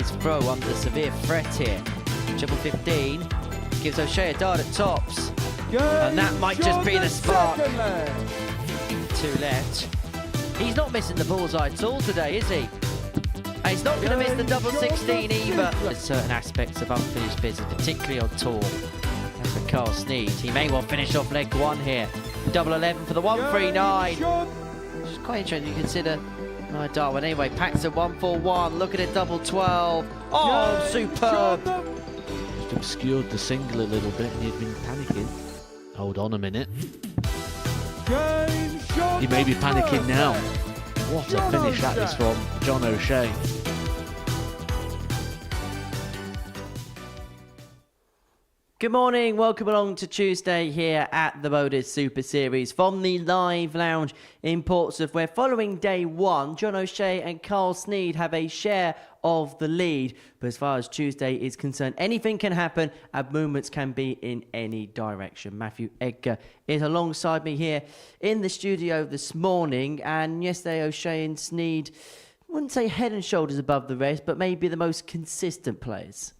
his throw under severe threat here. Triple 15 gives O'Shea a dart at tops. And that might just be the spark. Two left. He's not missing the bullseye at all today, is he? And he's not going to miss the double 16 either. There's certain aspects of unfinished business, particularly on tour. As for Carl Sneyd, he may well finish off leg one here. Double 11 for the 139. Which is quite interesting. You consider Darwin. Anyway, Paxton 141. Look at it, double 12. Oh, superb. Just obscured the single a little bit and he'd been panicking. Hold on a minute. He may be panicking now. What a finish that is from John O'Shea. Good morning, welcome along to Tuesday here at the Modus Super Series from the live lounge in Portsmouth, where following day one, John O'Shea and Carl Sneyd have a share of the lead. But as far as Tuesday is concerned, anything can happen and movements can be in any direction. Matthew Edgar is alongside me here in the studio this morning, and yesterday O'Shea and Sneyd, I wouldn't say head and shoulders above the rest, but maybe the most consistent players.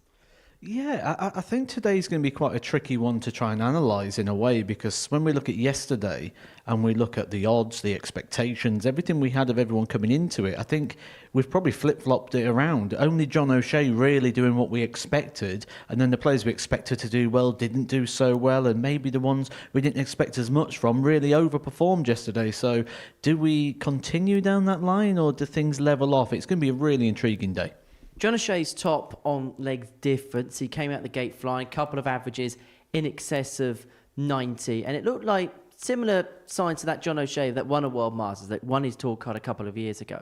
Yeah, I think today's going to be quite a tricky one to try and analyse in a way, because when we look at yesterday and we look at the odds, the expectations, everything we had of everyone coming into it, I think we've probably flip-flopped it around. Only John O'Shea really doing what we expected, and then the players we expected to do well didn't do so well, and maybe the ones we didn't expect as much from really overperformed yesterday. So do we continue down that line or do things level off? It's going to be a really intriguing day. John O'Shea's top on leg difference. He came out the gate flying, couple of averages in excess of 90. And it looked like similar signs to that John O'Shea that won a World Masters, that won his tour card a couple of years ago.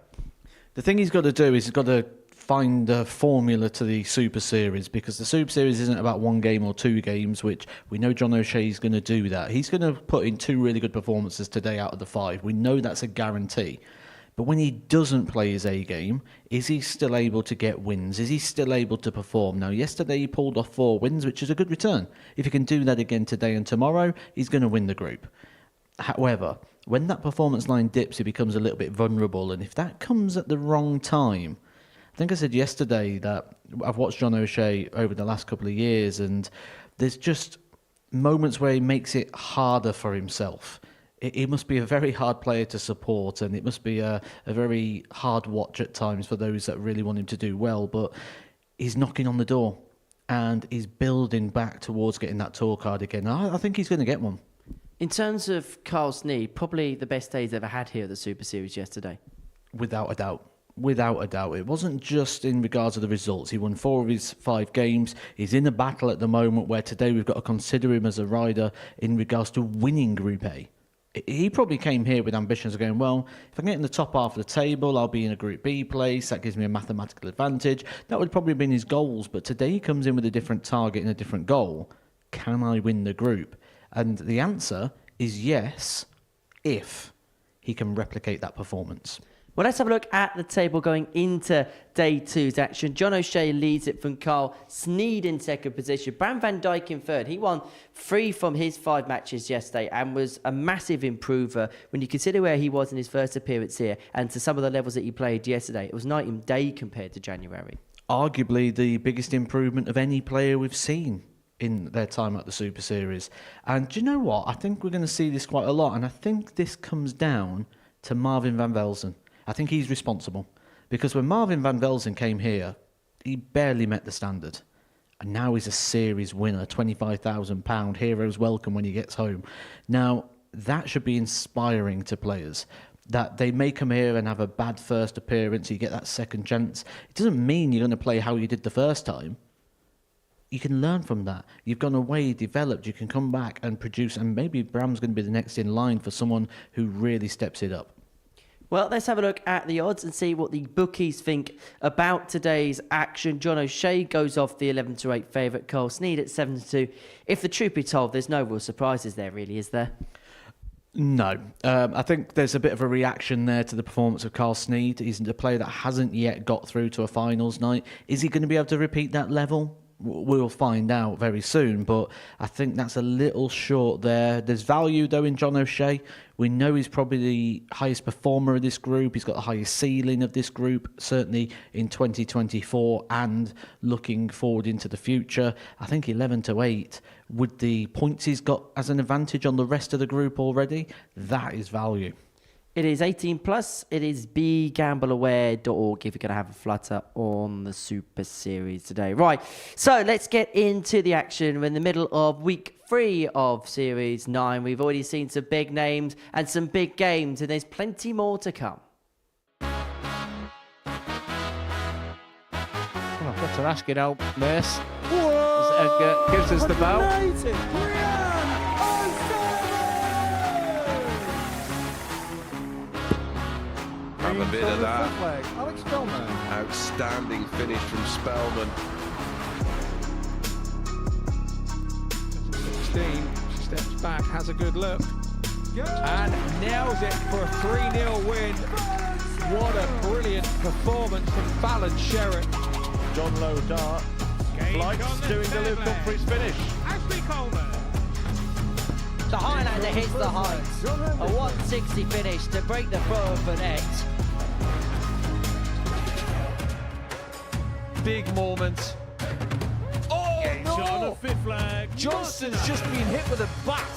The thing he's got to do is he's got to find a formula to the Super Series, because the Super Series isn't about one game or two games, which we know John O'Shea's going to do that. He's going to put in two really good performances today out of the five. We know that's a guarantee. But when he doesn't play his A game, is he still able to get wins? Is he still able to perform? Now, yesterday he pulled off 4 wins, which is a good return. If he can do that again today and tomorrow, he's going to win the group. However, when that performance line dips, he becomes a little bit vulnerable. And if that comes at the wrong time, I think I said yesterday that I've watched John O'Shea over the last couple of years, and there's just moments where he makes it harder for himself. It must be a very hard player to support, and it must be a very hard watch at times for those that really want him to do well. But he's knocking on the door, and he's building back towards getting that tour card again. I think he's going to get one. In terms of Carl Sneyd, probably the best day he's ever had here at the Super Series yesterday. Without a doubt. Without a doubt. It wasn't just in regards to the results. He won 4 of his 5 games. He's in a battle at the moment where today we've got to consider him as a rider in regards to winning Group A. He probably came here with ambitions of going, well, if I can get in the top half of the table, I'll be in a Group B place. That gives me a mathematical advantage. That would probably have been his goals. But today he comes in with a different target and a different goal. Can I win the group? And the answer is yes, if he can replicate that performance. Well, let's have a look at the table going into day two's action. John O'Shea leads it from Carl Sneyd in second position. Bram van Dijk in third. He won 3 from his 5 matches yesterday and was a massive improver when you consider where he was in his first appearance here and to some of the levels that he played yesterday. It was night and day compared to January. Arguably the biggest improvement of any player we've seen in their time at the Super Series. And do you know what? I think we're going to see this quite a lot, and I think this comes down to Marvin van Velzen. I think he's responsible, because when Marvin van Velzen came here, he barely met the standard. And now he's a series winner, £25,000, hero's welcome when he gets home. Now, that should be inspiring to players, that they may come here and have a bad first appearance, you get that second chance. It doesn't mean you're going to play how you did the first time. You can learn from that. You've gone away, developed, you can come back and produce, and maybe Bram's going to be the next in line for someone who really steps it up. Well, let's have a look at the odds and see what the bookies think about today's action. John O'Shea goes off the 11-8 favourite, Carl Sneyd at 7-2. If the truth be told, there's no real surprises there, really, is there? No. I think there's a bit of a reaction there to the performance of Carl Sneyd. He's a player that hasn't yet got through to a finals night. Is he going to be able to repeat that level? We'll find out very soon, but I think that's a little short there. There's value, though, in John O'Shea. We know he's probably the highest performer of this group. He's got the highest ceiling of this group, certainly in 2024 and looking forward into the future. I think 11-8, with the points he's got as an advantage on the rest of the group already, that is value. It is 18 plus. It is begambleaware.org if you're going to have a flutter on the Super Series today. Right, so let's get into the action. We're in the middle of week 3 of Series 9. We've already seen some big names and some big games, and there's plenty more to come. Well, I've got to ask it out, Nurse. As Edgar gives us the bell. Have a bit of that. Outstanding finish from Spellman. 16, she steps back, has a good look, and nails it for a 3-0 win. What a brilliant performance from Fallon Sherritt. John Lowe dart. Flights doing the Luke Humphries finish. The Highlander hits the heights. A 160 finish to break the throw of the net. Big moment. Oh no! Johnston's just been hit with a bat.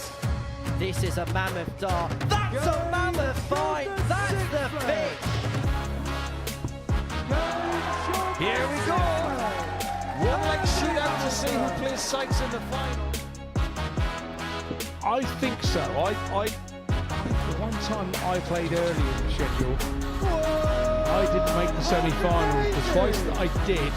This is a mammoth dart. That's a mammoth fight. That's the pitch. Here we go. One leg shootout to see who plays Sykes in the final. I think so. I the one time I played early in the schedule, I didn't make the semi-finals. The twice that I did,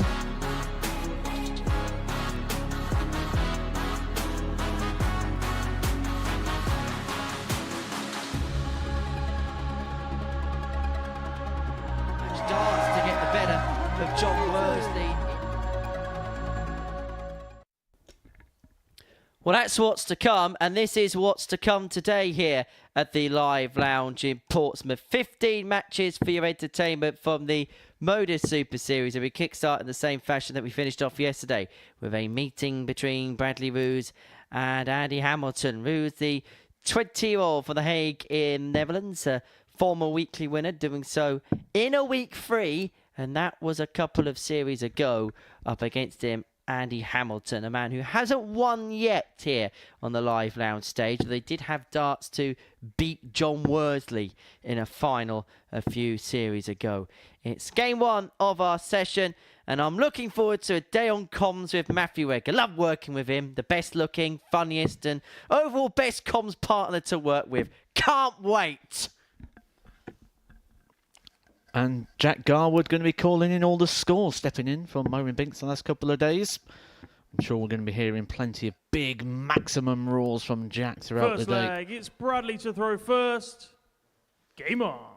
Darts to get the better of John Worsley. Well, that's what's to come, and this is what's to come today here at the Live Lounge in Portsmouth. 15 matches for your entertainment from the Modus Super Series, and we kickstart in the same fashion that we finished off yesterday with a meeting between Bradley Roose and Andy Hamilton. Roose, the 20-year-old from The Hague in Netherlands, a former weekly winner, doing so in a week 3, and that was a couple of series ago up against him. Andy Hamilton, a man who hasn't won yet here on the Live Lounge stage. They did have darts to beat John Worsley in a final a few series ago. It's game 1 of our session, and I'm looking forward to a day on comms with Matthew Egg. I love working with him, the best looking, funniest, and overall best comms partner to work with. Can't wait! And Jack Garwood going to be calling in all the scores, stepping in from Morin Binks the last couple of days. I'm sure we're going to be hearing plenty of big maximum roars from Jack throughout the day. First leg, it's Bradley to throw first. Game on.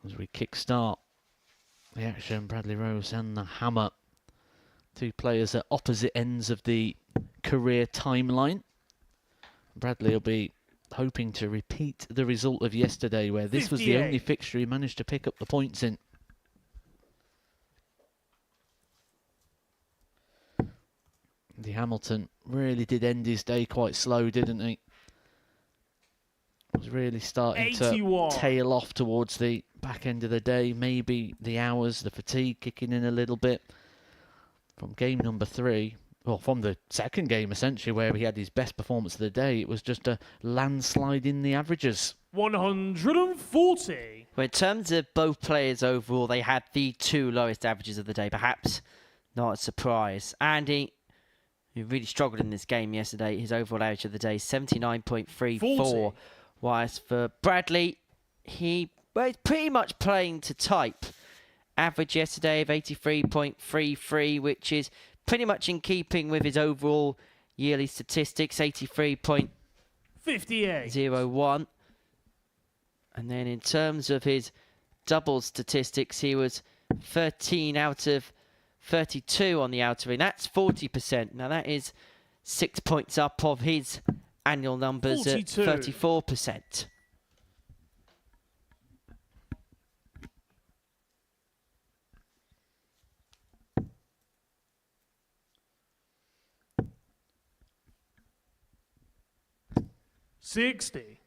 As we kickstart the action, Bradley Roose and the Hammer. 2 players at opposite ends of the career timeline. Bradley will be hoping to repeat the result of yesterday, where this was the only fixture he managed to pick up the points in. The Hamilton really did end his day quite slow, didn't he? Was really starting 81. to tail off towards the back end of the day. Maybe the hours, the fatigue kicking in a little bit. From game number 3, well, from the second game, essentially, where he had his best performance of the day, it was just a landslide in the averages. 140. Well, in terms of both players overall, they had the 2 lowest averages of the day. Perhaps not a surprise. Andy, who really struggled in this game yesterday, his overall average of the day, 79.34. Whilst for Bradley, he's pretty much playing to type. Average yesterday of 83.33, which is pretty much in keeping with his overall yearly statistics, 83.01. And then in terms of his double statistics, he was 13 out of 32 on the outer ring. That's 40%. Now that is 6 points up of his annual numbers 42. At 34%. 60.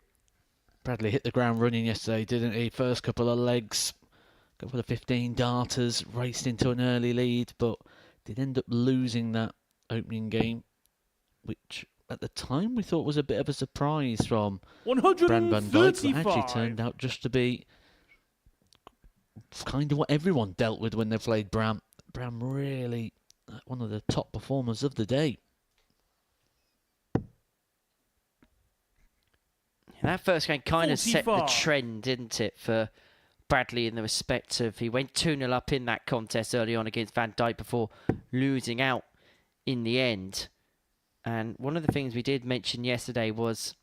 Bradley hit the ground running yesterday, didn't he? First couple of legs, couple of 15 darters, raced into an early lead, but did end up losing that opening game, which at the time we thought was a bit of a surprise from Bram van Dijk, but actually turned out just to be kind of what everyone dealt with when they played Bram. Bram really one of the top performers of the day. That first game kind of set the 45. trend, didn't it, for Bradley in the respect of he went 2-0 up in that contest early on against Van Dijk before losing out in the end. And one of the things we did mention yesterday was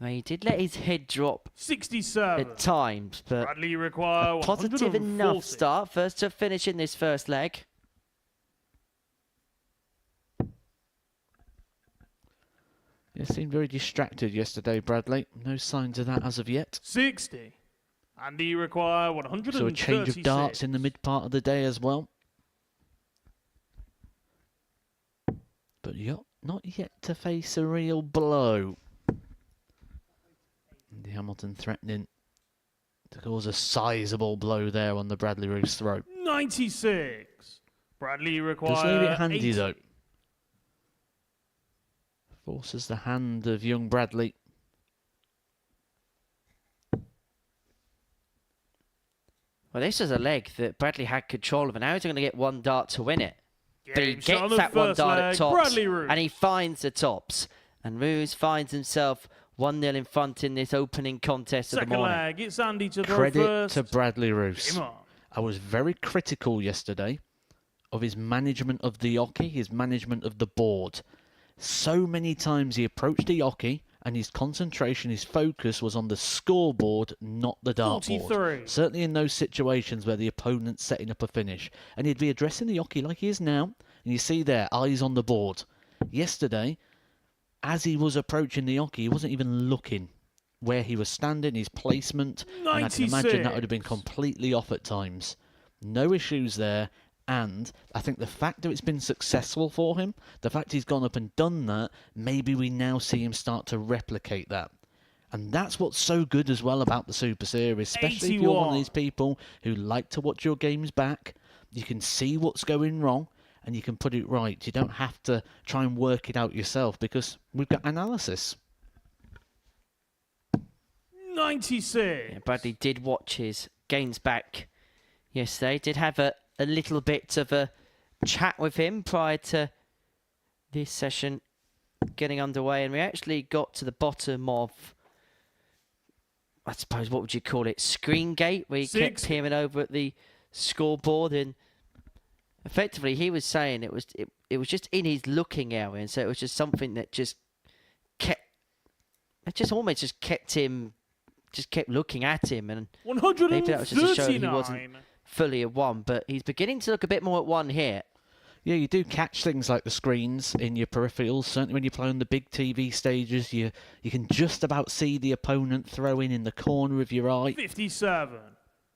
he did let his head drop 67. at times, but Bradley require a positive enough 140. start first to finish in this first leg. He seemed very distracted yesterday, Bradley. No signs of that as of yet. 60. Andy require 136. So a change of darts in the mid part of the day as well. But you're not yet to face a real blow. Andy Hamilton threatening to cause a sizable blow there on the Bradley Roose throat. 96. Bradley require Just leave it handy 80. though. Forces the hand of young Bradley. Well, this was a leg that Bradley had control of, and now he's going to get one dart to win it. But he Game shot on gets the that one first dart leg, at tops, Bradley Roose. and he finds the tops. And Roose finds himself 1-0 in front in this opening contest of the Second morning. leg, it's Andy to throw Credit first. to Bradley Roose. Game on. I was very critical yesterday of his management of the oche, his management of the board. So many times he approached the oche and his concentration, his focus was on the scoreboard, not the dartboard. 43. Certainly in those situations where the opponent's setting up a finish. And he'd be addressing the oche like he is now. And you see there, eyes on the board. Yesterday, as he was approaching the oche, he wasn't even looking where he was standing, his placement. And I can imagine that would have been completely off at times. No issues there. And I think the fact that it's been successful for him, the fact he's gone up and done that, maybe we now see him start to replicate that. And that's what's so good as well about the Super Series, especially if you're one of 81. these people who like to watch your games back. You can see what's going wrong and you can put it right. You don't have to try and work it out yourself because we've got analysis. 96. Yeah, Bradley did watch his games back yesterday, did have a little bit of a chat with him prior to this session getting underway, and we actually got to the bottom of, I suppose, what would you call it, screen gate, where he kept peering over at the scoreboard, and effectively he was saying it was just in his looking area, and so it was just something that just kept, it just almost just kept him, just kept looking at him, and maybe that was just to show he wasn't fully at one, but he's beginning to look a bit more at one here. Yeah, you do catch things like the screens in your peripherals. Certainly when you play on the big TV stages, you can just about see the opponent throwing in the corner of your eye. 57.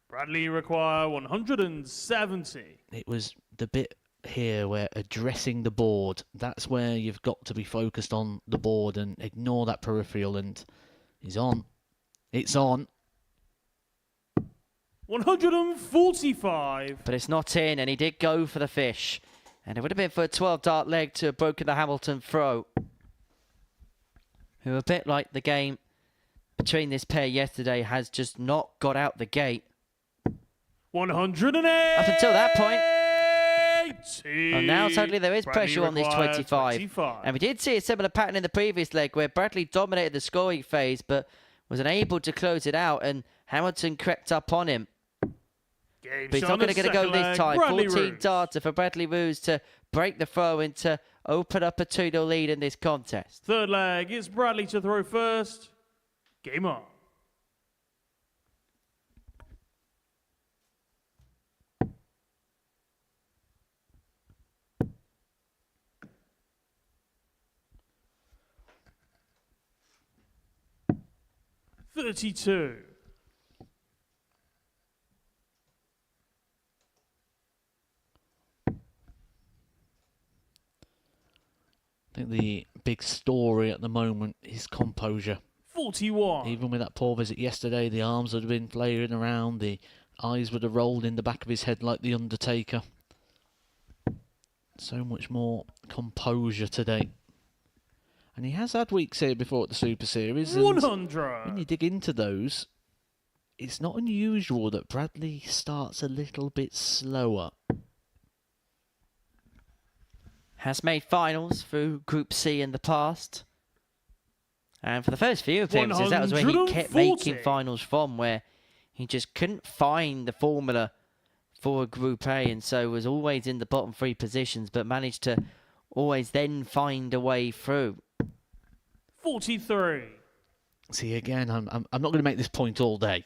Bradley require 170. It was the bit here where addressing the board, that's where you've got to be focused on the board and ignore that peripheral, and he's on. It's on. 145. But it's not in, and he did go for the fish. And it would have been for a 12-dart leg to have broken the Hamilton throw. Who, a bit like the game between this pair yesterday, has just not got out the gate. 108. Up until that point. And now suddenly there is Bradley pressure on this require 25. And we did see a similar pattern in the previous leg where Bradley dominated the scoring phase but was unable to close it out, and Hamilton crept up on him. But he's not going to get a go this time. 14 darter for Bradley Roose to break the throw and to open up a 2-0 lead in this contest. Third leg, it's Bradley to throw first. Game on. .32. I think the big story at the moment, his composure. 41. Even with that poor visit yesterday, the arms would have been flaring around, the eyes would have rolled in the back of his head like the Undertaker. So much more composure today. And he has had weeks here before at the Super Series. And 100. when you dig into those, it's not unusual that Bradley starts a little bit slower. Has made finals through Group C in the past. And for the first few appearances, that was where he kept 140. making finals from, where he just couldn't find the formula for a Group A, and so was always in the bottom 3 positions, but managed to always then find a way through. 43. See, again, I'm not going to make this point all day,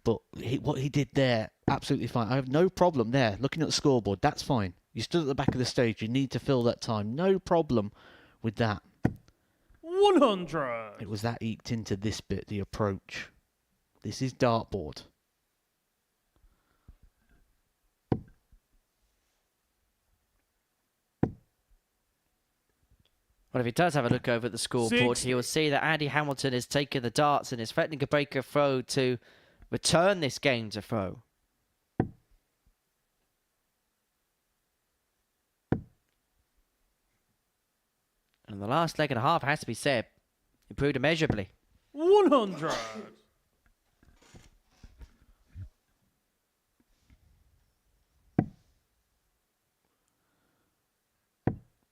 but what he did there, absolutely fine. I have no problem there. Looking at the scoreboard, that's fine. You stood at the back of the stage. You need to fill that time. No problem with that. 100. It was that eked into this bit, the approach. This is dartboard. Well, if he does have a look over at the scoreboard, he will see that Andy Hamilton has taken the darts and is threatening to break a throw to return this game to throw. And the last leg and a half, has to be said, improved immeasurably. 100.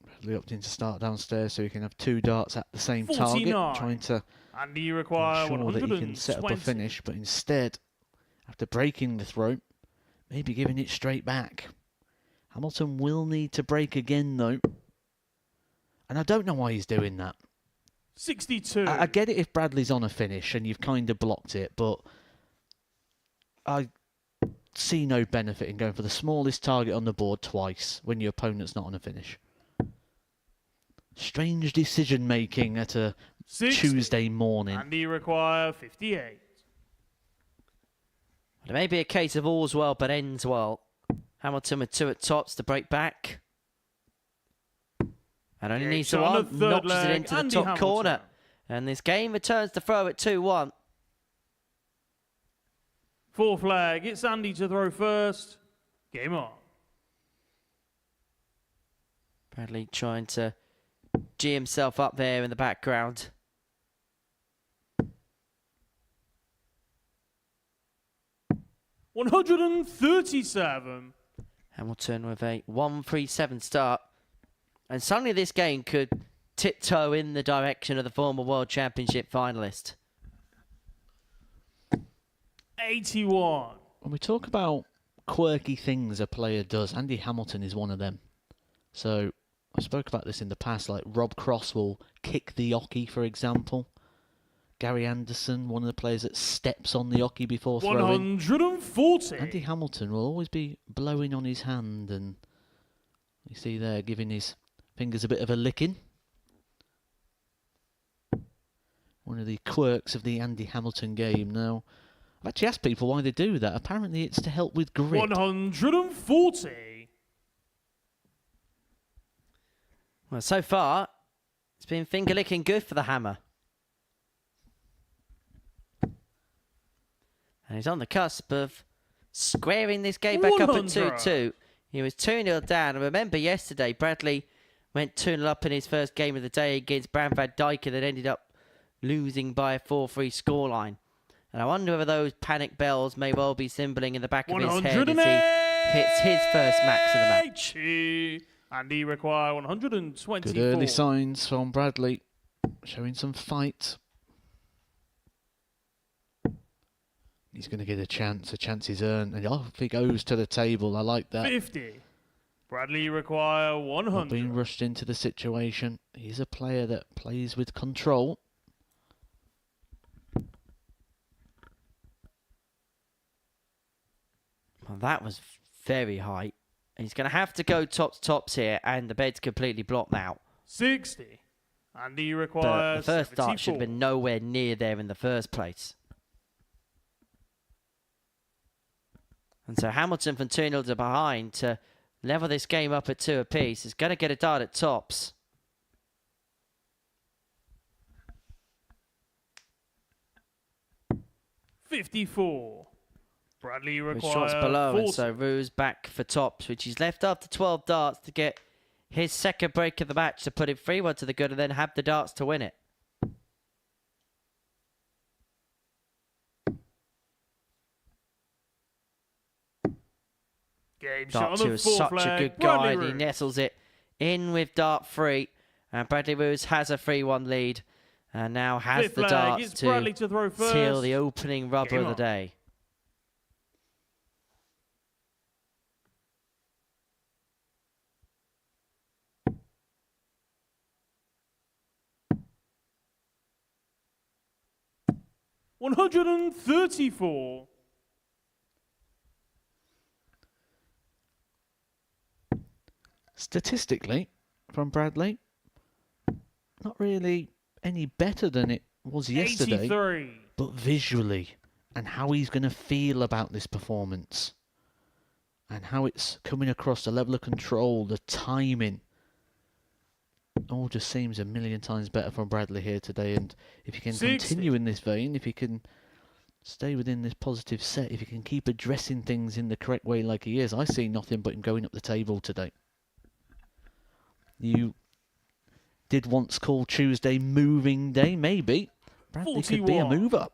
Bradley opting to start downstairs so he can have 2 darts at the same 49. target, trying to And you require ensure that he can set up a 120. finish, but instead, after breaking the throw, maybe giving it straight back. Hamilton will need to break again, though. And I don't know why he's doing that. 62. I get it if Bradley's on a finish and you've kind of blocked it, but I see no benefit in going for the smallest target on the board twice when your opponent's not on a finish. Strange decision making at a 60. Tuesday morning. And you require 58. It may be a case of all's well but ends well. Hamilton with 2 at tops to break back. And only needs to on the one, third notches it leg, into the Andy top Hamilton. corner. And this game returns to throw at 2-1. 4th leg. It's Andy to throw first. Game on. Bradley trying to G himself up there in the background. $137. Hamilton with a 1-3-7 start. And suddenly this game could tiptoe in the direction of the former World Championship finalist. 81. When we talk about quirky things a player does, Andy Hamilton is one of them. So I spoke about this in the past, like Rob Cross will kick the oche, for example. Gary Anderson, one of the players that steps on the oche before throwing. 140. Andy Hamilton will always be blowing on his hand, and you see there giving his fingers a bit of a licking. One of the quirks of the Andy Hamilton game. Now, I've actually asked people why they do that. Apparently it's to help with grip. 140. Well, so far, it's been finger licking good for the Hammer. And he's on the cusp of squaring this game back up at 2-2. He was 2-0 down. And remember yesterday, Bradley went 2-0 up in his first game of the day against Bram van Dijk and then ended up losing by a 4-3 scoreline. And I wonder whether those panic bells may well be symboling in the back of his head as he hits his first max of the match. And he require 124. Good early signs from Bradley, showing some fight. He's going to get a chance is earned, and off he goes to the table. I like that. 50. Bradley require 100. Not being rushed into the situation. He's a player that plays with control. Well, that was very high. He's going to have to go tops here, and the bed's completely blocked now. 60. And he But requires the first 74. dart should have been nowhere near there in the first place. And so Hamilton from 2-0 to behind to level this game up at 2 apiece is going to get a dart at tops. 54. Bradley With requires shots below, 40. and so Roose back for tops, which he's left after 12 darts to get his second break of the match to put him 3-1 to the good and then have the darts to win it. Game shot Dart on 2 the is fourth such a flag. good guy, Bradley and he Roose. nestles it in with dart 3. And Bradley Roose has a 3-1 lead and now has Fifth the flag. darts It's Bradley to throw first. seal the opening rubber Game of the on. day. $134. Statistically, from Bradley, not really any better than it was yesterday. 83. But visually, and how he's going to feel about this performance, and how it's coming across, the level of control, the timing, all just seems a million times better from Bradley here today. And if he can 60. continue in this vein, if he can stay within this positive set, if he can keep addressing things in the correct way like he is, I see nothing but him going up the table today. You did once call Tuesday moving day, maybe. Bradley could be a 41. mover.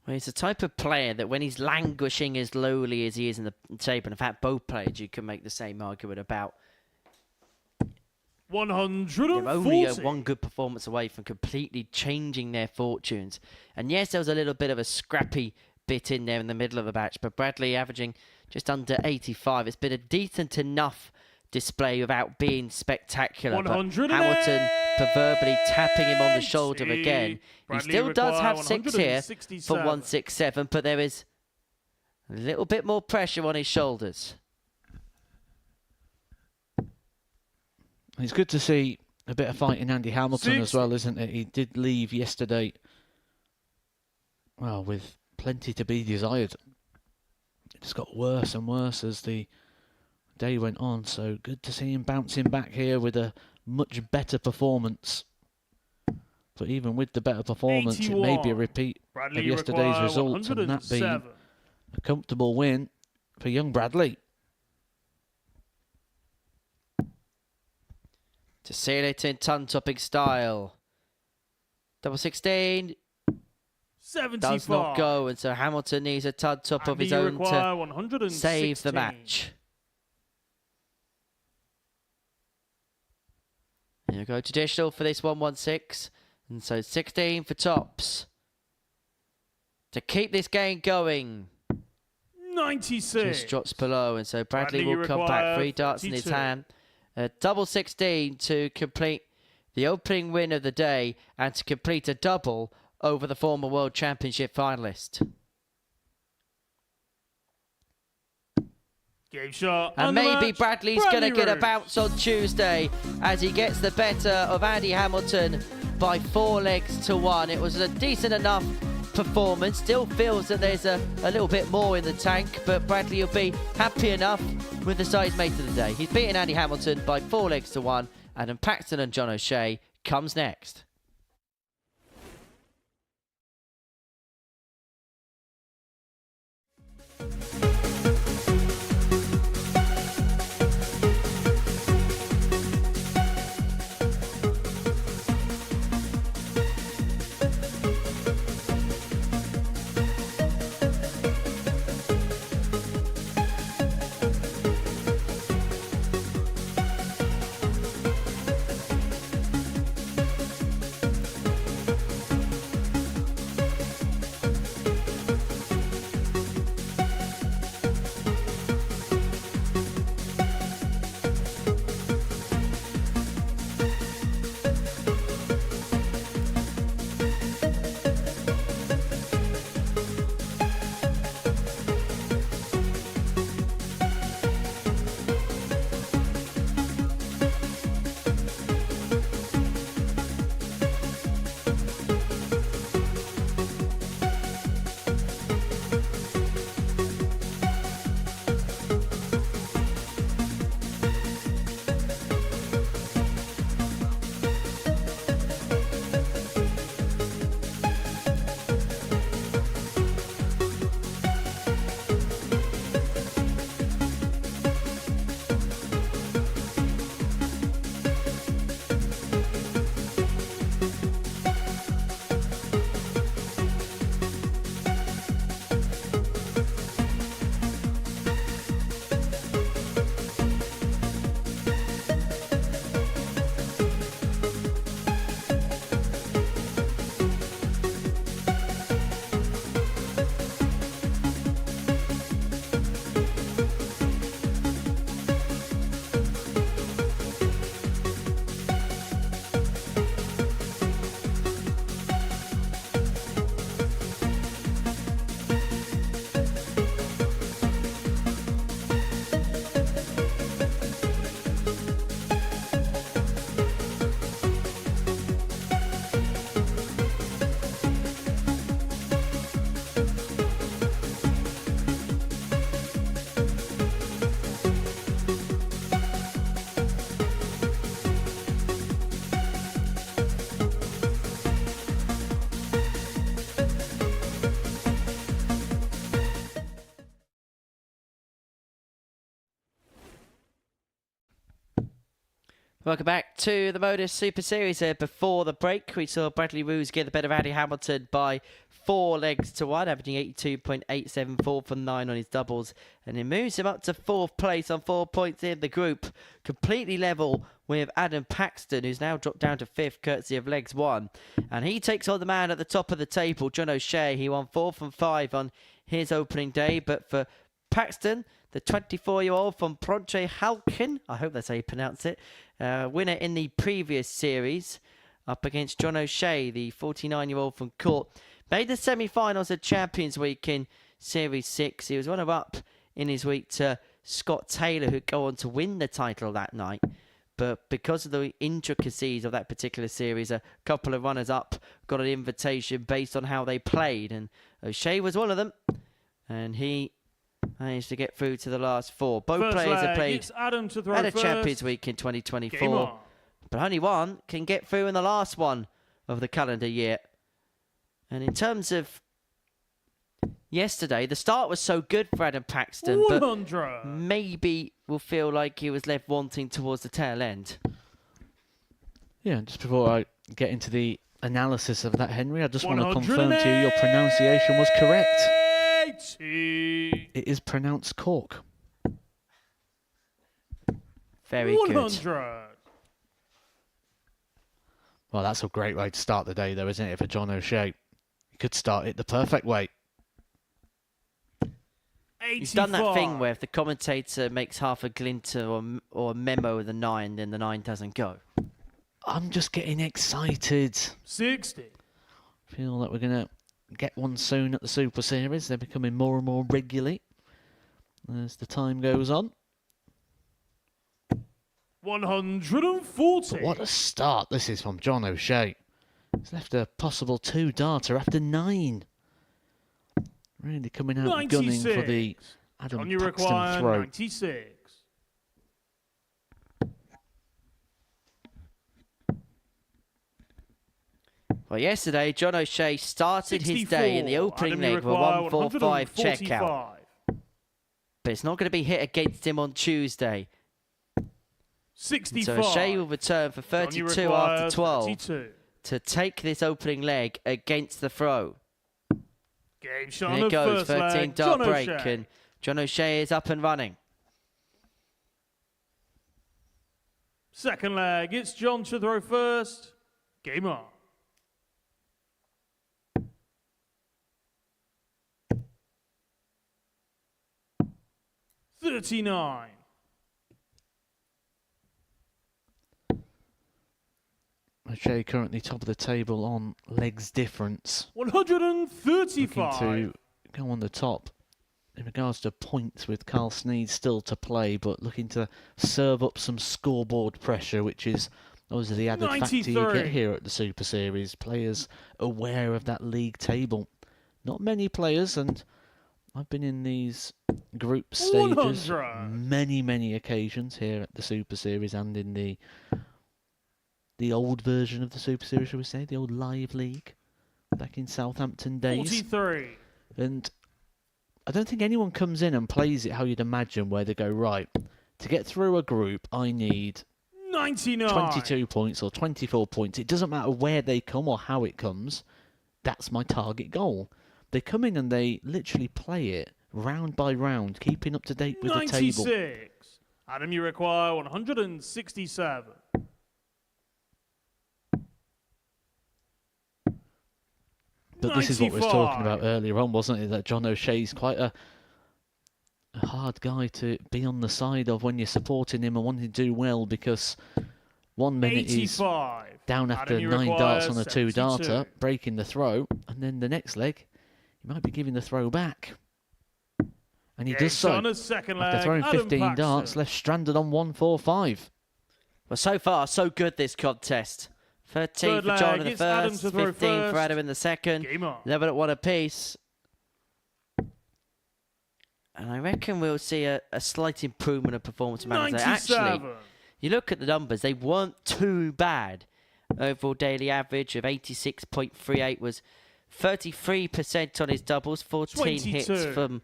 Well, he's the type of player that when he's languishing as lowly as he is in the table, and in fact both players you can make the same argument about, they're only 140. one good performance away from completely changing their fortunes. And yes, there was a little bit of a scrappy bit in there in the middle of the match, but Bradley averaging just under 85. It's been a decent enough display without being spectacular. But 180. Hamilton proverbially tapping him on the shoulder again. Bradley He still does require have 6 here for 167. 167, but there is a little bit more pressure on his shoulders. It's good to see a bit of fight in Andy Hamilton as 60. well, isn't it? He did leave yesterday, well, with plenty to be desired. It just got worse and worse as the day went on, so good to see him bouncing back here with a much better performance. But even with the better performance, it may be a 81. repeat Bradley of yesterday's require results, and that being 107. a comfortable win for young Bradley. To seal it in ton-topping style. Double 16 75. does not go, and so Hamilton needs a ton-top of his Andy own require to 116. save the match. You go traditional for this 116, and so 16 for tops. To keep this game going. 96. Just drops below, and so Bradley Bradley will come back. require 3 darts in his 42. hand. A double 16 to complete the opening win of the day and to complete a double over the former World Championship finalist. Game shot. And on the maybe match, Bradley's going to Bradley get a Roose. bounce on Tuesday as he gets the better of Andy Hamilton by 4 legs to 1. It was a decent enough performance. Still feels that there's a little bit more in the tank, but Bradley will be happy enough with the size mate of the day. He's beaten Andy Hamilton by 4 legs to 1, and then Paxton and John O'Shea comes next. Welcome back to the Modus Super Series. Before the break, we saw Bradley Roose get the better of Andy Hamilton by 4 legs to 1, averaging 82.874 for 9 on his doubles. And it moves him up to 4th place on 4 points in the group. Completely level with Adam Paxton, who's now dropped down to 5th, courtesy of legs 1. And he takes on the man at the top of the table, John O'Shea. He won 4 from 5 on his opening day. But for Paxton, the 24-year-old from Pronche Halkin, I hope that's how you pronounce it, winner in the previous series, up against John O'Shea, the 49-year-old from Court. Made the semi-finals of Champions Week in Series 6. He was runner-up in his week to Scott Taylor, who'd go on to win the title that night. But because of the intricacies of that particular series, a couple of runners-up got an invitation based on how they played. And O'Shea was one of them. And he managed to get through to the last 4. Both players have played at a Champions Week in 2024. But only one can get through in the last one of the calendar year. And in terms of yesterday, the start was so good for Adam Paxton, but maybe will feel like he was left wanting towards the tail end. Yeah, just before I get into the analysis of that, Henry, I just want to confirm to you your pronunciation was correct. It is pronounced cork. Very good. Well, that's a great way to start the day, though, isn't it, for John O'Shea? He could start it the perfect way. He's done that thing where if the commentator makes half a glint or a memo of the 9, then the 9 doesn't go. I'm just getting excited. 60. Feel like we're going to get one soon at the Super Series. They're becoming more and more regularly as the time goes on. 140. But what a start this is from John O'Shea. He's left a possible 2-darter after 9. Really coming out 96. gunning for the Adam Paxton throw. 96. Well, yesterday, John O'Shea started 64. his day in the opening leg with a 145 checkout. But it's not going to be hit against him on Tuesday. 65. So O'Shea will return for 32 after 12 32. to take this opening leg against the throw. Game shot And it goes, 13 dart break, O'Shea. and John O'Shea is up and running. Second leg, it's John to throw first. Game on. $39. O'Shea currently top of the table on legs difference. 135. Looking to go on the top in regards to points with Carl Sneyd still to play, but looking to serve up some scoreboard pressure, which is obviously the added factor you get here at the Super Series. Players aware of that league table. Not many players, and I've been in these group stages 100. many occasions here at the Super Series and in the old version of the Super Series, shall we say, the old live league back in Southampton days. 43. And I don't think anyone comes in and plays it how you'd imagine, where they go, right, to get through a group, I need 99. 22 points or 24 points. It doesn't matter where they come or how it comes. That's my target goal. They come in and they literally play it round by round, keeping up to date with 96. the table. Adam, you require 167. But this is what we were talking about earlier on, wasn't it? That John O'Shea's quite a hard guy to be on the side of when you're supporting him and wanting to do well, because 1 minute 85. he's down after Adam, 9 darts on a 72. 2-darter, breaking the throw, and then the next leg, he might be giving the throw back. And he does so. On a second After leg, throwing Adam 15 Paxton. darts, left stranded on 145. Well, so far, so good this contest. 13 Third for John leg, in the it's Adam first, to throw 15 for first. Adam in the second, Game on. 11 at 1 apiece. And I reckon we'll see a slight improvement of performance from Adam. 97. Actually, you look at the numbers, they weren't too bad. Overall daily average of 86.38 was 33% on his doubles, 14 hits 22. from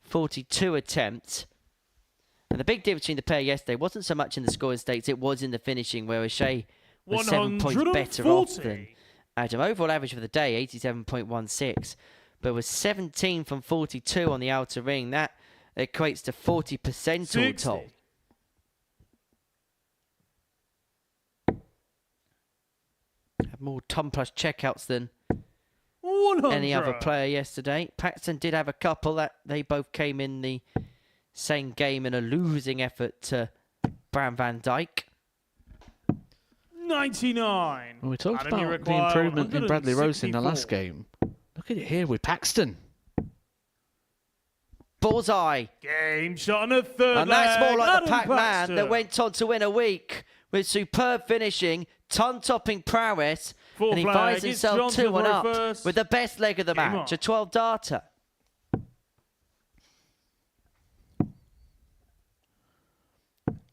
42 attempts. And the big difference between the pair yesterday wasn't so much in the scoring stakes, it was in the finishing, where O'Shea was 7 points better off than Adam. Overall average for the day, 87.16, but was 17 from 42 on the outer ring. That equates to 40% all told. Had more ton plus checkouts than 100. any other player yesterday. Paxton did have a couple that they both came in the same game in a losing effort to Bram van Dijk. 99. Well, we talked about the improvement in Bradley Roose in the last game. Look at it here with Paxton. Bullseye. Game shot on the third And that's leg. more like the Adam Pac-Man Paxton. that went on to win a week with superb finishing, ton-topping prowess, Full and he flag. finds It's himself Johnson 2-1 up first. with the best leg of the Game match, on. a 12-darter.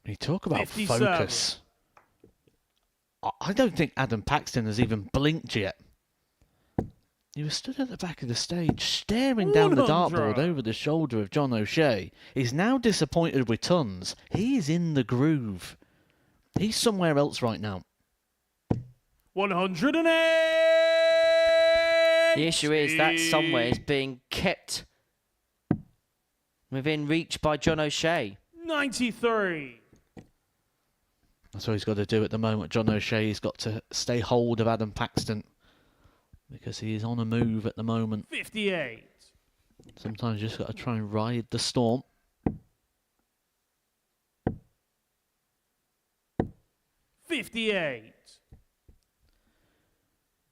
You talk about 57. focus. I don't think Adam Paxton has even blinked yet. He was stood at the back of the stage, staring down the 100. dartboard over the shoulder of John O'Shea. He's now disappointed with tons. He's in the groove. He's somewhere else right now. 108. The issue is that somewhere is being kept within reach by John O'Shea. 93. That's what he's got to do at the moment. John O'Shea's got to stay hold of Adam Paxton because he is on a move at the moment. 58. Sometimes you just got to try and ride the storm. 58.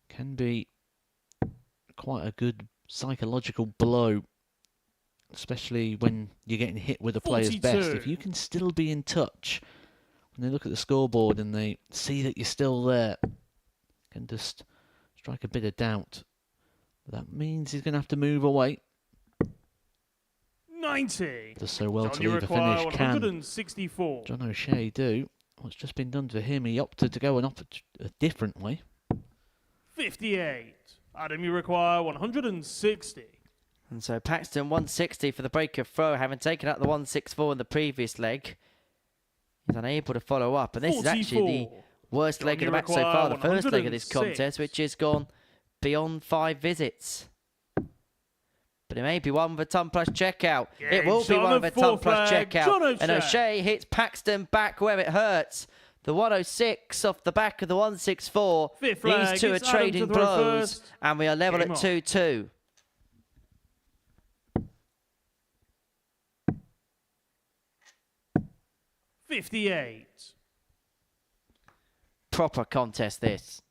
Can be quite a good psychological blow, especially when you're getting hit with a player's best. 42. If you can still be in touch, when they look at the scoreboard and they see that you're still there, can just strike a bit of doubt. That means he's going to have to move away. 90. Does so well John, to you leave a require finish. Can 164. John O'Shea do what's just been done to him? He opted to go a different way. 58. Adam, you require 160. And so Paxton 160 for the break of throw, having taken out the 164 in the previous leg. He's unable to follow up. And this is actually the 44. worst John, leg of you the match so require far, the first leg of this 106. contest, which has gone beyond 5 visits. But it may be one with a ton plus checkout. It will be shot one on with a the ton fourth plus flag, checkout. John And O'Shea. O'Shea hits Paxton back where it hurts. The 106 off the back of the 164. Fifth flag, These two are it's Adam to trading throw blows. first. And we are level Game at on. 2-2. $58. Proper contest, this.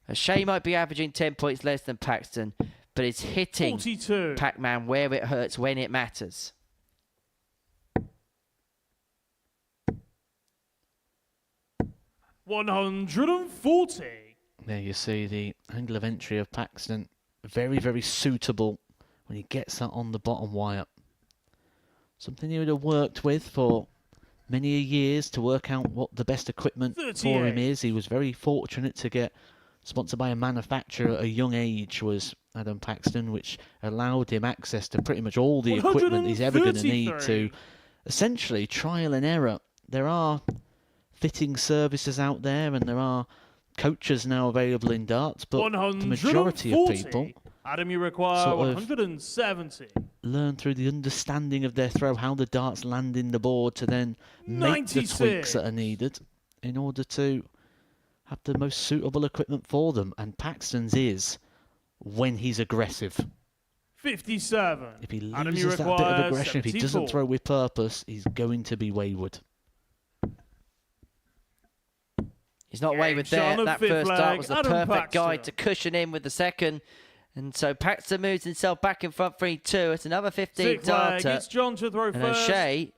O'Shea might be averaging 10 points less than Paxton, but it's hitting 42. Pac-Man where it hurts when it matters. $140. There you see the angle of entry of Paxton. Very, very suitable when he gets that on the bottom wire. Something he would have worked with for many years to work out what the best equipment for him 38. is. He was very fortunate to get sponsored by a manufacturer at a young age, was Adam Paxton, which allowed him access to pretty much all the equipment he's ever going to need to 133. essentially trial and error. There are fitting services out there and there are coaches now available in darts, but the majority of people Adam, you require sort of 170. learn through the understanding of their throw how the darts land in the board to then make the tweaks that are 96. needed in order to have the most suitable equipment for them. And Paxton's is when he's aggressive. 57. If he Adam, you loses that bit of require aggression, if he doesn't 74. throw with purpose, he's going to be wayward. He's not wayward shot there. on the That fifth first flag, dart was the Adam perfect guide Paxton. to cushion in with the second. And so Paxton moves himself back in front 3-2. It's another 15 Sixth flag, darter. it's John to throw And first. O'Shea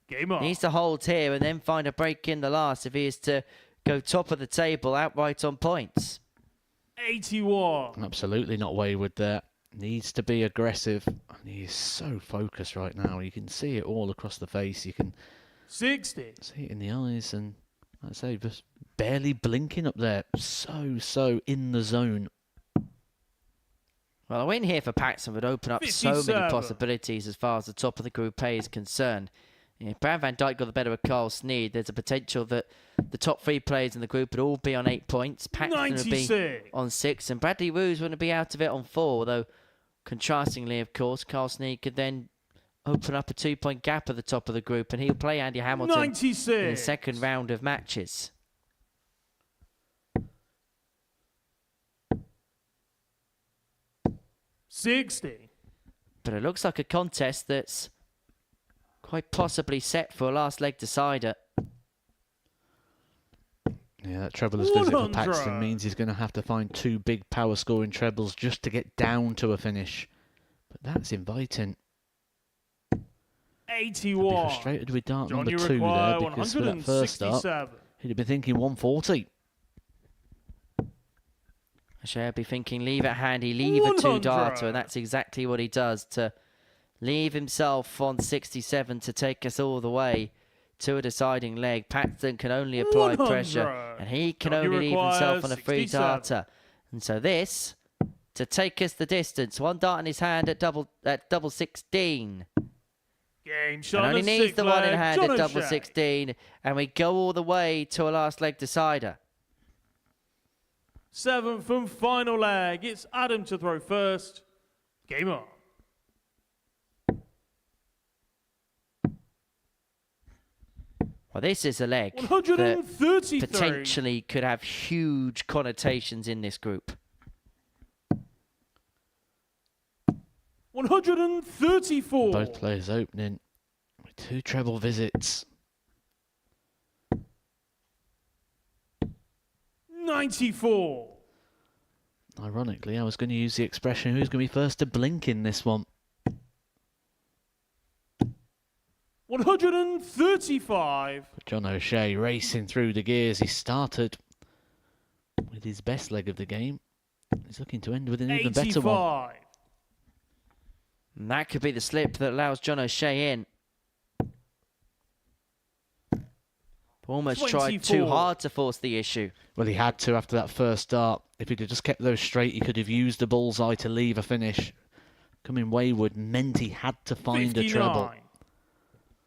Game on. needs to hold here and then find a break in the last if he is to go top of the table outright on points. 81. Absolutely not wayward there. Needs to be aggressive. And he is so focused right now. You can see it all across the face. You can 60. see it in the eyes. And like I say, just barely blinking up there. So in the zone. Well, a win here for Paxton would open up so many 57. possibilities as far as the top of the Group A is concerned. If Bram van Dijk got the better of Carl Sneyd, there's a potential that the top 3 players in the group would all be on 8 points. Paxton would be 96. on 6, and Bradley Roose wouldn't be out of it on 4, although contrastingly, of course, Carl Sneyd could then open up a 2-point gap at the top of the group, and he'll play Andy Hamilton 96. in the second round of matches. $60. But it looks like a contest that's quite possibly set for a last leg decider. Yeah, that treble visit for 100. Paxton means he's going to have to find 2 big power scoring trebles just to get down to a finish. But that's inviting. 81. I'd be frustrated with dart John, number you 2 there, require because for that first start, 167. he'd have been thinking 140. O'Shea be thinking leave it handy, leave a 2 darter, and that's exactly what he does to leave himself on 67 to take us all the way to a deciding leg. Paxton can only apply 100. pressure, and he can John, you only leave require himself on a free 67. darter. And so this, to take us the distance, 1 dart in his hand at double 16. Game And shot only on the needs 6th the 1 in leg, hand John at double O'Shea. 16, and we go all the way to a last leg decider. 7th and final leg. It's Adam to throw first. Game on. Well, this is a leg that 133. potentially could have huge connotations in this group. 134. Both players opening with 2 treble visits. 94. Ironically, I was going to use the expression, who's going to be first to blink in this one? 135. But John O'Shea racing through the gears. He started with his best leg of the game. He's looking to end with an even better one. 85. And that could be the slip that allows John O'Shea in. Almost tried too 24. hard to force the issue. Well, he had to after that first start. If he'd have just kept those straight, he could have used the bullseye to leave a finish. Coming wayward meant he had to find a treble. 59.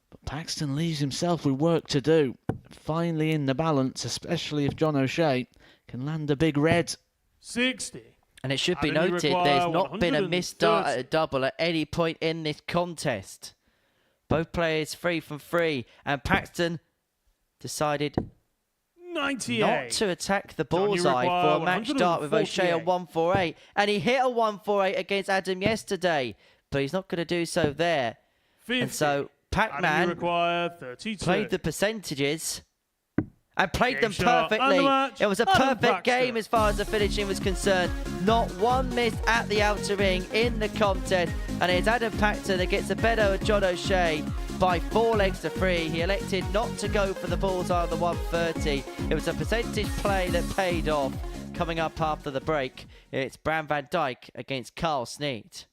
But Paxton leaves himself with work to do. Finally in the balance, especially if John O'Shea can land a big red. 60. And it should be Adam, you noted require there's not been a missed dart at a double at any point in this contest. Both players 3 from 3, and Paxton decided 98. not to attack the John, you bullseye require for a match start with O'Shea at 148. And he hit a 148 against Adam yesterday, but he's not going to do so there. 50. And so Adam, you Pac-Man require 32. played the percentages and played Game them shot and perfectly. the match, It was a Adam perfect game Paxton. as far as the finishing was concerned. Not one missed at the outer ring in the contest. And it's Adam Paxton that gets the better of John O'Shea by 4 legs to 3. He elected not to go for the bullseye of the 130. It was a percentage play that paid off. Coming up after the break, it's Bram van Dijk against Carl Sneyd.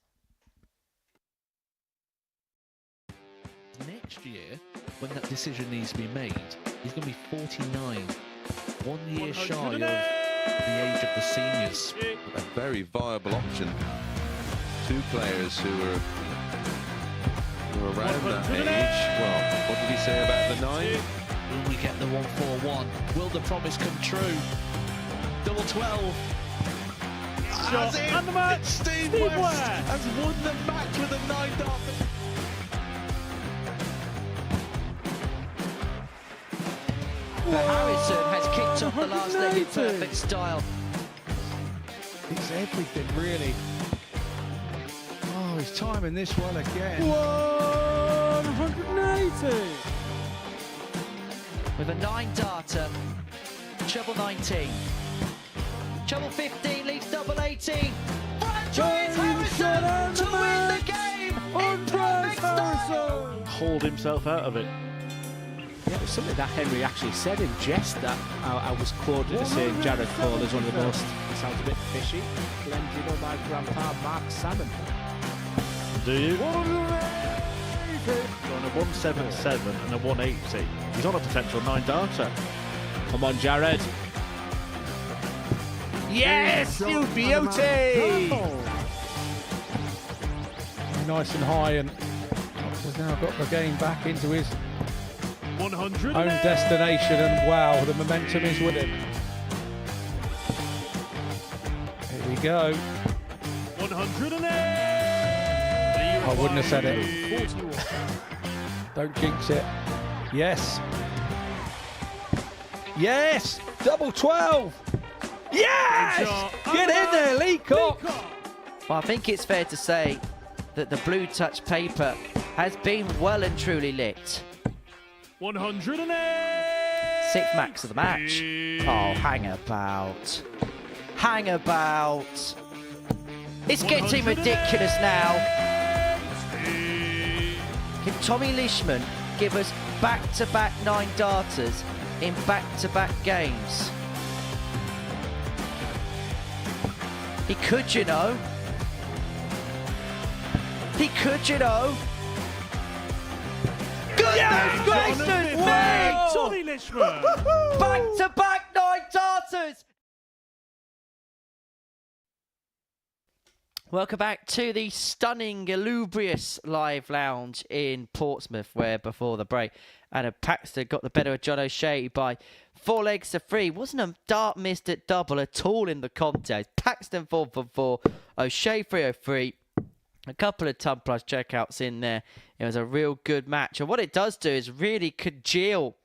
Next year, when that decision needs to be made, he's going to be 49. 1 year shy of the age of the seniors. A very viable option. 2 players who are around that age. Well, what did he say about the 9? Will we get the 141? Will the promise come true? Double 12. Shot and the match. Steve West has won the match with a 9 dart. Harrison has kicked off the last leg in perfect style. It's everything, really. Oh, he's timing this well again. 180. With a 9 darter, treble 19. Treble 15 leaves double 18. Franchise Harrison to win the game in perfect style. Hauled himself out of it. Yeah, it was something that Henry actually said in jest that I was quoted as saying Jared Cole is one of the most, it sounds a bit fishy, blended, you know, my grandpa Mark Salmon. Do you? On a 177 and a 180. He's on a potential 9 darter. Come on, Jared. Yes, you beauty! nice and high, and has now got the game back into his 100. own destination, and wow, the momentum is with him. Here we go. 108. I wouldn't have said it. 41. Don't jinx it. Yes. Yes! Double 12! Yes! Get in there, Lee Cock! Well, I think it's fair to say that the blue touch paper has been well and truly lit. 108. Sixth max of the match. Oh, hang about. Hang about. It's getting ridiculous now. Can Tommy Leishman give us back-to-back 9 darters in back-to-back games? He could, you know. He could, you know. Goodness gracious me! Tommy Leishman. Back-to-back 9 darters! Welcome back to the stunning, illubrious live lounge in Portsmouth, where before the break, Adam Paxton got the better of John O'Shea by 4 legs to 3. Wasn't a dart missed at double at all in the contest. Paxton 4 for 4, O'Shea 303. A couple of ton plus checkouts in there. It was a real good match. And what it does do is really congeal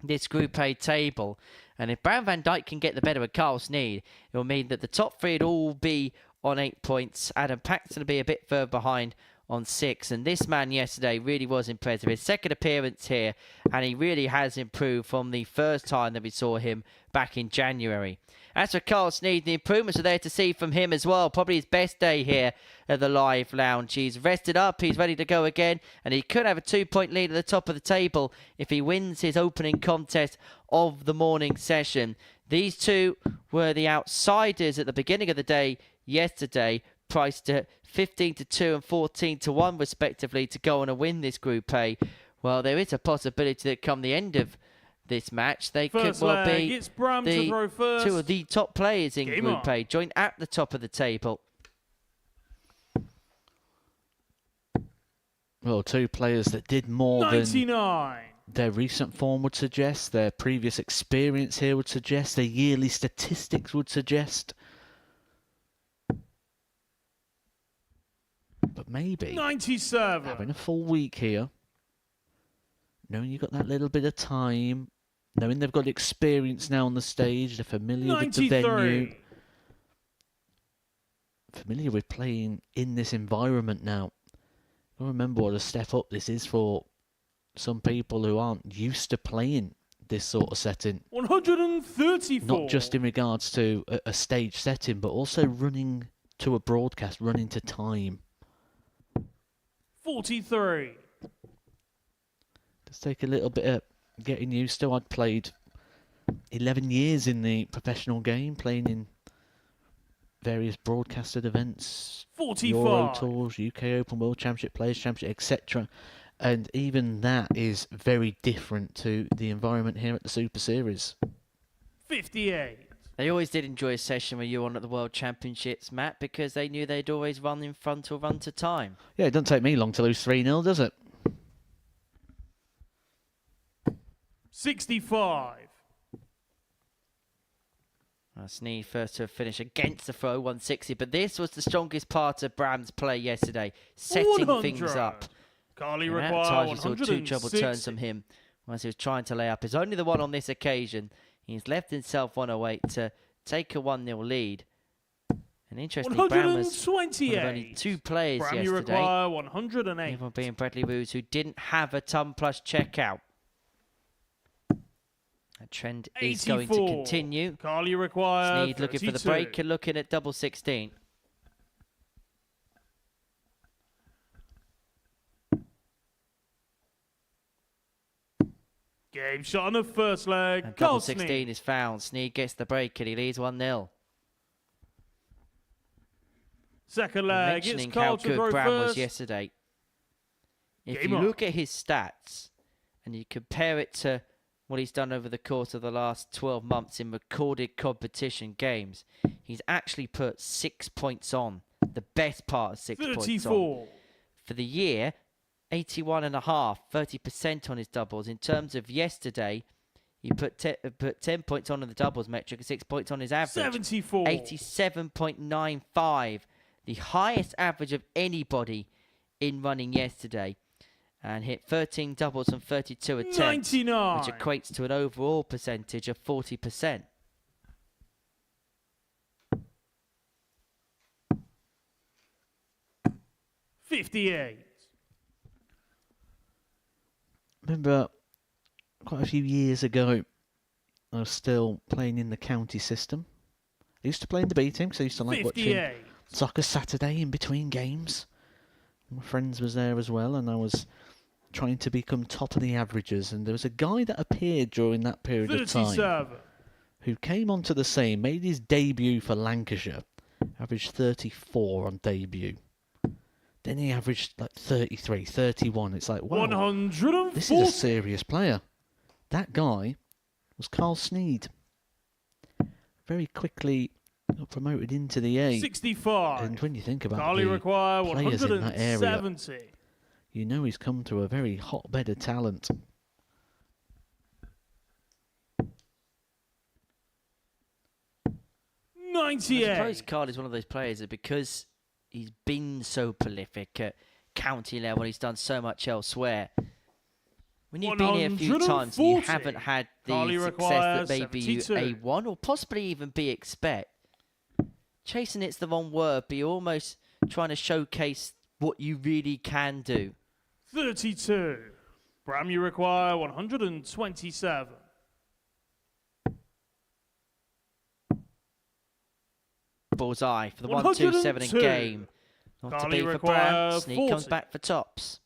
this Group A table. And if Bram van Dijk can get the better of Carl Sneyd, it will mean that the top 3 would all be on 8 points. Adam Paxton will be a bit further behind on 6. And this man yesterday really was impressive. His second appearance here, and he really has improved from the first time that we saw him back in January. As for Carl Sneyd, the improvements are there to see from him as well. Probably his best day here at the live lounge. He's rested up, he's ready to go again, and he could have a 2-point lead at the top of the table if he wins his opening contest of the morning session. These two were the outsiders at the beginning of the day yesterday, priced at 15-2 and 14-1 respectively to go on and win this Group A. Well, there is a possibility that come the end of this match, they First could well leg, be it's Bram to throw first. 2 of the top players in Game Group on. A, joined at the top of the table. Well, 2 players that did more 99. than their recent form would suggest, their previous experience here would suggest, their yearly statistics would suggest. But maybe 97. having a full week here, knowing you've got that little bit of time, knowing they've got experience now on the stage, they're familiar with the venue, 93. familiar with playing in this environment now. I remember what a step up this is for some people who aren't used to playing this sort of setting. 134. Not just in regards to a stage setting, but also running to a broadcast, running to time. 43. Does take a little bit of getting used to. I'd played 11 years in the professional game, playing in various broadcasted events, 45. Euro Tours, UK Open, World Championship, Players Championship, etc. And even that is very different to the environment here at the Super Series. 58. They always did enjoy a session with you on at the World Championships, Matt, because they knew they'd always run in front or run to time. Yeah, it doesn't take me long to lose 3-0, does it? 65. Sneyd first to finish against the throw, 160, but this was the strongest part of Bram's play yesterday, setting 100. things up. Carly And at require times we saw 2 trouble 160. turns from him once he was trying to lay up. It's only the one on this occasion. He's left himself 108 to take a 1-0 lead. And interestingly, Bram was one of only 2 players Bram, you yesterday, require 108. even being Bradley Roose, who didn't have a ton plus checkout. That trend is going to 84. continue. Carly require Sneyd looking for the 32. break and looking at double 16. Game shot on the first leg. And Carl double 16 is found. Sneyd gets the break and he leads 1-0. Second leg, it's Mentioning how Carl to good throw Bram was first. yesterday. If Game you on. look at his stats and you compare it to what he's done over the course of the last 12 months in recorded competition games, he's actually put 6 points on. The best part of 6 points on. 34. For the year, 81.5, 30% on his doubles. In terms of yesterday, he put 10 points on the doubles metric and 6 points on his average. 74. 87.95, the highest average of anybody in running yesterday. And hit 13 doubles and 32 attempts, 99. which equates to an overall percentage of 40%. $58. Remember, quite a few years ago, I was still playing in the county system. I used to play in the B team because I used to like watching 58. Soccer Saturday in between games. My friends was there as well, and I was trying to become top of the averages. And there was a guy that appeared during that period of time 37. who came onto the scene, made his debut for Lancashire, averaged 34 on debut. Then he averaged like 33, 31. It's like, wow, 140. this is a serious player. That guy was Sneyd. Very quickly got promoted into the A. 65. And when you think about Carly the require players in that area, 170. you know he's come through a very hotbed of talent. I 98. suppose Carl is one of those players that because he's been so prolific at county level, he's done so much elsewhere. When you've been here a few times and you 140. haven't had the Carly success requires that maybe you 72. A1 or possibly even B expect, chasing it's the wrong word, but you're almost trying to showcase what you really can do. 32. Bram, you require 127. Bullseye for the 127 in 102. game. Not to Carly be for require Bram. Sneyd 40. comes back for tops.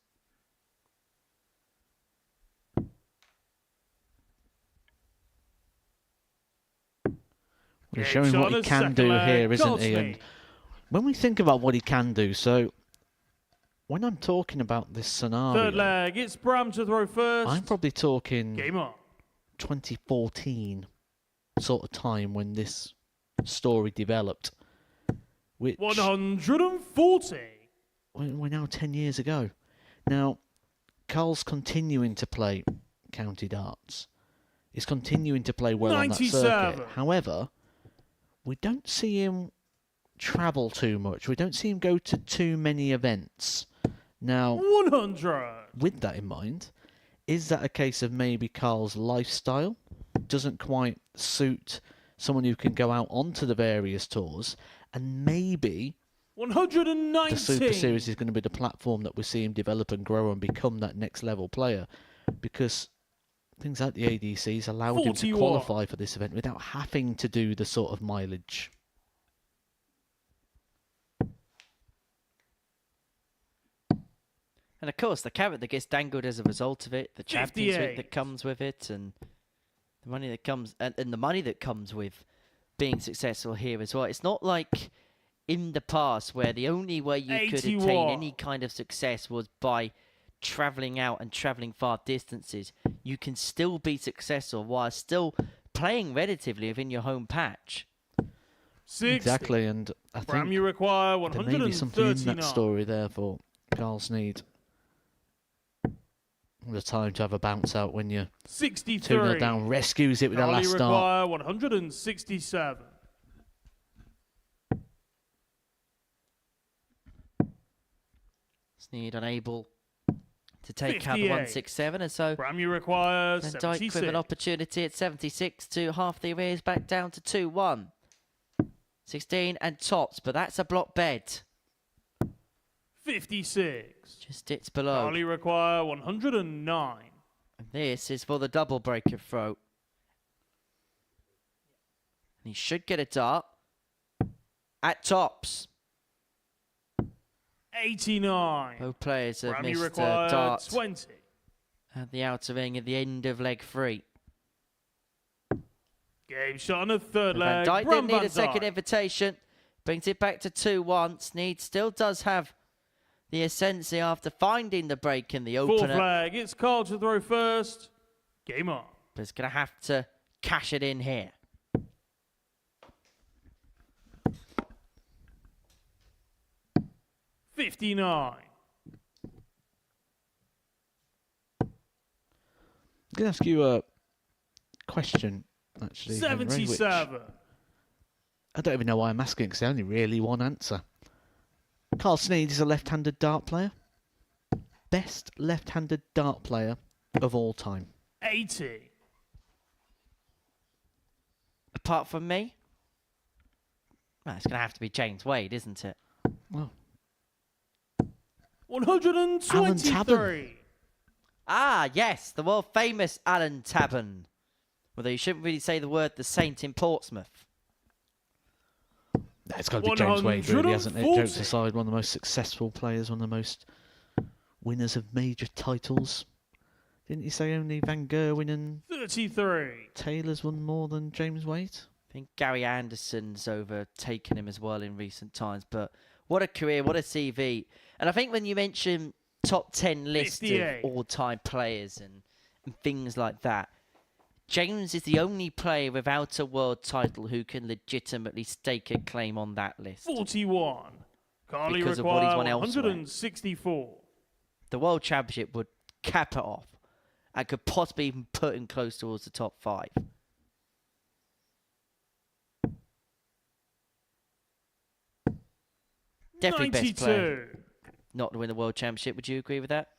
He's showing what he can do here, isn't he? And when we think about what he can do, so when I'm talking about this scenario, Third leg, it's Bram to throw first. I'm probably talking Game on. 2014 sort of time when this story developed. Which 140. we're now 10 years ago. Now, Carl's continuing to play county darts. He's continuing to play well on that circuit. 97. However, we don't see him travel too much. We don't see him go to too many events. Now, 100. with that in mind, is that a case of maybe Carl's lifestyle doesn't quite suit someone who can go out onto the various tours, and maybe 119. the Super Series is going to be the platform that we see him develop and grow and become that next level player, because things like the ADCs allowed him to 41. qualify for this event without having to do the sort of mileage. And of course, the carrot that gets dangled as a result of it, the Champions League 58. that comes with it, and the money that comes, and the money that comes with being successful here as well. It's not like in the past where the only way you could attain 81. any kind of success was by traveling out and traveling far distances. You can still be successful while still playing relatively within your home patch. 60. Exactly, and I Bram, think you require there may be something in 139. that story there for Carl Sneyd. The time to have a bounce out when you're 63. 2-0 down, rescues it with a Carly last start. require 167. Sneyd unable to take out the 58. 167, and so Bram, you require then Dijk 76. with an opportunity at 76 to half the arrears back down to 2-1. 16 and tops, but that's a block bed. 56. Just dips below. Carly require 109. And this is for the double breaker throw. And he should get a dart at tops. 89. Both players have Bram, you missed require darts 20. at the outer ring at the end of leg 3. Game shot on the third Van leg. Dijk Bram didn't need a Van second Dijk. invitation. Brings it back to 2-1. Sneyd still does have the ascendancy after finding the break in the Fourth opener. leg. It's Carl to throw first. Game on. But it's going to have to cash it in here. $59. going to ask you a question, actually. Henry, which 77. I don't even know why I'm asking, because there's only really one answer. Carl Sneyd is a left-handed dart player. Best left-handed dart player of all time. 80. Apart from me? Well, it's going to have to be James Wade, isn't it? Well, 123. Ah, yes, the world famous Alan Tabern. Although you shouldn't really say the word the Saint in Portsmouth. it's got to be James Wade, really, hasn't it? 140. Jokes aside, one of the most successful players, one of the most winners of major titles. Didn't you say only Van Gerwen and 33. Taylor's won more than James Wade? I think Gary Anderson's overtaken him as well in recent times. But what a career, what a CV. And I think when you mention top 10 list 58. of all-time players and things like that, James is the only player without a world title who can legitimately stake a claim on that list. 41. Carly Because of what he's require won elsewhere. 164. The World Championship would cap it off and could possibly even put him close towards the top 5. Definitely 92. best player not to win the World Championship. Would you agree with that?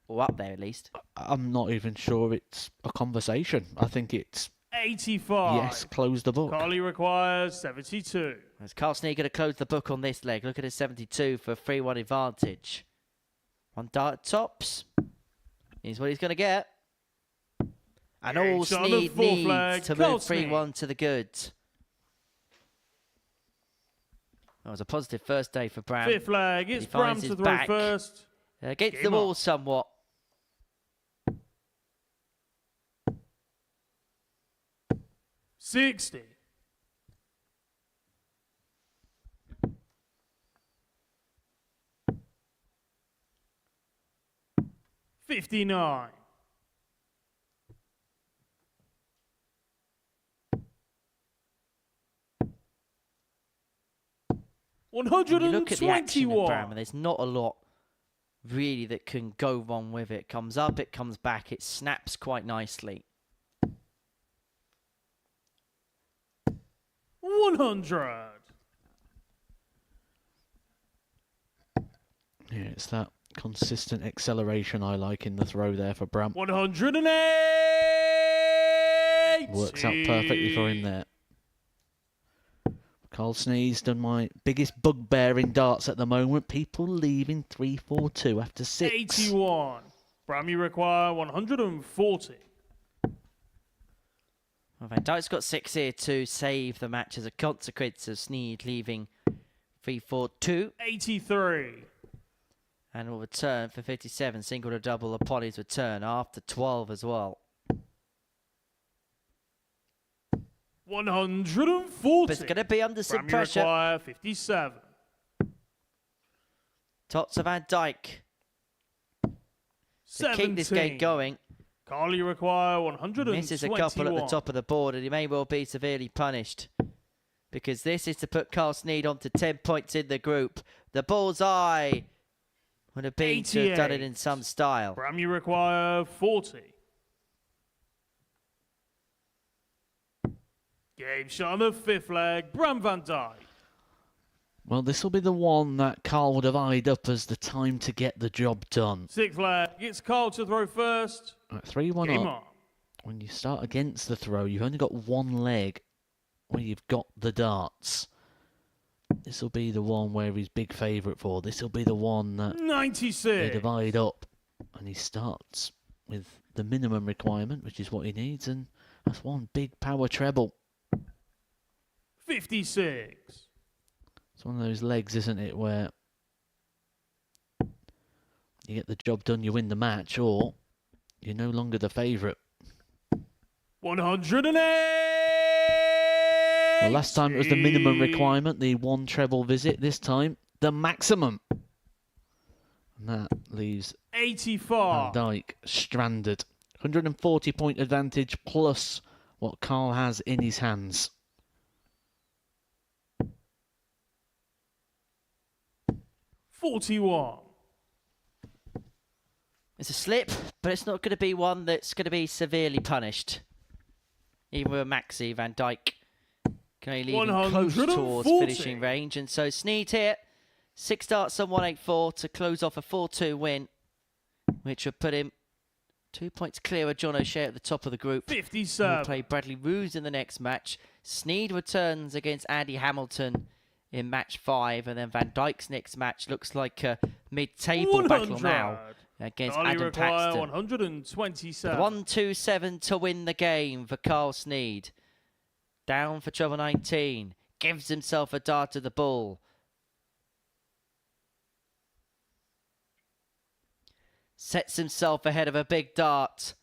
Or up there at least. I'm not even sure it's a conversation. I think it's 85. yes, close the book. Carly requires 72. As Carl Sneyd going to close the book on this leg. Look at his 72 for a 3-1 advantage. One dart tops. Here's what he's going to get. And all It's on the Sneyd fourth needs flag, to Carl move Sneyd. 3-1 to the good. That was a positive first day for Bram. Fifth flag. It's He finds Bram to his throw back. first. Against the Game wall on. somewhat. '60. '59. 121. You look at the action of Bram, and there's not a lot really that can go wrong with it. Comes up, it comes back, it snaps quite nicely. 100. Yeah, it's that consistent acceleration I like in the throw there for Bram. 108. Works out perfectly for him there. Carl Sneyd's done my biggest bugbear in darts at the moment. People leaving 3-4-2 after 6. 81. Bram, you require 140. Well, Van Dijk's got 6 here to save the match as a consequence of Sneyd leaving 3-4-2. 83. And will return for 57, single to double upon his return after 12 as well. 140. But it's going to be under some Bram, you pressure. require 57. Tots of Van Dijk to 17. keep this game going. Carl, you require 121. Misses a couple at the top of the board, and he may well be severely punished. Because this is to put Carl Sneyd on to 10 points in the group. The bullseye would have been to have done it 88. in some style. Bram, you require 40. Game shot on the fifth leg. Bram Van Dijk. Well, this will be the one that Carl would have eyed up as the time to get the job done. Sixth leg. It's Carl to throw first. Right, 3-1 Game up. on. When you start against the throw, you've only got one leg where you've got the darts. This will be the one where he's big favourite for. This will be the one that they 96. divide up. And he starts with the minimum requirement, which is what he needs. And that's one big power treble. 56. It's one of those legs, isn't it, where you get the job done, you win the match, or you're no longer the favourite. 108. The last time it was the minimum requirement, the one treble visit. This time, the maximum. And that leaves 84. Van Dijk stranded. 140 point advantage plus what Carl has in his hands. 41. It's a slip, but it's not going to be one that's going to be severely punished. Even with Maxi, Van Dijk can only leave him close towards finishing range. And so Sneyd here, 6 starts on 184 to close off a 4-2 win, which would put him 2 points clear of John O'Shea at the top of the group. 57. We'll play Bradley Roose in the next match. Sneyd returns against Andy Hamilton in match 5, and then Van Dijk's next match looks like a mid-table battle now against Adam Paxton. 127. 1-2-7 to win the game for Carl Sneyd. Down for treble 19. Gives himself a dart to the ball. Sets himself ahead of a big dart.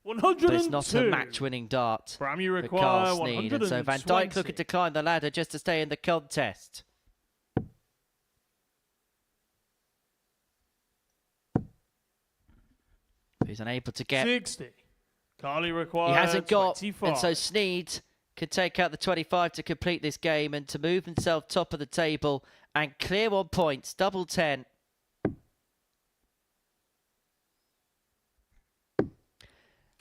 102. But it's not a match-winning dart From you for require Carl Sneyd. And so 120. Van Dijk looking to climb the ladder just to stay in the contest. He's unable to get. 60. Carly requires He hasn't got, 25. and so Sneyd can take out the 25 to complete this game and to move himself top of the table and clear on points, double 10.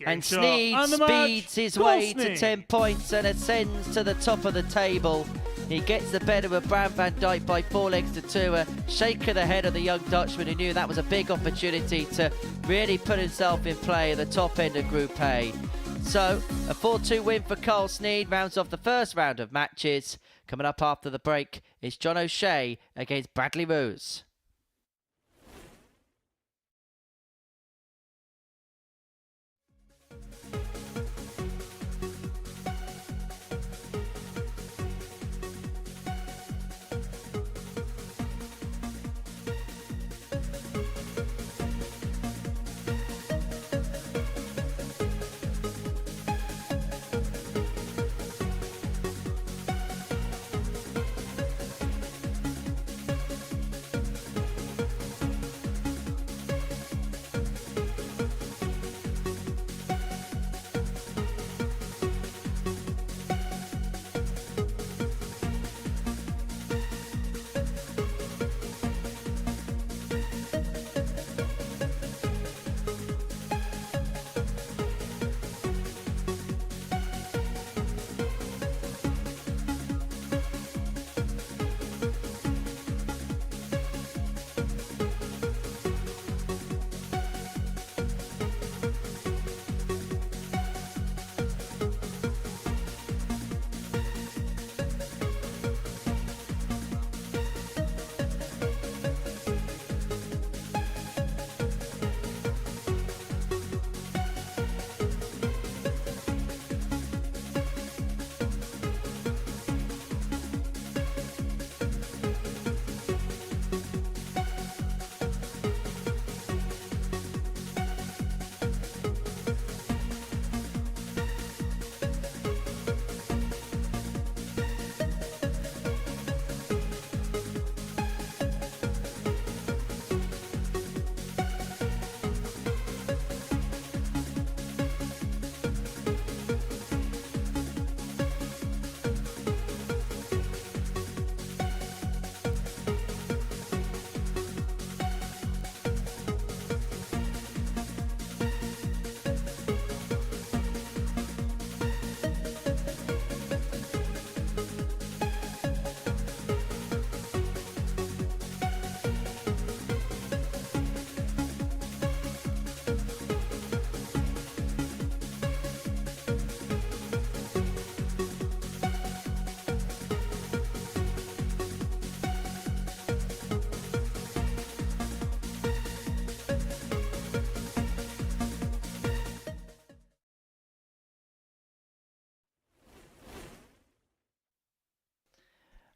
And shot. Sneyd And the match. speeds his Goal way to Sneyd. 10 points and ascends to the top of the table. He gets the better of Bram Van Dijk by 4 legs to 2. A shake of the head of the young Dutchman who knew that was a big opportunity to really put himself in play at the top end of Group A. So, a 4-2 win for Carl Sneyd rounds off the first round of matches. Coming up after the break is John O'Shea against Bradley Roose.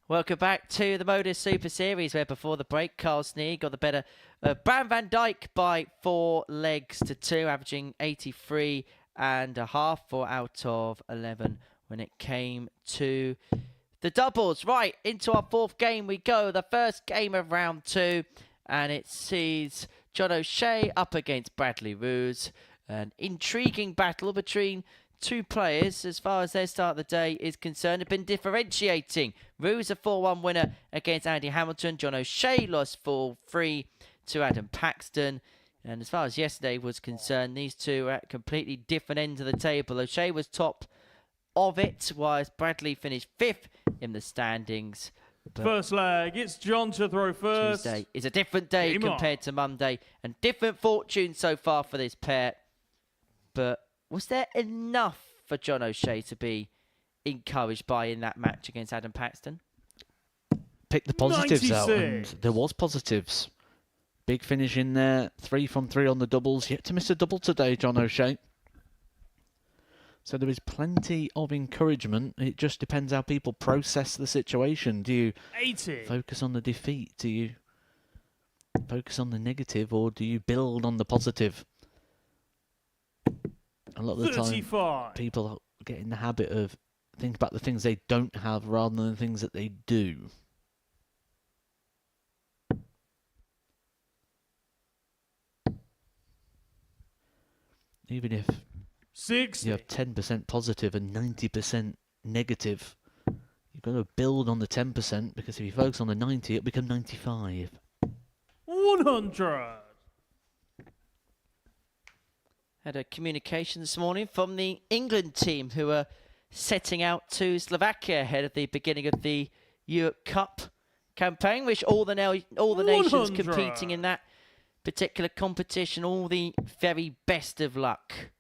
Welcome back to the Modus Super Series, where before the break, Carl Sneyd got the better of Bram Van Dijk by 4 legs to 2, averaging 83.5 for out of 11 when it came to the doubles. Right, into our 4th game we go, the first game of round 2, and it sees John O'Shea up against Bradley Roose. An intriguing battle between 2 players, as far as their start of the day is concerned, have been differentiating. Roose a 4-1 winner against Andy Hamilton. John O'Shea lost 4-3 to Adam Paxton. And as far as yesterday was concerned, these two are at completely different ends of the table. O'Shea was top of it, whilst Bradley finished 5th in the standings. But First leg, it's John to throw first. Tuesday is a different day Game compared to Monday, and different fortune so far for this pair. But was there enough for John O'Shea to be encouraged by in that match against Adam Paxton? Pick the positives out, and 96. there was positives. Big finish in there, 3 from 3 on the doubles. Yet to miss a double today, John O'Shea. So there is plenty of encouragement. It just depends how people process the situation. Do you 80. focus on the defeat? Do you focus on the negative, or do you build on the positive? A lot of the time, 35. people get in the habit of thinking about the things they don't have rather than the things that they do. Even if 60. you have 10% positive and 90% negative, you've got to build on the 10%, because if you focus on the 90, it'll become 95. 100. Had a communication this morning from the England team, who are setting out to Slovakia ahead of the beginning of the Europe Cup campaign, which all the nations 100. competing in that particular competition, all the very best of luck.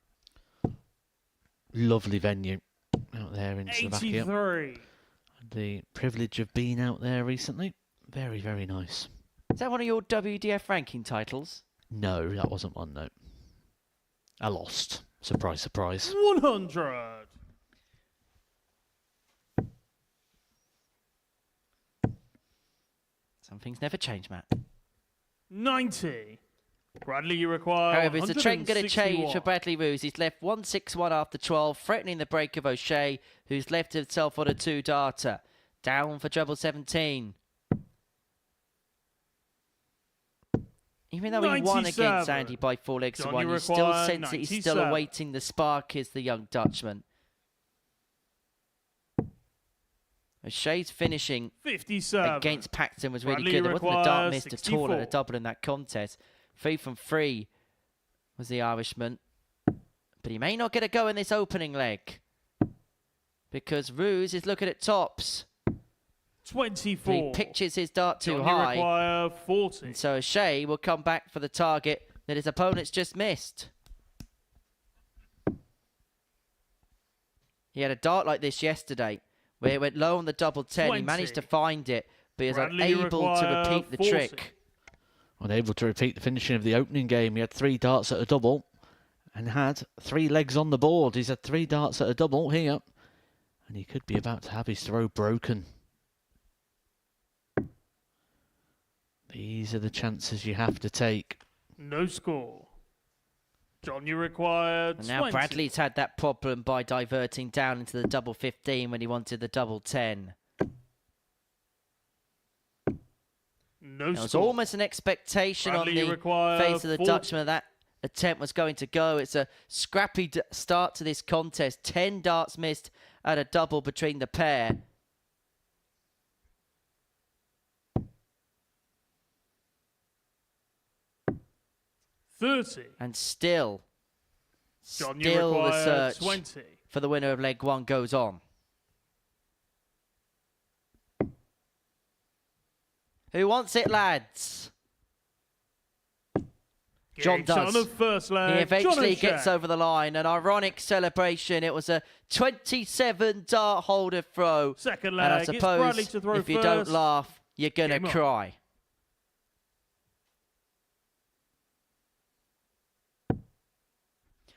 Lovely venue out there in Slovakia. 83. The privilege of being out there recently. Very, very nice. Is that one of your WDF ranking titles? No, that wasn't one, no. I lost. Surprise, surprise. 100. Some things never change, Matt. 90. Bradley, you require. However, is the trend going to change for 161. Bradley Roose? He's left 161 after 12, threatening the break of O'Shea, who's left himself on a 2-darter. Down for treble 17. Even though he won against 97. Andy by 4 legs to John, 1, you you still require sense that he's still 97. awaiting the spark, is the young Dutchman. O'Shea's finishing 57. against Paxton was really Bradley good. There wasn't a dart requires missed at all at a 64. double in that contest. 3 from 3 was the Irishman. But he may not get a go in this opening leg, because Roose is looking at tops. 24. He pitches his dart too John, you high, require 40. and so O'Shea will come back for the target that his opponent's just missed. He had a dart like this yesterday, where it went low on the double 10. He 20. managed to find it, but he was Bradley, you unable to require repeat the 40. trick. Unable to repeat the finishing of the opening game. He had 3 darts at a double and had 3 legs on the board. He's had 3 darts at a double here, and he could be about to have his throw broken. These are the chances you have to take. No score. John, you require And now 20. Bradley's had that problem by diverting down into the double 15 when he wanted the double 10. No There was score. almost an expectation Bradley, on you the require face of the 40. Dutchman that attempt was going to go. It's a scrappy start to this contest. 10 darts missed at a double between the pair. $30. And still John, you the require search 20. for the winner of leg 1 goes on. Who wants it, lads? John Getting does. on the first leg. He eventually John gets O'Shea. over the line. An ironic celebration. It was a 27 dart holder throw. Second And I leg. It's Bradley suppose to throw if you first. don't laugh, you're going to Game on. cry.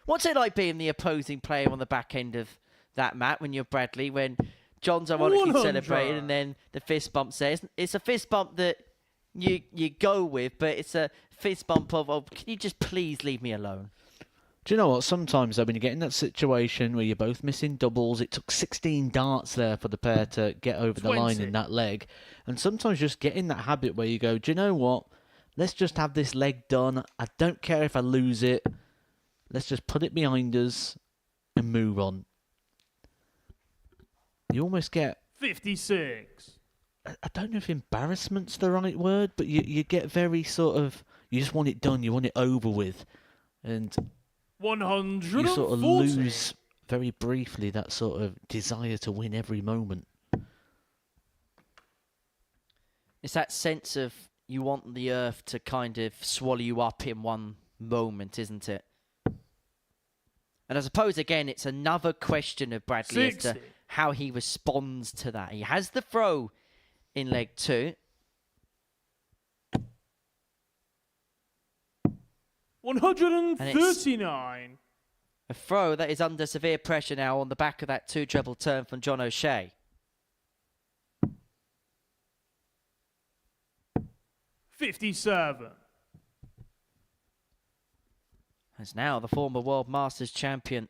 What's it like being the opposing player on the back end of that, Matt, when you're Bradley, when John's ironically 100. celebrating and then the fist bump says, it's a fist bump that you go with, but it's a fist bump of, can you just please leave me alone? Do you know what? Sometimes, though, when you get in that situation where you're both missing doubles, it took 16 darts there for the pair to get over the line 20. in that leg. And sometimes just get in that habit where you go, do you know what? Let's just have this leg done. I don't care if I lose it. Let's just put it behind us and move on. You almost get, 56. I don't know if embarrassment's the right word, but you get very sort of, You just want it done. You want it over with. And 140. you sort of lose very briefly that sort of desire to win every moment. It's that sense of you want the earth to kind of swallow you up in one moment, isn't it? And I suppose, again, it's another question of Bradley as to 60. how he responds to that. He has the throw in leg 2. 139. A throw that is under severe pressure now on the back of that 2 treble turn from John O'Shea. 57. As now the former World Masters champion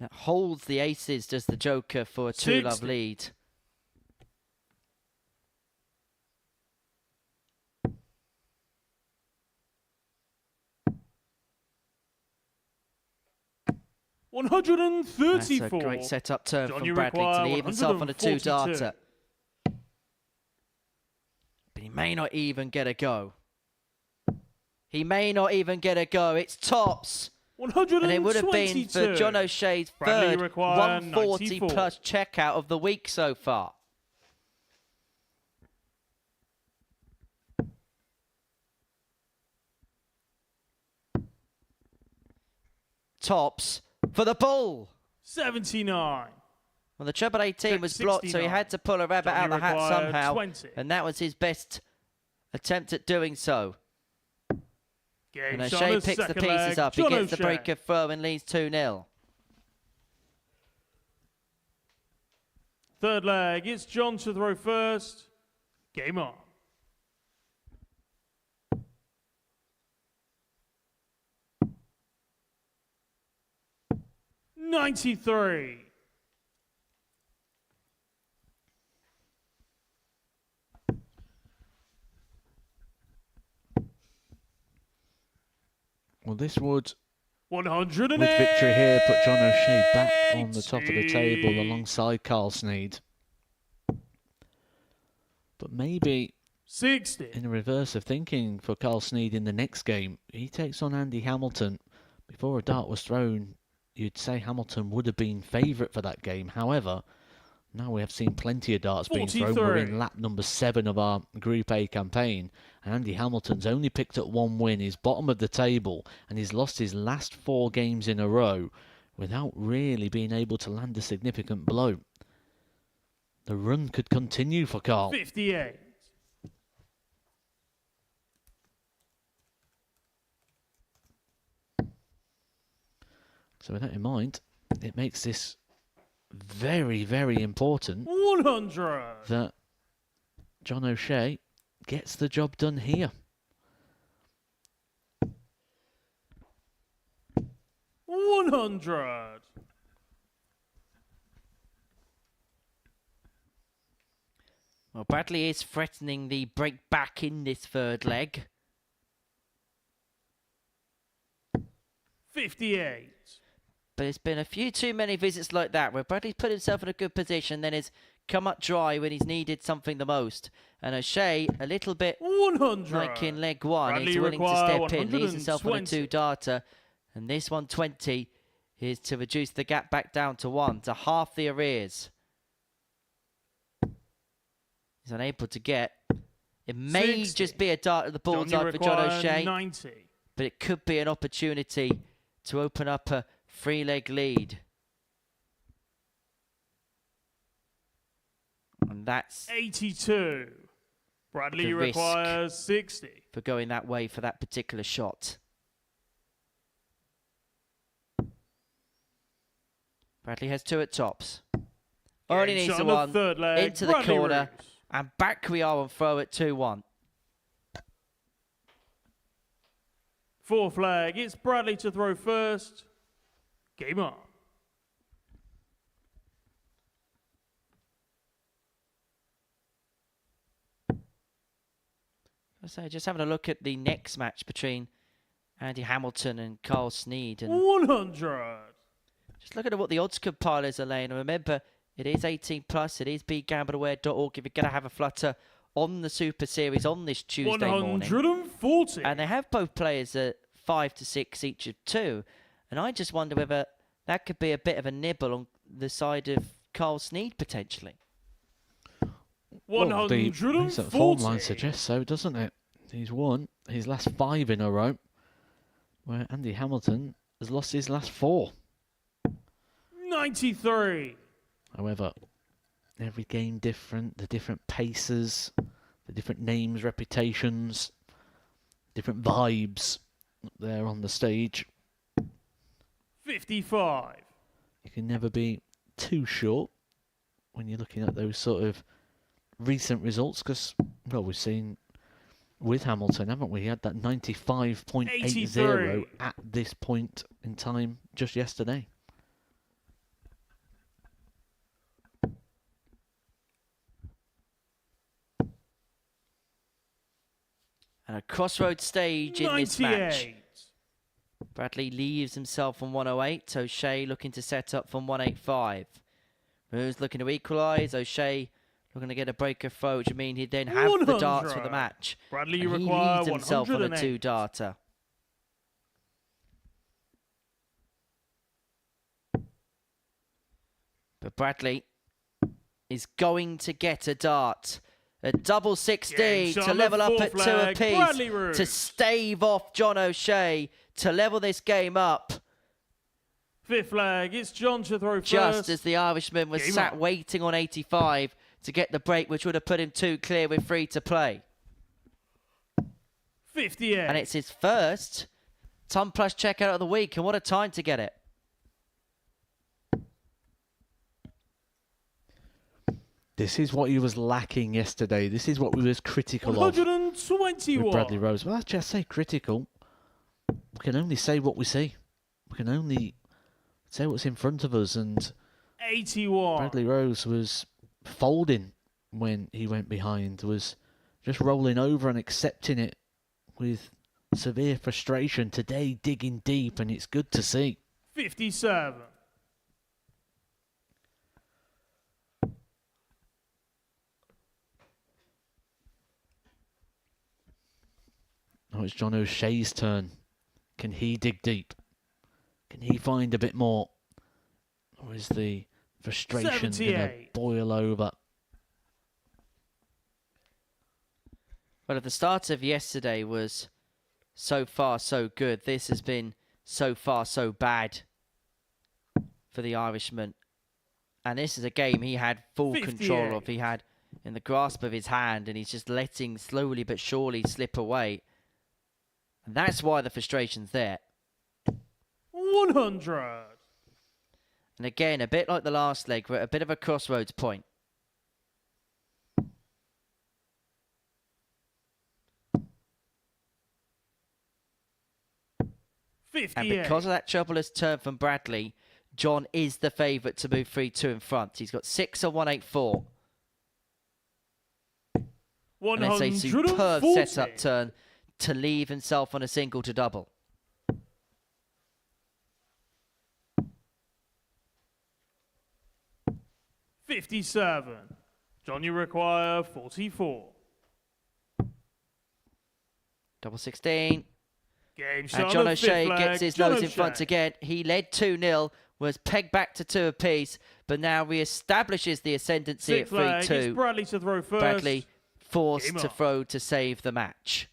that holds the aces, does the Joker, for a 2-love 60. lead. That's a 134. great setup turn John, from you Bradley to require leave himself on a 142. 2-darter. But he may not even get a go. He may not even get a go. It's tops. 122. And it would have been for John O'Shea's Bradley third require 140 94. plus checkout of the week so far. Tops for the bull. 79. Well, the treble 18 was Check blocked, so he 69. had to pull a rabbit out Johnny of the hat required somehow. 20. And that was his best attempt at doing so. Game And shot O'Shea on the picks the second pieces leg. up. He John gets the O'Shea. breaker throw and leads 2-0. Third leg, it's John to throw first. Game on. $93. Well, this would, 108. with victory here, put John O'Shea back on the top of the table alongside Carl Sneyd. But maybe 60. in the reverse of thinking for Carl Sneyd in the next game, he takes on Andy Hamilton. Before a dart was thrown, you'd say Hamilton would have been favourite for that game. However, now we have seen plenty of darts being thrown. We're 43. in lap number 7 of our Group A campaign. And Andy Hamilton's only picked up 1 win. He's bottom of the table and he's lost his last 4 games in a row without really being able to land a significant blow. The run could continue for Carl. 58. So with that in mind, it makes this very, very important 100. that John O'Shea gets the job done here. 100. Well, Bradley is threatening the break back in this third leg. 58. But it's been a few too many visits like that where Bradley's put himself in a good position, then has come up dry when he's needed something the most. And O'Shea, a little bit 100. like in leg 1, Bradley he's willing to require step in, leaves himself on a 120. 2-darter. And this 120 is to reduce the gap back down to 1, to half the arrears. He's unable to get. It may 60. just be a dart at the bullseye Johnny for John require O'Shea, 90. but it could be an opportunity to open up a 3-leg lead. And that's 82. Bradley The risk. requires 60. for going that way for that particular shot. Bradley has 2 at tops. Only Game needs shot the on the 1 third leg. into the Bradley corner. Roose. And back we are on throw at 2-1. Fourth flag, it's Bradley to throw first. Game on. So just having a look at the next match between Andy Hamilton and Carl Sneyd. And 100. just looking at what the odds compilers are laying. And remember, it is 18 plus. It is begambleaware.org. If you're going to have a flutter on the Super Series on this Tuesday morning. 140. And they have both players at 5 to 6 each of 2. And I just wonder whether that could be a bit of a nibble on the side of Carl Sneyd potentially. Well, the 140. recent form line suggests so, doesn't it? He's won his last 5 in a row, where Andy Hamilton has lost his last 4. 93. However, every game different, the different paces, the different names, reputations, different vibes up there on the stage. 55. You can never be too short when you're looking at those sort of recent results, because, well, we've seen with Hamilton, haven't we? He had that 95.80 at this point in time just yesterday. And a crossroads stage in 98. this match. Bradley leaves himself on 108. O'Shea looking to set up from 185. Roose looking to equalise. O'Shea looking to get a breaker throw, which would mean he'd then have the darts for the match. Bradley, you And he require leads himself on a 108. 2-darter. But Bradley is going to get a dart. A double 16 to level up at 2 apiece. To stave off John O'Shea. To level this game up. 5th flag, it's John to throw first. Just as the Irishman was Game sat up. waiting on 85 to get the break, which would have put him 2 clear with 3 to play. 58. And it's his first Ton Plus checkout of the week, and what a time to get it. This is what he was lacking yesterday. This is what we was critical of 121. with Bradley Rose. Well, let's just say critical. We can only say what we see. We can only say what's in front of us. And 81. Bradley Rose was folding when he went behind, was just rolling over and accepting it with severe frustration. Today, digging deep, and it's good to see. 57. Now it's John O'Shea's turn. Can he dig deep? Can he find a bit more? Or is the frustration going to 78. boil over? Well, if the start of yesterday was so far so good, this has been so far so bad for the Irishman. And this is a game he had full 58. control of. He had in the grasp of his hand, and he's just letting slowly but surely slip away. And that's why the frustration's there. 100. And again, a bit like the last leg, we're at a bit of a crossroads point. 58. And because of that troublous turn from Bradley, John is the favourite to move 3-2 in front. He's got 6 on 184. And it's a superb 140. setup turn to leave himself on a single to double. 57. John, you require 44. Double 16. Game shot. And John of O'Shea fifth flag. gets his John nose in front O'Shea. again. He led 2-0, was pegged back to 2 apiece, but now re-establishes the ascendancy Sixth at flag. 3-2. It's Bradley to throw first. Bradley forced Game to on. throw to save the match.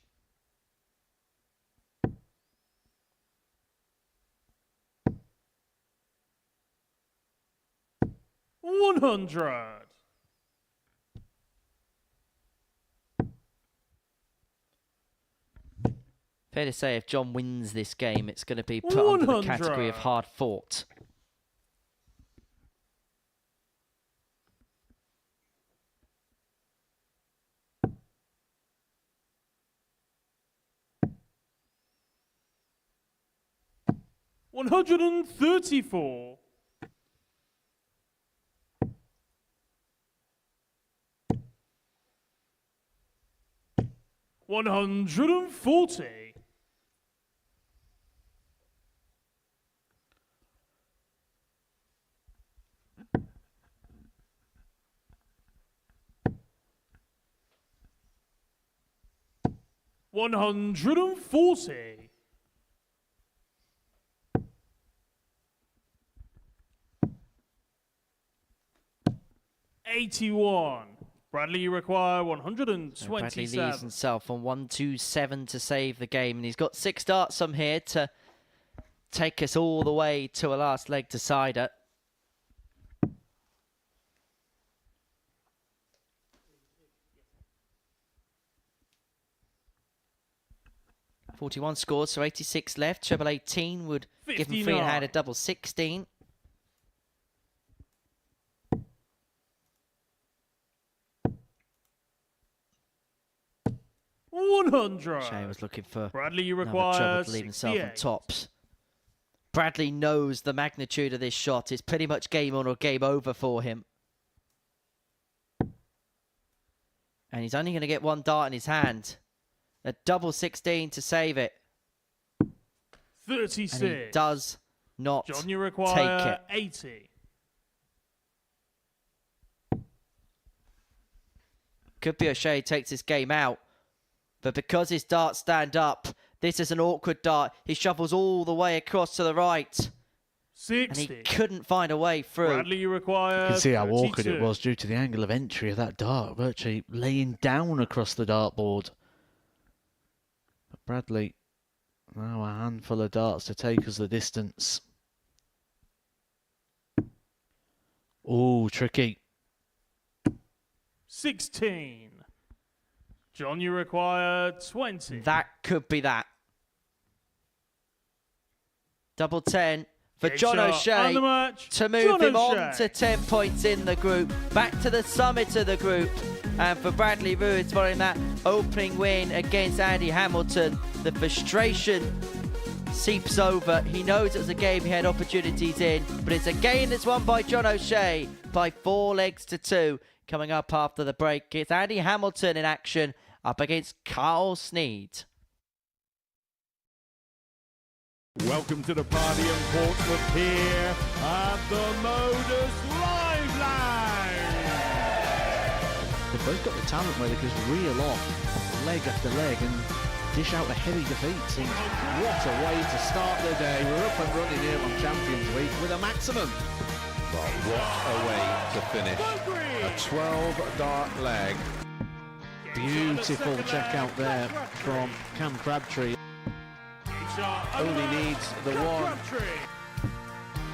$100. Fair to say, if John wins this game, it's going to be put under the category of 100. hard fought. $134. $140. 140. $81. Bradley, you require So Bradley 127. leaves himself on 127 to save the game, and he's got 6 darts from here to take us all the way to a last leg decider. .41 scores, so 86 left. Treble 18 would give him 3 in hand, a double 16. Shea was looking for Bradley, you another require trouble to leave himself on 68. tops. Bradley knows the magnitude of this shot. It's pretty much game on or game over for him. And he's only going to get 1 dart in his hand. A double 16 to save it. 36. And he does not John, you take require it. 80. Could be O'Shea takes this game out. But because his darts stand up, this is an awkward dart. He shuffles all the way across to the right. 60. And he couldn't find a way through. Bradley, you require You can see how awkward 32. it was due to the angle of entry of that dart, virtually laying down across the dartboard. But Bradley, now a handful of darts to take us the distance. Oh, tricky. 16. John, you require 20. That could be that. Double 10 for Big John shot O'Shea on the match, to move John him O'Shea. on to 10 points in the group, back to the summit of the group. And for Bradley Roose, following that opening win against Andy Hamilton, the frustration seeps over. He knows it was a game he had opportunities in, but it's a game that's won by John O'Shea by 4 legs to 2. Coming up after the break, it's Andy Hamilton in action up against Carl Sneyd. Welcome to the party in Portsmouth here at the Modus Live Lounge. They've both got the talent where they just reel off leg after leg and dish out a heavy defeat. What a way to start the day. We're up and running here on Champions Week with a maximum. But what a way to finish. A 12-dart leg. Beautiful check out there from Cam Crabtree. Only needs the one.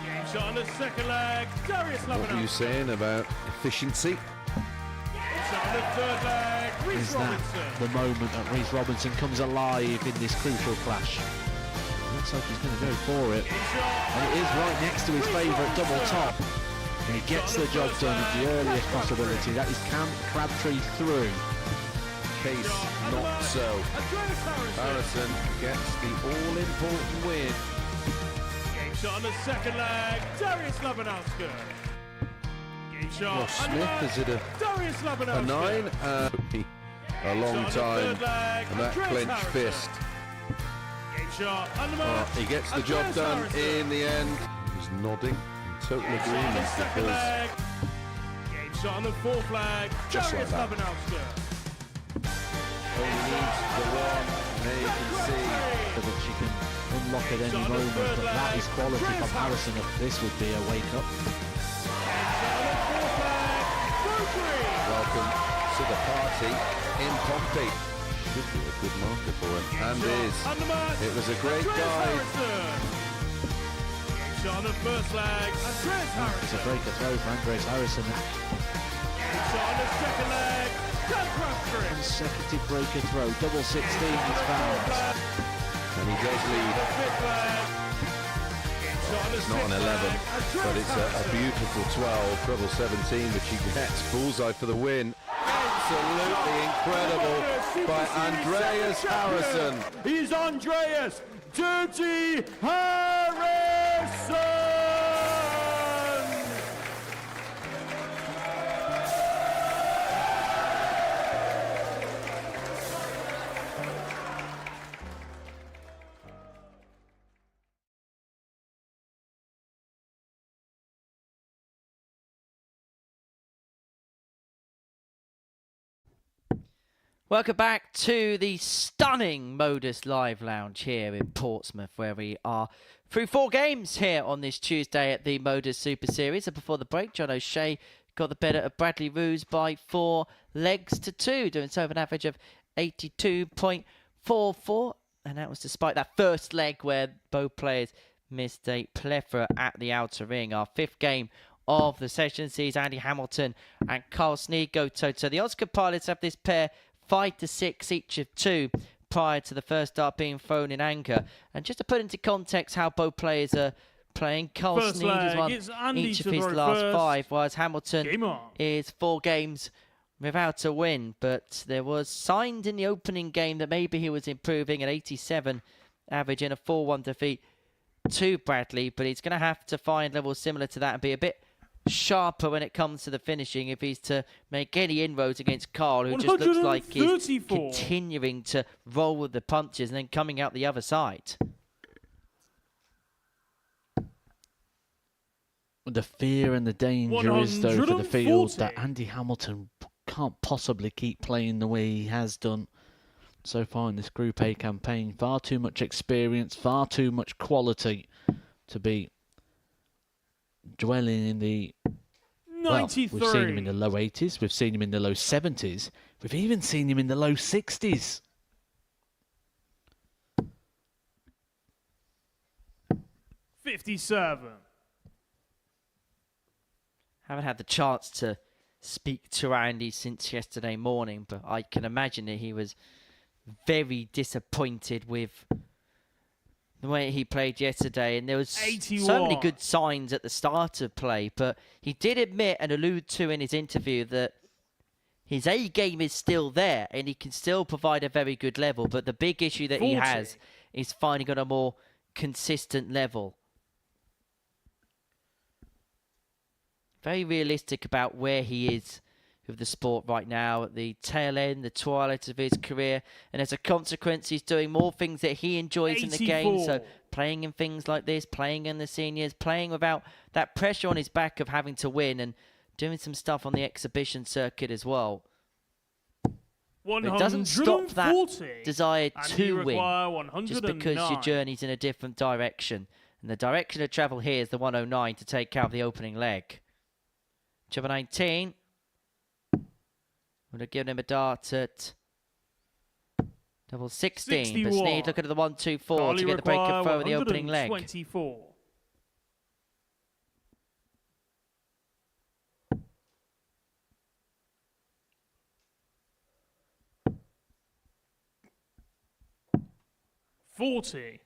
Game shot on the second leg. Darius What were you Lebanon. saying about efficiency? Game shot on the third leg. Reece Is that Robinson. the moment that Reece Robinson comes alive in this crucial clash? Looks like he's going to go for it. Game shot. And it is right next to his favourite double top. And he gets the job done at the earliest possibility. That is Cam Crabtree through. Case not so. Harrison gets the all-important win. Game shot on the second leg. Darius Lebanon. Game shot. Oh, Smith, is it Darius a Lebanon. 9? A long time. And that clenched fist. Game shot on the Oh, mark. he gets the job Andreas done Harrison. in the end. He's nodding in total Game shot on the agreement second because leg. Game shot on the fourth leg. Just Darius like that. Lebanon. only needs the one. There you can see. That she can unlock at any moment. But that is quality from Harrison. This would be a wake-up. Welcome to the party in Pompey. Should be a good marker for him. And is. It was a great guide. Shot on the first leg. Andreas It's a Harrison. breaker throw for Andres Harrison. Shot on the second leg. Cam Crabtree. Consecutive breaker throw. Double 16 is found. And he does lead. Fifth leg. Shot on the It's not an sixth 11, leg. but Andreas it's a Harrison. beautiful 12. Treble 17, which he gets. Bullseye for the win. Absolutely incredible by Andreas Harrison. He's Andreas Dirty Harrison! Welcome back to the stunning Modus Live Lounge here in Portsmouth, where we are through 4 games here on this Tuesday at the Modus Super Series. And before the break, John O'Shea got the better of Bradley Roose by 4 legs to 2, doing so with an average of 82.44. And that was despite that first leg where both players missed a plethora at the outer ring. Our 5th game of the session sees Andy Hamilton and Carl Sneyd go toe-to-toe. The Oscar pilots have this pair 5-6 each of 2 prior to the first dart being thrown in anger. And just to put into context how both players are playing, Carl Sneyd has won each of his last 5, whereas Hamilton is 4 games without a win. But there was signs in the opening game that maybe he was improving at 87 average in a 4-1 defeat to Bradley, but he's going to have to find levels similar to that and be a bit sharper when it comes to the finishing if he's to make any inroads against Carl, who just looks like he's continuing to roll with the punches and then coming out the other side. The fear and the danger is, though, for the field that Andy Hamilton can't possibly keep playing the way he has done so far in this Group A campaign. Far too much experience, far too much quality to be dwelling in the... 93. Well, we've seen him in the low 80s, we've seen him in the low 70s, we've even seen him in the low 60s. $57. Haven't had the chance to speak to Andy since yesterday morning, but I can imagine that he was very disappointed with the way he played yesterday, and there was 81. so many good signs at the start of play, but he did admit and allude to in his interview that his A game is still there and he can still provide a very good level, but the big issue that 40. he has is finding on a more consistent level. Very realistic about where he is with the sport right now, at the tail end, the twilight of his career, and as a consequence he's doing more things that he enjoys 84. in the game, so playing in things like this, playing in the seniors, playing without that pressure on his back of having to win, and doing some stuff on the exhibition circuit as well. But it doesn't stop that desire to win just because your journey's in a different direction, and the direction of travel here is the 109 to take out the opening leg. Treble 19 would have given him a dart at double 16. 61. But Sneyd looking at the 1-2-4 to get the break of throw in the opening leg. 24. $40.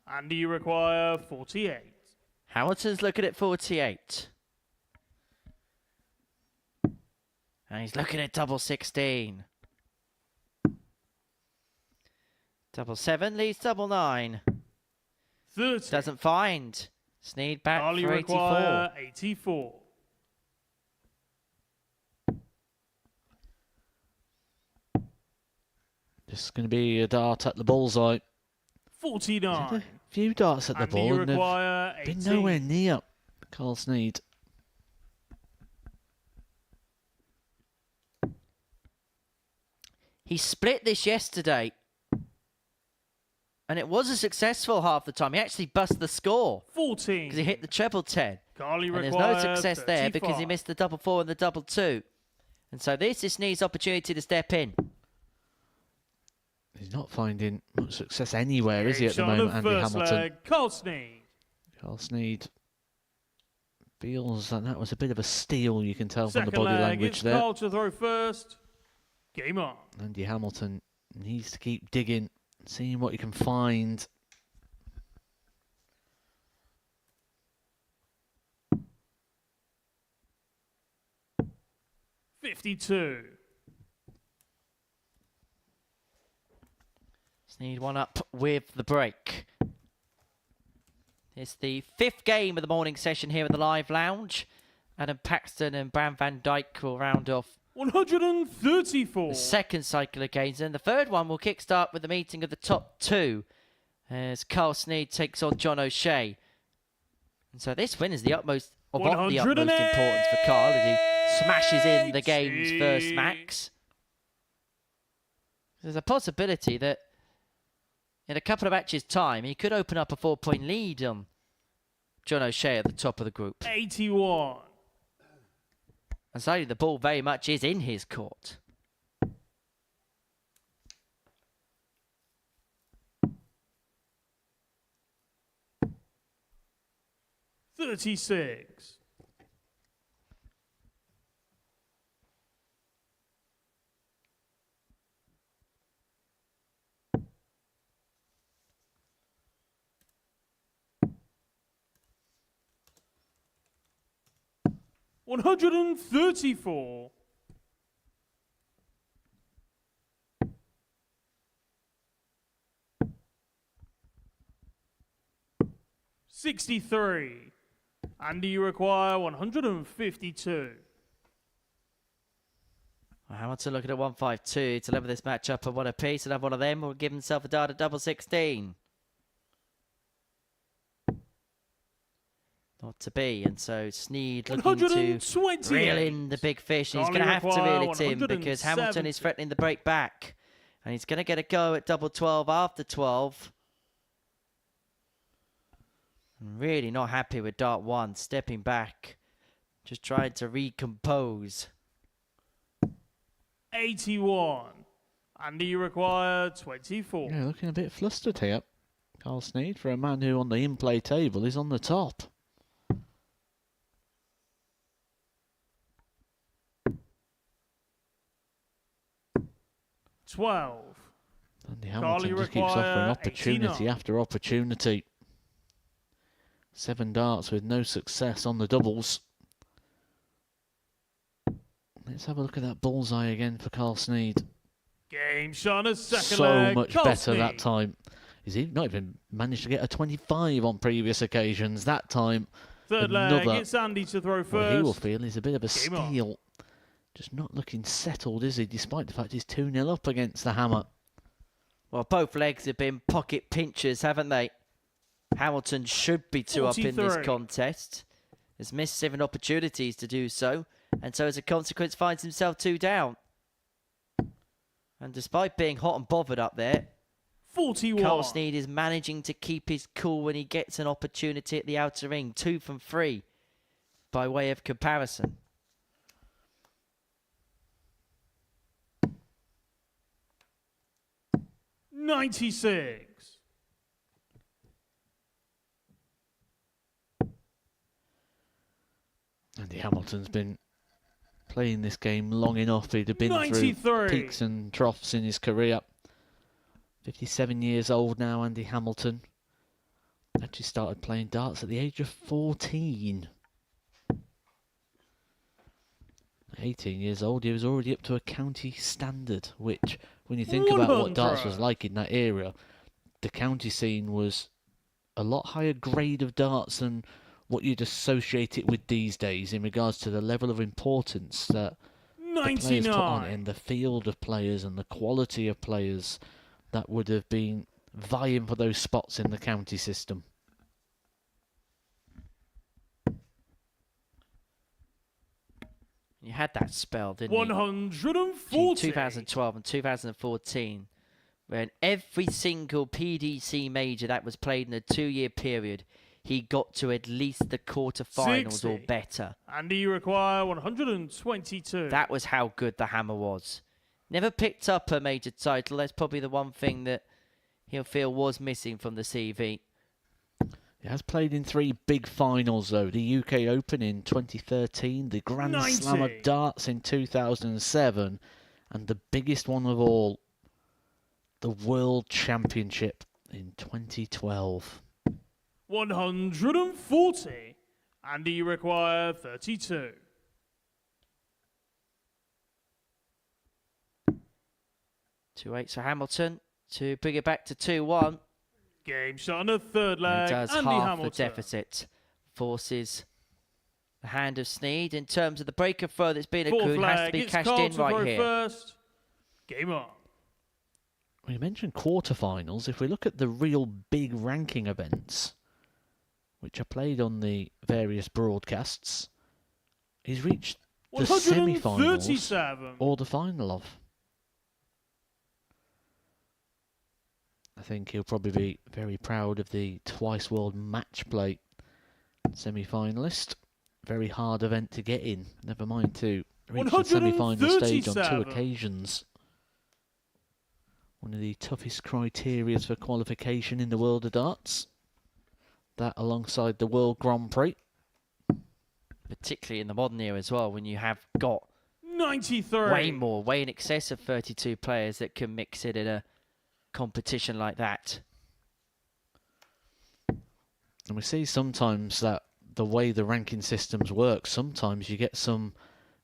And you require 48. Hamilton's looking at 48. And he's looking at double 16. Double 7 leads double 9. 30. Doesn't find. Sneyd back Carly for 84. require 84. Just going to be a dart at the bullseye. 49. A few darts at the And ball you and they've require 18. been nowhere near Carl Sneyd. He split this yesterday, and it was a successful half the time. He actually bust the score 14. because he hit the treble 10. Carly And there's no require success there 35. because he missed the double 4 and the double 2. And so this is Sneyd's opportunity to step in. He's not finding much success anywhere, is he, at the Shot on moment, Andy first Hamilton? leg, Carl Sneyd. Carl Sneyd feels that was a bit of a steal, you can tell Second from the body leg, language it's there. Carl to throw first. Game on. Andy Hamilton needs to keep digging, seeing what he can find. $52. Sneyd one up with the break. It's the 5th game of the morning session here in the live lounge. Adam Paxton and Bram van Dijk will round off 134. the second cycle of games. And the third one will kickstart with the meeting of the top 2 as Carl Sneyd takes on John O'Shea. And so this win is the utmost of the utmost importance for Carl as he smashes in the game's first max. There's a possibility that in a couple of matches' time, he could open up a 4-point lead on John O'Shea at the top of the group. 81. And so the ball very much is in his court. $36. $134. $63. Andy, you require 152. Well, Hamilton looking at 152 to level this match up at one apiece, and have one of them will give himself a dart at double 16. Not to be, and so Sneyd looking to reel in the big fish. He's going to have to reel it in because Hamilton is threatening the break back, and he's going to get a go at double 12 after 12. I'm really not happy with dart 1, stepping back, just trying to recompose. 81. Andy, you require 24. Yeah, looking a bit flustered here, Carl Sneyd, for a man who on the in-play table is on the top. $12. Andy Hamilton just keeps offering opportunity 89. after opportunity. 7 darts with no success on the doubles. Let's have a look at that bullseye again for Carl Sneyd. Game shot on a second So leg. much Carl better Sneyd. that time. He's not even managed to get a 25 on previous occasions. That time, Third leg, it's Andy to throw first. well, he will feel he's a bit of a Game on. steal. Just not looking settled, is he? Despite the fact he's 2-0 up against the hammer. Well, both legs have been pocket pinchers, haven't they? Hamilton should be 2 up in this 43. contest. Has missed 7 opportunities to do so, and so as a consequence finds himself 2 down. And despite being hot and bothered up there, 41. Carl Sneyd is managing to keep his cool when he gets an opportunity at the outer ring. 2 from 3 by way of comparison. $96. Andy Hamilton's been playing this game long enough. He'd have been 93. through peaks and troughs in his career. 57 years old now, Andy Hamilton. Actually started playing darts at the age of 14. At 18 years old, he was already up to a county standard, which, when you think about what darts was like in that era, the county scene was a lot higher grade of darts than what you'd associate it with these days in regards to the level of importance that the players put on it, 99. and the field of players and the quality of players that would have been vying for those spots in the county system. You had that spell, didn't you? 140. 2012 and 2014, when every single PDC major that was played in a 2-year period, he got to at least the quarterfinals 60. or better. Andy, you require 122. That was how good the hammer was. Never picked up a major title. That's probably the one thing that he'll feel was missing from the CV. He has played in 3 big finals, though. The UK Open in 2013, the Grand 90. Slam of Darts in 2007, and the biggest one of all, the World Championship in 2012. 140. Andy, you require 32. Two 8s for Hamilton to bring it back to 2-1. Game shot on the third And leg. he does Andy half Hamilton. the deficit. Forces the hand of Sneyd. In terms of the breaker throw that's been Fourth accrued, has to leg, be it's cashed Carl in to right throw here. first. Game on. We mentioned quarterfinals. If we look at the real big ranking events, which are played on the various broadcasts, he's reached the semi-finals 137. or the final of. think he'll probably be very proud of the twice world match play semi-finalist. Very hard event to get in, never mind to reach the semi-final stage on 2 occasions. One of the toughest criteria for qualification in the world of darts. That alongside the World Grand Prix. Particularly in the modern era as well, when you have got 93. way in excess of 32 players that can mix it in a competition like that. And we see sometimes that the way the ranking systems work, sometimes you get some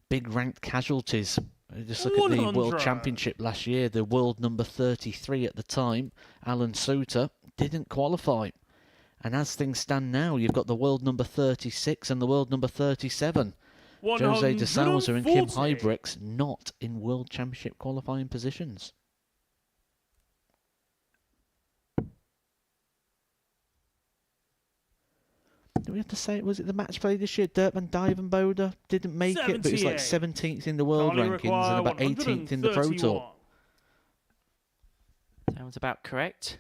big ranked casualties. Just look at the 100. World Championship last year. The world number 33 at the time, Alan Suter, didn't qualify. And as things stand now, you've got the world number 36 and the world number 37. Jose de Souza and Kim 140. Hybricks not in World Championship qualifying positions. Do we have to say, was it the match play this year? Dirtman Divenboder didn't make it, but it was like 17th in the world rankings and about 18th in the Pro Tour. Sounds about correct.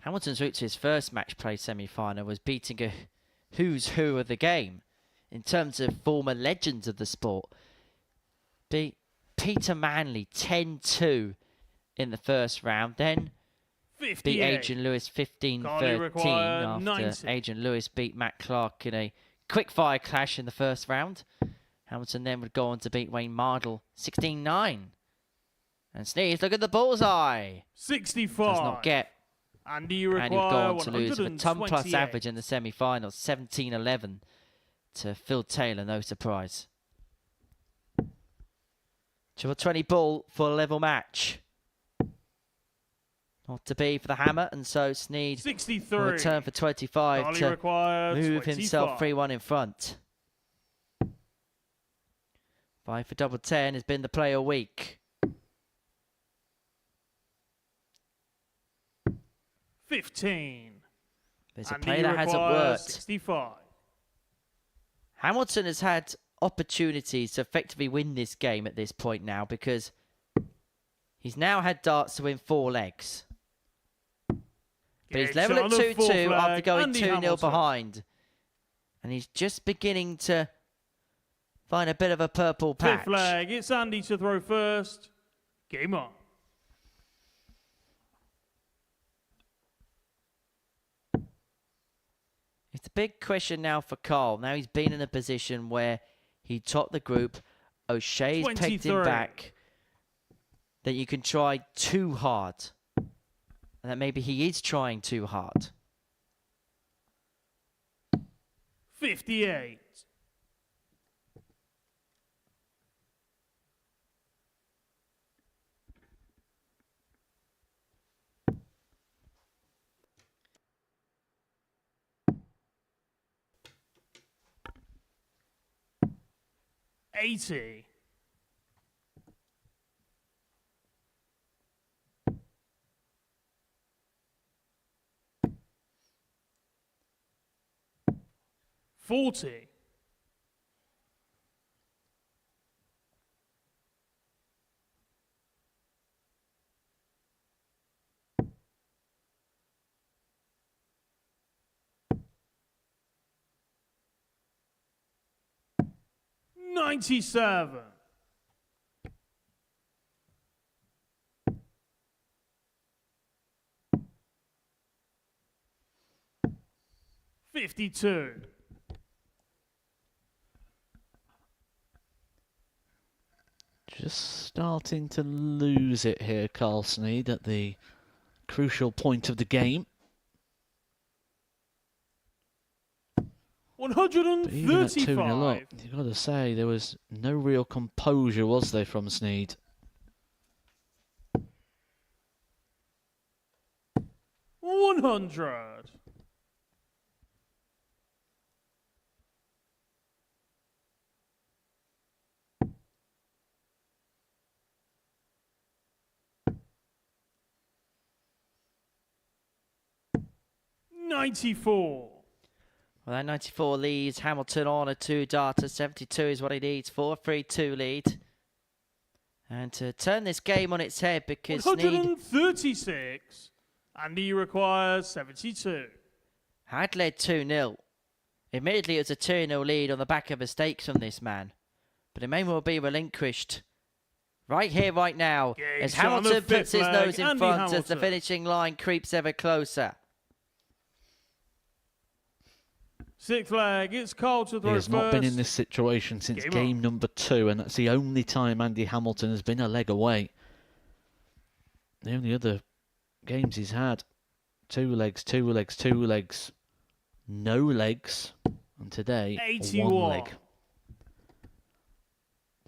Hamilton's route to his first match play semi-final was beating a who's who of the game in terms of former legends of the sport. Beat Peter Manley 10-2 in the first round, then 58. beat Adrian Lewis 15-13 after 90. Adrian Lewis beat Matt Clark in a quick-fire clash in the first round. Hamilton then would go on to beat Wayne Mardle 16-9. And Sneyd, look at the bullseye. 65. Does not get. And you And he'd go require on to lose with a ton-plus 128. average in the semi-finals, 17-11 to Phil Taylor, no surprise. Triple 20 ball for a level match. Not to be for the hammer, and so Sneyd 63. will return for 25 Charlie to required move 25. himself 3-1 in front. 5 for double 10 has been the play all week. 15. There's a And play he that hasn't requires worked. 65. Hamilton has had opportunities to effectively win this game at this point now because he's now had darts to win 4 legs. But he's Gets level at on the fourth 2-2 after leg, going Andy 2-0 Hamilton. behind. And he's just beginning to find a bit of a purple patch. Fifth leg. It's Andy to throw first. Game on. It's a big question now for Carl. Now he's been in a position where he topped the group. O'Shea's pegged him 23. back. That you can try too hard. And that maybe he is trying too hard. 58. $80. $40. $97. $52. Just starting to lose it here, Carl Sneyd, at the crucial point of the game. But even at 2-0 up, you've got to say, there was no real composure, was there, from Sneyd? $100. $94. Well, that 94 leads Hamilton on a 2-darter. 72 is what he needs for a 3-2 lead. And to turn this game on its head, because Sneyd 136, and he requires 72. had led 2-0. Admittedly, it was a 2-0 lead on the back of mistakes from this man. But it may well be relinquished right here, right now, Game as shot on the Hamilton puts fifth his leg, nose in Andy front as the Hamilton. finishing line creeps ever closer. Sixth leg, it's Carl to throw He has first. not been in this situation since Game game on. number 2, and that's the only time Andy Hamilton has been a leg away. The only other games he's had, 2 legs, 2 legs, 2 legs, no legs, and today 81. 1 leg.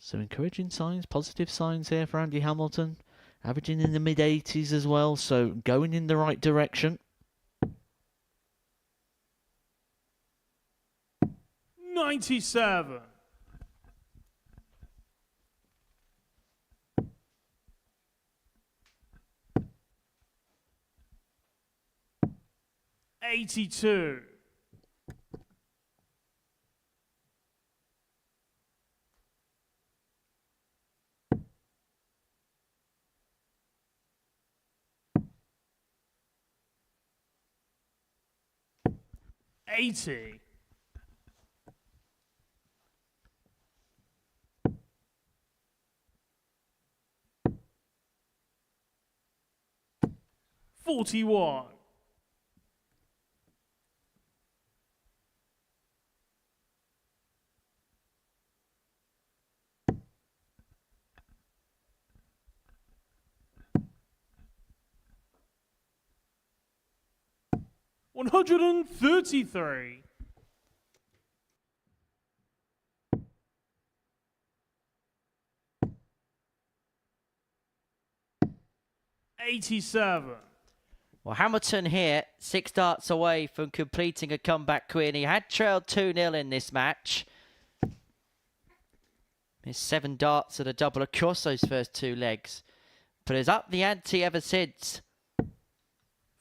So encouraging signs, positive signs here for Andy Hamilton, averaging in the mid-80s as well, so going in the right direction. 97. $82. $80. $41. $133. $87. Well, Hamilton here, 6 darts away from completing a comeback win. He had trailed 2-0 in this match. His 7 darts and a double across those first 2 legs. But he's up the ante ever since.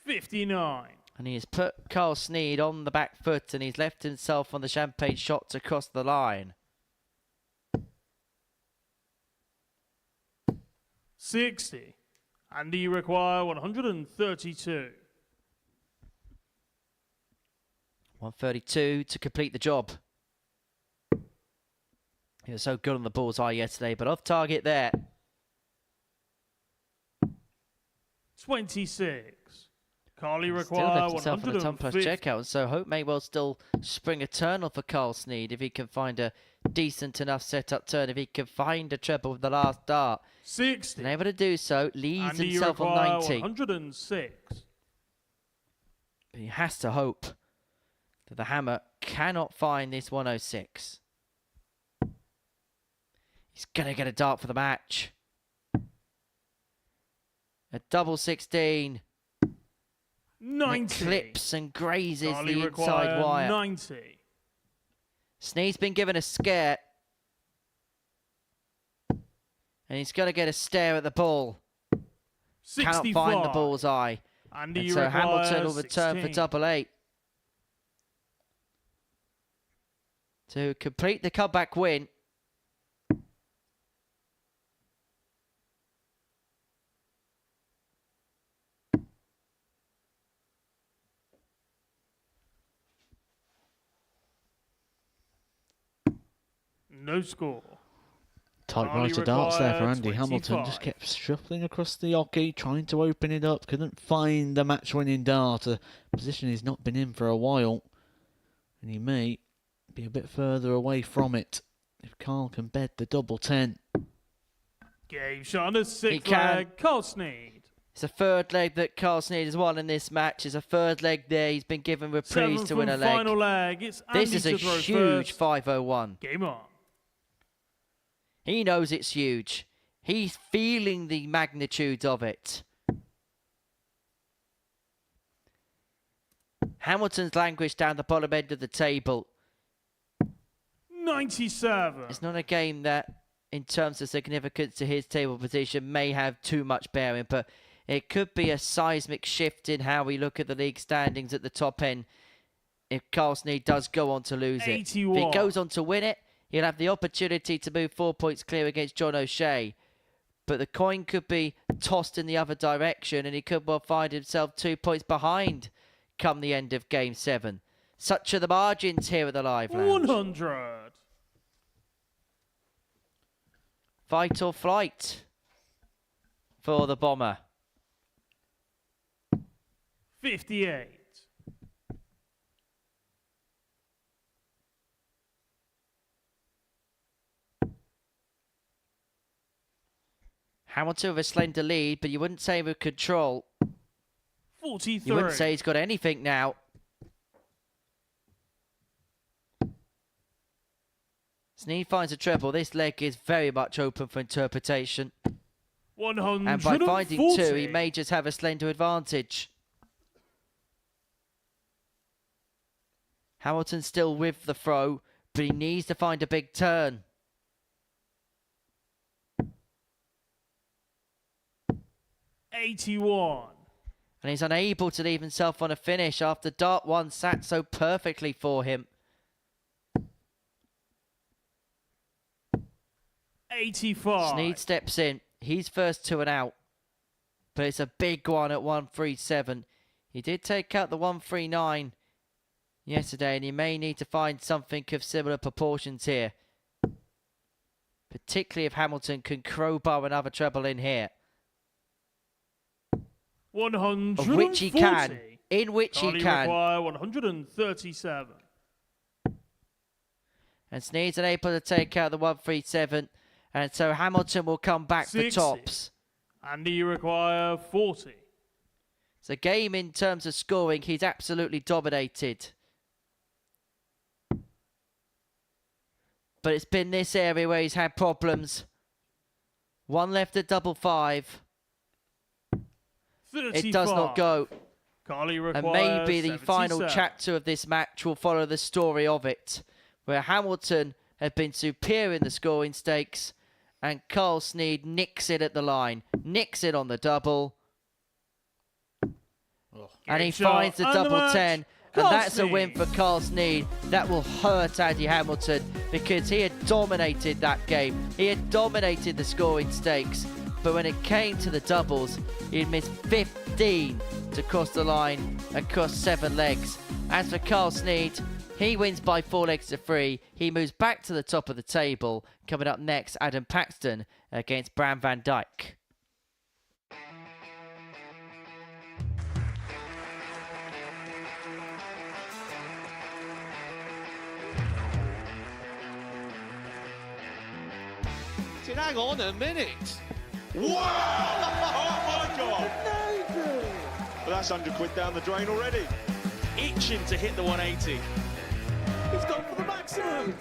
59. And he has put Carl Sneyd on the back foot, and he's left himself on the champagne shots across the line. 60. And you require 132. 132 to complete the job. He was so good on the bullseye yesterday, but off target there. 26. Carly Still require left himself on a 10+ 150. checkout, so hope may well still spring eternal for Carl Sneyd if he can find a decent enough setup turn, if he can find a treble with the last dart. 60. And able to do so, leads And you himself on require 90. 106. But he has to hope that the hammer cannot find this 106. He's going to get a dart for the match. A double 16. 90. It clips and grazes Carly the require inside wire. 90. Sneyd's been given a scare. And he's going to get a stare at the ball. 65. Cannot find the bullseye. And And you so require Hamilton will return 16. for double 8. To complete the comeback win. No score. Tight Carly right of darts there for required Andy Hamilton. Just 25. kept shuffling across the hockey, trying to open it up. Couldn't find the match-winning dart. A position he's not been in for a while. And he may be a bit further away from it if Carl can bed the double 10. Game shot on the sixth can. leg. Carl Sneyd. It's a third leg that Carl Sneyd has won in this match. It's a third leg there. He's been given reprise Seventh to win a and leg. final leg. It's Andy This is a to throw huge first. 501. Game on. He knows it's huge. He's feeling the magnitude of it. Hamilton's languished down the bottom end of the table. 97. It's not a game that, in terms of significance to his table position, may have too much bearing, but it could be a seismic shift in how we look at the league standings at the top end. if Carl Sneyd does go on to lose it. If he 81. goes on to win it, he'll have the opportunity to move 4 points clear against John O'Shea. But the coin could be tossed in the other direction and he could well find himself 2 points behind come the end of Game 7. Such are the margins here at the Live Lounge. 100. Fight or flight for the Bomber. 58. Hamilton with a slender lead, but you wouldn't say with control. 43. You wouldn't say he's got anything now. Sneyd finds a treble. This leg is very much open for interpretation. 140. And by finding 2, he may just have a slender advantage. Hamilton still with the throw, but he needs to find a big turn. $81. And he's unable to leave himself on a finish after Dart 1 sat so perfectly for him. 85. Sneyd steps in. He's first to and out. But it's a big one at 137. He did take out the 139 yesterday, and he may need to find something of similar proportions here. Particularly if Hamilton can crowbar another treble in here. 140. Of which he can. In which he Carly can. require 137. And Sneyd's unable to take out the 137. And so Hamilton will come back 60. for tops. Andy, you require 40. It's a game in terms of scoring. He's absolutely dominated. But it's been this area where he's had problems. One left at double 5. 35. It does not go. Carly requires And maybe the final 77. chapter of this match will follow the story of it, where Hamilton had been superior in the scoring stakes, and Carl Sneyd nicks it at the line, nicks it on the double, and he Great shot. finds the And the double match. 10. Carl And that's a win Sneyd. for Carl Sneyd. That will hurt Andy Hamilton because he had dominated that game. He had dominated the scoring stakes. But when it came to the doubles, he had missed 15 to cross the line across 7 legs. As for Carl Sneyd, he wins by 4 legs to 3. He moves back to the top of the table. Coming up next, Adam Paxton against Bram van Dijk. Hang on a minute. Wow! Oh my God! Well, that's 100 quid down the drain already. Itching to hit the 180. He's gone for the maximum.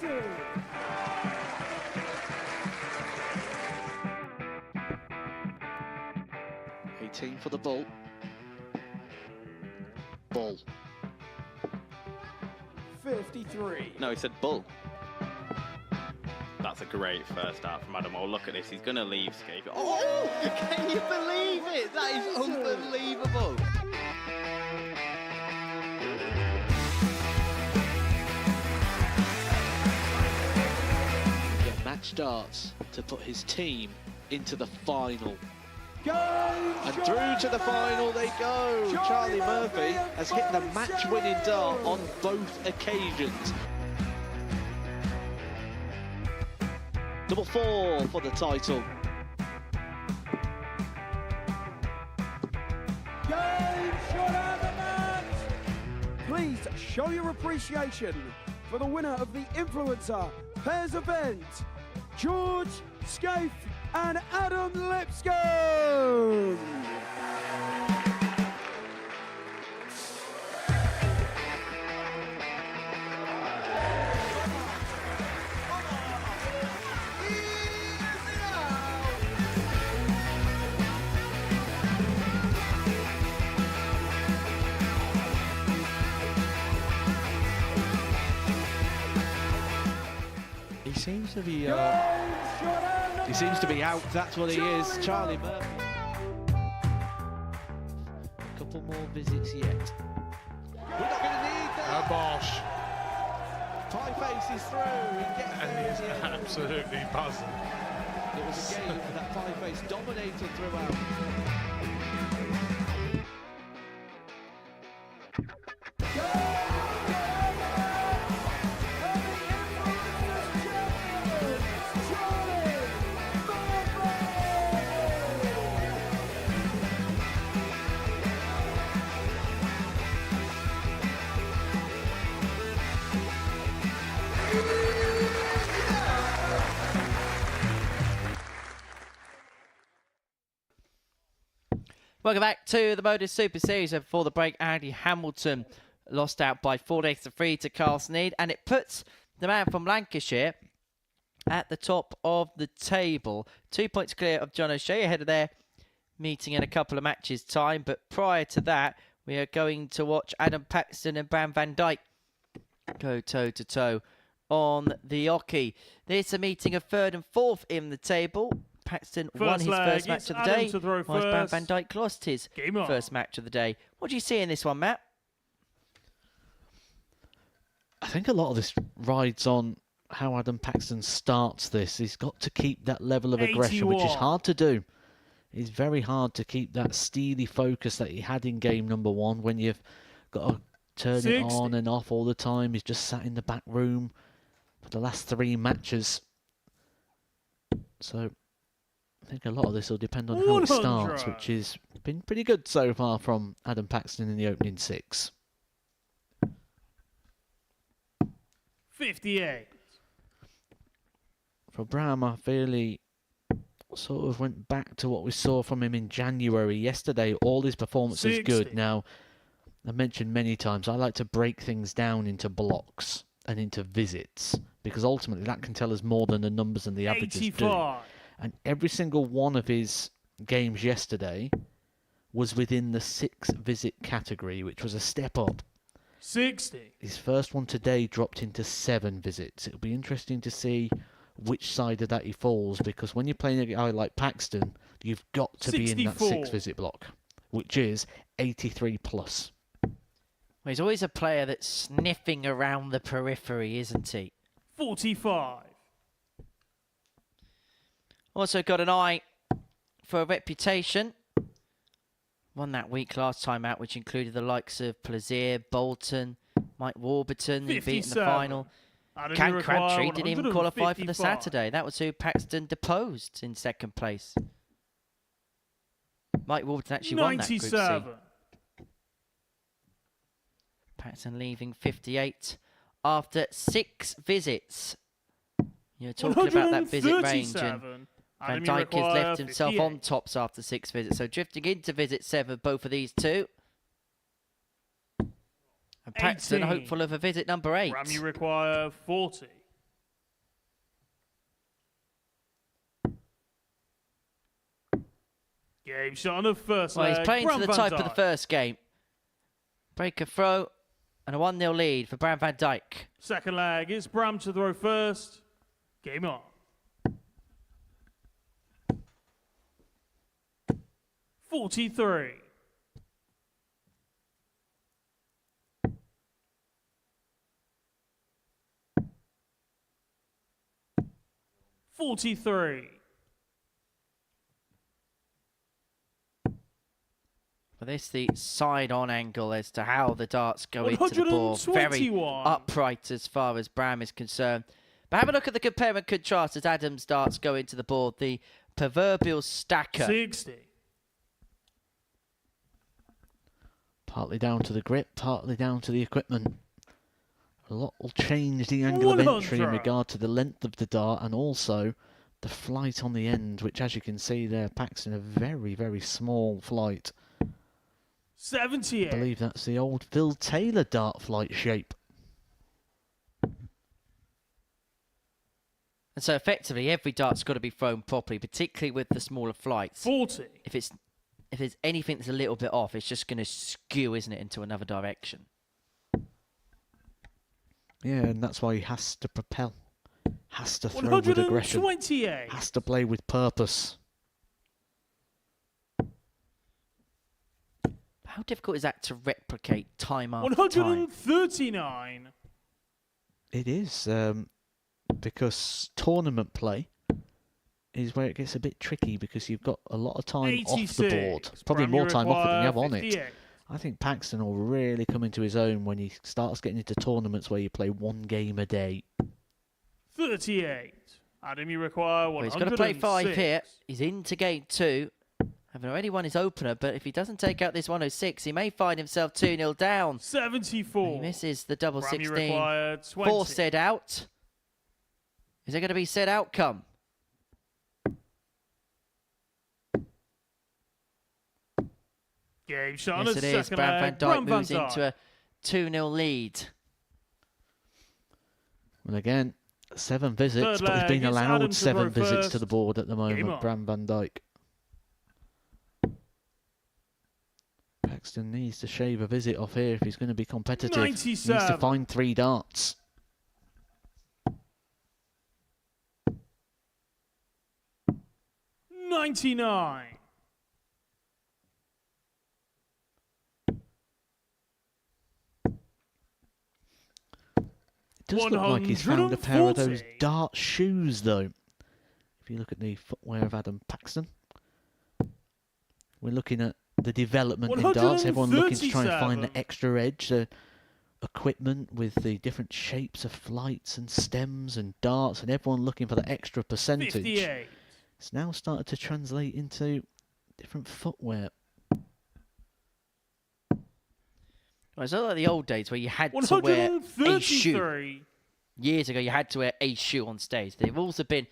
Team for the ball. Ball. 53. No, he said bull. That's a great first out from Adam. Oh, look at this. He's going to leave Skate. Oh, can you believe it? That is unbelievable. Get match darts to put his team into the final. And through to the final they go. Charlie Murphy has hit the match-winning dart on both occasions. Double 4 for the title. Game showdown the match. Please show your appreciation for the winner of the Influencer Pairs event, George Scaife and Adam Lipscomb. He seems to be out. That's what he is. Charlie Murphy. A couple more visits yet. We're not going to need that. Bosch. Pie face is through. He gets And there he's in the end. absolutely buzzing. It was a game that pie face dominated throughout. Welcome back to the Modus Super Series. Before the break, Andy Hamilton lost out by 4-3 to Carl Sneyd, and it puts the man from Lancashire at the top of the table. 2 points clear of John O'Shea ahead of their meeting in a couple of matches' time. But prior to that, we are going to watch Adam Paxton and Bram van Dijk go toe-to-toe on the Oki. This a meeting of third and fourth in the table. Paxton won his first match of the day, whilst Bram van Dijk lost his first match of the day. What do you see in this one, Matt? I think a lot of this rides on how Adam Paxton starts this. He's got to keep that level of aggression, which is hard to do. It's very hard to keep that steely focus that he had in game number one when you've got to turn it on and off all the time. He's just sat in the back room for the last 3 matches. So I think a lot of this will depend on how it starts, which has been pretty good so far from Adam Paxton in the opening 6. 58. For Bram, I feel he sort of went back to what we saw from him in January. Yesterday, all his performance is good. Now, I mentioned many times, I like to break things down into blocks and into visits, because ultimately that can tell us more than the numbers and the averages 85. do. And every single one of his games yesterday was within the 6-visit category, which was a step up. 60. His first one today dropped into 7 visits. It'll be interesting to see which side of that he falls, because when you're playing a guy like Paxton, you've got to be in that 6-visit block, which is 83 plus. Well, he's always a player that's sniffing around the periphery, isn't he? 45. Also got an eye for a reputation. Won that week last time out, which included the likes of Plaisir, Bolton, Mike Warburton, who beat in the final. Cam Crabtree didn't even qualify for the Saturday. That was who Paxton deposed in second place. Mike Warburton actually won that Group C. Paxton leaving 58 after 6 visits. You're talking about that visit range, and Van Dijk has left himself 58. on tops after 6 visits. So drifting into visit 7, both of these two. And Paxton 18. hopeful of a visit number 8. Ram, you require 40. Game shot on the first Well, leg. he's playing Bram to the van type of the Dijk. first game. Break a throw and a 1-0 lead for Bram van Dijk. Second leg, it's Bram to throw first. Game on. 43. 43. Well, this the side-on angle as to how the darts go into the ball. Very 121. upright as far as Bram is concerned. But have a look at the compare and contrast as Adam's darts go into the board. The proverbial stacker. 60. Partly down to the grip, partly down to the equipment. A lot will change the angle of entry in 100. regard to the length of the dart and also the flight on the end, which, as you can see there, Paxton a very, very small flight. 78. I believe that's the old Phil Taylor dart flight shape. And so effectively every dart's got to be thrown properly, particularly with the smaller flights. 40. If there's anything that's a little bit off, it's just going to skew, isn't it, into another direction. Yeah, and that's why he has to propel. Has to throw with aggression. 128. Has to play with purpose. How difficult is that to replicate time after time? 139. It is, because tournament play is where it gets a bit tricky because you've got a lot of time off the board. Probably more time off than you have on it. I think Paxton will really come into his own when he starts getting into tournaments where you play one game a day. 38. Adam, you require 106. Well, he's got to play 5 here. He's into game 2. Having already won his opener, but if he doesn't take out this 106, he may find himself 2-0 down. 74. He misses the double Grammy 16 required 20. for said out. Is it going to be said outcome? Game shot Yes, on it a is. second Bram Van leg. Dijk Bram Van moves into a 2-0 lead. And again, 7 visits, Third but he's been leg, it's allowed Adam to 7 throw visits first. to the board at the Game moment, on. Bram Van Dijk. Paxton needs to shave a visit off here if he's going to be competitive. He needs to 97. find 3 darts. $99. It does look like he's found a pair of those 140. dart shoes, though. If you look at the footwear of Adam Paxton, we're looking at the development in darts. Everyone looking to try and find the 137. extra edge, the equipment with the different shapes of flights and stems and darts, and everyone looking for the extra percentage. 58. It's now started to translate into different footwear. Well, it's not like the old days where you had to wear a shoe. 133. Years ago, you had to wear a shoe on stage. They've also been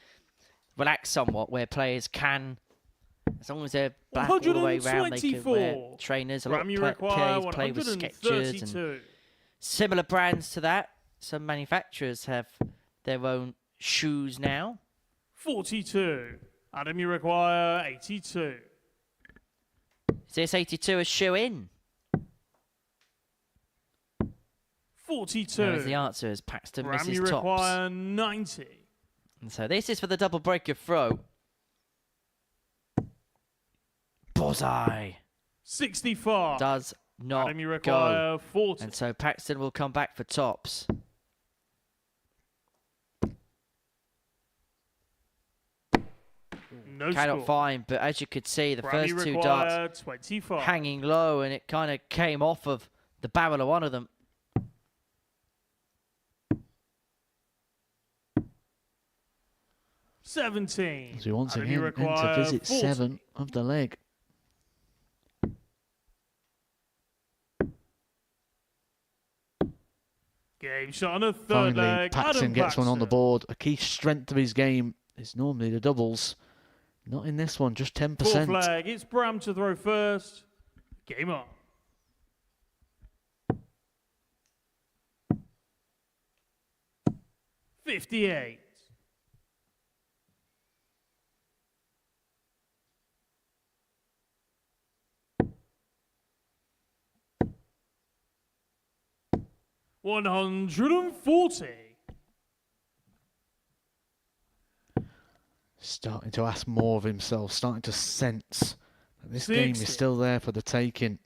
relaxed somewhat, where players can, as long as they're black all the way around, they can wear 124. trainers. A lot of Grammy require players play with Skechers and 132. similar brands to that. Some manufacturers have their own shoes now. 42. Adam, you require 82. Is this 82 a shoe in? 42. No, is the answer as Paxton Grammy misses tops. require 90. And so this is for the double breaker throw. Bullseye. 65. Does not Adam, you go. require 40. And so Paxton will come back for tops. No Cannot score. find, but as you could see, the Grammy first 2 require darts 25. hanging low, and it kind of came off of the barrel of one of them. $17. As we once Adam, you again enter require visit 40. 7 of the leg. Game shot on a third Finally, leg. Paxton Adam gets one on the Paxton. board. A key strength of his game is normally the doubles. Not in this one, just 10%. Fourth leg. It's Bram to throw first. Game on. $58. $140. Starting to ask more of himself, starting to sense that this game 60. is still there for the taking.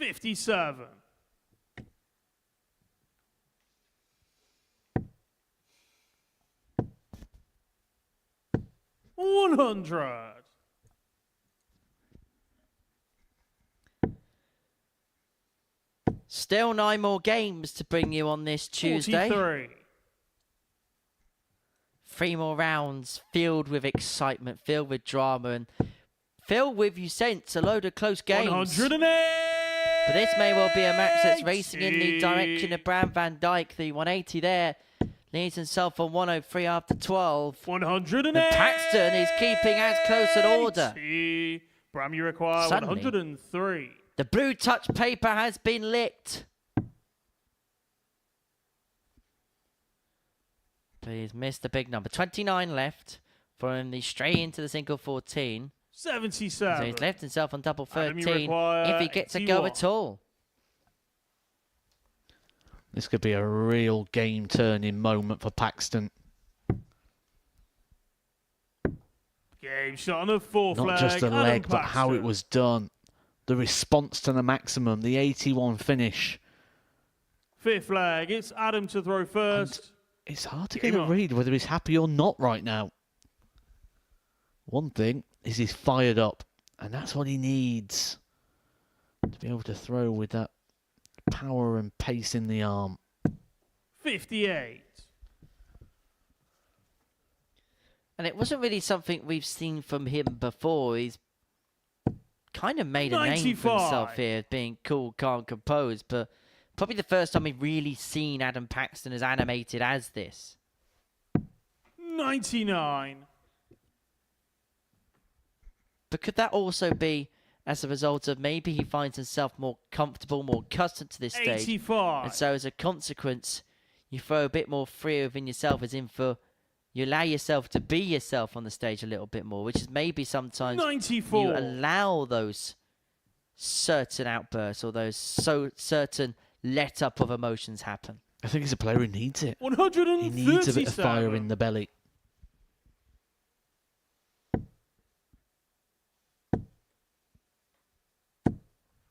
$57. $100. Still 9 more games to bring you on this Tuesday. 43. 3 more rounds filled with excitement, filled with drama, and filled with, you sense, a load of close games. 108. But this may well be a match that's racing in the direction of Bram Van Dijk. The 180 there leads himself on 103 after 12. 108. And Paxton is keeping as close an order. Bram, you require Suddenly, 103. The blue touch paper has been licked. But he's missed the big number. 29 left for him. He's straight into the single 14. 77. So he's left himself on double Adam, you 13 require if he gets a go 81. at all. This could be a real game-turning moment for Paxton. Game shot on the 4 flag. Not just the Adam leg, but how it Paxton. was done. The response to the maximum, the 81 finish. 5th flag. It's Adam to throw first. It's hard to Game get a on. read whether he's happy or not right now. One thing is he's fired up, and that's what he needs to be able to throw with that power and pace in the arm. 58. And it wasn't really something we've seen from him before. He's kind of made a name for 95. himself here, being cool, calm, composed, but probably the first time we've really seen Adam Paxton as animated as this. 99. But could that also be as a result of maybe he finds himself more comfortable, more accustomed to this stage? 85. And so as a consequence, you throw a bit more free within yourself, as in for you allow yourself to be yourself on the stage a little bit more, which is maybe sometimes 94. you allow those certain outbursts or those certain let up of emotions happen. I think he's a player who needs it. 137. He needs a bit of fire in the belly.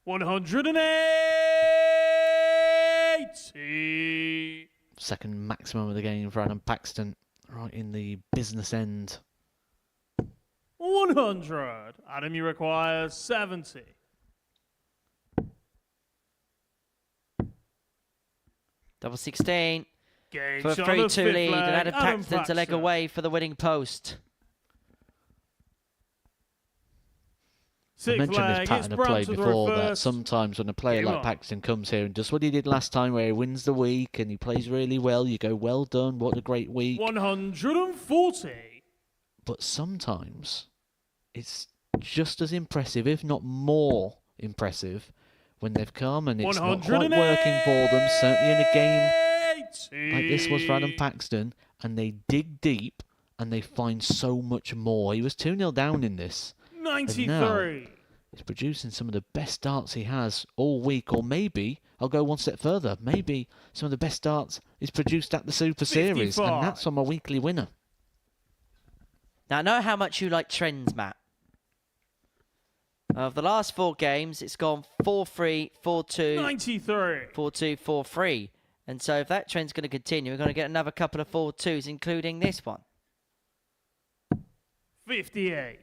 $180. Second maximum of the game for Adam Paxton, right in the business end. 100. Adam, you require 70. Double 16 Game for a shot on the 3-2 fifth lead, flag, and Adam Adam Paxton to leg Paxton. away for the winning post. I Sixth mentioned flag, this it's pattern of Brown play to throw before, that first. sometimes when a player Game like on. Paxton comes here and does what he did last time, where he wins the week and he plays really well, you go, well done, what a great week. 140. But sometimes it's just as impressive, if not more impressive, when they've come and it's not quite working for them, certainly in a game like this was for Adam Paxton, and they dig deep and they find so much more. He was 2-0 down in this. 93. He's producing some of the best darts he has all week, or maybe, I'll go one step further, maybe some of the best darts he's produced at the Super Series, 55. and that's from a weekly winner. Now, I know how much you like trends, Matt. Of the last 4 games, it's gone 4-3, 4-2, 93. 4-2, 4-3. And so if that trend's going to continue, we're going to get another couple of 4-2s, including this one. 58.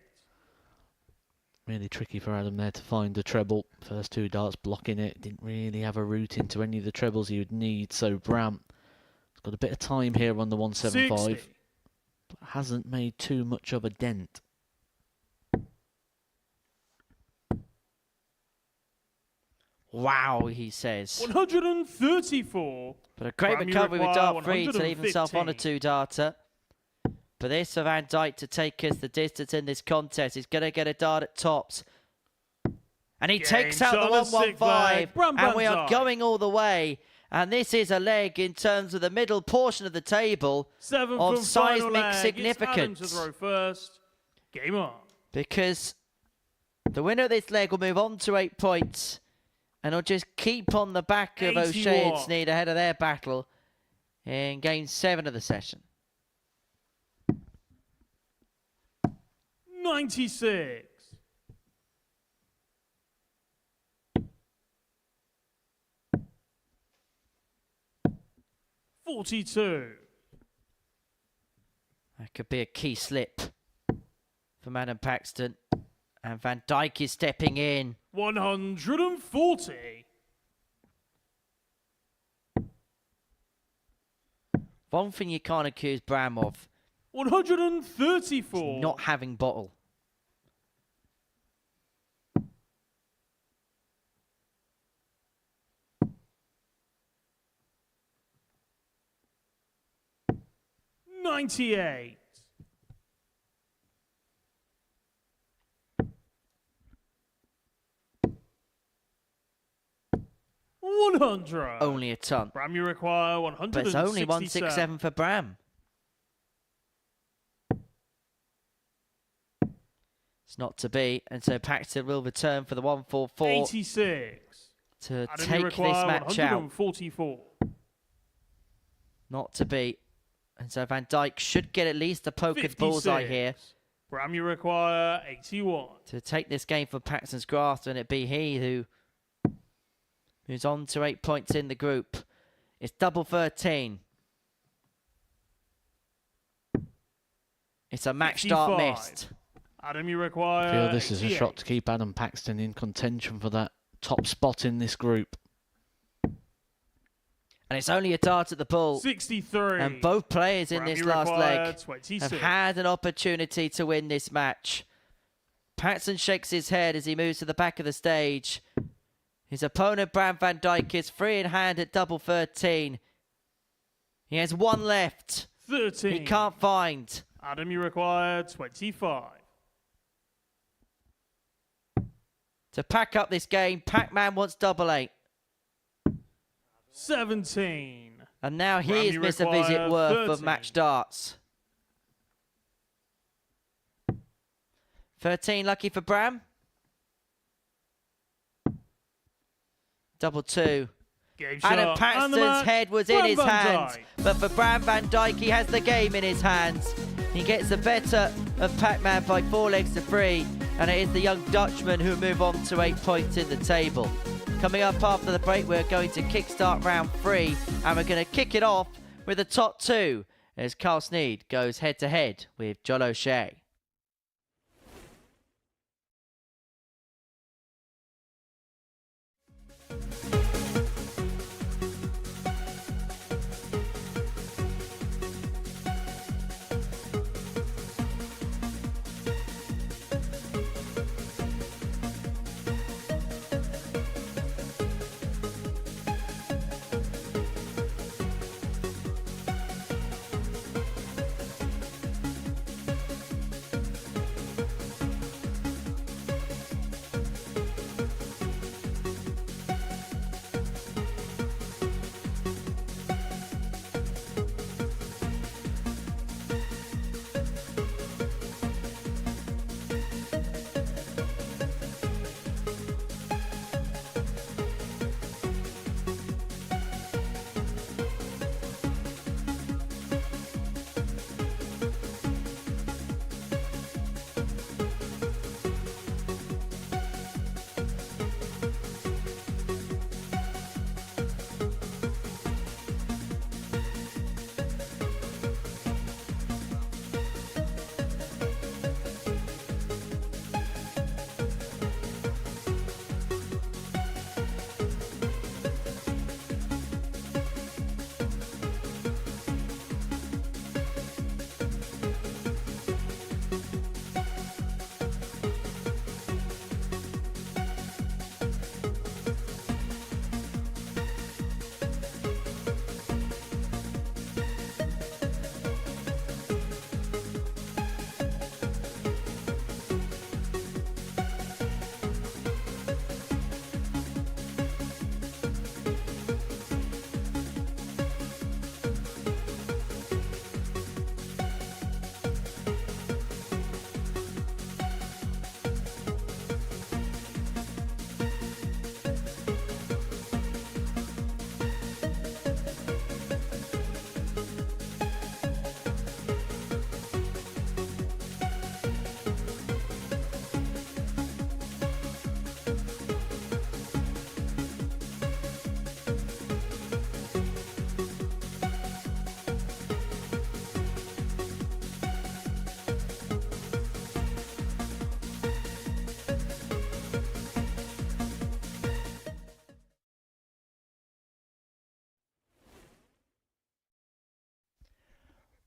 Really tricky for Adam there to find the treble. First 2 darts blocking it. Didn't really have a route into any of the trebles he would need. So Bram has got a bit of time here on the 175. 60. But hasn't made too much of a dent. Wow, he says. 134. But a great Bram, you recovery with require dart 3 to leave himself on a 115. 2-darter. But this for Van Dijk to take us the distance in this contest. He's going to get a dart at tops. And he Game takes out shot the on the sixth flag. 115. Bram And Van we are Dijk. going all the way. And this is a leg in terms of the middle portion of the table 7 of from final seismic leg. It's Adam significance. to throw first. Game on. Because the winner of this leg will move on to 8 points. And he'll just keep on the back of O'Shea and 81. Sneyd ahead of their battle in game 7 of the session. 96. $42. That could be a key slip from Adam Paxton. And Van Dijk is stepping in. 140. One thing you can't accuse Bram of, 134. not having bottle. $98. $100. Only a ton. Bram, you require 167. But it's only 167 for Bram. It's not to be. And so Paxton will return for the 144 86. to Adam, you take this require match out. 144. Not to be. And so Van Dijk should get at least a poke at bullseye 56. here Bram, you require 81. To take this game from Paxton's grasp, and it be he who moves on to 8 points in the group. It's double 13. It's a match start 55. missed. Adam, you require I feel this is a 88. shot to keep Adam Paxton in contention for that top spot in this group. And it's only a dart at the ball. 63. And both players in Bram, this you last require leg 26. have had an opportunity to win this match. Paxton shakes his head as he moves to the back of the stage. His opponent, Bram van Dijk, is free in hand at double 13. He has one left. 13. He can't find. Adam, you require 25. To pack up this game, Pac-Man wants double 8. 17. And now he Bram, has you missed a require visit worth 13. of match darts. 13 lucky for Bram. Double 2. Game Adam shot. And the Paxton's match, head was in Bram his van hands. Dijk. But for Bram van Dijk, he has the game in his hands. He gets the better of Pac-Man by 4 legs to 3. And it is the young Dutchman who move on to 8 points in the table. Coming up after the break, we're going to kickstart round 3. And we're going to kick it off with the top 2 as Carl Sneyd goes head-to-head with John O'Shea.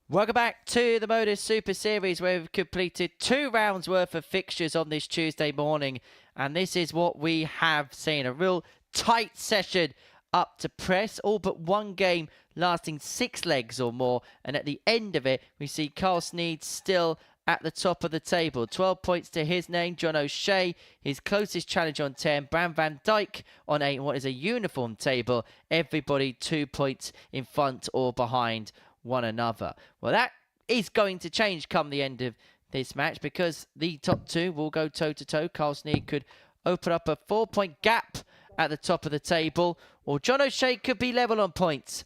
Welcome back to the Modus Super Series, where we've completed 2 rounds worth of fixtures on this Tuesday morning. And this is what we have seen. A real tight session up to press, all but one game lasting 6 legs or more. And at the end of it, we see Carl Sneyd still at the top of the table. 12 points to his name. John O'Shea, his closest challenge on 10. Bram van Dijk on 8. And what is a uniform table. Everybody 2 points in front or behind one another. Well, that is going to change come the end of this match, because the top 2 will go toe-to-toe. Carl Sneyd could open up a 4-point gap at the top of the table, or John O'Shea could be level on points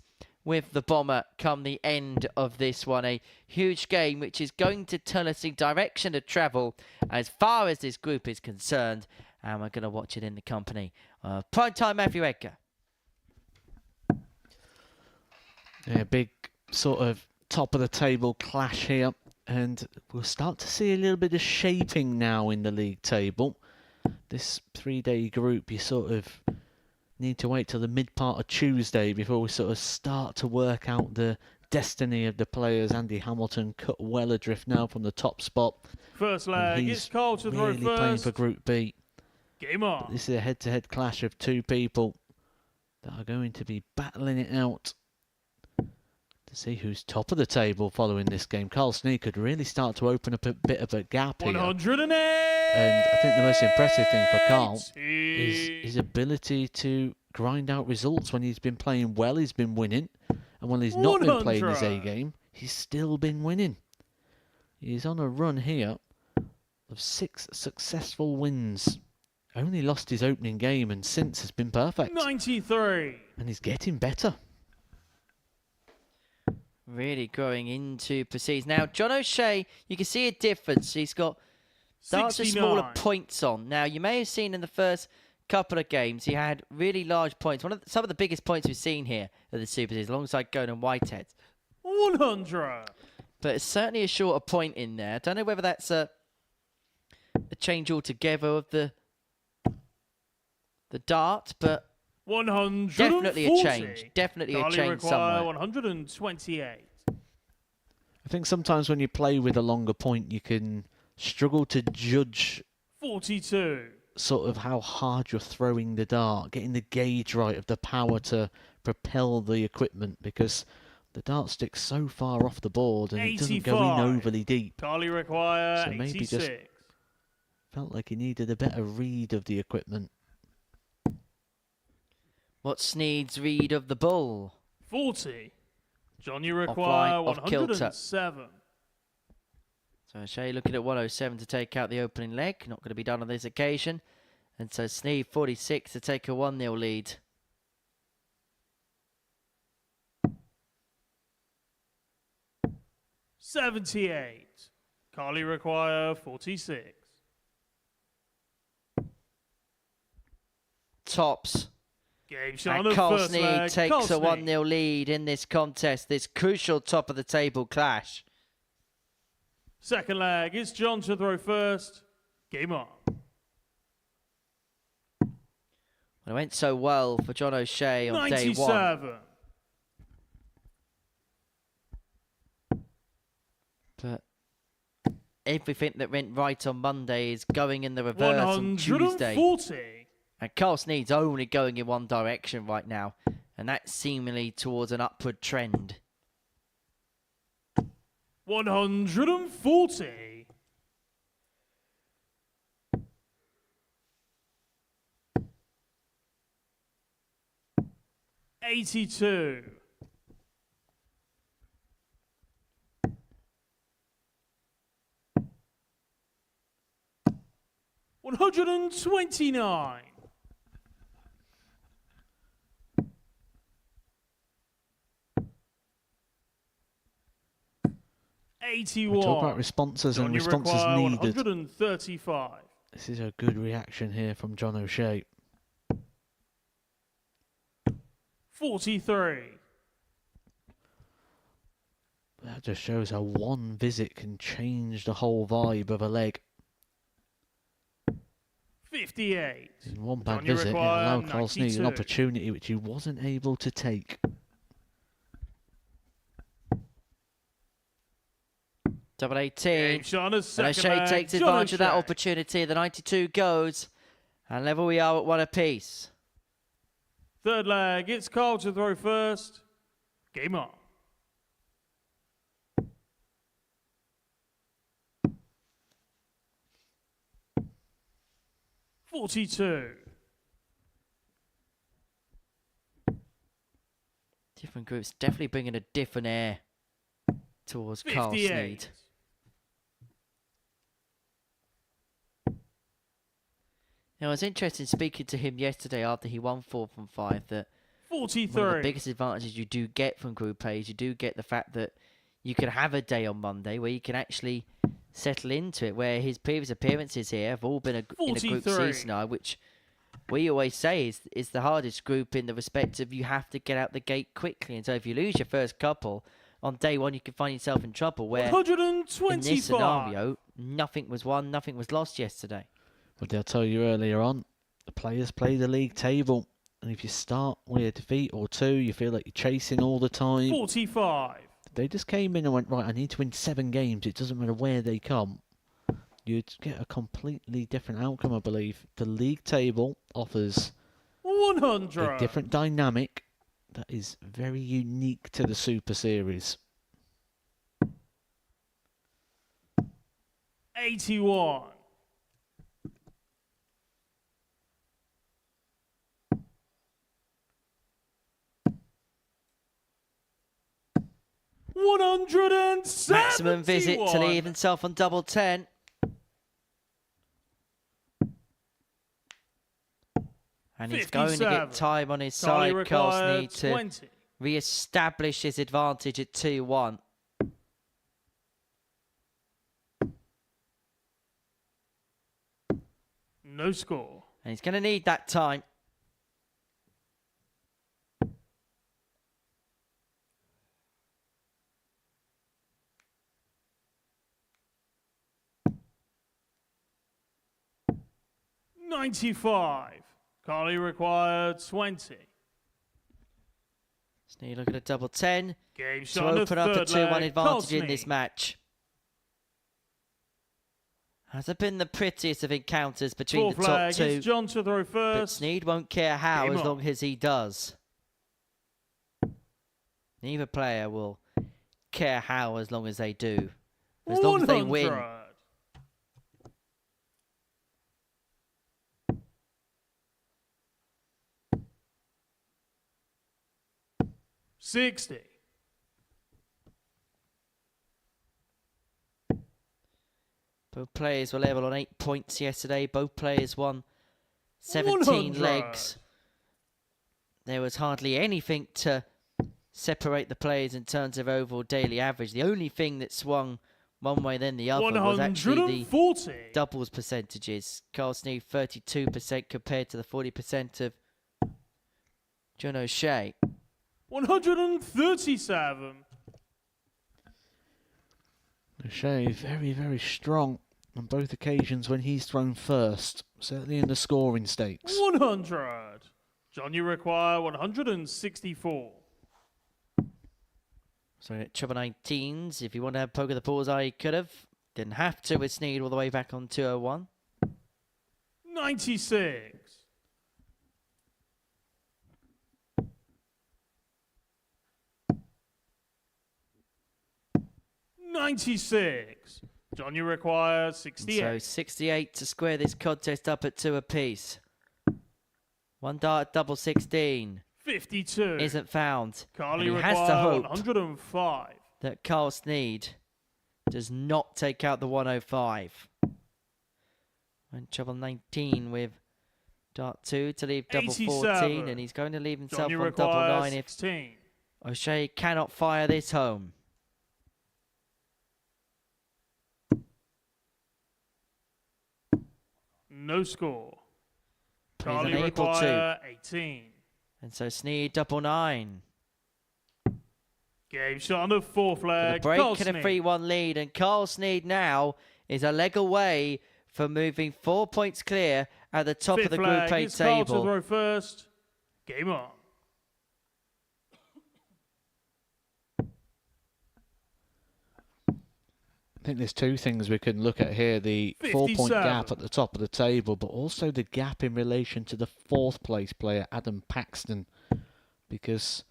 with the Bomber come the end of this one. A huge game which is going to tell us the direction of travel as far as this group is concerned. And we're going to watch it in the company of Primetime Matthew Edgar. Yeah, big sort of top of the table clash here. And we'll start to see a little bit of shaping now in the league table. This 3-day group, you sort of need to wait till the mid part of Tuesday before we sort of start to work out the destiny of the players. Andy Hamilton cut well adrift now from the top spot. First leg, it's Cole to throw really playing first. for Group B. Game on. But this is a head-to-head clash of two people that are going to be battling it out to see who's top of the table following this game. Carl Sneyd could really start to open up a bit of a gap here. 108. And I think the most impressive thing for Carl is his ability to grind out results. When he's been playing well, he's been winning. And when he's not been playing his A game, he's still been winning. He's on a run here of 6 successful wins. Only lost his opening game and since has been perfect. 93. And he's getting better. Really growing into proceeds. Now, John O'Shea, you can see a difference. He's got darts with smaller points on. Now, you may have seen in the first couple of games, he had really large points. Some of the biggest points we've seen here at the Super Series, alongside Golden Whiteheads. 100. But it's certainly a shorter point in there. I don't know whether that's a change altogether of the dart, but 140. definitely a change. Definitely a change somewhere. 128. I think sometimes when you play with a longer point, you can struggle to judge 42. sort of how hard you're throwing the dart, getting the gauge right of the power to propel the equipment, because the dart sticks so far off the board and it doesn't go in overly deep. Carly require So maybe 86. just felt like he needed a better read of the equipment. What's Sneyd's read of the bull? 40. John, you require Offline, off kilter. 107. So O'Shea looking at 107 to take out the opening leg. Not going to be done on this occasion. And so Sneyd 46 to take a 1-0 lead. $78. Carly require 46. Tops. Game shot And Carl first Sneyd leg. takes Carl a Sneyd. 1-0 lead in this contest, this crucial top of the table clash. Second leg, it's John to throw first. Game on. Well, it went so well for John O'Shea on day 1. 97. But everything that went right on Monday is going in the reverse on Tuesday. 140. And Carl Sneyd's only going in one direction right now. And that's seemingly towards an upward trend. 140. $82. $129. We 81. talk about responses John, and you responses require needed. 135. This is a good reaction here from John O'Shea. 43. That just shows how one visit can change the whole vibe of a leg. 58. In one bad John, you visit, it require allowed Carl Sneyd an 92. opportunity which he wasn't able to take. Double 18. John is And second O'Shea leg. takes John advantage of that O'Shea. opportunity. The 92 goes. And level we are at 1 apiece. Third leg, it's Carl to throw first. Game on. $42. Different groups definitely bringing a different air towards Carl 58. Sneyd. Now, it was interesting speaking to him yesterday after he won 4 from 5 that One of the 43. biggest advantages you do get from Group A is you do get the fact that you can have a day on Monday where you can actually settle into it, where his previous appearances here have all been in a Group C 43. scenario, which we always say is the hardest group in the respect of you have to get out the gate quickly. And so if you lose your first couple, on day one you can find yourself in trouble, where in 125. this scenario, nothing was won, nothing was lost yesterday. But I'll tell you earlier on, the players play the league table. And if you start with a defeat or two, you feel like you're chasing all the time. 45. They just came in and went, right, I need to win 7 games. It doesn't matter where they come. You'd get a completely different outcome, I believe. The league table offers 100. a different dynamic that is very unique to the Super Series. 81. 171. Maximum visit to leave himself on double 10. And he's going to 57. get time on his Charlie side. Carl required Sneyd to 20. re-establish his advantage at 2-1. No score. And he's going to need that time. $95. Carly required 20. Sneyd looking at double 10 Game to shot on the open up a third 2-1 leg. Carl advantage in this Sneyd. match. Hasn't been the prettiest of encounters between Full the top flag. two, It's John to throw but first. Sneyd won't care how Game as on. long as he does. Neither player will care how as long as they do. As long as they win. 100. 60. Both players were level on 8 points yesterday. Both players won 17 100. legs. There was hardly anything to separate the players in terms of overall daily average. The only thing that swung one way then the other was actually the 140. doubles percentages. Carl Sneyd 32% compared to the 40% of John O'Shea. 137. O'Shea very, very strong on both occasions when he's thrown first, certainly in the scoring stakes. 100. John, you require 164. So at treble 19s, if you want to have poke of the bullseye, you could have. Didn't have to with Sneyd all the way back on 201. 96. 96. John, you require And 68. so 68 to square this contest up at 2 apiece. One dart at double 16 52. isn't found. Carly And he has to require hope 105. that Carl Sneyd does not take out the 105. Went treble 19 with dart 2 to leave double 14, 87. and he's going to leave himself John, you on double require 9 if 16. O'Shea cannot fire this home. No score. He's Carly unable to. require 18. And so Sneyd double 9. Game shot on the fourth The leg. break Carl and a Sneyd. 3-1 lead, and Carl Sneyd now is a leg away from moving 4 points clear at the top of Fifth the Group flag. A It's Carl to table. throw first. Game on. I think there's two things we can look at here. The 4-point 57. gap at the top of the table, but also the gap in relation to the 4th place player, Adam Paxton. Because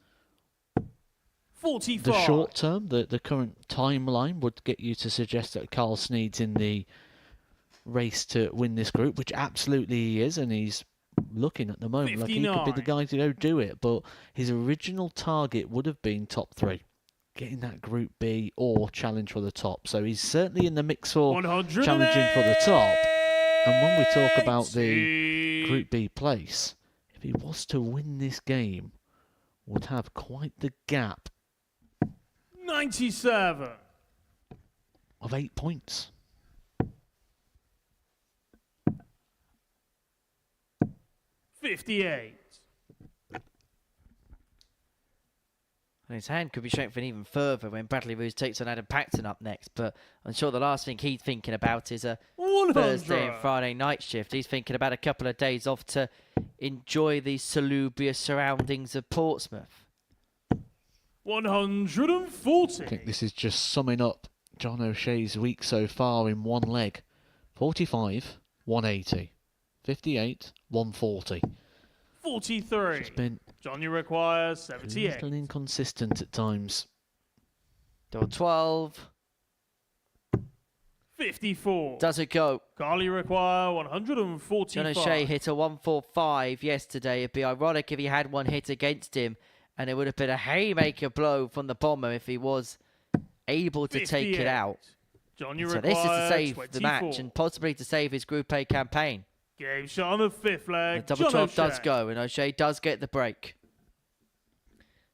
45. the short term, the current timeline would get you to suggest that Carl Sneyd's in the race to win this group, which absolutely he is, and he's looking at the moment like he could be the 59. guy to go do it. But his original target would have been top 3, getting that Group B or challenge for the top. So he's certainly in the mix for challenging for the top. And when we talk about the Group B place, if he was to win this game, would have quite the gap 97. of 8 points. 58. And his hand could be strengthened even further when Bradley Roose takes on Adam Paxton up next. But I'm sure the last thing he's thinking about is a 100. Thursday and Friday night shift. He's thinking about a couple of days off to enjoy the salubrious surroundings of Portsmouth. 140. I think this is just summing up John O'Shea's week so far in one leg. 45, 180. 58, 140. 43. It's been Johnny requires a 78. little inconsistent at times. Door 12. 54. Does it go? Carly require 145. John O'Shea hit a 145 yesterday. It'd be ironic if he had one hit against him, and it would have been a haymaker blow from the bomber if he was able to take it 58. out. Johnny So requires this is to save 24. the match and possibly to save his Group A campaign. Game shot on the fifth leg. The double John 12 does O'Shea. go, and O'Shea does get the break.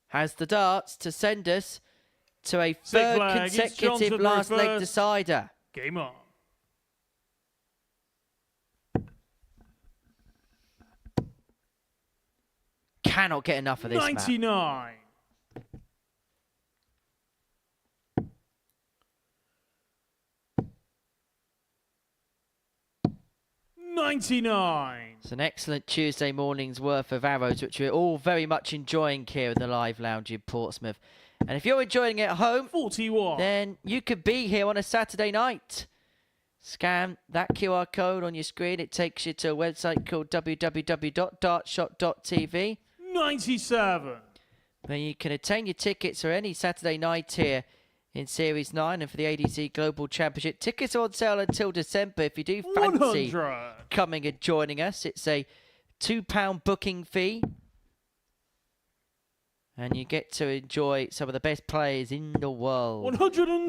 Has the darts to send us to a third leg, it's consecutive Johnson last leg reversed. decider. Game on. Cannot get enough of this, Matt. 99. 99. It's an excellent Tuesday morning's worth of arrows, which we're all very much enjoying here in the live lounge in Portsmouth. And if you're enjoying it at home, 41. then you could be here on a Saturday night. Scan that QR code on your screen. It takes you to a website called www.dartshot.tv. 97. where you can obtain your tickets for any Saturday night here in Series 9 and for the ADC Global Championship. Tickets are on sale until December. If you do fancy 100. coming and joining us, it's a £2 booking fee. And you get to enjoy some of the best players in the world in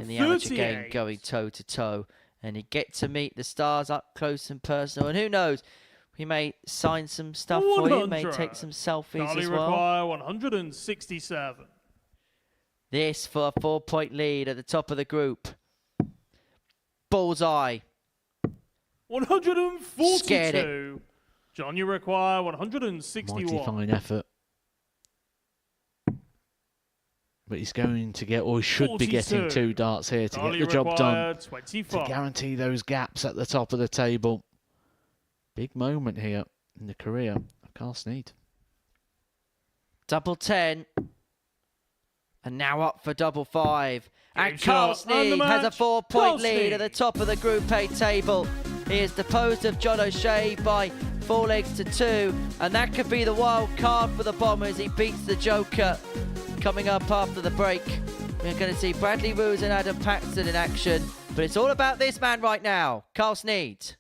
the amateur game 138. going toe-to-toe. And you get to meet the stars up close and personal. And who knows, we may sign some stuff for you, may 100. take some selfies Carly as well. require 167. This for a 4-point lead at the top of the group. Bullseye. 142. Scared it. John, you require 161. Mighty fine effort. But he's going to get, or he should be getting 42. 2 darts here to Carly get the job done. required 25. To guarantee those gaps at the top of the table. Big moment here in the career of Carl Sneyd. Double 10. And now up for double 5. And Game Carl shot and the Sneyd has a match. 4-point Carl lead at the Sneyd. top of the Group A table. He is deposed of John O'Shea by 4 legs to 2. And that could be the wild card for the Bomber as he beats the Joker. Coming up after the break, we're going to see Bradley Roose and Adam Paxton in action. But it's all about this man right now, Carl Sneyd.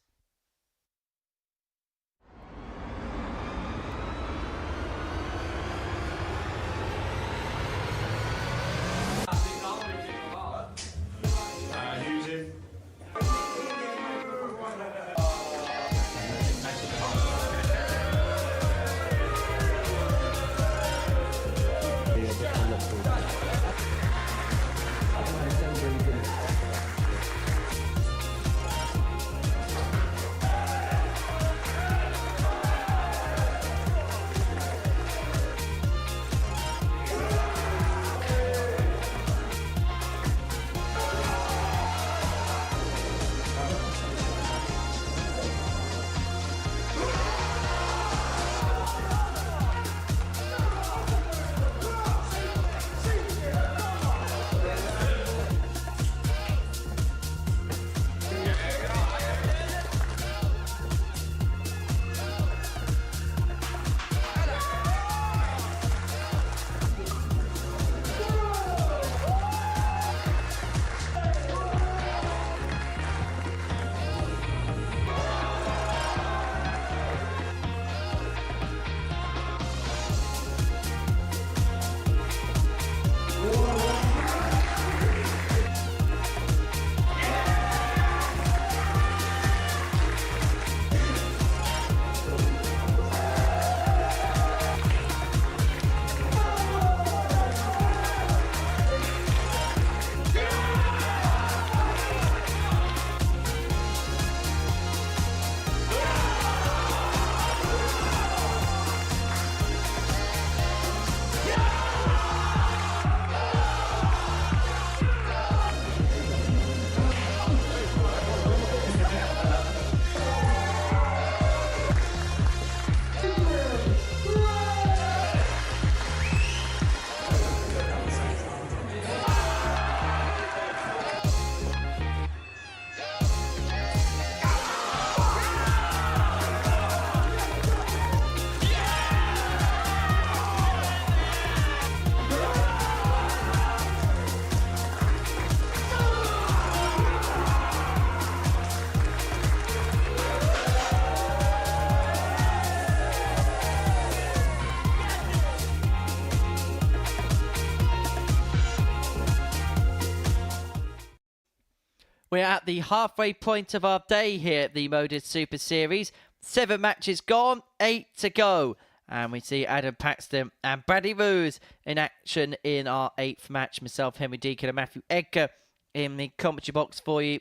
We're at the halfway point of our day here at the Modus Super Series. 7 matches gone, 8 to go. And we see Adam Paxton and Bradley Roose in action in our 8th match. Myself, Henry Deacon and Matthew Edgar in the commentary box for you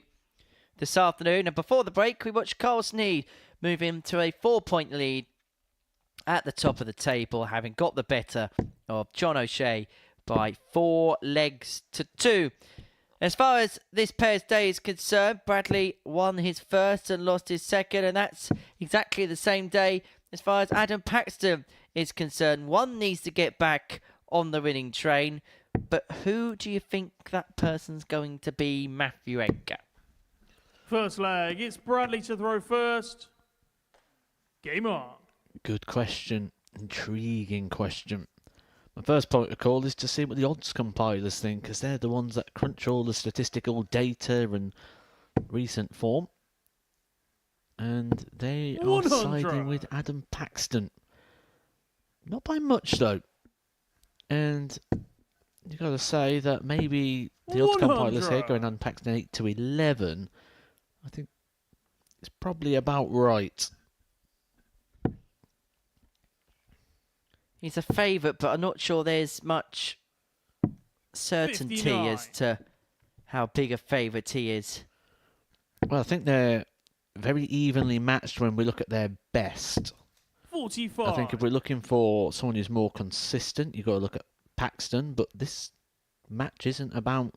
this afternoon. And before the break, we watched Carl Sneyd move into a 4-point lead at the top of the table, having got the better of John O'Shea by 4 legs to 2. As far as this pair's day is concerned, Bradley won his first and lost his second, and that's exactly the same day as far as Adam Paxton is concerned. One needs to get back on the winning train, but who do you think that person's going to be, Matthew Edgar? First leg, it's Bradley to throw first. Game on. Good question. Intriguing question. My first point of call is to see what the odds compilers think, because they're the ones that crunch all the statistical data and recent form. And they are 100. siding with Adam Paxton. Not by much, though. And you got to say that maybe the odds compilers here going on Paxton 8 to 11. I think it's probably about right. He's a favourite, but I'm not sure there's much certainty 59. as to how big a favourite he is. Well, I think they're very evenly matched when we look at their best. 45. I think if we're looking for someone who's more consistent, you've got to look at Paxton, but this match isn't about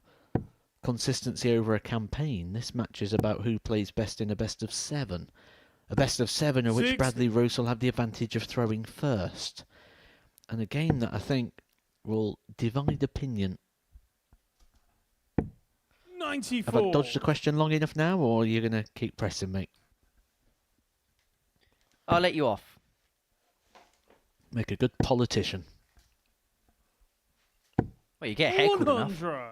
consistency over a campaign. This match is about who plays best in a best of 7. A best of 7 in which 60. Bradley Roose will have the advantage of throwing first. And a game that I think will divide opinion. 94. Have I dodged the question long enough now, or are you going to keep pressing me? I'll let you off. Make a good politician. Well, you get heckled enough. 100.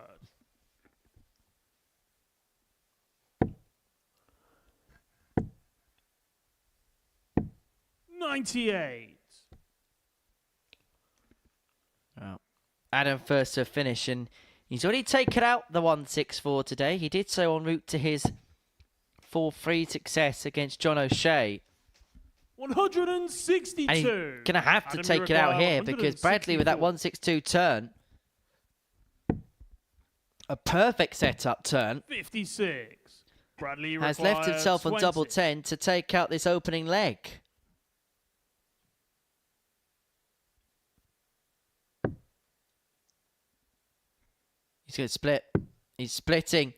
$98. Well, Adam first to a finish, and he's already taken out the 164 today. He did so en route to his 4-3 success against John O'Shea. 162. And he's going to have to take it out here because Bradley with that 162 turn, a perfect setup turn, 56. Bradley has left himself 20. on double 10 to take out this opening leg. He's going to split. He's splitting.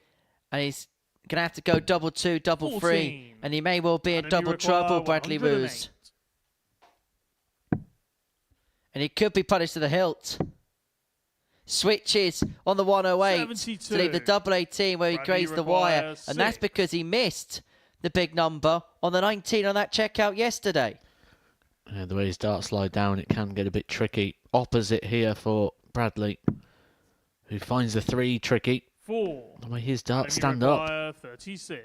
And he's going to have to go double 2, double 3. 14. And he may well be in double trouble, Bradley Roose. And he could be punished to the hilt. Switches on the 108 72. to leave the double 18 where he Bradley grazed the wire. requires And that's 6. because he missed the big number on the 19 on that checkout yesterday. The way his darts slide down, it can get a bit tricky. Opposite here for Bradley, who finds the 3 tricky. 4. The way his darts Bradley stand up. require 36.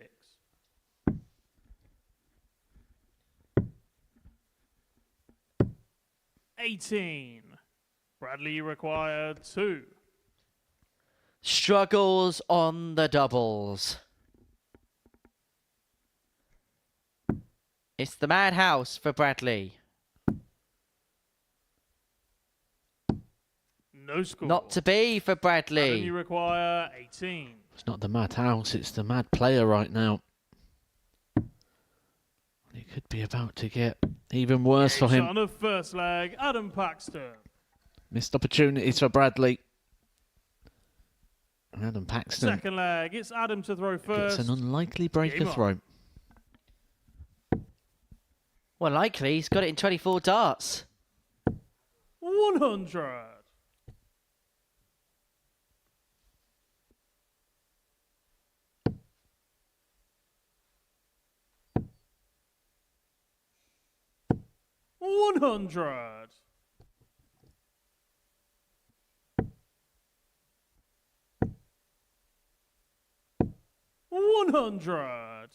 18. Bradley required 2. Struggles on the doubles. It's the madhouse for Bradley. No score. Not to be for Bradley Bradley. require 18. It's not the madhouse, it's the mad player right now. It could be about to get even worse for him. On the first leg, Adam Paxton. Missed opportunities for Bradley. Adam Paxton Second leg, it's Adam to throw first. gets an unlikely breaker Game on. throw. Well, likely he's got it in 24 darts. 100. $100. 100.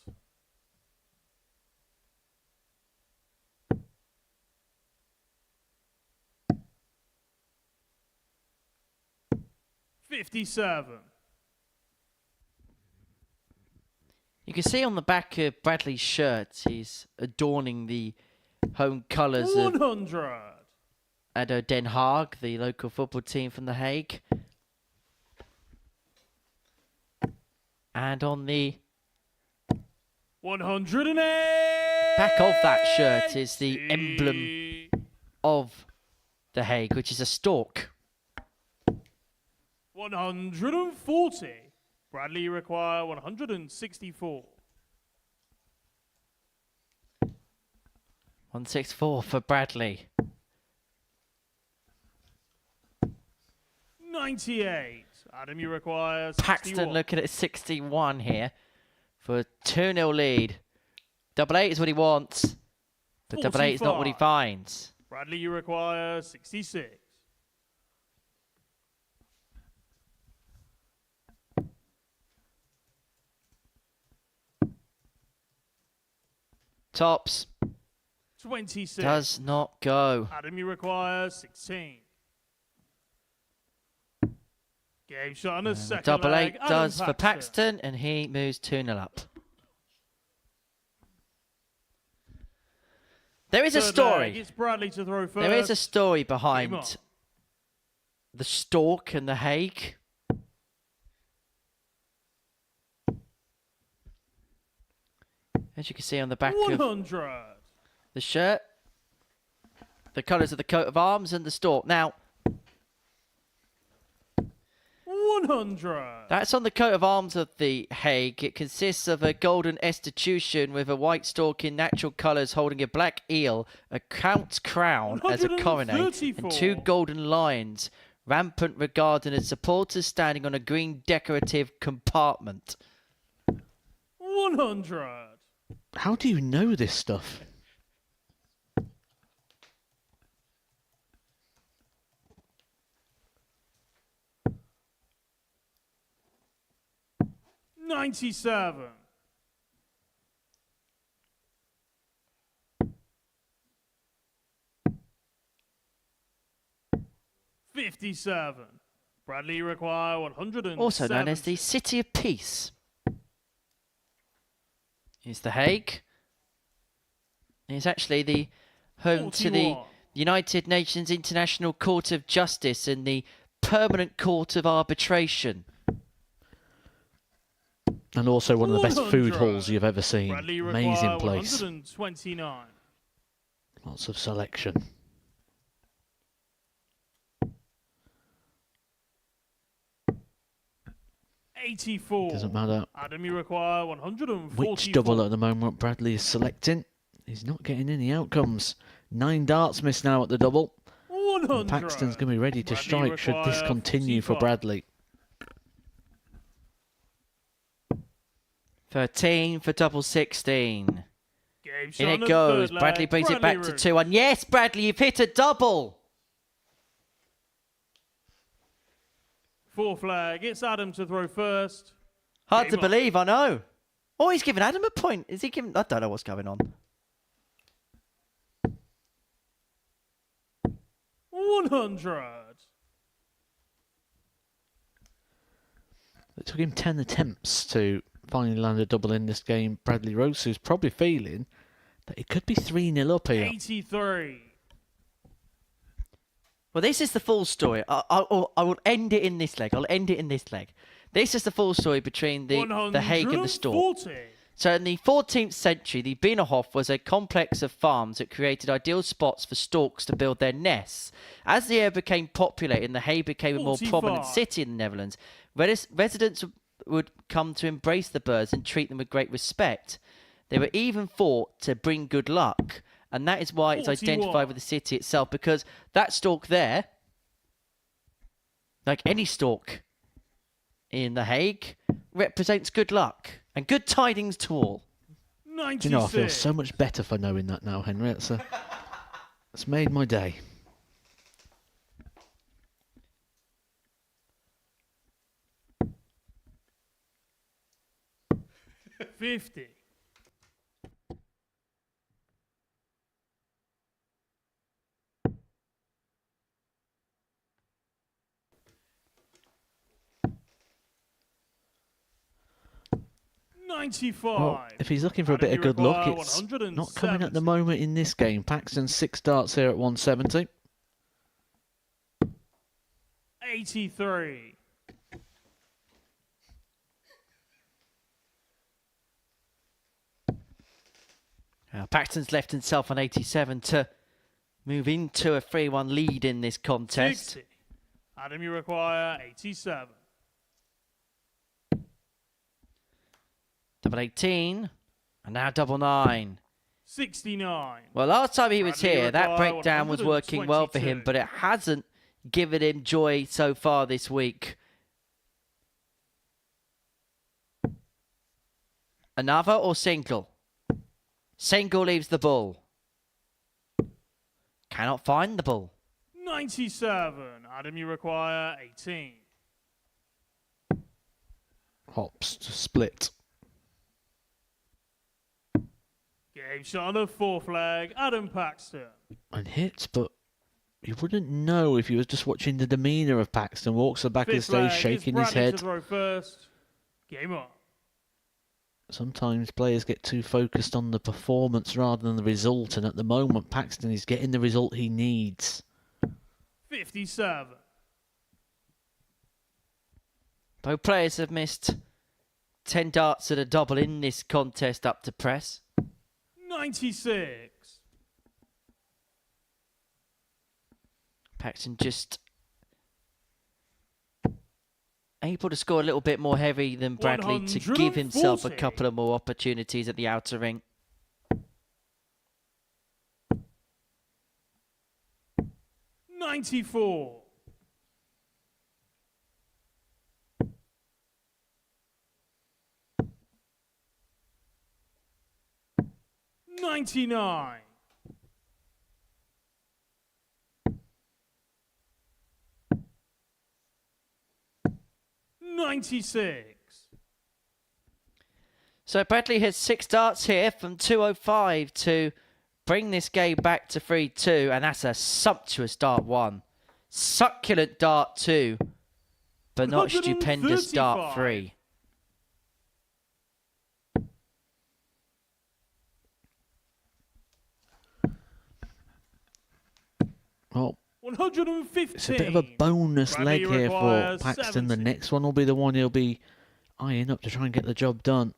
57. You can see on the back of Bradley's shirt, he's adorning the home colours of 100. ADO Den Haag, the local football team from The Hague. And on the 108. back of that shirt is the emblem of The Hague, which is a stork. 140. Bradley, you require 164. 164 for Bradley. 98. Adam, you require 61. Paxton looking at 61 here for a 2-0 lead. Double 8 is what he wants, but double 8 is not what he 45. finds. Bradley, you require 66. Tops 26. does not go. Adam, you require 16. Game shot on a second Double leg. 8 Adam does for Paxton, and he moves 2-0 up. There is a Third leg, story. it's Bradley to throw first. There is a story Game on. behind the stork and the Hague. As you can see on the back of 100. the shirt, the colours of the coat of arms and the stork. Now, 100. that's on the coat of arms of the Hague. It consists of a golden institution with a white stork in natural colours holding a black eel, a count's crown as a coronet, and 134. 2 golden lions, rampant regarded as supporters standing on a green decorative compartment. 100. How do you know this stuff? $97. 57. Bradley require 107. Also known as the City of Peace. Is The Hague. It's actually the home to the 41. United Nations International Court of Justice and the Permanent Court of Arbitration. And also one of the best food 100. halls you've ever seen. Bradley Amazing require place. 129. Lots of selection. $84. Doesn't matter Adam, you require 144. which double at the moment Bradley is selecting. He's not getting any outcomes. 9 darts missed now at the double. 100. Paxton's going to be ready to Bradley strike should this require continue for 45. Bradley. 13 for double 16. Game shot In on it the goes. third Bradley leg. brings it back Bradley to 2-1. Yes, Bradley, you've hit a double. Fourth flag. It's Adam to throw first. Hard to Game on. believe, I know. Oh, he's giving Adam a point. Is he giving... I don't know what's going on. 100. It took him 10 attempts to finally land a double in this game. Bradley Roose, who's probably feeling that it could be 3-0 up here. 83. Well, this is the full story. I will end it in this leg. I'll end it in this leg. This is the full story between the Hague and the Storm. 140. So in the 14th century, the Binnenhof was a complex of farms that created ideal spots for storks to build their nests. As the area became populated and the Hague became a more 45. prominent city in the Netherlands, residents would come to embrace the birds and treat them with great respect. They were even thought to bring good luck, and that is why it's 41. identified with the city itself, because that stork there, like any stork in The Hague, represents good luck and good tidings to all. 96. Do you know, I feel so much better for knowing that now, Henry. It's made my day. $50. 95. Well, if he's looking for a bit of good luck, it's not coming at the moment in this game. Paxton 6 darts here at 170. 83. Paxton's left himself on 87 to move into a 3-1 lead in this contest. 60. Adam, you require 87. Double 18. And now double 9. 69. Well, last time he was Bradley here, that require breakdown was working well for him, 122. but it hasn't given him joy so far this week. Another or single? Single leaves the ball. Cannot find the ball. 97. Adam, you require 18. Hops to split. Game shot on the 4th flag. Adam Paxton. And hits, but you wouldn't know if you was just watching the demeanour of Paxton. Walks the back of the 5th stage, flag. shaking It's his Bradley head. to throw first. Game on. Sometimes players get too focused on the performance rather than the result, and at the moment Paxton is getting the result he needs. 57. Both players have missed 10 darts at a double in this contest up to press. 96. Paxton just able to score a little bit more heavy than Bradley to give himself a 140. couple of more opportunities at the outer ring. 94. 99. 96. So Bradley has 6 darts here from 205 to bring this game back to 3-2, and that's a sumptuous dart 1. Succulent dart 2, but not stupendous dart 3. Well, 115. it's a bit of a bonus Bradley leg here for requires Paxton. The 70. next one will be the one he'll be eyeing up to try and get the job done.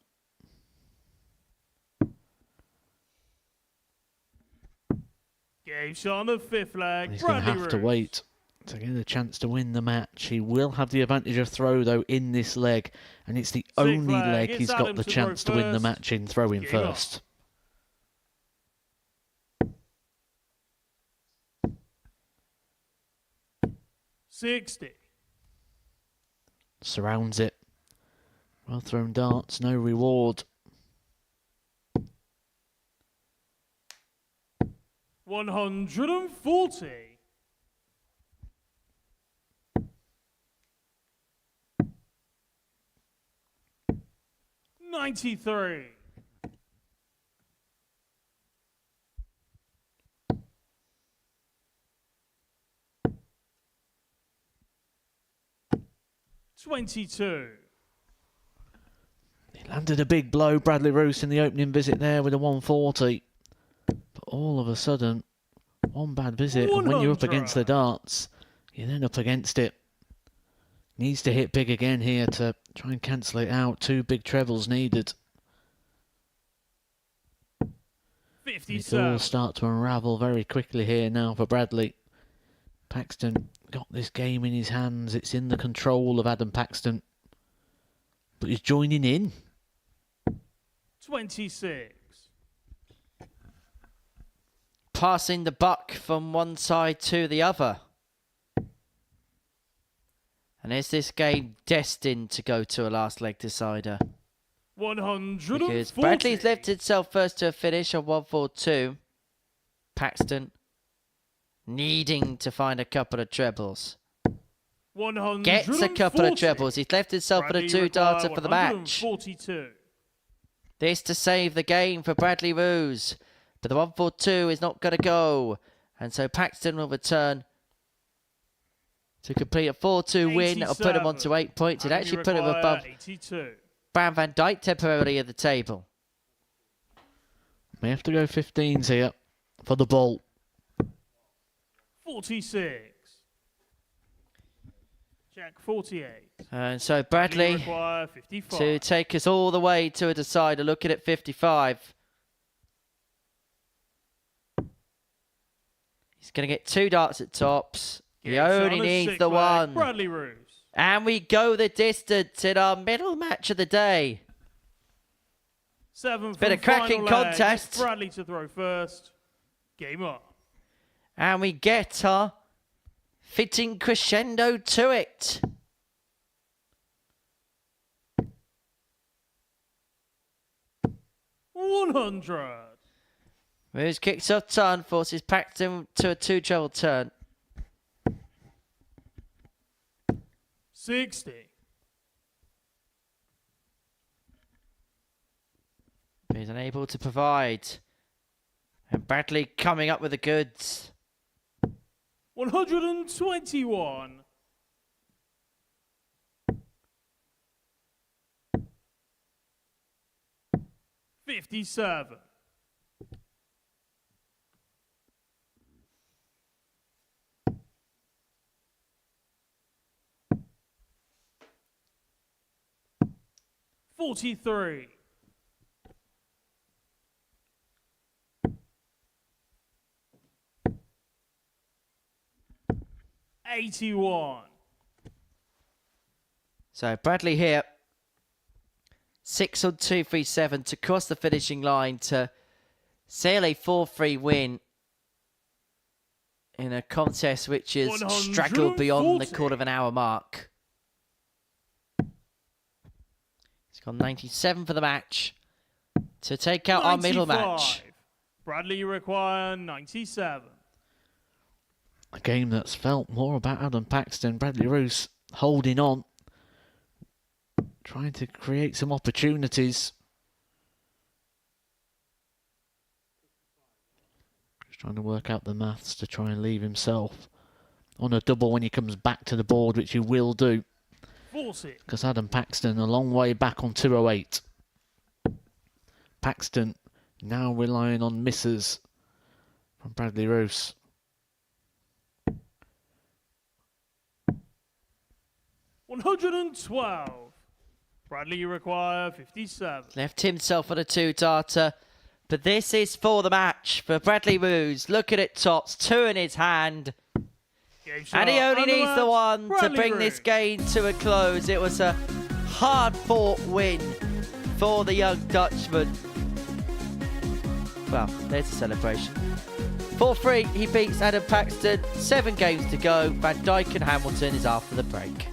Game shot on the 5th flag. And he's going to Bradley have to Roose. wait to get a chance to win the match. He will have the advantage of throw, though, in this leg. And it's the only flag. leg It's he's got Adam the to throw chance to win the first. match in throwing Game on. first. $60. Surrounds it. Well thrown darts, no reward. 140. 93. 22. He landed a big blow, Bradley Roose, in the opening visit there with a 140. But all of a sudden, one bad visit, and when you're up against the darts, you're then up against it. Needs to hit big again here to try and cancel it out. 2 big trebles needed. It 57. all start to unravel very quickly here now for Bradley. Paxton got this game in his hands. It's in the control of Adam Paxton. But he's joining in. 26. Passing the buck from one side to the other. And is this game destined to go to a last leg decider? 140. Because Bradley's left himself first to a finish on 142. Paxton needing to find a couple of trebles. 140. Gets a couple of trebles. He's left himself with a Bradley 2-darter require for the match. 142. This to save the game for Bradley Roose. But the 142 is not going to go. And so Paxton will return to complete a 4-2 win. That'll put him on to 8 points. It Adam, actually you put him require above 82. Brown Van Dijk temporarily at the table. May have to go 15s here for the ball. 46. Jack 48. And so Bradley Require 55. to take us all the way to a decider, looking at 55. He's going to get 2 darts at tops. He Gets only on a needs 6 the flag, one. Bradley Roose. And we go the distance in our middle match of the day. 7th been a and cracking final leg. contest. It's Bradley to throw first. Game on. And we get our fitting crescendo to it. $100. Roose kicks off turn, forces Paxton to a 2-treble turn. 60. He's unable to provide. And Bradley coming up with the goods. 121. 57. 43. 81. So Bradley here, 6 on 2-3-7 to cross the finishing line to seal a 4-3 win in a contest which is straggled beyond the 1/4 mark. He's gone 97 for the match to take out our middle match. Bradley, you require 97. A game that's felt more about Adam Paxton. Bradley Roose holding on, trying to create some opportunities. Just trying to work out the maths to try and leave himself on a double when he comes back to the board, which he will do. Because Adam Paxton a long way back on 208. Paxton now relying on misses from Bradley Roose. $112. Bradley, you require 57. Left himself on a 2-darter, but this is for the match for Bradley Roose. Look at it, tops, 2 in his hand. And he only needs the one to bring this game to a close. It was a hard-fought win for the young Dutchman. Well, there's a celebration. 4-3, he beats Adam Paxton. 7 games to go. Van Dijk and Hamilton is after the break.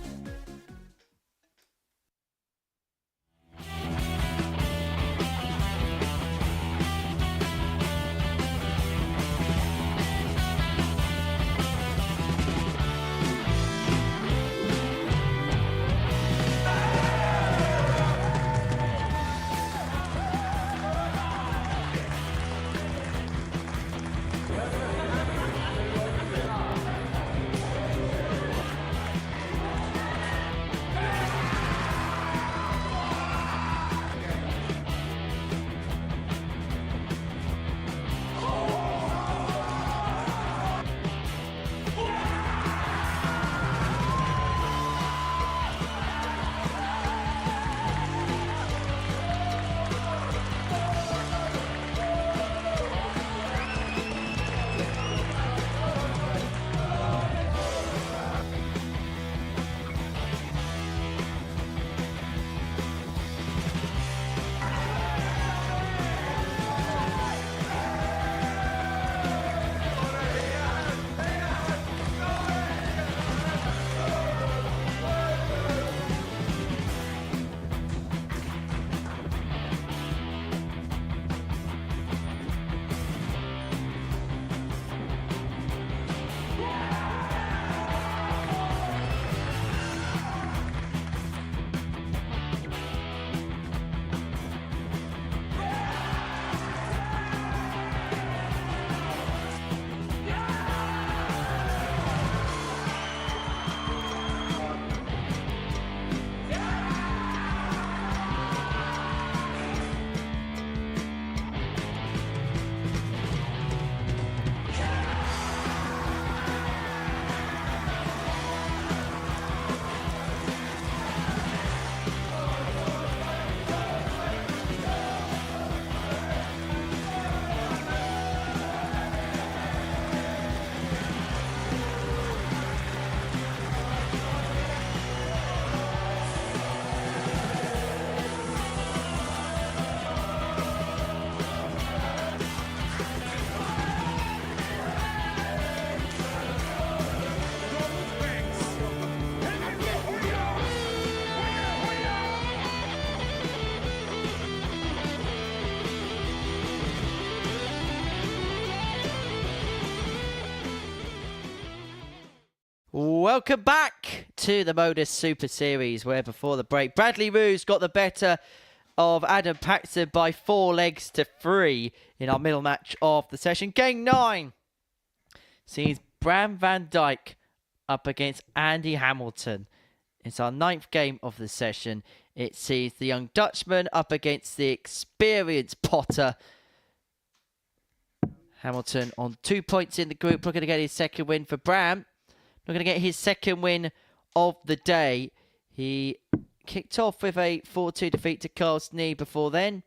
Welcome back to the Modus Super Series, where before the break, Bradley Roose got the better of Adam Paxton by 4 legs to 3 in our middle match of the session. Game 9 sees Bram van Dijk up against Andy Hamilton. It's our 9th game of the session. It sees the young Dutchman up against the experienced Potter. Hamilton on 2 points in the group, looking to get his second win for Bram. Not going to get his second win of the day. He kicked off with a 4-2 defeat to Carl Sneyd before then,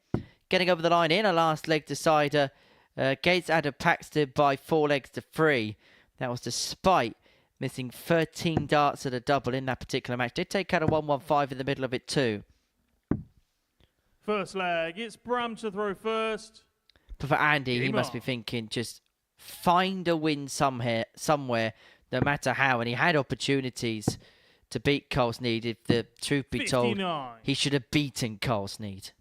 getting over the line in a last leg decider against Adam Paxton by 4 legs to 3. That was despite missing 13 darts at a double in that particular match. Did take out a 1-1-5 in the middle of it too. First leg, it's Bram to throw first. But for Andy, he must be thinking, just find a win somewhere, no matter how. And he had opportunities to beat Carl Sneyd. If the truth be 59. told, he should have beaten Carl Sneyd.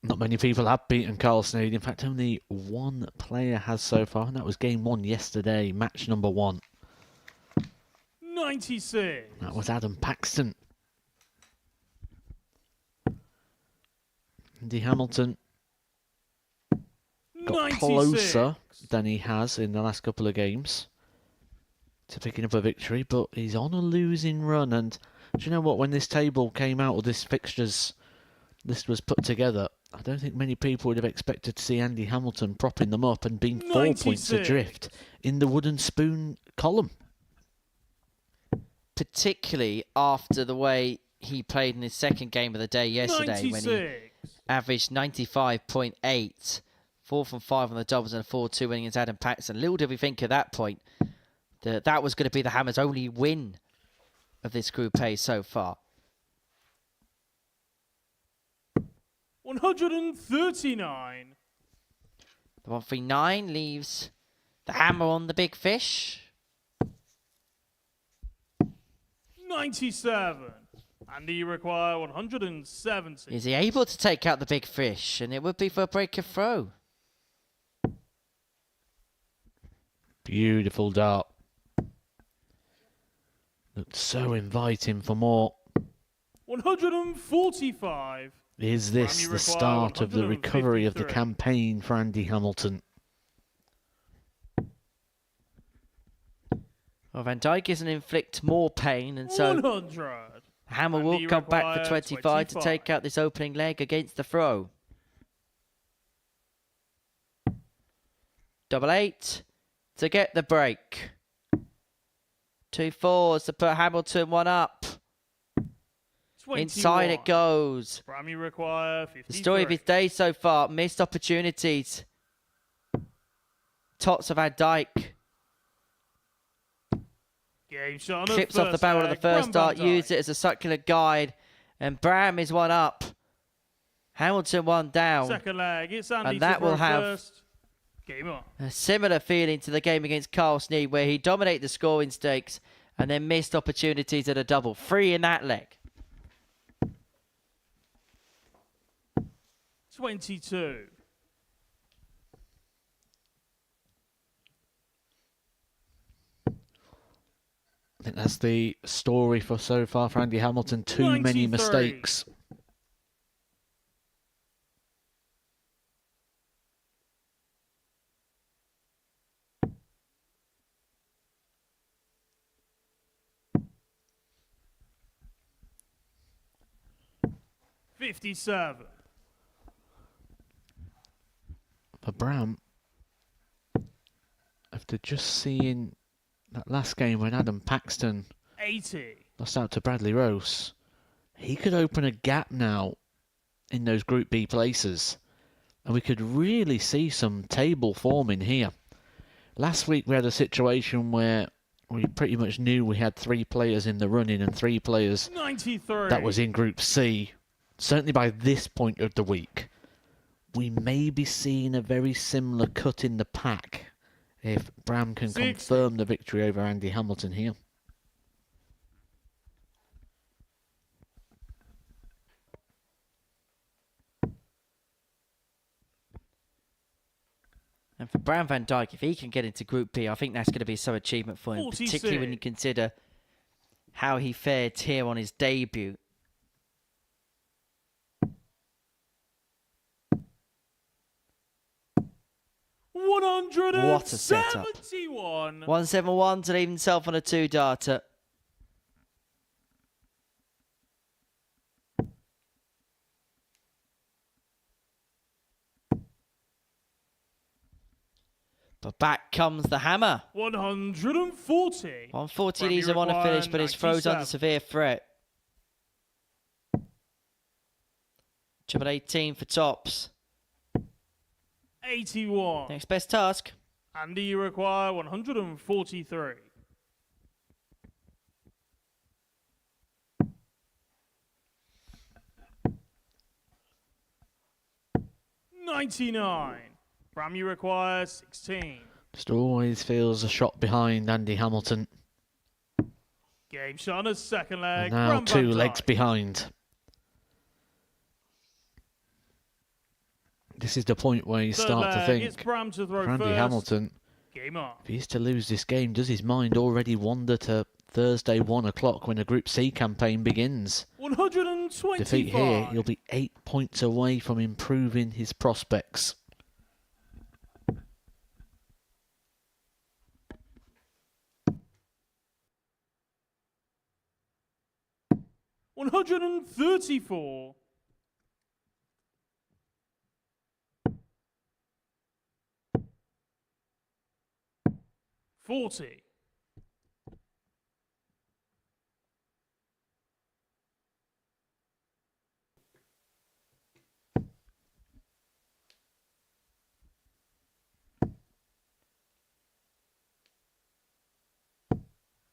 Not many people have beaten Carl Sneyd. In fact, only one player has so far, and that was game 1 yesterday, match number 1. 96. That was Adam Paxton. Andy Hamilton got 96. closer than he has in the last couple of games to picking up a victory, but he's on a losing run. And do you know what? When this table came out, or this fixtures list was put together, I don't think many people would have expected to see Andy Hamilton propping them up and being 4 points adrift in the wooden spoon column. Particularly after the way he played in his second game of the day yesterday, 96. when he averaged 95.8, 4 from 5 on the doubles and a 4-2 winning against Adam Paxton. Little did we think at that point that was going to be the Hammers' only win of this Group A so far. 139. The 139 leaves the Hammer on the big fish. 97. And you require 170. Is he able to take out the big fish? And it would be for a break of throw. Beautiful dart. Looked so inviting for more. 145. Is this the start of the recovery of the campaign for Andy Hamilton? Well, Van Dijk isn't inflict more pain, and so 100. Hammer will come back for 25 to take out this opening leg against the throw. 88 to get the break. 2 4s to put Hamilton 1 up. 21. Inside it goes. Bram, you require 53. The story of his day so far, missed opportunities. Tots of Van Dijk. Game shot on Clips off the barrel of the first dart, used it as a succulent guide, and Bram is 1 up. Hamilton 1 down. Second leg, it's Andy And that to will throw have first. Game on. a similar feeling to the game against Carl Sneyd, where he dominated the scoring stakes and then missed opportunities at a double. 3 in that leg. 22. I think that's the story for so far for Andy Hamilton. Too 93. many mistakes. $57. For Bram, after just seeing that last game when Adam Paxton 80. lost out to Bradley Roose, he could open a gap now in those Group B places, and we could really see some table forming here. Last week we had a situation where we pretty much knew we had 3 players in the running and 3 players 93. that was in Group C. Certainly by this point of the week, we may be seeing a very similar cut in the pack if Bram can 60. confirm the victory over Andy Hamilton here. And for Bram van Dijk, if he can get into Group B, I think that's going to be some achievement for him, 46. particularly when you consider how he fared here on his debut. What a setup. 171 to leave himself on a 2-darter. But back comes the hammer. 140. 140 leaves him on a finish, but his throw's under severe threat. Triple 18 for tops. 81. Next best task. Andy, you require 143. 99. Bram, you require 16. Just always feels a shot behind Andy Hamilton. Game shot on his second leg. And now Bram 2 van legs Dijk. behind. This is the point where you Third start to leg, it's think, Bram to throw Andy first. Hamilton, Game on. if he's to lose this game, does his mind already wander to Thursday 1 o'clock when the Group C campaign begins? 125. Defeat here, he'll be 8 points away from improving his prospects. $134. 40.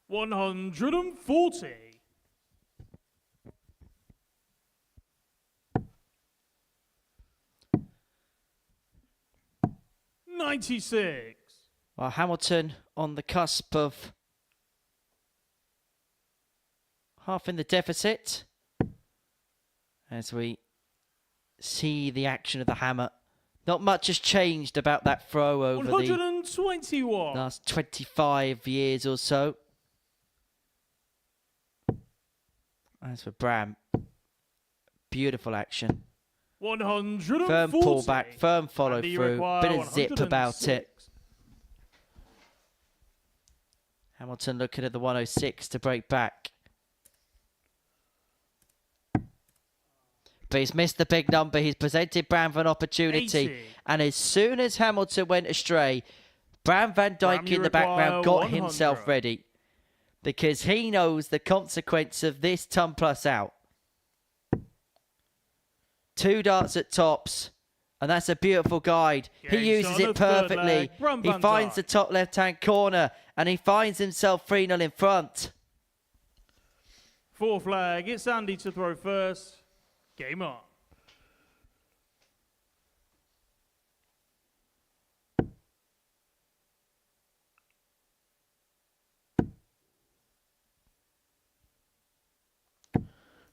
140. 96. Well, Hamilton on the cusp of half in the deficit as we see the action of the hammer. Not much has changed about that throw over the 121. last 25 years or so. As for Bram, beautiful action. 140. Firm pullback, firm follow And you through, require bit of zip about 106. it. Hamilton looking at the 106 to break back. But he's missed the big number. He's presented Bram an opportunity. 80. And as soon as Hamilton went astray, Bram van Bram, Dijk you in the background require got 100. himself ready. Because he knows the consequence of this ton plus out. 2 darts at tops. And that's a beautiful guide. Game He uses shot on it the third perfectly. leg. Bram He van finds Dijk. the top left-hand corner. And he finds himself 3-0 in front. Fourth flag. It's Andy to throw first. Game on.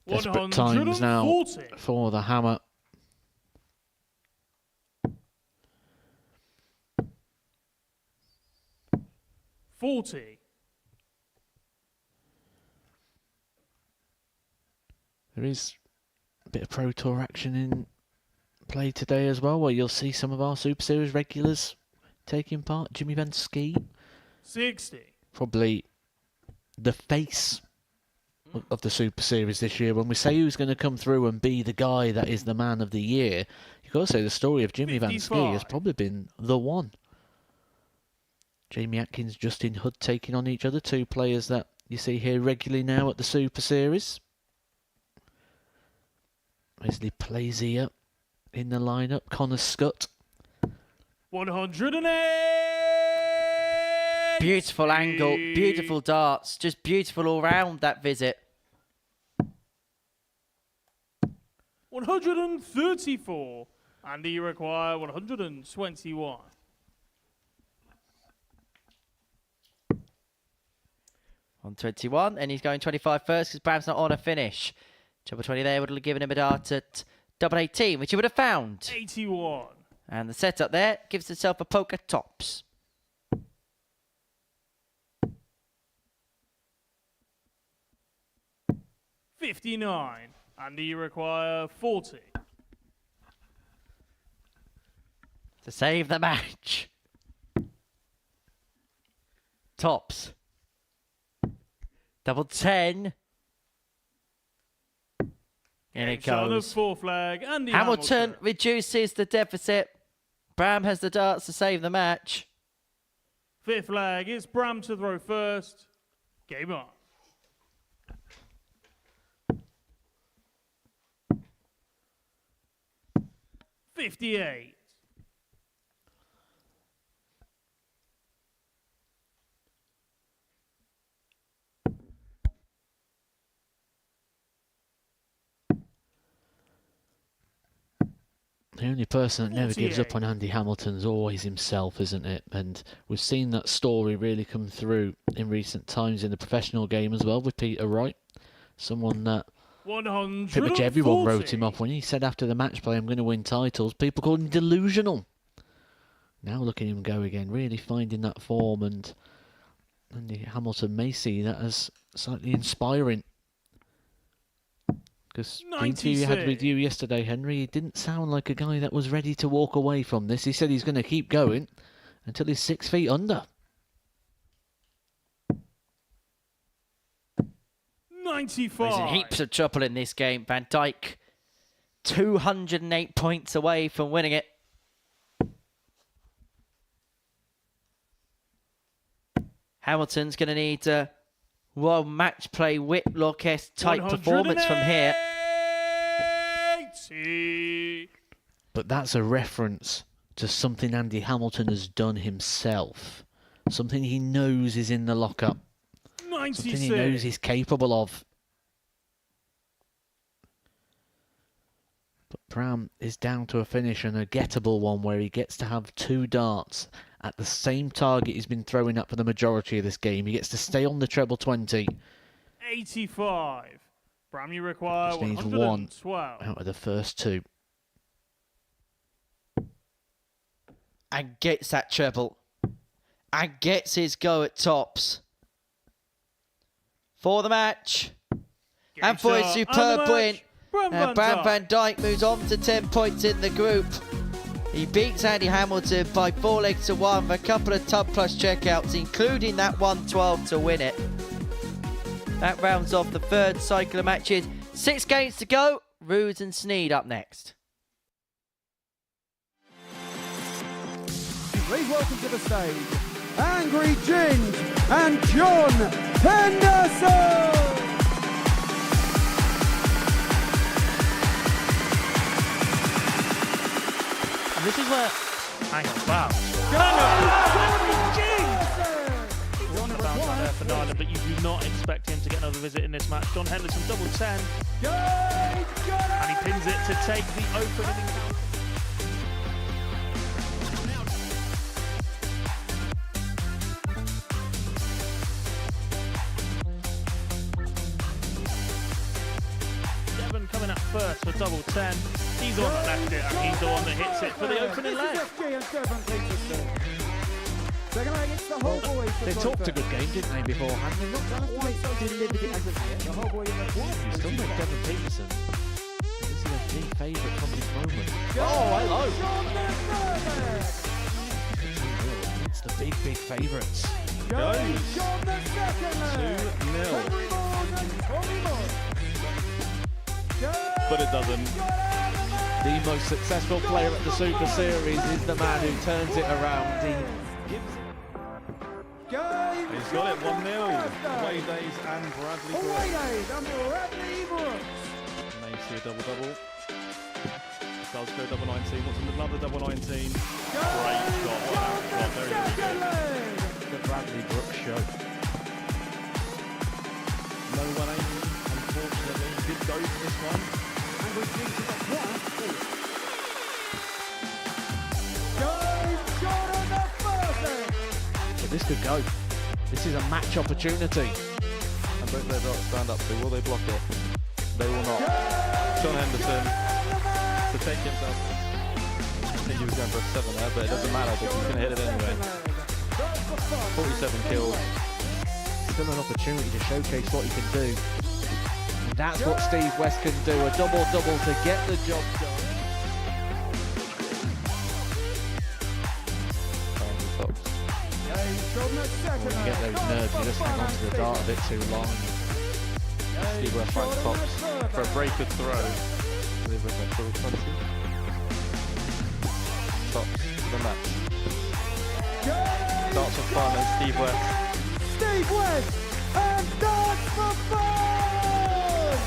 Desperate times now 140. for the hammer. $40. There is a bit of Pro Tour action in play today as well, where you'll see some of our Super Series regulars taking part. Jimmy Van Ski, 60. probably the face of the Super Series this year. When we say who's going to come through and be the guy that is the man of the year, you've got to say the story of Jimmy Van Ski has 55. probably been the one. Jamie Atkins, Justin Hood taking on each other, 2 players that you see here regularly now at the Super Series. Wesley Plazier in the lineup, Connor Scott. 108. Beautiful angle, beautiful darts. Just beautiful all round that visit. 134. Andy, you require 121. 121, and he's going 25 first because Bram's not on a finish. Double 20 there would have given him a dart at double 18, which he would have found. 81. And the setup there gives itself a poker tops. $59. And you require 40. To save the match. Tops. Double 10. In it On the goes. 4 flag. Andy Hamilton reduces the deficit. Bram has the darts to save the match. 5th flag. It's Bram to throw first. Game on. $58. The only person that never gives up 48. on Andy Hamilton's always himself, isn't it? And we've seen that story really come through in recent times in the professional game as well with Peter Wright. Someone that pretty much everyone wrote him off when he said after the match play, I'm going to win titles. People called him delusional. Now look at him go again, really finding that form, and Andy Hamilton may see that as slightly inspiring. Because the interview we had with you yesterday, Henry, he didn't sound like a guy that was ready to walk away from this. He said he's going to keep going until he's 6 feet under. 95. He's in heaps of trouble in this game. Van Dijk, 208 points away from winning it. Hamilton's going to need a well match play Whitlock-esque type performance from here. But that's a reference to something Andy Hamilton has done himself. Something he knows is in the lockup. 96. Something he knows he's capable of. But Bram is down to a finish, and a gettable one where he gets to have 2 darts at the same target he's been throwing up for the majority of this game. He gets to stay on the treble 20. 85. Bram, you require Just needs 112. 1 out of the first 2. And gets that treble. And gets his go at tops. For the match. And for his superb win. And Bram Van Dijk moves on to 10 points in the group. He beats Andy Hamilton by 4 legs to 1 with a couple of Tub Plus checkouts, including that 112 to win it. That rounds off the 3rd cycle of matches. 6 games to go. Roose and Sneyd up next. Please welcome to the stage, Angry Ginge and John Henderson! And this is where... Hang on, wow. He's on the bounce right there for Nyland, but you do not expect him to get another visit in this match. John Henderson, double 10. And he pins it to take the opening. Devon coming up first for double 10. He's the one that left it, and he's the one that hits it for the opening leg. They talked a good game, didn't they, beforehand? They're not quite delivered it as of yet. You still make Devon Peterson. This is a big favourite from this moment. Oh, hello! It's the big favourites. Goes 2-0. But it doesn't. The most successful player at the Super Series is the man who turns it around. He's got it 1-0. Away days and Bradley Brooks. May see a double-double. Does go double 19. What's another double 19? Great shot. What a shot. Very good. The Bradley Brooks show. No 180, unfortunately. He did go for this one. But this could go. This is a match opportunity. And both their dots stand up to. Will they block it? They will not. John Henderson to take himself. he was going for a 7 there, but it doesn't matter because he's going to hit it anyway. 47 kills. Still an opportunity to showcase what he can do. And that's what Steve West can do, a double-double to get the job done. When you get those nerves, you just hang on to the dart a bit too long. Steve West finds tops for a breaker throw. Steve West went full 20. Tops to the match. Darts for fun and Steve West. Steve West and Darts for Fun!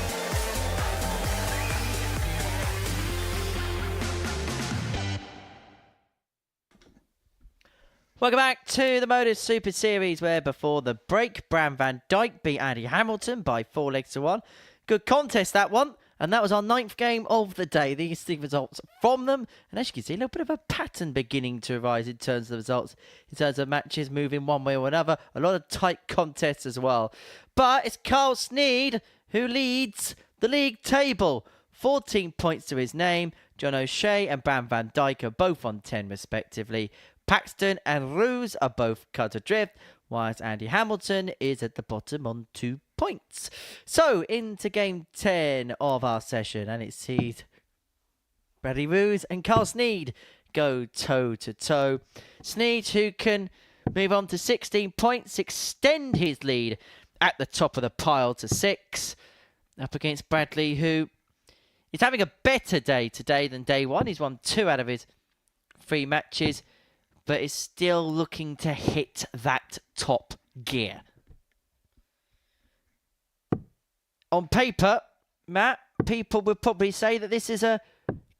Welcome back to the Modus Super Series, where before the break, Bram van Dijk beat Andy Hamilton by 4 legs to 1. Good contest, that one. And that was our 9th game of the day. These are the results from them. And as you can see, a little bit of a pattern beginning to arise in terms of the results, in terms of matches moving one way or another. A lot of tight contests as well. But it's Carl Sneyd who leads the league table. 14 points to his name. John O'Shea and Bram van Dijk are both on 10 respectively. Paxton and Roose are both cut adrift, whilst Andy Hamilton is at the bottom on 2 points. So, into game 10 of our session, and it sees Bradley Roose and Carl Sneyd go toe-to-toe. Sneyd, who can move on to 16 points, extend his lead at the top of the pile to 6, up against Bradley, who is having a better day today than day one. He's won 2 out of his 3 matches, but is still looking to hit that top gear. On paper, Matt, people would probably say that this is a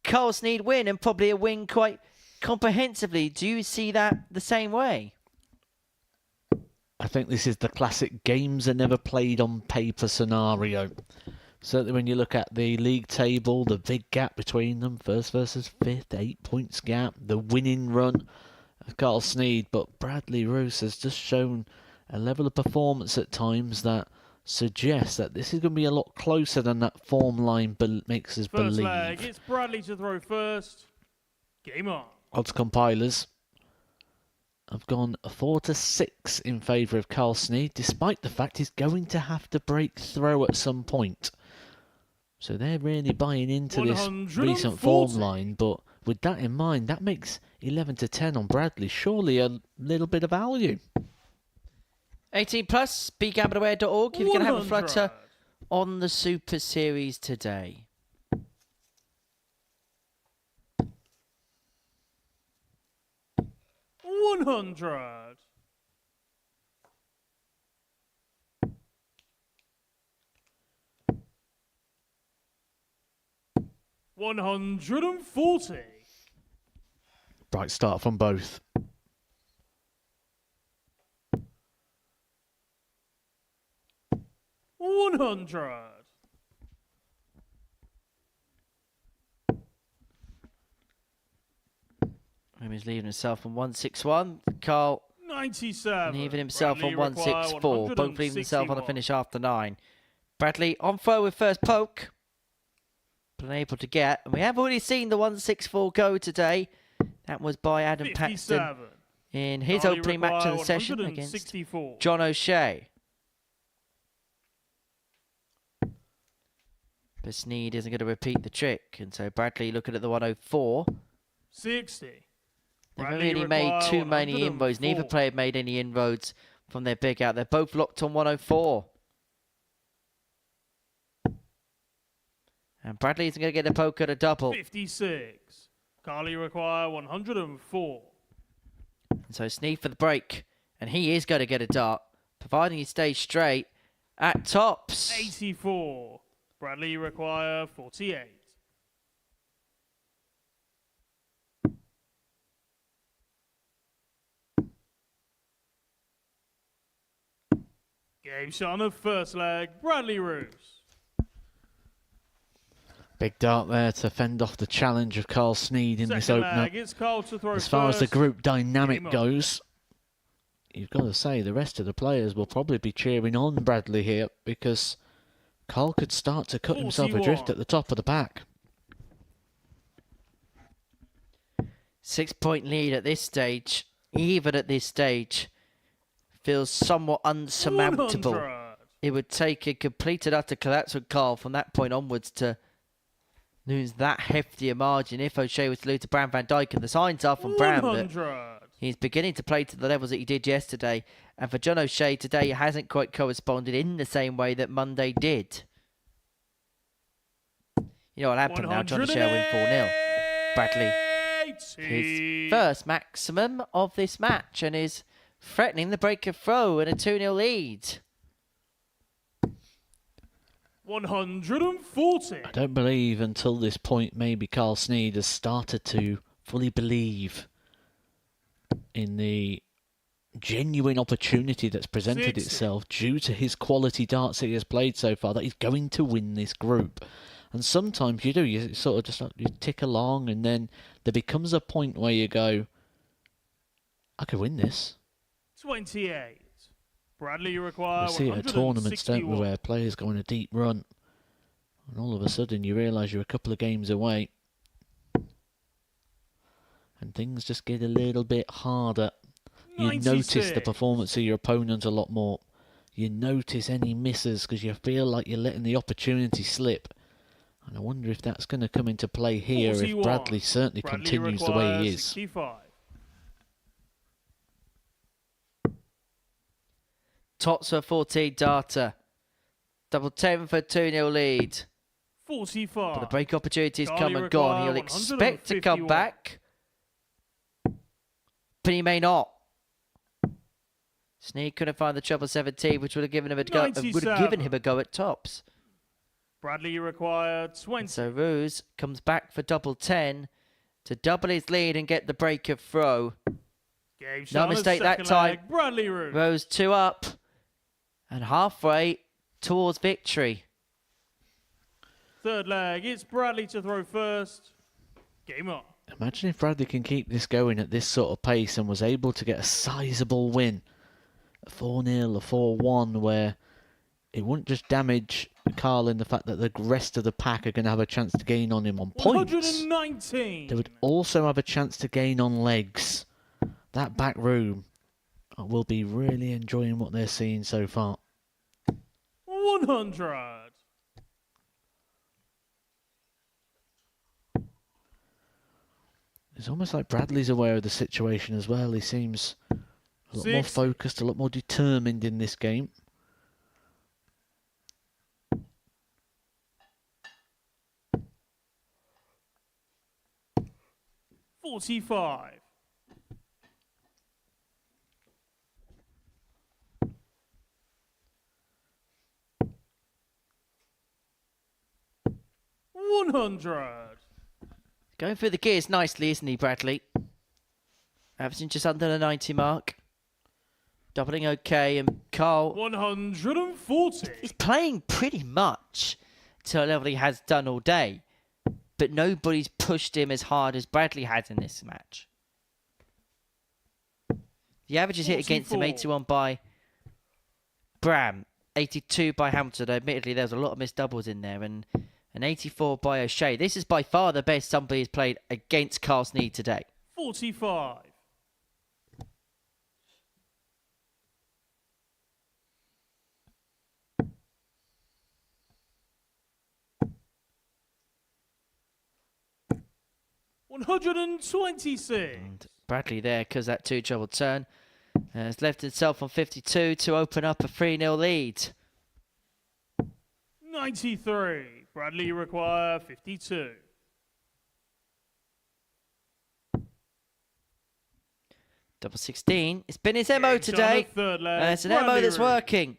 Carl Sneyd win, and probably a win quite comprehensively. Do you see that the same way? I think this is the classic games are never played on paper scenario. Certainly when you look at the league table, the big gap between them, first versus fifth, 8 points gap, the winning run of Carl Sneyd, but Bradley Roose has just shown a level of performance at times that suggests that this is going to be a lot closer than that form line makes us believe. First leg, it's Bradley to throw first. Game on. Odds compilers have gone 4-6 in favour of Carl Sneyd, despite the fact he's going to have to break throw at some point. So they're really buying into this recent form line, but with that in mind, that makes 11-10 on Bradley surely a little bit of value. 18 plus, begambleaware.org if you're going to have a flutter on the Super Series today. $100. $140. Bright start from both. $100. He's leaving himself on 161. Carl 97. leaving himself Bradley on 164. Both leaving himself on a finish after 9. Bradley on throw with first poke. But unable to get. And we have already seen the 164 go today. That was by Adam 57. Paxton in his Charlie opening match of the require session against 164. John O'Shea. But Sneyd isn't going to repeat the trick. And so Bradley looking at the 104. 60. They've Bradley really made require too many inroads. Neither 104. player made any inroads from their big out. They're both locked on 104. And Bradley isn't going to get the poke at a double. 56. Carly require 104. And so Sneyd for the break. And he is going to get a dart, providing he stays straight at tops. 84. Bradley require 48. Game shot of first leg, Bradley Roose. Big dart there to fend off the challenge of Carl Sneyd in this Second opener. leg, it's Carl to throw As far as the first. group dynamic Game on. goes, you've got to say the rest of the players will probably be cheering on Bradley here because Carl could start to cut himself 41. adrift at the top of the pack. 6-point lead at this stage, even at this stage, feels somewhat unsurmountable. 100. It would take a complete and utter collapse with Carl from that point onwards to lose that hefty a margin if O'Shea was to lose to Bram van Dijk, and the signs are from Bram that 100. he's beginning to play to the levels that he did yesterday, and for John O'Shea today hasn't quite corresponded in the same way that Monday did. You know what happened now? John O'Shea win 4-0. Bradley, his first maximum of this match, and is threatening the break of throw and a 2-0 lead. 140. I don't believe until this point maybe Carl Sneyd has started to fully believe in the genuine opportunity that's presented 60. itself due to his quality darts that he has played so far, that he's going to win this group. And sometimes you sort of just like, you tick along, and then there becomes a point where you go, I could win this. 28. Bradley, you require We see it at tournaments, don't we, 161. where players go on a deep run, and all of a sudden you realise you're a couple of games away, and things just get a little bit harder. You 96. notice the performance of your opponent a lot more. You notice any misses because you feel like you're letting the opportunity slip. And I wonder if that's going to come into play here 41. if Bradley certainly Bradley continues the way he requires is. 65. Tots for 14 data. Double 10 for 2-0 lead. 45. But the break opportunity's Charlie come and gone. require He'll expect to come 151. back, but he may not. Sneyd couldn't find the treble 17, which would have given him a go. Would have 97. given him a go at tops. Bradley, you require 20. So Roose comes back for double 10 to double his lead and get the break of throw. Game No shot on the mistake that second time. leg. Bradley Roose. Rose 2 up and halfway towards victory. Third leg, it's Bradley to throw first. Game on. Imagine if Bradley can keep this going at this sort of pace and was able to get a sizable win. A 4-0, a 4-1, where it wouldn't just damage Carl in the fact that the rest of the pack are going to have a chance to gain on him on points. 119. They would also have a chance to gain on legs. That back room will be really enjoying what they're seeing so far. 100. It's almost like Bradley's aware of the situation as well. He seems a lot more 60. focused, a lot more determined in this game. $45. $100. Going through the gears nicely, isn't he, Bradley? Averaging just under the 90 mark. Doubling okay, and Carl, 140. he's playing pretty much to a level he has done all day. But nobody's pushed him as hard as Bradley has in this match. The averages hit against him, 44. 81 by Bram, 82 by Hamilton. Admittedly, there's a lot of missed doubles in there, and an 84 by O'Shea. This is by far the best somebody has played against Carl Sneyd today. 45. $126. And Bradley there, because that 2 treble turn has left himself on 52 to open up a 3-0 lead. 93. Bradley, you require 52. Double 16. It's been his MO Game shot on today. the third leg. And it's an Bradley MO that's Roose. working.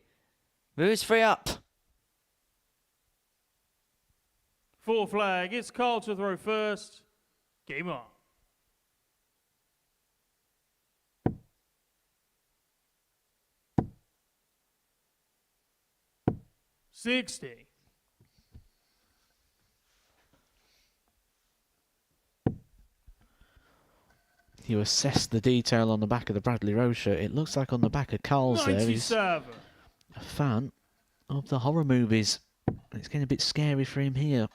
Roose 3 up. Fourth flag, it's Carl to throw first. Game on. $60. You assess the detail on the back of the Bradley Roose shirt. It looks like on the back of Carl's there, he's 97. a fan of the horror movies. It's getting a bit scary for him here.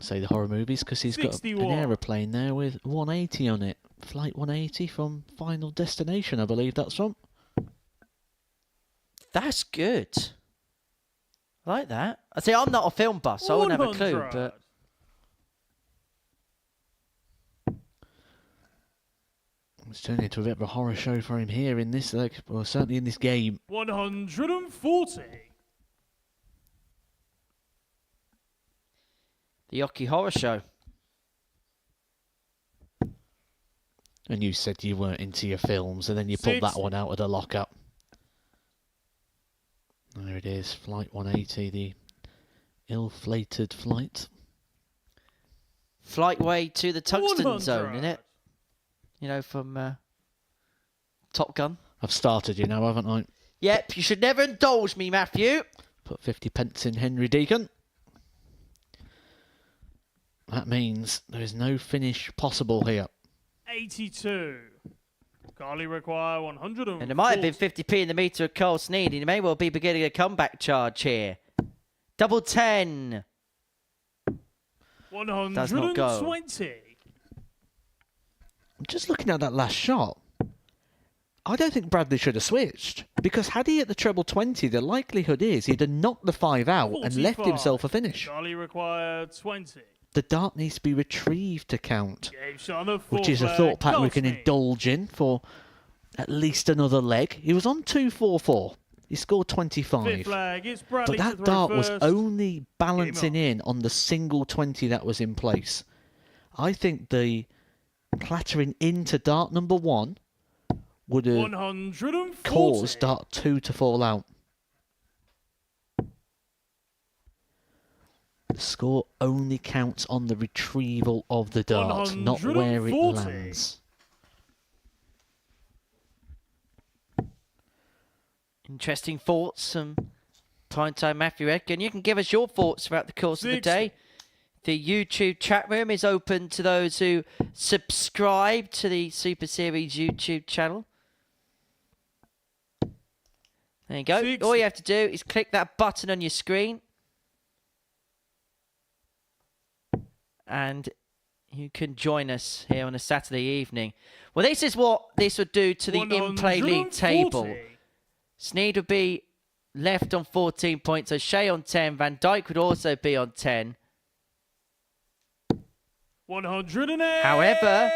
say the horror movies because he's got an 61. aeroplane there with 180 on it. Flight 180 from Final Destination, I believe that's from. That's good. I like that. I say I'm not a film buff, so I wouldn't have a clue. 100. It's But turning into a bit of a horror show for him here in this, well, certainly in this game. 140. the Yoki Horror Show. And you said you weren't into your films, and then you pulled that one out of the lockup. There it is, Flight 180, the ill-flated flight. Flight way to the tungsten 100. zone, innit? You know, from Top Gun. I've started, you know, haven't I? Yep, you should never indulge me, Matthew. Put 50 pence in Henry Deacon. That means there is no finish possible here. 82. Carly require 140. And there might have been 50p in the meter of Cole Sneyd, and he may well be beginning a comeback charge here. Double 10. 120. Does not go. I'm just looking at that last shot. I don't think Bradley should have switched, because had he hit the treble 20, the likelihood is he'd have knocked the 5 out and left 45. himself a finish. Charlie required 20. The dart needs to be retrieved to count, Gave Sean a which is a full thought pattern we leg. can indulge in for at least another leg. He was on 244. He scored 25. Fifth leg, it's Bradley But to that throw dart was first. only balancing in on the single 20 that was in place. I think the clattering into dart number 1 would have 140. caused dart 2 to fall out. The score only counts on the retrieval of the dart, not where it 140. lands. Interesting thoughts from Primetime Matthew Edgar. And you can give us your thoughts throughout the course of the 60. day. The YouTube chat room is open to those who subscribe to the Super Series YouTube channel. There you go. 60. All you have to do is click that button on your screen. And you can join us here on a Saturday evening. Well, this is what this would do to the in-play league table. 140. Sneyd would be left on 14 points. O'Shea on 10. Van Dijk would also be on 10. 108. However,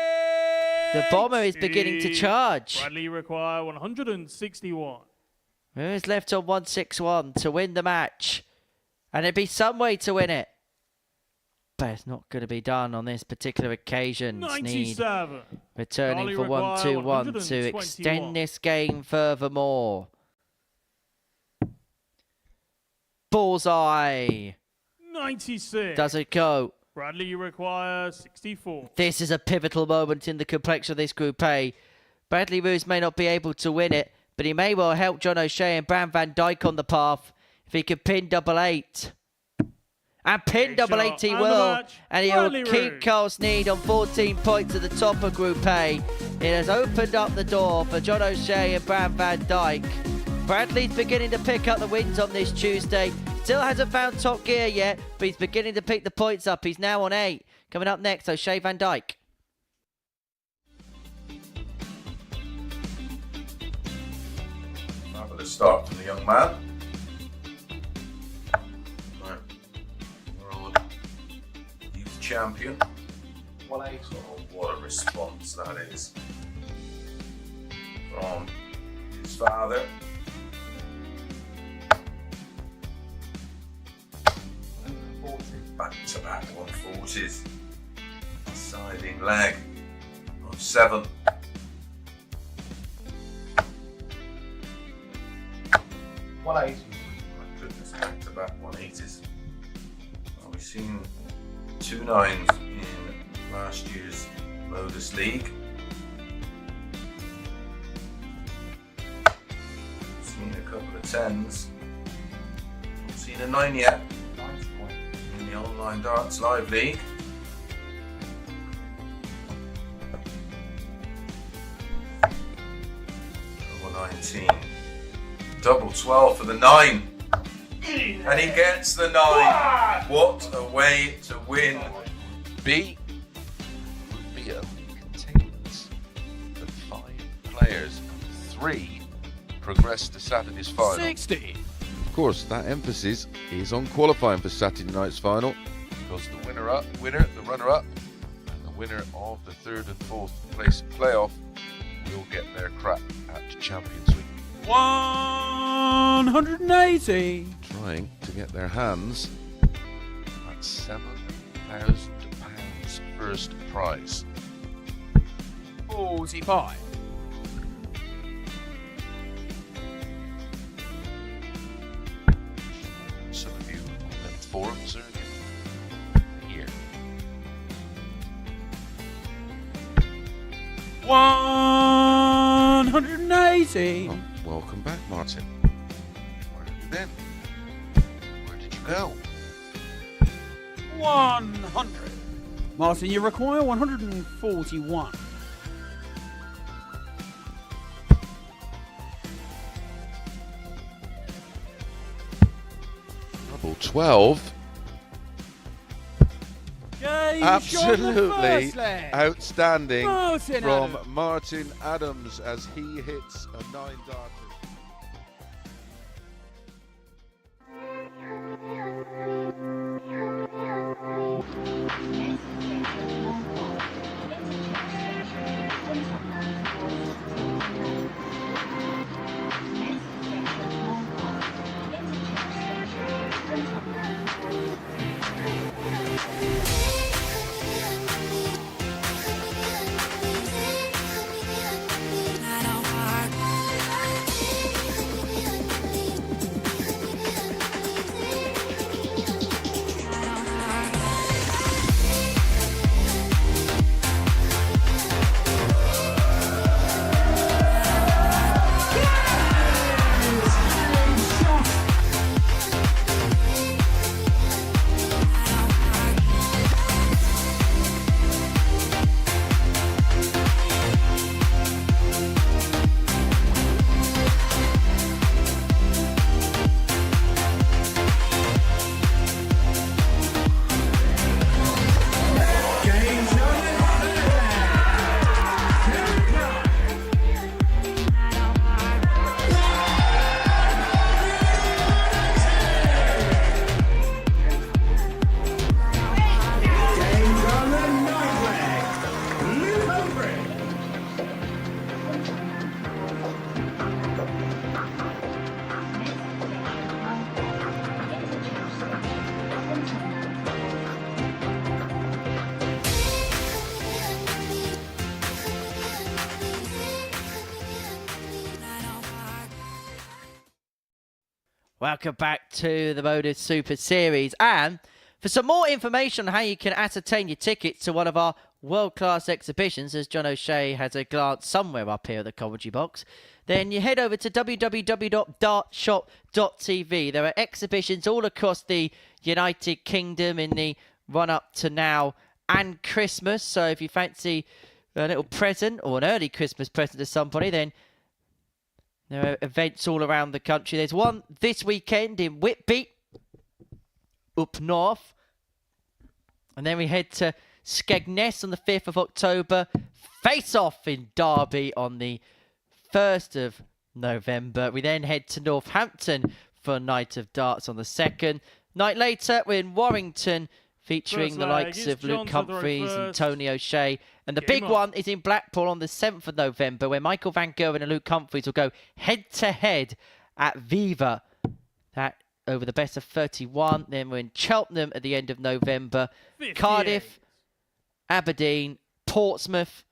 the bomber is beginning to charge. Bradley require 161. Who is left on 161 to win the match? And it'd be some way to win it. But it's not going to be done on this particular occasion. Sneyd 97. returning Charlie for require 1-2-1 to 121. extend this game furthermore. Bullseye. 96. Does it go? Bradley require 64. This is a pivotal moment in the complexion of this Group A. Bradley Roose may not be able to win it, but he may well help John O'Shea and Bram Van Dijk on the path if he can pin double 8. And pin Big double 8 shot he and the will. match. And he'll Bradley keep Roose. Carl Sneyd on 14 points at the top of Group A. It has opened up the door for John O'Shea and Bram Van Dijk. Bradley's beginning to pick up the wins on this Tuesday. Still hasn't found top gear yet, but he's beginning to pick the points up. He's now on 8. Coming up next, O'Shea Van Dijk. Fabulous start from the young man. Right. World Youth Champion. Oh, what a response that is. From his father. Back-to-back 140s. Siding leg of 7. My goodness, back-to-back 180s. Well, we've seen 2 9s in last year's Modus League. Seen a couple of 10s. Not seen a 9 yet. In the Online Darts Live League. Double 19. Double 12 for the 9. And he gets the 9. What a way to win. B would be contains the 5 players. 3 progress to Saturday's final. 60. Of course, that emphasis is on qualifying for Saturday night's final, because the the runner-up, and the winner of the 3rd and 4th place playoff will get their crack at Champions League. 180. Trying to get their hands at £7,000 first prize. 45. Some of you on the forums are here. 180. Oh, welcome back, Martin. Where have you been? Where did you go? 100. Martin, you require 141. Double 12. Game Absolutely shot leg. outstanding Martin from Adams. Martin Adams as he hits a 9-darter. Welcome back to the Modus Super Series. And for some more information on how you can ascertain your tickets to one of our world-class exhibitions, as John O'Shea has a glance somewhere up here at the commentary box, then you head over to www.dartshop.tv. There are exhibitions all across the United Kingdom in the run-up to now and Christmas. So if you fancy a little present or an early Christmas present to somebody, then there are events all around the country. There's one this weekend in Whitby, up north. And then we head to Skegness on the 5th of October. Face-off in Derby on the 1st of November. We then head to Northampton for a night of darts on the 2nd. Night later, we're in Warrington, featuring First the leg likes is of Luke John to throw Humphreys and first. Tony O'Shea. And the Game big on. one is in Blackpool on the 7th of November, where Michael Van Gerwen and Luke Humphreys will go head-to-head at Viva. That over the best of 31. Then we're in Cheltenham at the end of November. 58. Cardiff, Aberdeen, Portsmouth,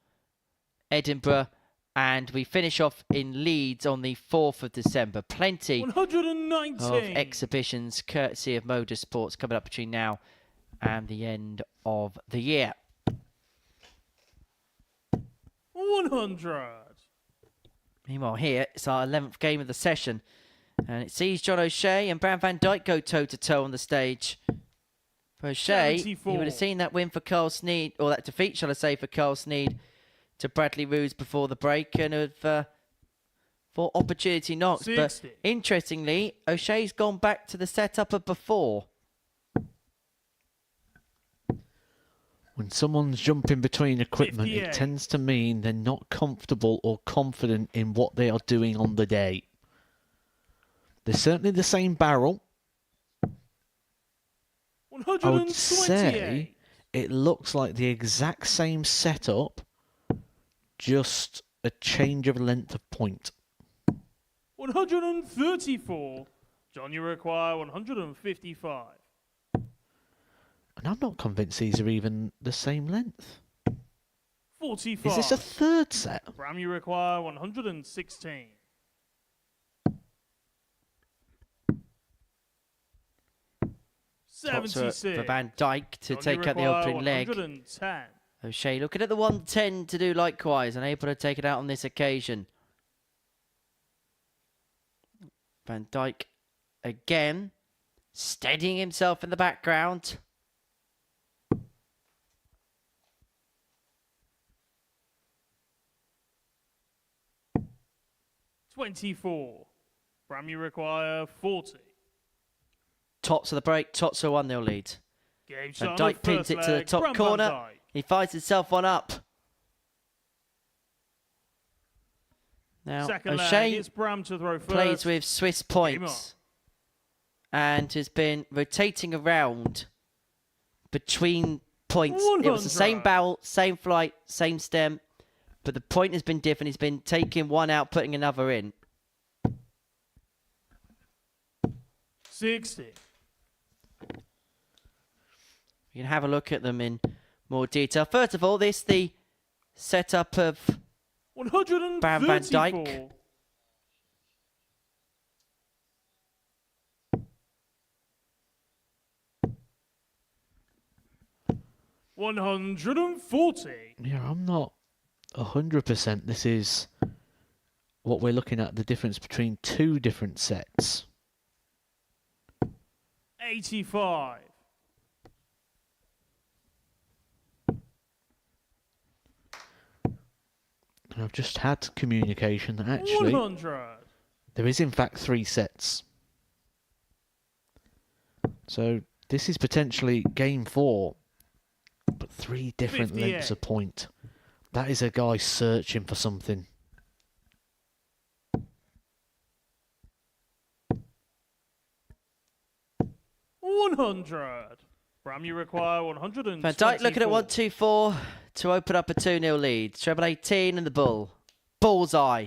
Edinburgh, and we finish off in Leeds on the 4th of December. Plenty 190. of exhibitions courtesy of Modus Sports coming up between now and the end of the year. 100. Meanwhile here, it's our 11th game of the session, and it sees John O'Shea and Bram Van Dijk go toe-to-toe on the stage. For O'Shea, 74. you would have seen that win for Carl Sneyd, or that defeat, shall I say, for Carl Sneyd to Bradley Roose before the break, and have for opportunity knocks. 60. But interestingly, O'Shea's gone back to the setup of before. When someone's jumping between equipment, 58. it tends to mean they're not comfortable or confident in what they are doing on the day. They're certainly the same barrel. I would say it looks like the exact same setup, just a change of length of point. 134. John, you require 155. And I'm not convinced these are even the same length. 45. Is this a third set? Bram, you require 116. Tops for 76. Van Dijk to John, take you out the require opening leg. 110. O'Shea looking at the 110 to do likewise, unable to take it out on this occasion. Van Dijk again, steadying himself in the background. $24. Bram, you require 40. Tops of the break, Tots a 1-0 lead. Game Van shot Dijk pins it to the top Bram corner. Van Dijk. He finds himself one up. Now, Second leg, O'Shea it's Bram to throw first. plays with Swiss points and has been rotating around between points. It was the same 100. barrel, same flight, same stem, but the point has been different. He's been taking one out, putting another in. 60. You can have a look at them in more detail. First of all, this the setup of 134. Bram Van Dijk. $140. Yeah, I'm not 100%. This is what we're looking at, the difference between two different sets. 85. And I've just had communication that actually 100. there is in fact 3 sets. So this is potentially game 4, but 3 different 58. lengths of point. That is a guy searching for something. $100. Bram, you require 124. Van Dijk looking at 124 to open up a 2-0 lead. Treble 18 and the bull. Bullseye.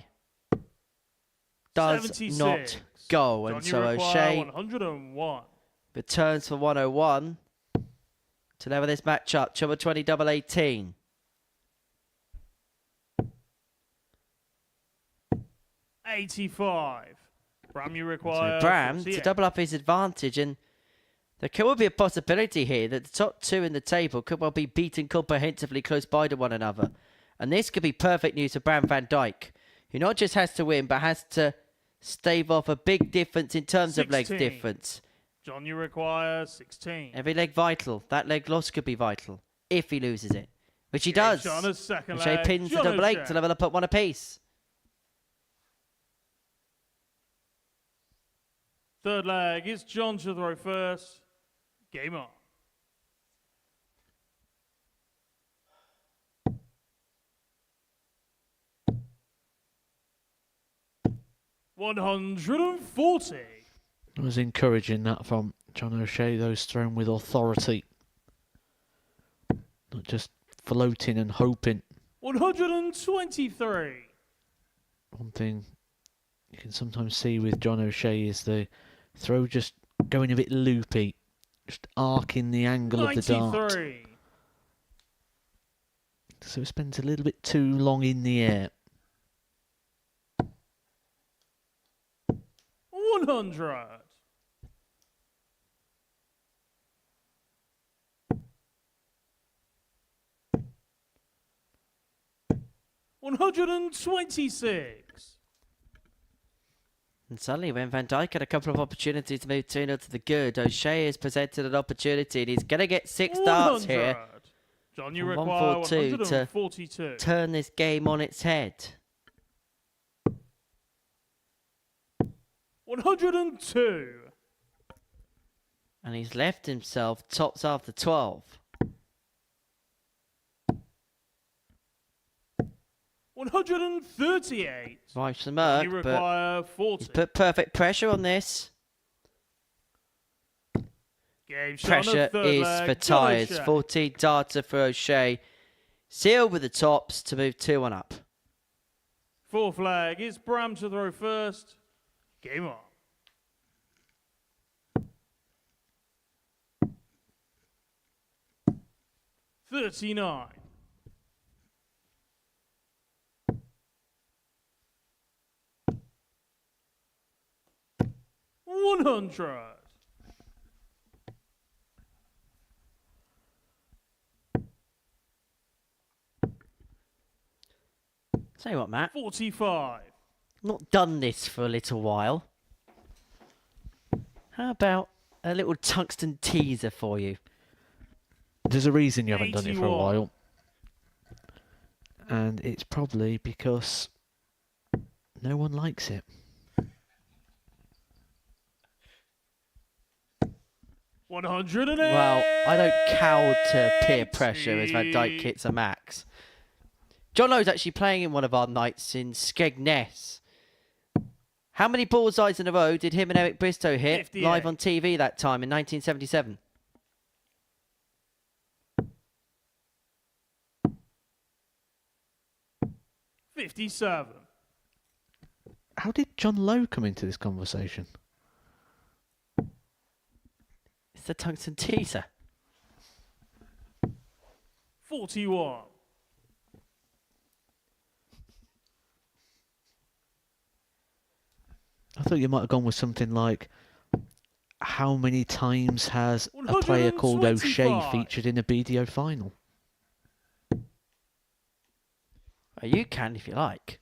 Does 76. not go. And John, so you require O'Shea 101. returns for 101 to level this match up. Treble 20, double 18. $85. Bram, you require So Bram 48. to double up his advantage, and there could be a possibility here that the top 2 in the table could well be beaten comprehensively close by to one another. And this could be perfect news for Bram Van Dijk, who not just has to win, but has to stave off a big difference in terms of legs 16. difference. John, you require 16. Every leg vital. That leg loss could be vital if he loses it, which he Yeah, does. John, a second O'Shea leg. pins the John double 8 O'Shea. to level up at 1 apiece. Third leg, it's John to throw first. Game on. $140. It was encouraging that from John O'Shea, those thrown with authority. Not just floating and hoping. 123. One thing you can sometimes see with John O'Shea is the throw just going a bit loopy, just arcing the angle of the dart. 93. So it spends a little bit too long in the air. 100. $126. And suddenly, when Van Dijk had a couple of opportunities to move 2-0 to the good, O'Shea has presented an opportunity, and he's going to get 6 darts here. 100. John, you And require 142 to 142. turn this game on its head. 102. And he's left himself tops after 12. 138. Right to You Merck, but require 40. he's put perfect pressure on this. Game shot on the Pressure third is leg. for John Tyres. O'Shea. 14 data for O'Shea. Sealed with the tops to move 2-1 up. Fourth leg is Bram to throw first. Game on. $39. $100. Tell you what, Matt. 45. Not done this for a little while. How about a little tungsten teaser for you? There's a reason you haven't done it for a 81. while. And it's probably because no one likes it. 108. Well, I don't cow to peer pressure as Van Dijk hits a max. John Lowe's actually playing in one of our nights in Skegness. How many bullseyes in a row did him and Eric Bristow hit 58. live on TV that time in 1977? $57. How did John Lowe come into this conversation? It's the tungsten teaser. 41. I thought you might have gone with something like, how many times has a player called O'Shea 125. featured in a BDO final? Well, you can if you like.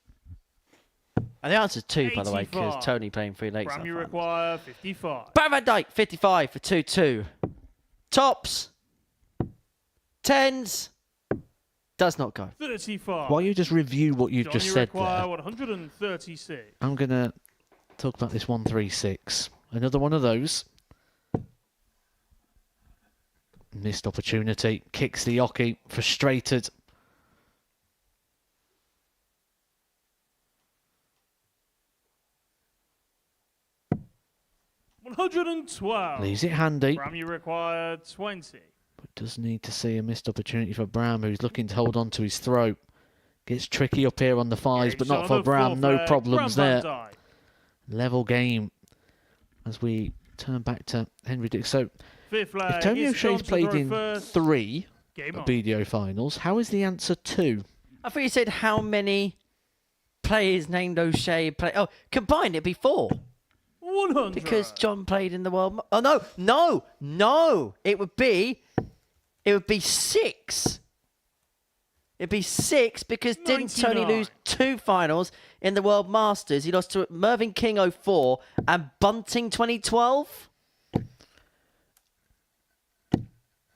And the answer's 2, by the way, because 85. Tony playing 3 legs. Bram, you require 55. Brad Van Dijk, 55 for 2-2. Tops. 10s. Does not go. 35. While you just review what you've John, just you said require there, 136. I'm going to talk about this 136. Another one of those. Missed opportunity. Kicks the Yoki. Frustrated. $112. Leaves it handy. Bram, you require 20. But does need to see a missed opportunity for Bram, who's looking to hold on to his throat. Gets tricky up here on the fives, but not for Bram. No problems there. Level game as we turn back to Henry Dijk. So, Fifth leg if Tony is O'Shea's John to played throw in first. 3 Game on. BDO finals, how is the answer 2? I thought you said how many players named O'Shea play. Oh, combined it'd be 4. 100. Because John played in the World. Oh no! It would be 6. It'd be 6 because didn't Tony 99. lose 2 finals in the World Masters? He lost to Mervyn King 04 and Bunting 2012.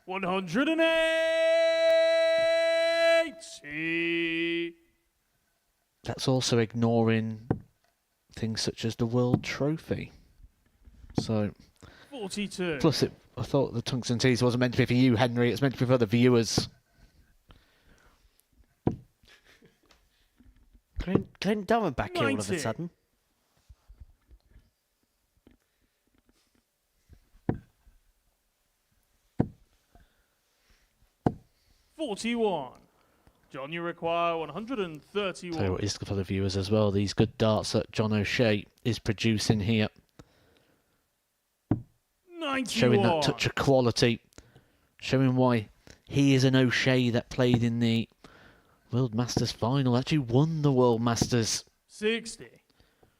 180. That's also ignoring things such as the World Trophy. So, 42. plus I thought the tungsten teaser wasn't meant to be for you, Henry. It's meant to be for the viewers. Clint Dunham back here all of a 90. sudden. $41. John, you require 131. So it is for the viewers as well. These good darts that John O'Shea is producing here. 91. Showing that touch of quality. Showing why he is an O'Shea that played in the World Masters final. Actually won the World Masters. 60.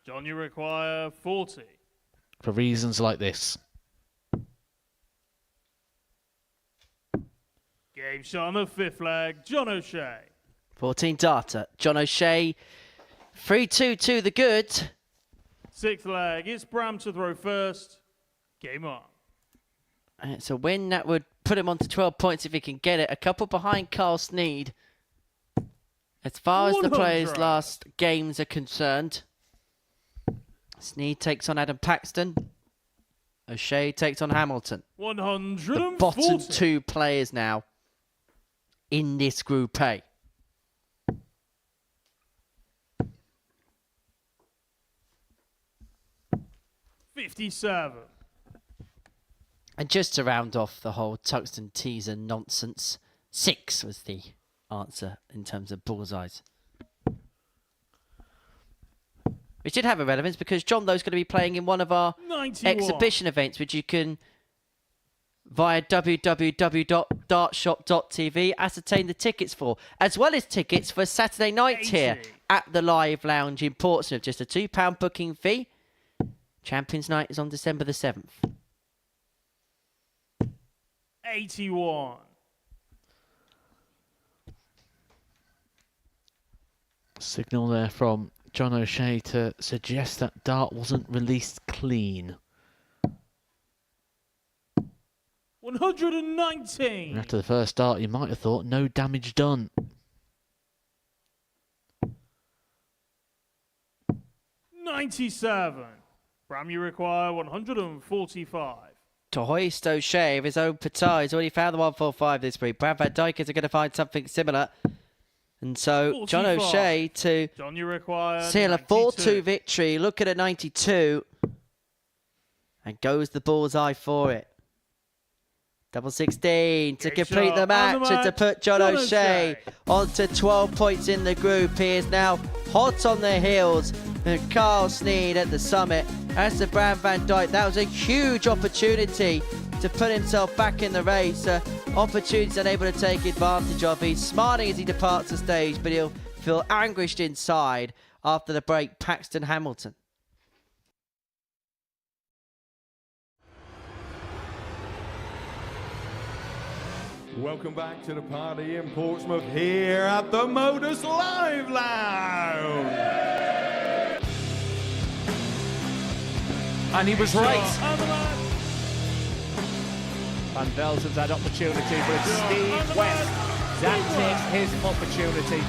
John, you require 40. For reasons like this. Game shot on the fifth leg, John O'Shea. 14 data. John O'Shea. 3-2 to the good. Sixth leg, it's Bram to throw first. Game on. And it's a win that would put him on to 12 points if he can get it. A couple behind Carl Sneyd. As far as the 100. players' last games are concerned. Sneyd takes on Adam Paxton. O'Shea takes on Hamilton. 140. The bottom 2 players now in this Group A. $57. And just to round off the whole Tungsten teaser nonsense, 6 was the answer in terms of bullseyes. Which did have a relevance because John Lowe's going to be playing in one of our 91. exhibition events, which you can, via www.dartshop.tv, ascertain the tickets for, as well as tickets for Saturday night 80. here at the Live Lounge in Portsmouth. Just a £2 booking fee. Champions Night is on December the 7th. 81. Signal there from John O'Shea to suggest that dart wasn't released clean. 119. After the first dart, you might have thought no damage done. 97. Bram, you require 145. To hoist O'Shea of his own petard. He's already found the 145 this week. Brad Van Dijk is going to find something similar. And so, John 45. O'Shea to John, you require seal a 92. 4-2 victory. Look at a 92. And goes the bullseye for it. Double 16 to Great complete shot the on match the and to match, put John O'Shea onto 12 points in the group. He is now hot on the heels of Carl Sneyd at the summit. As to Brad Van Dijk, that was a huge opportunity to put himself back in the race. Opportunities unable to take advantage of. He's smiling as he departs the stage, but he'll feel anguished inside after the break. Paxton Hamilton. Welcome back to the party in Portsmouth here at the Modus Live Lounge. And he was right. Van Velzen's had opportunity, but it's Steve West that takes his opportunity.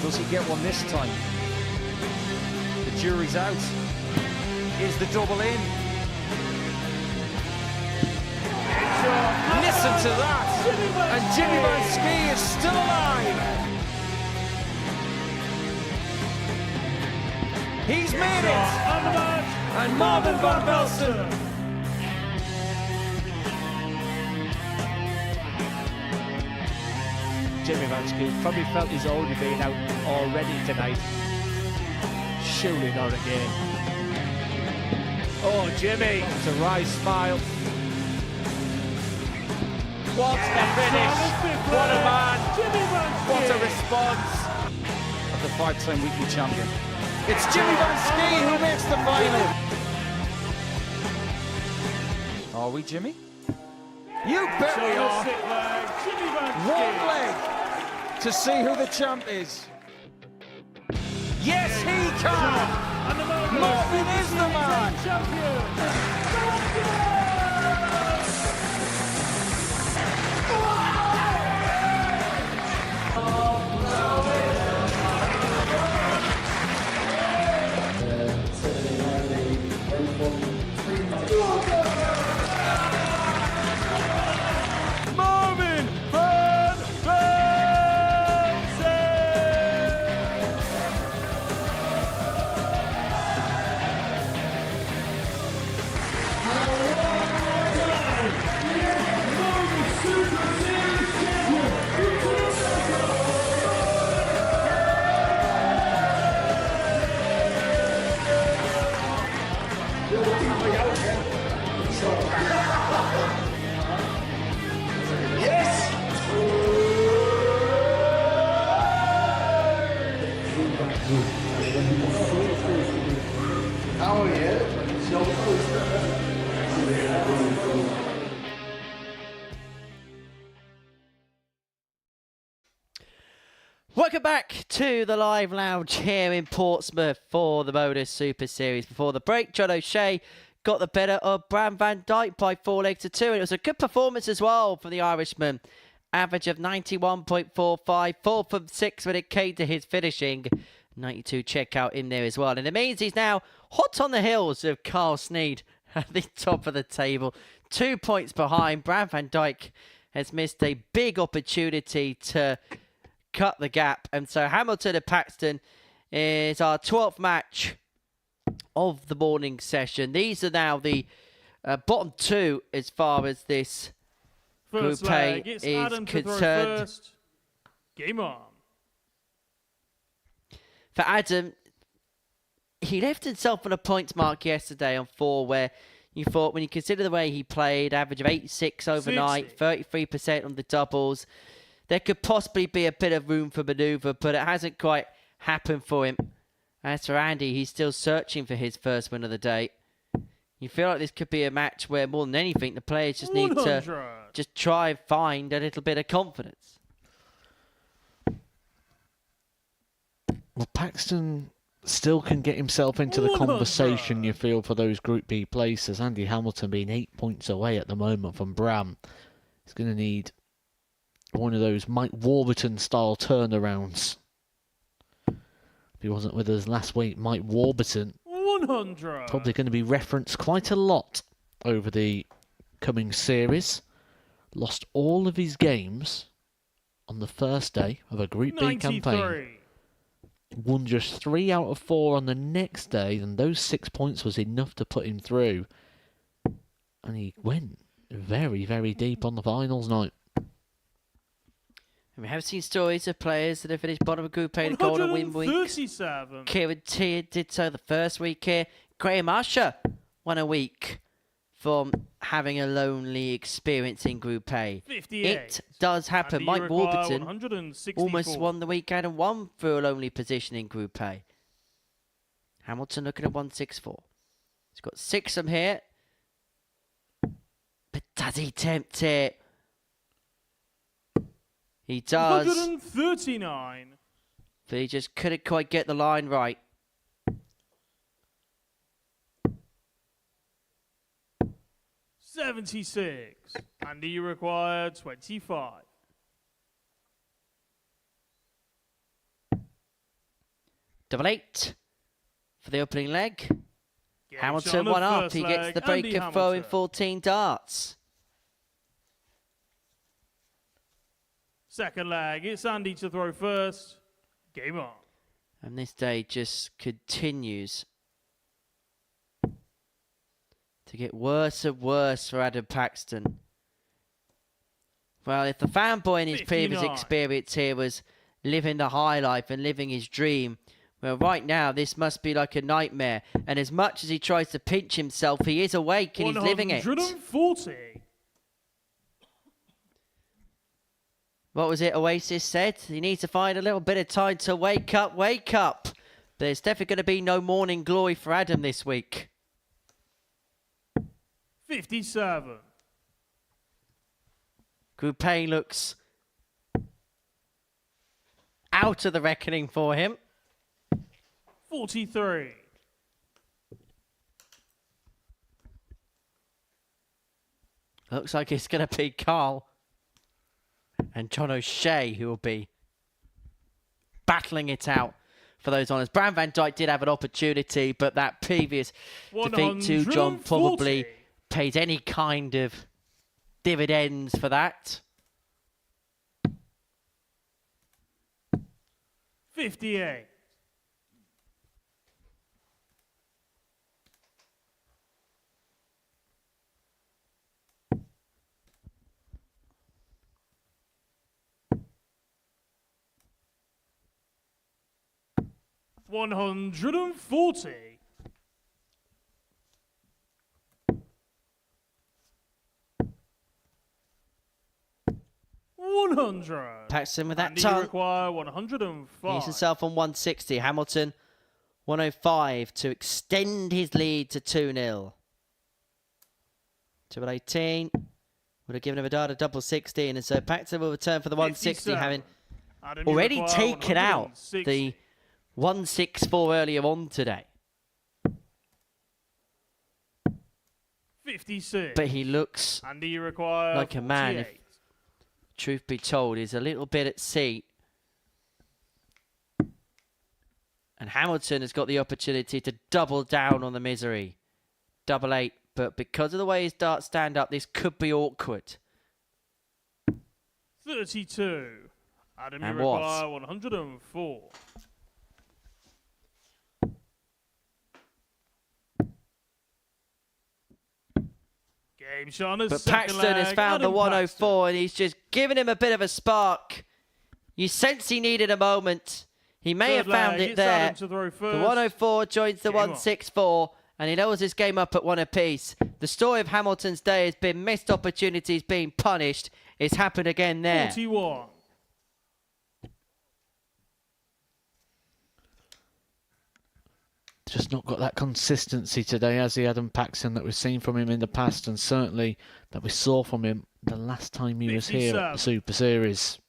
Does he get one this time? The jury's out. Is the double in? Listen to that! And Jimmy Van Ski is still alive! He's made it! And Marvin Van Velzen! Jimmy Van Ski probably felt he's already been out already tonight. Surely not again. Oh, Jimmy! It's a wry smile. What a finish! What a man! What a response! Of the 5-time weekly champion. It's Jimmy Van Ski who makes the final! Are we, Jimmy? You bet we are! One leg to see who the champ is. Yes, he can! Marvin is the man! Marvin Van Velzen! Welcome back to the Live Lounge here in Portsmouth for the Modus Super Series. Before the break, John O'Shea got the better of Bram Van Dijk by 4 legs to 2. And it was a good performance as well from the Irishman average of 91.45, 4 from 6 when it came to his finishing. 92 checkout in there as well. And it means he's now hot on the heels of Carl Sneyd at the top of the table. 2 points behind. Brad van Dijk has missed a big opportunity to cut the gap. And so Hamilton and Paxton is our 12th match of the morning session. These are now the bottom two as far as this First Group A leg, it's is Adam to throw concerned. first. Game on. For Adam, he left himself on a points mark yesterday on 4, where you thought, when you consider the way he played, average of 86 overnight, 33% on the doubles, there could possibly be a bit of room for manoeuvre, but it hasn't quite happened for him. As for Andy, he's still searching for his first win of the day. You feel like this could be a match where, more than anything, the players just need to just try and find a little bit of confidence. Well, Paxton still can get himself into the conversation, you feel, for those Group B places. Andy Hamilton being 8 points away at the moment from Bram. He's going to need one of those Mike Warburton-style turnarounds. If he wasn't with us last week, Mike Warburton 100. probably going to be referenced quite a lot over the coming series. Lost all of his games on the first day of a Group B campaign. Won just 3 out of 4 on the next day, and those 6 points was enough to put him through. And he went very, very deep on the finals night. And we have seen stories of players that have finished bottom of Group A, the Golden Win week. Kieran Tier did so the first week here. Graham Usher won a week from having a lonely experience in Group A. 58. It does happen. Mike Warburton almost won the weekend and won through a lonely position in Group A. Hamilton looking at 164. He's got 6 from here. But does he tempt it? He does. 139. But he just couldn't quite get the line right. $76. Andy, you require 25. Double 8 for the opening leg. Game Hamilton shot on one the up. first He gets leg, the break Andy of throwing Hamilton. 14 darts. Second leg, it's Andy to throw first. Game on. And this day just continues to get worse and worse for Adam Paxton. Well, if the fanboy in his previous 59. experience here was living the high life and living his dream, well, right now this must be like a nightmare. And as much as he tries to pinch himself, he is awake and he's living it. 140. What was it Oasis said? He needs to find a little bit of time to wake up, wake up. There's definitely going to be no morning glory for Adam this week. 57. Group A looks out of the reckoning for him. 43. Looks like it's going to be Carl and John O'Shea who will be battling it out for those honours. Bram van Dijk did have an opportunity, but that previous defeat to John probably paid any kind of dividends for that. 58. $140. Paxton with that Andy, you tongue. require 105. He's himself on 160. Hamilton 105 to extend his lead to 2-0. 2-18. Would have given him a dart of double 16. And so Paxton will return for the 160, 57. having Adam, you already require taken out 160. the 164 earlier on today. 56. But he looks Andy, you require like a man. 48. truth be told, is a little bit at sea. And Hamilton has got the opportunity to double down on the misery. 8-8, but because of the way his darts stand up, this could be awkward. 32. Adam, you And require 104. Game shot on But second Paxton leg. has found the Adam 104 and he's just given him a bit of a spark. You sense he needed a moment. He may have found it there. The 104 joins the 164 and he levels his game up at 1 apiece. The story of Hamilton's day has been missed opportunities being punished. It's happened again there. 41. Just not got that consistency today, has he, Adam Paxton, that we've seen from him in the past, and certainly that we saw from him the last time he was here at the Super Series.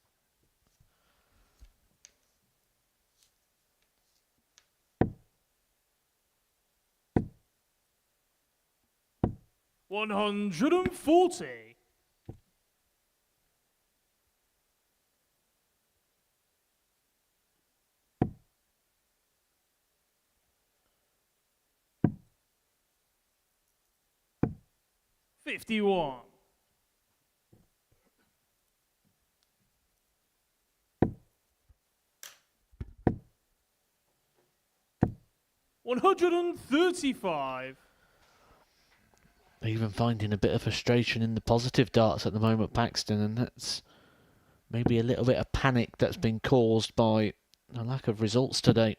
$140. $51. $135. Even finding a bit of frustration in the positive darts at the moment, Paxton, and that's maybe a little bit of panic that's been caused by a lack of results today.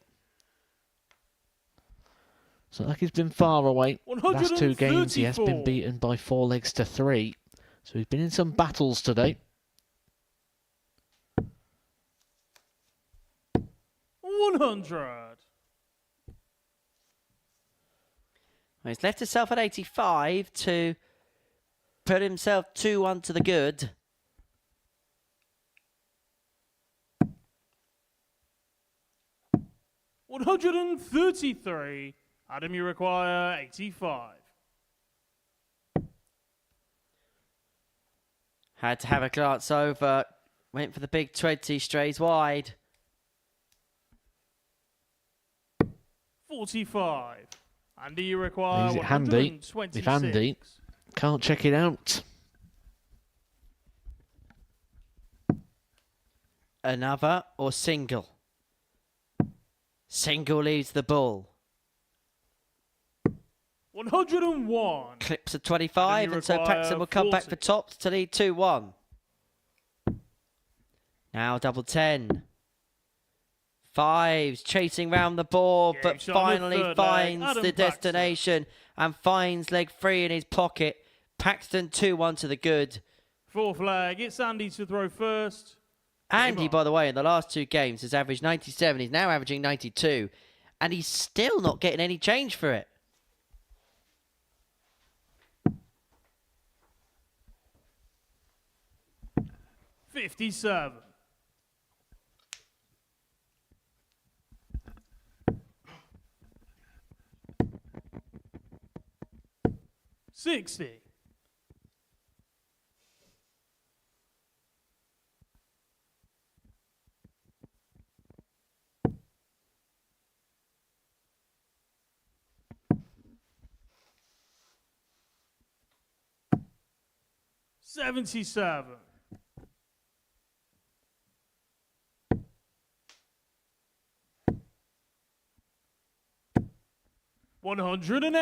So like he's been far away. Last 2 games he has been beaten by 4 legs to 3. So he's been in some battles today. 100. He's left himself at 85 to put himself 2-1 to the good. $133. Adam, you require 85. Had to have a glance over. Went for the big 20, strays wide. 45. Andy, you require Is it handy? 126. If Andy can't check it out. Another or single? Single leaves the ball. 101. Clips of 25, and so Paxton will come back for tops to lead 2-1. Now double 10. Fives chasing round the board, but finally finds the destination and finds leg 3 in his pocket. Paxton 2-1 to the good. 4th leg. It's Andy to throw first. Andy, by the way, in the last 2 games has averaged 97. He's now averaging 92, and he's still not getting any change for it. $57. $60. $77. $108.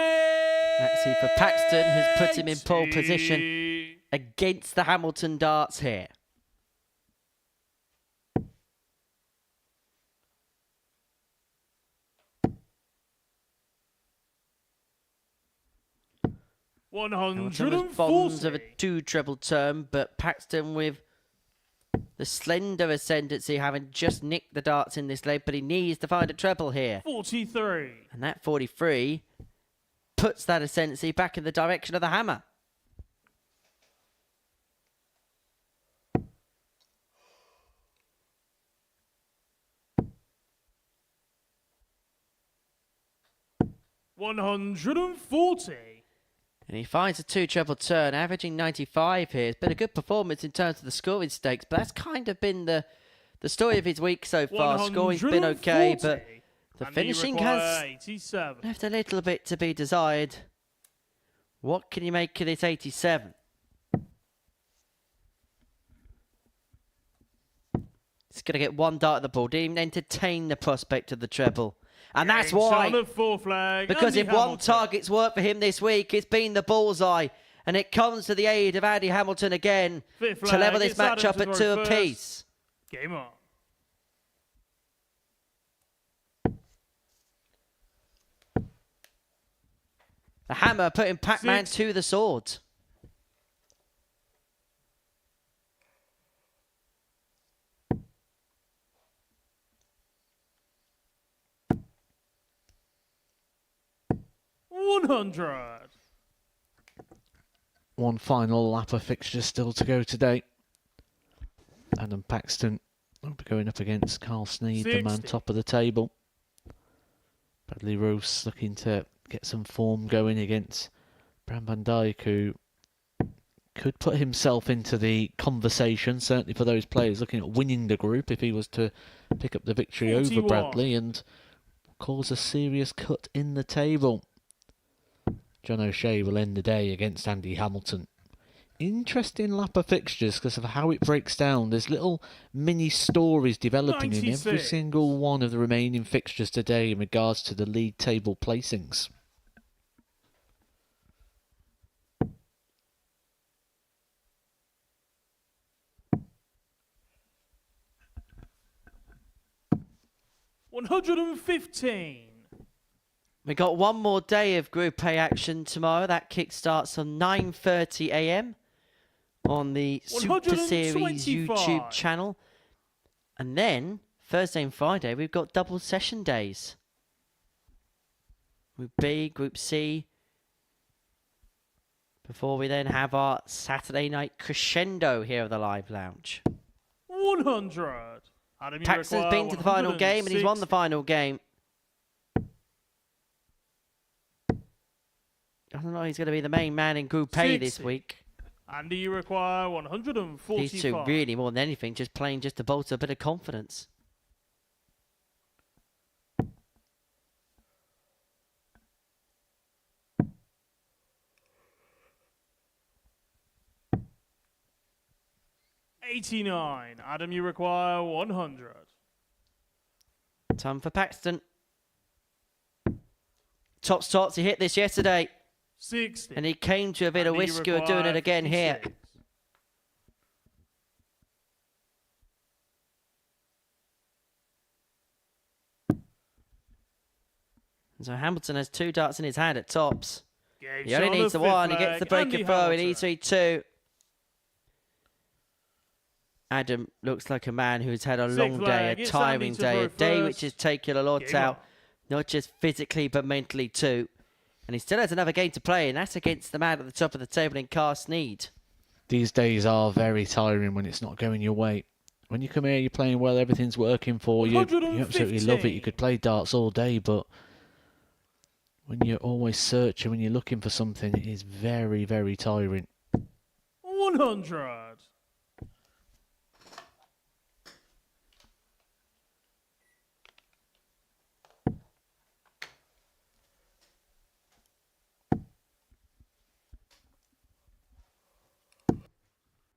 Let's see for Paxton, has put him in pole position against the Hamilton darts here. Bonds of a 2 treble turn, but Paxton with the slender ascendancy, having just nicked the darts in this leg, but he needs to find a treble here. 43. And that 43 puts that ascendancy back in the direction of the hammer. $140. And he finds a 2-treble turn, averaging 95 here. It's been a good performance in terms of the scoring stakes, but that's kind of been the story of his week so far. Scoring's been okay, but the finishing has 87. left a little bit to be desired. What can you make of this 87? He's going to get one dart at the ball. Didn't even entertain the prospect of the treble. And that's why. Because if one target's worked for him this week, it's been the bullseye. And it comes to the aid of Andy Hamilton again to level this match up at 2 apiece. Game on. The hammer putting Pac-Man to the sword. $100. One final lap of fixtures still to go today. Adam Paxton will be going up against Carl Sneyd, the man top of the table. Bradley Roose looking to get some form going against Van Dijk, who could put himself into the conversation, certainly for those players looking at winning the group if he was to pick up the victory 41. over Bradley and cause a serious cut in the table. John O'Shea will end the day against Andy Hamilton. Interesting lap of fixtures because of how it breaks down. There's little mini stories developing 96. in every single one of the remaining fixtures today in regards to the league table placings. $115. We got one more day of Group A action tomorrow. That kick-starts on 9:30 AM on the Super Series YouTube channel. And then, Thursday and Friday, we've got double session days. Group B, Group C. Before we then have our Saturday night crescendo here at the Live Lounge. 100. Paxton's been to the final game and he's won the final game. I don't know, he's going to be the main man in Group A this week. And do you require 145? These two really, more than anything, just playing just to bolster a bit of confidence. $89. Adam, you require 100. Time for Paxton. Tops, he hit this yesterday. 60. And he came to a bit of whisker of doing it again here. So Hamilton has 2 darts in his hand at tops. He only needs the 1. He gets the break and throw. He needs 3-2. Adam looks like a man who's had a long day, a tiring day, a day which has taken a lot out, not just physically but mentally too. And he still has another game to play, and that's against the man at the top of the table in Carl Sneyd. These days are very tiring when it's not going your way. When you come here, you're playing well, everything's working for you. You absolutely love it. You could play darts all day, but when you're always searching, when you're looking for something, it is very, very tiring. 100.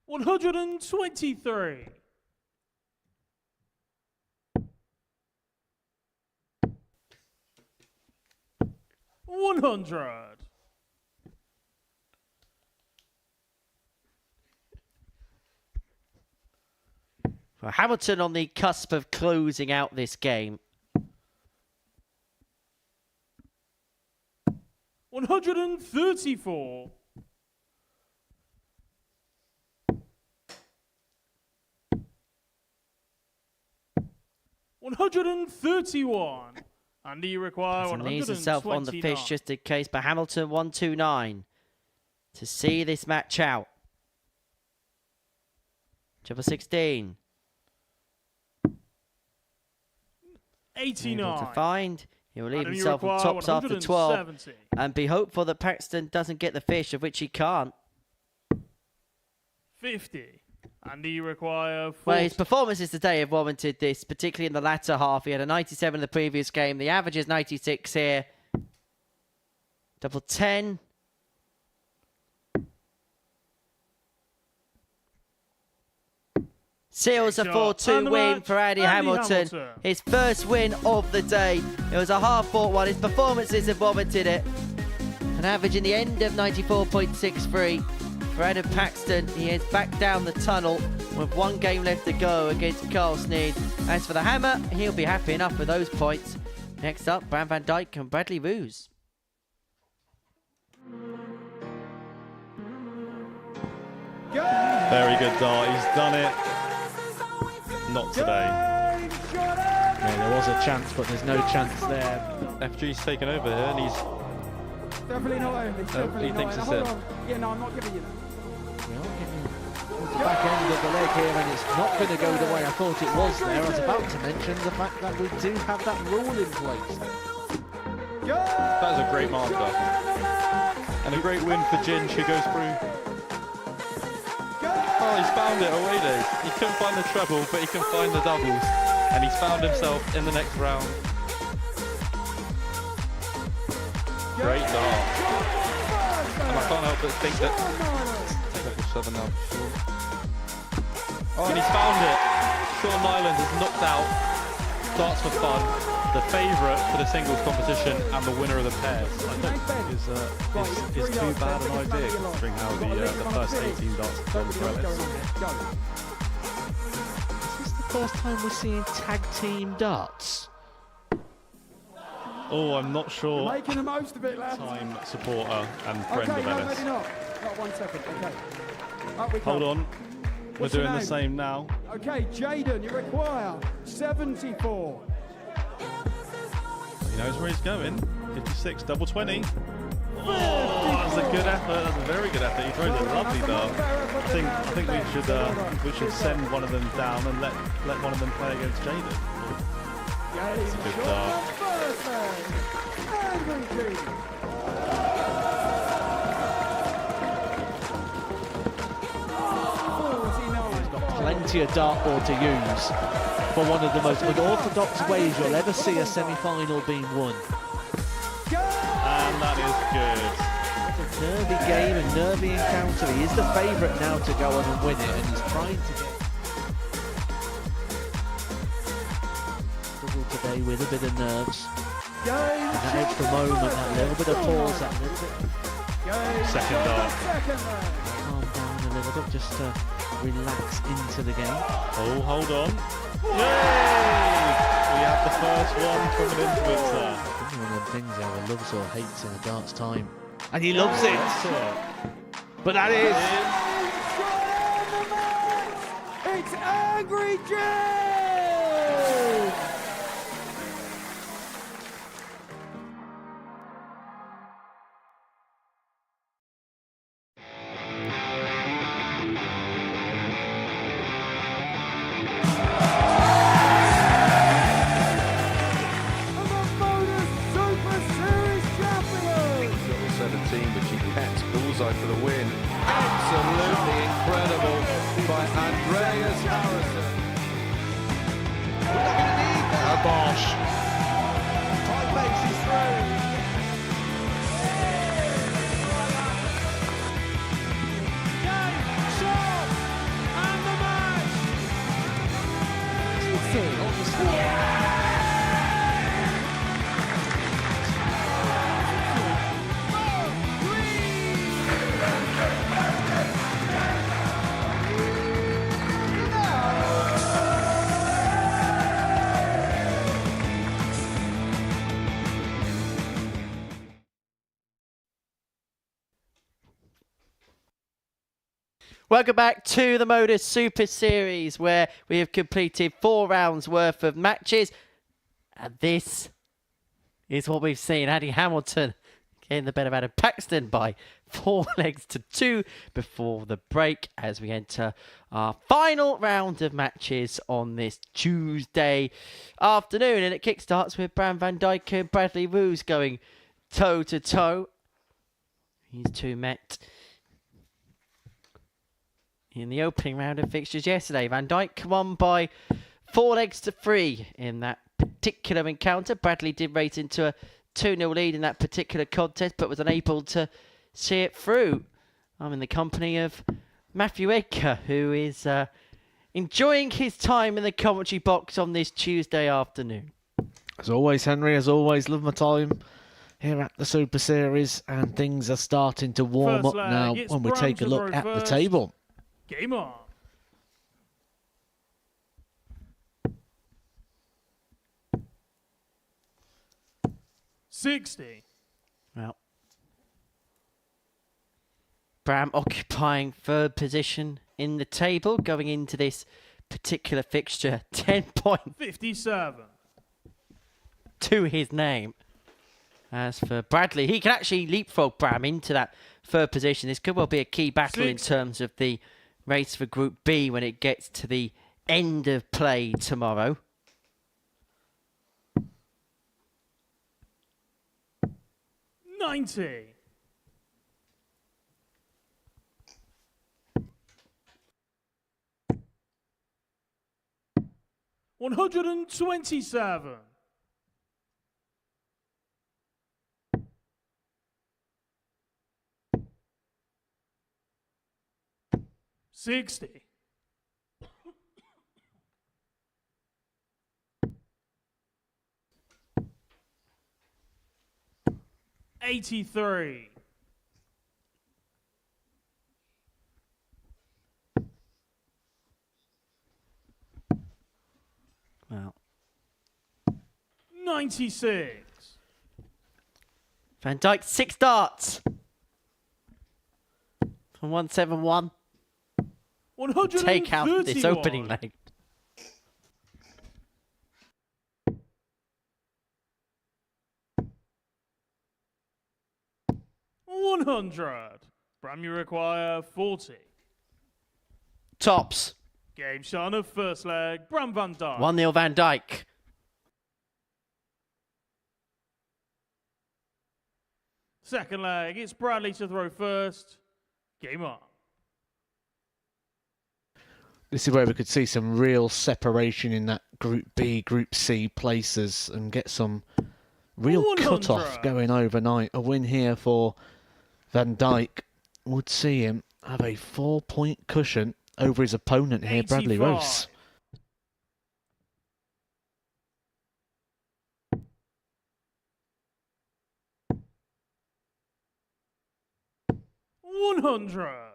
$123. $100. For Hamilton on the cusp of closing out this game. 134. $131. And do you require 129? Leaves himself on the fish just in case, but Hamilton 129 to see this match out. Triple 16. 89. Able to find He'll leave And you himself on require tops after 12 170. and be hopeful that Paxton doesn't get the fish, of which he can't. 50. And you require 40. Well, his performances today have warranted this, particularly in the latter half. He had a 97 in the previous game. The average is 96 here. Double 10. Seals a 4-2 win for Andy Hamilton. His first win of the day. It was a hard-fought one. His performances have warranted it. An average in the end of 94.63. For Adam Paxton, he is back down the tunnel with one game left to go against Carl Sneyd. As for the Hammer, he'll be happy enough with those points. Next up, Bram van Dijk and Bradley Roose. Very good dart. He's done it. Not today. Yeah, there was a chance, but there's no chance there. FG's taken over here, and he's. Definitely not him. It's definitely he thinks not it's him. it. Hold on. Yeah, no, I'm not giving you that. We are getting the back end of the leg here, and it's not going to go the way I thought it was there. I was about to mention the fact that we do have that rule in place. That is a great marker. And a great win for Ginge, who goes through. Oh, he's found it already. He couldn't find the treble, but he can find the doubles. And he's found himself in the next round. Great dart. And I can't help but think that... Take level 7 now. Oh, and he's found it. Sean Nyland is knocked out. Darts for fun. The favourite for the singles competition and the winner of the pairs. I don't think is too bad an idea, considering how the first 18 darts have gone for Ellis. Is this the first time we're seeing tag team darts? Oh, I'm not sure. Making the most of it, lads. Time supporter and friend Okay, of no, Ellis. maybe not. Not 1 second. Okay. Up we come. Hold on. What's We're your doing the name? same now. Okay, Jaden, you require 74. He knows where he's going. 56, double 20. Oh, that's a good effort. That's a very good effort. He throws a lovely dart. I think we should send one of them down and let one of them play against Jaden. It's a good dart. Plenty of dartboard to use for one of the most unorthodox ways you'll ever see a semi-final being won. And that is good. It's a nervy game, a nervy encounter. He is the favourite now to go on and win it, and he's trying to get double today with a bit of nerves. And that extra moment, that little bit of pause, that little bit. Second dart. Calm down a little bit, just relax into the game. Oh, hold on. Yay! We have the first one from an influencer. It's one of them things he either loves or hates in a darts time. And he loves it! But that is... It's Angry Jim! For the win. Absolutely incredible by Andreas Harrison. Bosh. High base is through. Game, shot, and the match. Welcome back to the Modus Super Series, where we have completed 4 rounds worth of matches. And this is what we've seen. Andy Hamilton getting the better out of Paxton by 4 legs to 2 before the break as we enter our final round of matches on this Tuesday afternoon. And it kickstarts with Bram van Dijk and Bradley Roose going toe-to-toe. These two met in the opening round of fixtures yesterday. Van Dijk won by 4 legs to 3 in that particular encounter. Bradley did race into a 2-0 lead in that particular contest, but was unable to see it through. I'm in the company of Matthew Edgar, who is enjoying his time in the commentary box on this Tuesday afternoon. As always, Henry, as always, love my time here at the Super Series, and things are starting to warm up now when we take a look at the table. Game on. $60. Well, Bram occupying 3rd position in the table going into this particular fixture. 10 points 57 to his name. As for Bradley, he can actually leapfrog Bram into that 3rd position. This could well be a key battle in terms of the race for Group B when it gets to the end of play tomorrow. $90. $127. $60. $83. Well, 96. Van Dijk 6 darts from 171. Take out this opening leg. $100. Bram, you require 40. Tops. Game shot of first leg. Bram van Dijk. 1-0 Van Dijk. Second leg. It's Bradley to throw first. Game on. This is where we could see some real separation in that Group B, Group C places and get some real 100. cut-off going overnight. A win here for Van Dijk would see him have a 4-point cushion over his opponent here, Bradley 85. Roose. $100.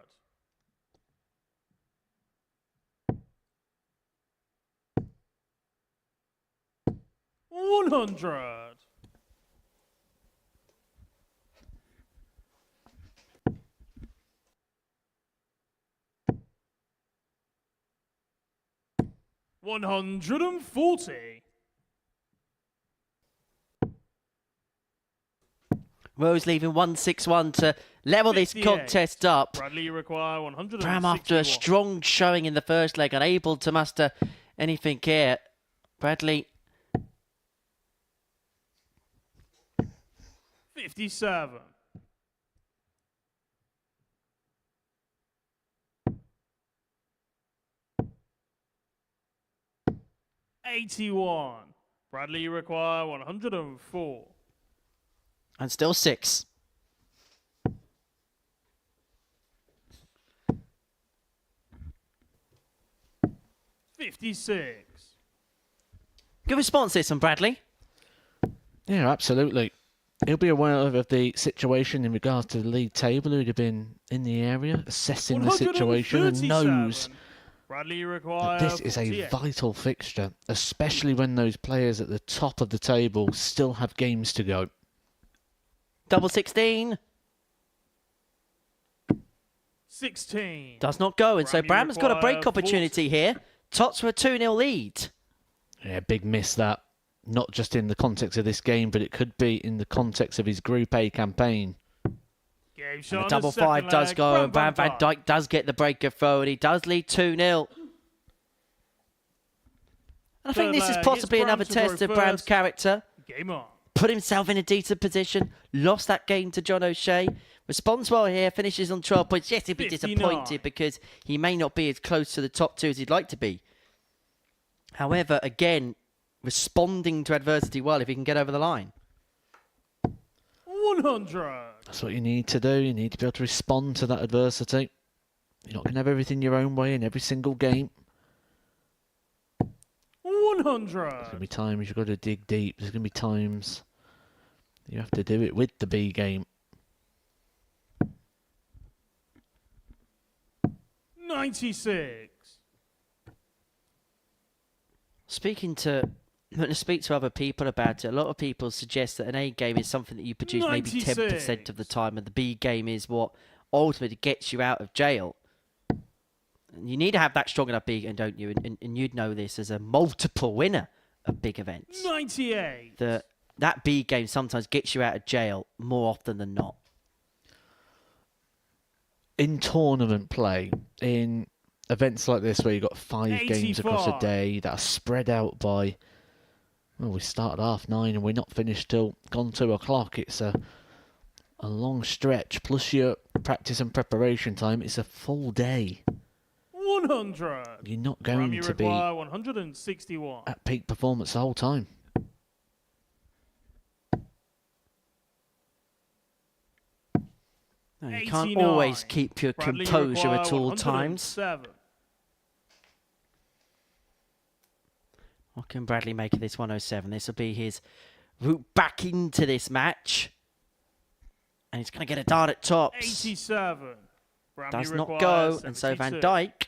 $100. $140. Rose leaving 161 to level this 58. contest up. Bradley, you require 161. Bram, after a strong showing in the first leg, unable to muster anything here. Bradley 57. $81. Bradley, you require 104. and still 6. $56. Good response this one, Bradley. Yeah, absolutely. He'll be aware of the situation in regards to the league table. He'd have been in the area assessing the situation and knows Bradley, you require that this is a 48. vital fixture, especially when those players at the top of the table still have games to go. Double 16. 16. Does not go, and so Bradley Bram's got a break require opportunity here. Tots for a 2-0 lead. Yeah, big miss that. not just in the context of this game, but it could be in the context of his Group A campaign. Game And shot the on double second five does leg. go, and Bram Van Dijk does get the breaker throw, and he does lead 2-0. I think this is possibly another test of Bram's character. Game on. Put himself in a decent position, lost that game to John O'Shea, responds well here, finishes on 12 points. Yes, he'd be 59. disappointed because he may not be as close to the top two as he'd like to be. However, again, responding to adversity well if he can get over the line. 100. That's what you need to do. You need to be able to respond to that adversity. You're not going to have everything your own way in every single game. 100. There's going to be times you've got to dig deep. There's going to be times you have to do it with the B game. 96. When I speak to other people about it, a lot of people suggest that an A game is something that you produce maybe 10% of the time, and the B game is what ultimately gets you out of jail. And you need to have that strong enough B game, don't you? And you'd know this as a multiple winner of big events. 98. That B game sometimes gets you out of jail more often than not. In tournament play, in events like this where you've got 5 games across a day that are spread out by, well, we started 9:30 and we're not finished till gone 2 o'clock. It's a long stretch, plus your practice and preparation time. It's a full day. 100. You're not going to be 161. at peak performance the whole time. No, you can't always keep your composure at all times. What can Bradley make of this 107? This will be his route back into this match. And he's going to get a dart at tops. 87. Does not go. And so Van Dijk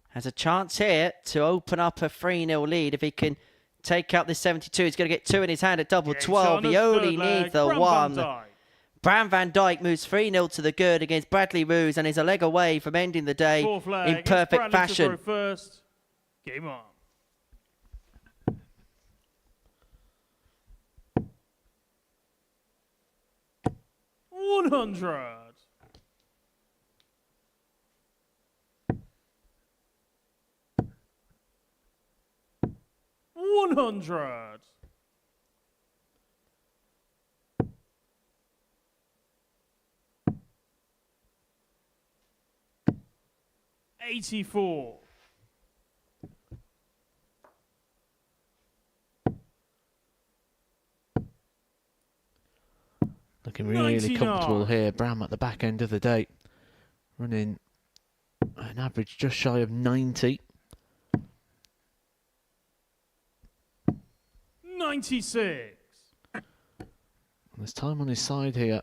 has a chance here to open up a 3-0 lead. If he can take out this 72, he's going to get 2 in his hand at double 12. He only needs the 1. Bram Van Dijk moves 3-0 to the good against Bradley Roose and is a leg away from ending the day in perfect fashion. First. Game on. $100. $100. $84. Looking really 99. comfortable here. Bram at the back end of the day. Running an average just shy of 90. 96. There's time on his side here.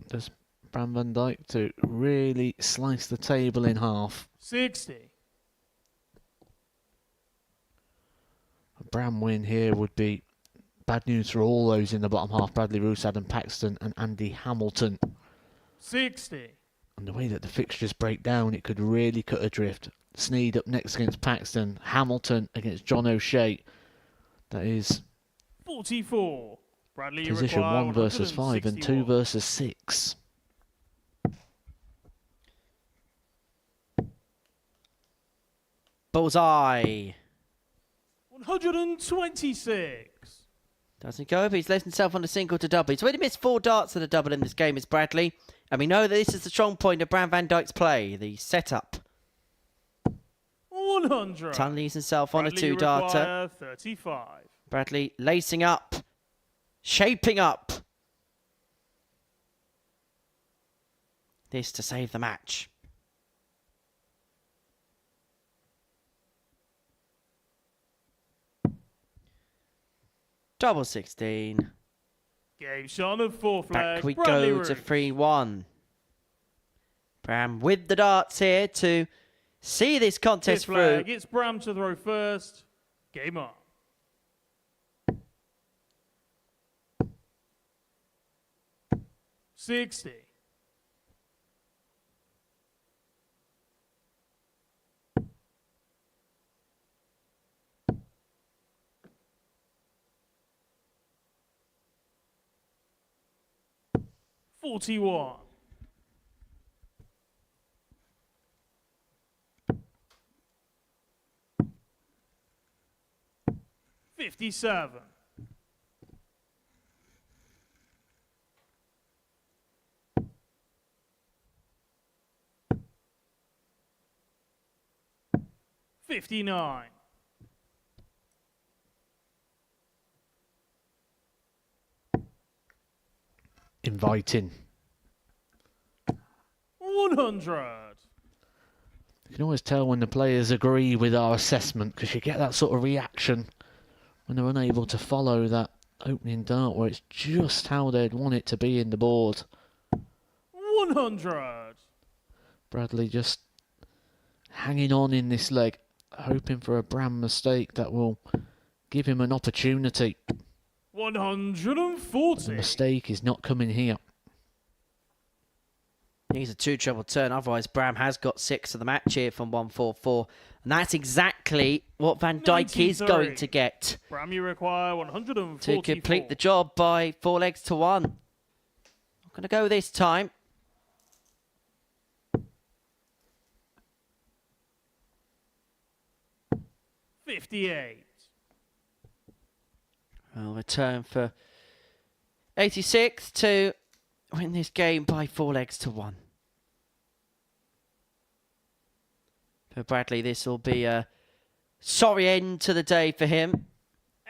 Does Bram Van Dijk to really slice the table in half. 60. A Bram win here would be bad news for all those in the bottom half. Bradley Roose, Adam Paxton and Andy Hamilton. 60. And the way that the fixtures break down, it could really cut adrift. Sneyd up next against Paxton. Hamilton against John O'Shea. That is 44. Bradley position 1 versus 5 and 2 versus 6. Bullseye. 126. Doesn't go, but he's left himself on a single to double. He's already missed 4 darts at a double in this game, is Bradley. And we know that this is the strong point of Bram Van Dijk's play, the setup. 100. Tunley's himself on a 2-darter. 35. Bradley lacing up, shaping up. This to save the match. Double 16. Game shot on the 4th leg. Back we Bradley go Roose. to 3-1. Bram with the darts here to see this contest 5th flag. through. It's Bram to throw first. Game on. $60. 41. 57. 59. 'Inviting. 100. You can always tell when the players agree with our assessment because you get that sort of reaction when they're unable to follow that opening dart where it's just how they'd want it to be in the board. 100. Bradley just hanging on in this leg, hoping for a brand mistake that will give him an opportunity. 140. The mistake is not coming here. Needs a 2 treble turn, otherwise Bram has got 6 of the match here from 144. And that's exactly what Van Dijk is going to get. Bram, you require 144. To complete the job by 4 legs to 1. Not going to go this time. $58. Well, return for 86 to win this game by 4 legs to 1. For Bradley, this will be a sorry end to the day for him.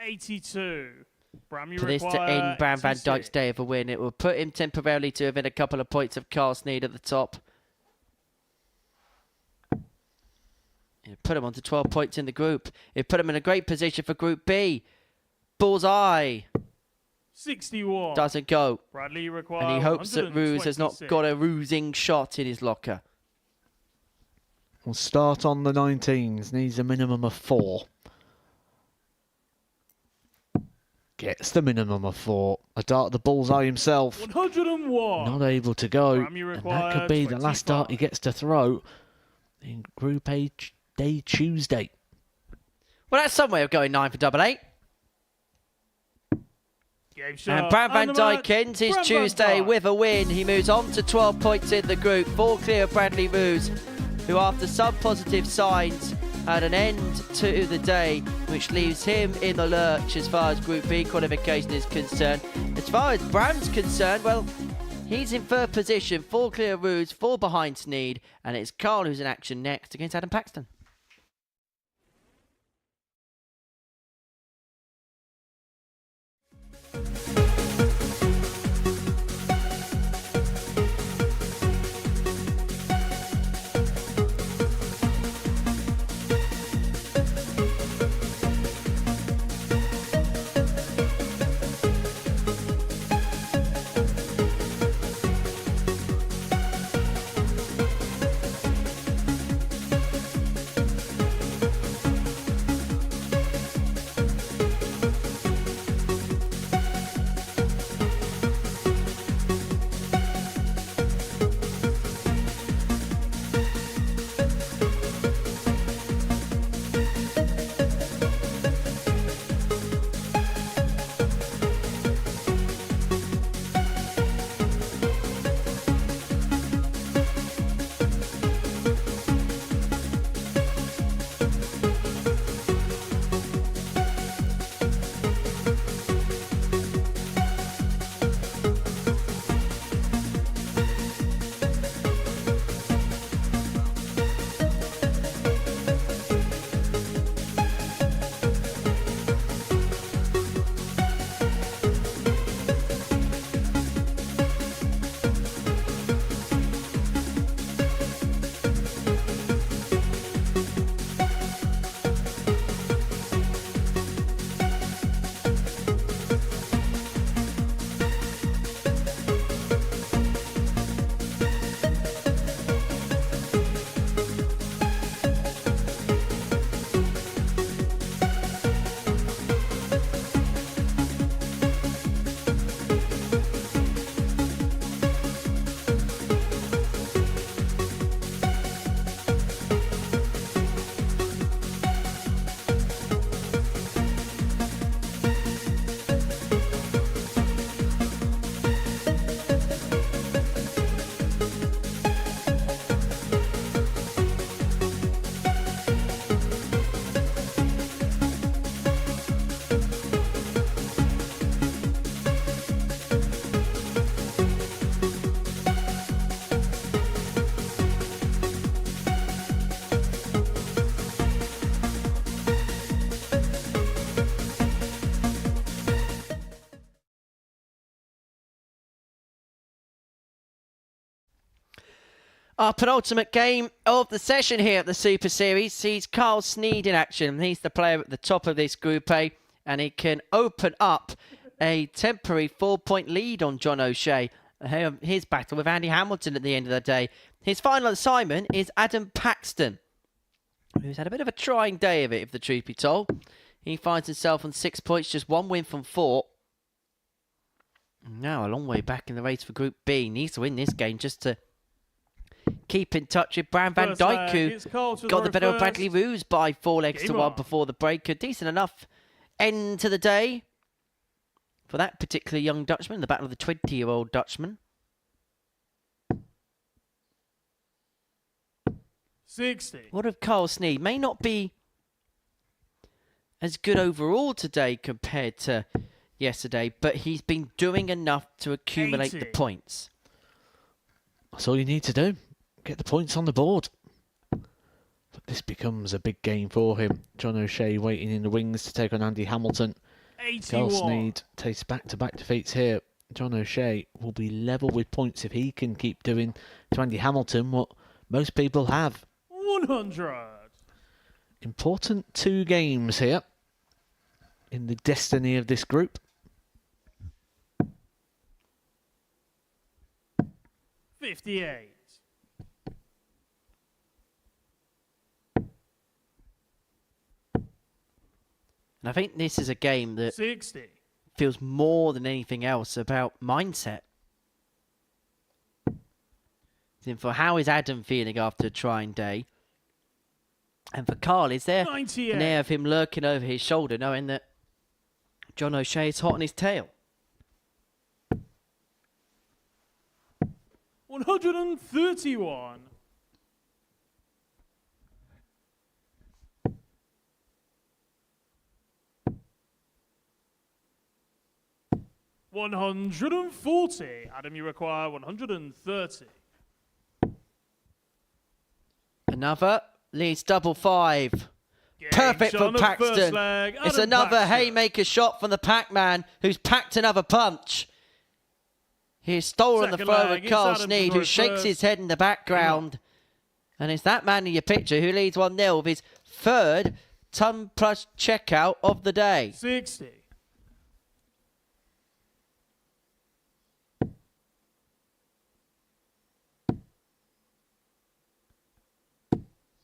82. Bram, you For this to end Bram Van Dijk's day of a win, it will put him temporarily to within a couple of points of Carl Sneyd at the top. It put him on to 12 points in the group. It put him in a great position for Group B. Bullseye. 61. Doesn't go. Bradley, you require And he hopes that Roose has not got a roosing shot in his locker. We'll start on the 19s. Needs a minimum of 4. Gets the minimum of 4. A dart at the bullseye himself. 101. Not able to go. Bram, you And that require could be the last dart 25. he gets to throw in Group A day Tuesday. Well, that's some way of going 9 for double 8. Game And shot. Bram Van And the Dijk match, ends his Bram Van Tuesday Dijk. with a win. He moves on to 12 points in the group. 4 clear of Bradley Roose, who after some positive signs had an end to the day, which leaves him in the lurch as far as Group B qualification is concerned. As far as Bram's concerned, well, he's in third position. 4 clear of Roose, 4 behind Sneyd, and it's Carl who's in action next against Adam Paxton. Our penultimate game of the session here at the Super Series sees Carl Sneyd in action. He's the player at the top of this Group A, and he can open up a temporary 4-point lead on John O'Shea. His battle with Andy Hamilton at the end of the day. His final assignment is Adam Paxton, who's had a bit of a trying day of it, if the truth be told. He finds himself on 6 points, just 1 win from 4. Now a long way back in the race for Group B. Needs to win this game just to keep in touch with Bram van Dijk, who got the better of Bradley Roose by 4 legs to 1 before the break. A decent enough end to the day for that particular young Dutchman, the battle of the 20-year-old Dutchman. 60. What of Carl Sneyd? May not be as good overall today compared to yesterday, but he's been doing enough to accumulate 80. the points. That's all you need to do. Get the points on the board. But this becomes a big game for him. John O'Shea waiting in the wings to take on Andy Hamilton. 81. Carl Sneyd takes back-to-back defeats here. John O'Shea will be level with points if he can keep doing to Andy Hamilton what most people have. 100. Important 2 games here in the destiny of this group. 58. And I think this is a game that 60. feels more than anything else about mindset. And for how is Adam feeling after a trying day? And for Carl, is there 98. an air of him lurking over his shoulder, knowing that John O'Shea is hot on his tail? 131. 140. Adam, you require 130. Another leads double 5. Perfect from Paxton. It's another haymaker shot from the Pac-Man, who's packed another punch. He's stolen the Second throw leg, with Carl it's Adam to Sneyd, throw who shakes first. his head in the background. And it's that man in your picture who leads 1-0 with his 3rd ton plus checkout of the day. 60.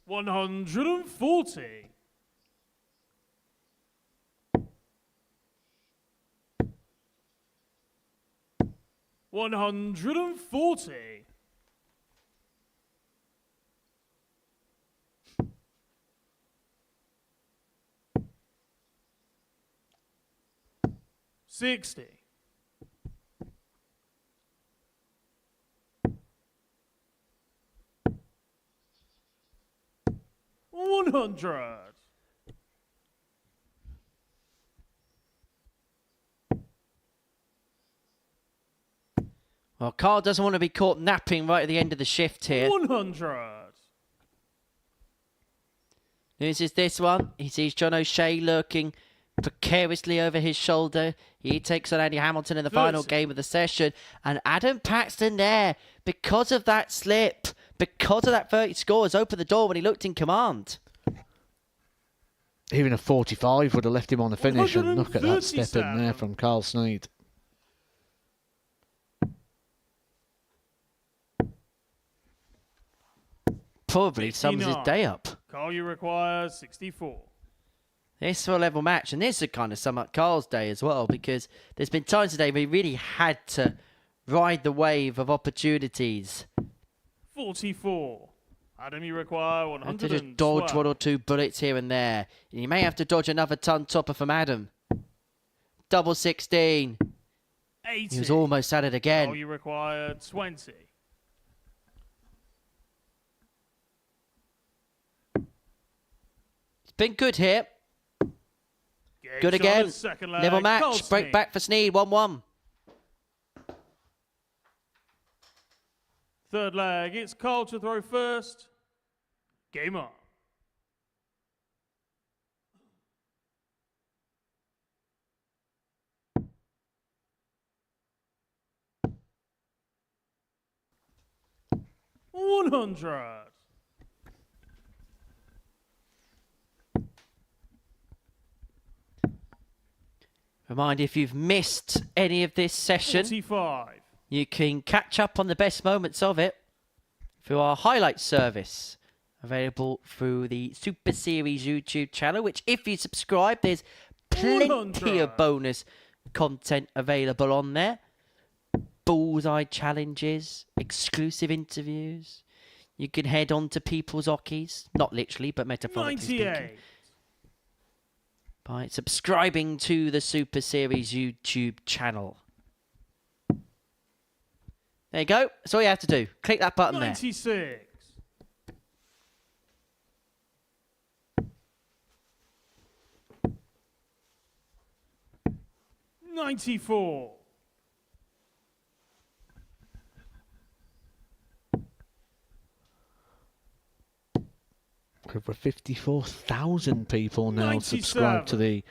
140. 140. 60. 100. Well, Carl doesn't want to be caught napping right at the end of the shift here. 100. News is this one. He sees John O'Shea lurking precariously over his shoulder. He takes on Andy Hamilton in the final game of the session. And Adam Paxton there, because of that slip, because of that 30 scores, opened the door when he looked in command. Even a 45 would have left him on the finish, and look at that step in 137. there from Carl Sneyd. Probably sums his 69. day up. Carl, you require 64. This is a level match, and this would kind of sum up Carl's day as well, because there's been times today where he really had to ride the wave of opportunities. 44. Adam, you require Had to just 112. dodge 1 or 2 bullets here and there. And you may have to dodge another ton topper from Adam. Double 16. 80. He was almost at it again. Carl, you require 20. It's been good here. Gage Good on again. the second leg. Level match. Carl Break Sneyd. back for Sneyd. 1-1. Third leg, it's Carl to throw first. Game on. 100. Remind you, if you've missed any of this session, 45. you can catch up on the best moments of it through our highlight service, available through the Super Series YouTube channel, which if you subscribe, there's plenty 100. of bonus content available on there. Bullseye challenges, exclusive interviews. You can head on to people's hockeys, not literally, but metaphorically speaking, 98. by subscribing to the Super Series YouTube channel. There you go. That's all you have to do. Click that button there. 96. 94. Over 54,000 people now subscribe to the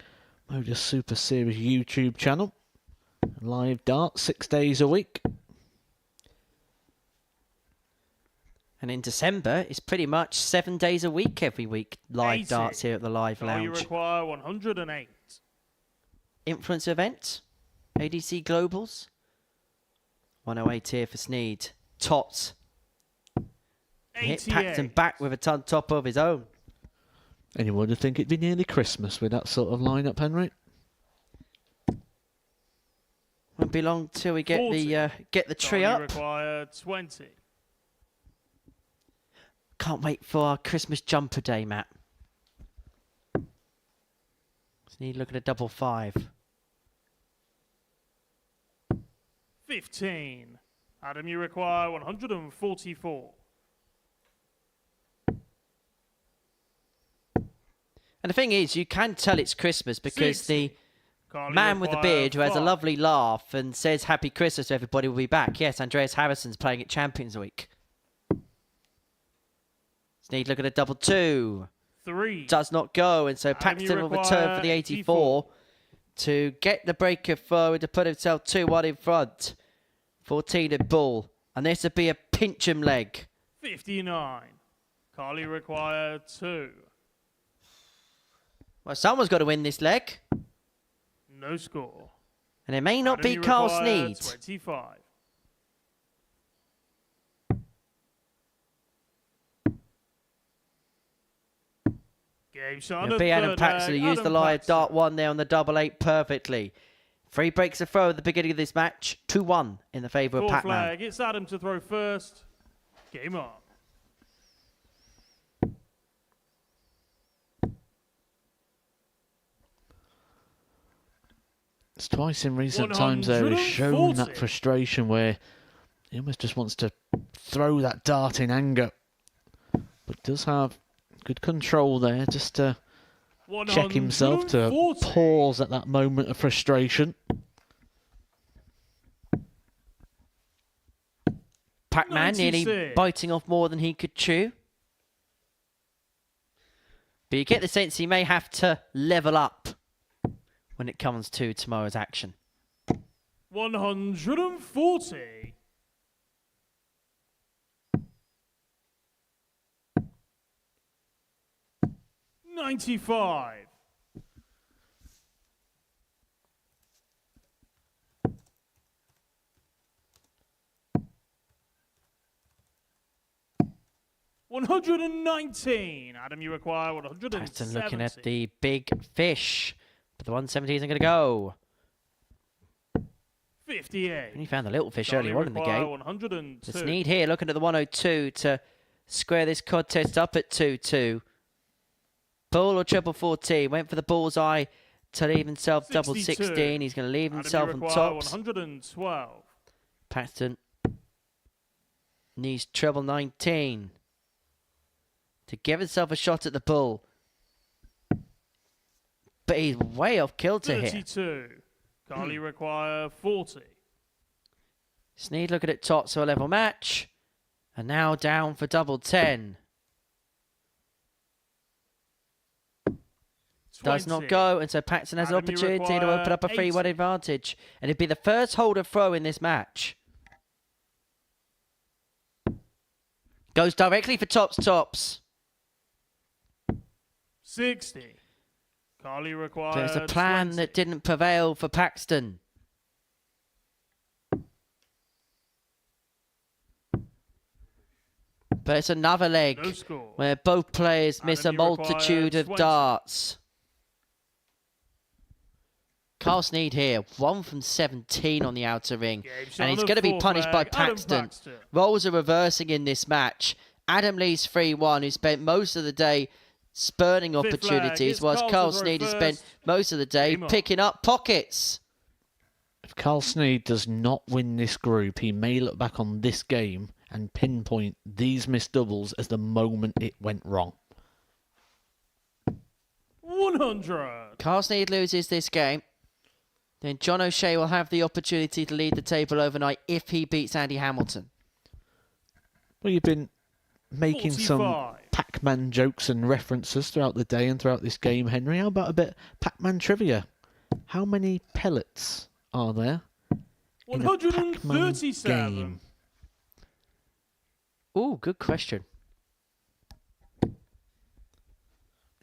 Modus Super Series YouTube channel. Live dart 6 days a week. And in December, it's pretty much 7 days a week every week. Live 80. darts here at the Live All you Lounge. require 108. Influence event, ADC Globals. 108 here for Sneyd. Tots. Hit Paxton 88. back with a ton top of his own. Anyone would think it'd be nearly Christmas with that sort of lineup, Henry? Won't be long till we get 40. the tree All you up. require 20. Can't wait for our Christmas jumper day, Matt. Sneyd looking at double 5. 15. Adam, you require 144. And the thing is, you can tell it's Christmas because 60. the Carl, you man with the require beard who has a 5. lovely laugh and says Happy Christmas to everybody will be back. Yes, Andreas Harrison's playing at Champions Week. Sneyd looking at double 2. 3. Does not go, and so Adam, you Paxton will return require for the 84 to get the breaker forward to put himself 2-1 in front. 14 at ball, and this would be a pinch-em leg. 59. Carl, you require 2. Well, someone's got to win this leg, No score. and it may not Adam, be you Carl require Sneyd. 25. Game shot It'll be Adam Paxton who used the live dart 1 there on the double 8 perfectly. 3 breaks a throw at the beginning of this match. 2-1 in the favour of Full Pac-Man. flag. It's Adam to throw first. Game on. It's twice in recent times there he's shown 140. that frustration where he almost just wants to throw that dart in anger. But does have good control there just to check himself to 140. pause at that moment of frustration. Pac-Man nearly 96. biting off more than he could chew. But you get the sense he may have to level up when it comes to tomorrow's action. 140. $95. $119. Adam, you require 170. Paxton looking at the big fish. But the 170 isn't going to go. 58. Only found the little fish Charlie earlier on in the require game. 102. The Sneyd here looking at the 102 to square this contest up at 2-2. Bull or triple 14. Went for the bullseye to leave himself double 62. 16. He's going to leave Adam, himself you on require tops. 112. Paxton needs treble 19 to give himself a shot at the bull. But he's way off kilter here. 32. Carly require 40. Sneyd looking at tots for a level match. And now down for double 10. Does not 20. go, and so Paxton has an Adam, you opportunity to open up a require 3-1 advantage. And it'd be the first holder throw in this match. Goes directly for tops. 60. Carly requires There's a plan 20. that didn't prevail for Paxton. But it's another leg No score. where both players miss a Adam, you multitude require of 20. darts. Carl Sneyd here, 1 from 17 on the outer ring. And he's going to be punished by Paxton. Roles are reversing in this match. Adam leads 3-1, who spent most of the day spurning opportunities, whilst Carl Sneyd has spent most of the day picking up pockets. If Carl Sneyd does not win this group, he may look back on this game and pinpoint these missed doubles as the moment it went wrong. 100. Carl Sneyd loses this game. Then John O'Shea will have the opportunity to lead the table overnight if he beats Andy Hamilton. Well, you've been making 45. some Pac-Man jokes and references throughout the day and throughout this game, Henry. How about a bit Pac-Man trivia? How many pellets are there in a Pac-Man 137. game? Oh, good question.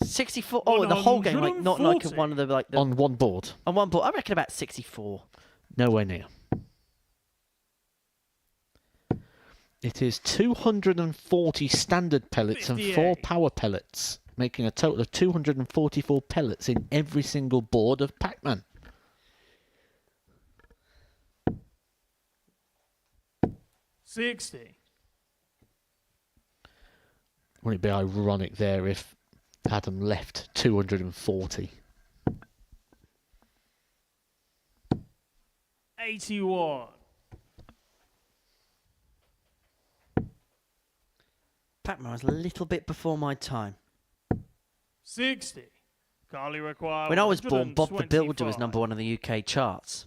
64. Oh, the whole game, like not like one of the On one board? On one board, I reckon about 64. Nowhere near. It is 240 standard pellets 58. and 4 power pellets, making a total of 244 pellets in every single board of Pac-Man. $60. Wouldn't it be ironic there if Adam left 240? 81. Pac-Man was a little bit before my time. 60. Carly requires. When I was born, Bob the Builder was #1 on the UK charts.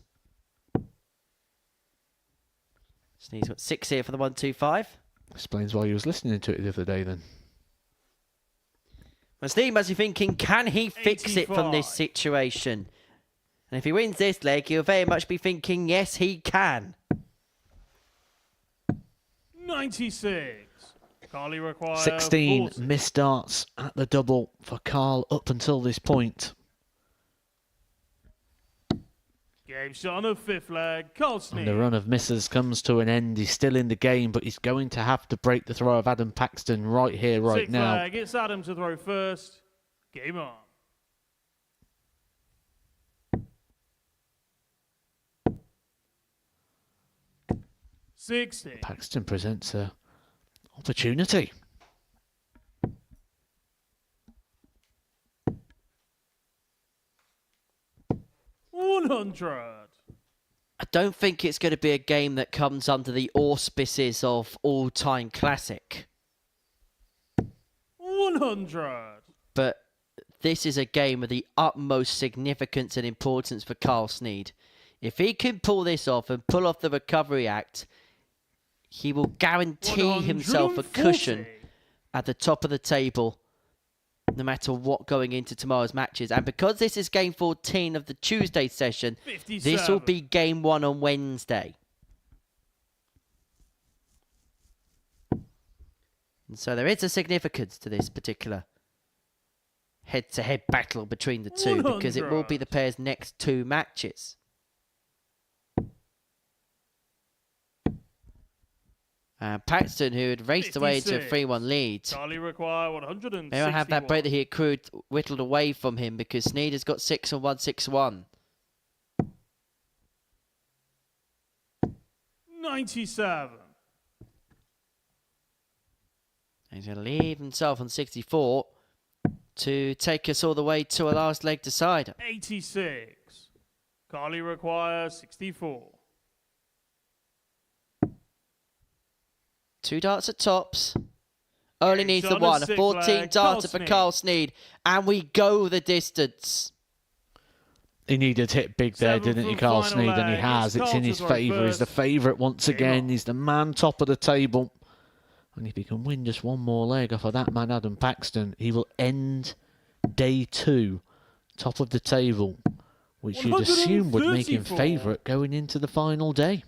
Sneyd's got 6 here for the 125. Explains why he was listening to it the other day then. Well, Sneyd must be thinking, can he fix it from this 85. situation? And if he wins this leg, he'll very much be thinking, yes, he can. 96. Carly requires 16 40. missed darts at the double for Carl up until this point. Game shot on the 5th leg. Carl Sneyd. And the run of misses comes to an end. He's still in the game, but he's going to have to break the throw of Adam Paxton right here, right 6th now. leg. It's Adam to throw first. Game on. $60. Paxton presents a opportunity. $100. I don't think it's going to be a game that comes under the auspices of all-time classic. 100. But this is a game of the utmost significance and importance for Carl Sneyd. If he can pull this off and pull off the recovery act, he will guarantee himself a cushion at the top of the table, no matter what going into tomorrow's matches. And because this is game 14 of the Tuesday session, 57. this will be game 1 on Wednesday. And so there is a significance to this particular head-to-head battle between the two, because it will be the pair's next 2 matches. Paxton, who had raced away into a 3-1 lead, Charlie require 161. may not have that break that he accrued whittled away from him, because Sneyd has got 6 and 161. 97. He's going to leave himself on 64 to take us all the way to a last leg decider. 86. Carly requires 64. 2 darts at tops. Only Game needs shot the on one. the A 6th 14 leg, darter for Carl Carl Sneyd. And we go the distance. He needed to hit big there, 7 didn't he, from Carl final Sneyd? And he leg. has. It's It's Carl in to his throw favour. He's the first. favourite once Game again. on. He's the man top of the table. And if he can win just one more leg off of that man, Adam Paxton, he will end day 2, top of the table, which you'd assume would make him 134. favourite going into the final day.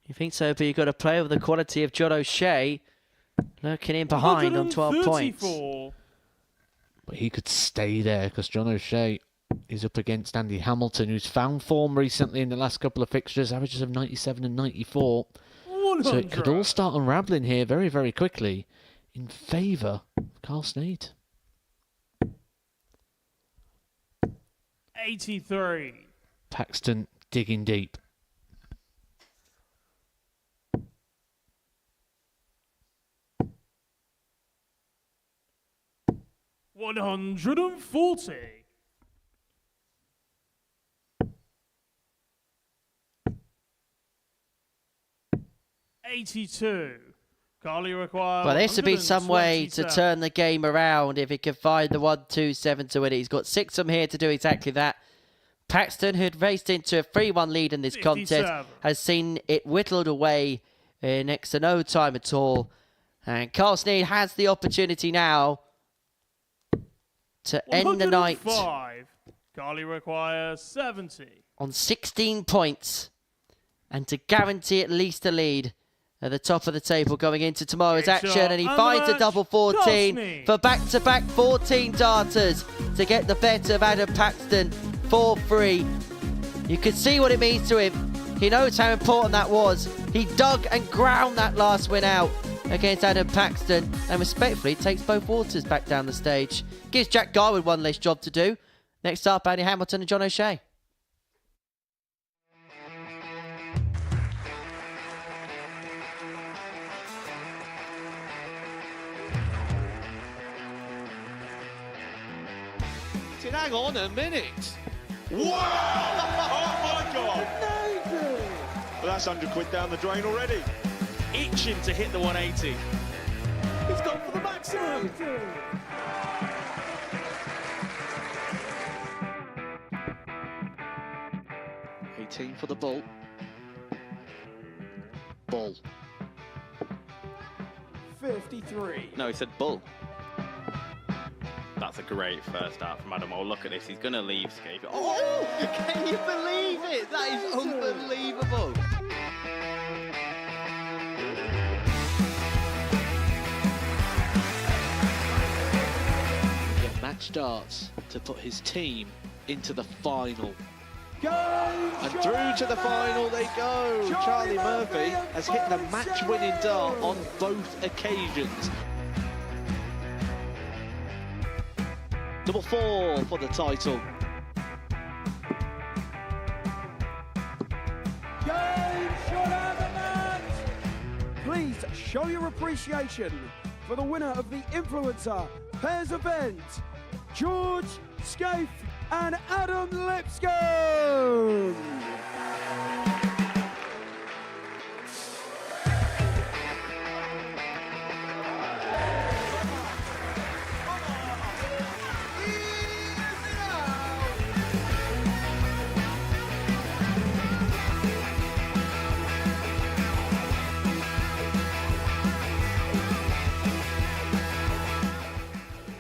You think so, but you've got to play with the quality of John O'Shea. Lurking in behind on 12 points. But he could stay there because John O'Shea is up against Andy Hamilton, who's found form recently in the last couple of fixtures, averages of 97 and 94. 100. So it could all start unravelling here very, very quickly in favour of Carl Sneyd. 83. Paxton digging deep. $140. $82. Carly requires. Well, this would be some way to turn the game around if he can find the 1-2-7 to win it. He's got 6 of them here to do exactly that. Paxton, who'd raced into a 3-1 lead in this contest, has seen it whittled away in next to no time at all. And Carl Sneyd has the opportunity now to end the night Carly requires 70. on 16 points and to guarantee at least a lead at the top of the table going into tomorrow's action. And he finds a double 14 for back-to-back 14 darters to get the better of Adam Paxton 4-3. You can see what it means to him. He knows how important that was. He dug and ground that last win out against Adam Paxton and respectfully takes both waters back down the stage. Gives Jack Garwood one less job to do. Next up, Andy Hamilton and John O'Shea. Hang on a minute. Wow! Oh my God! Well, that's £100 down the drain already. Itching to hit the 180. He's gone for the maximum. 18 for the bull. Bull. 53. No, he said bull. That's a great first start from Adam. Oh, look at this. He's going to leave Scape. Oh, can you believe it? That is unbelievable. Get match darts to put his team into the final. And through to the final they go. Charlie Murphy has hit the match-winning dart on both occasions. Double 4 for the title. Please show your appreciation for the winner of the Influencer Pairs event, George Scaife and Adam Lipscomb.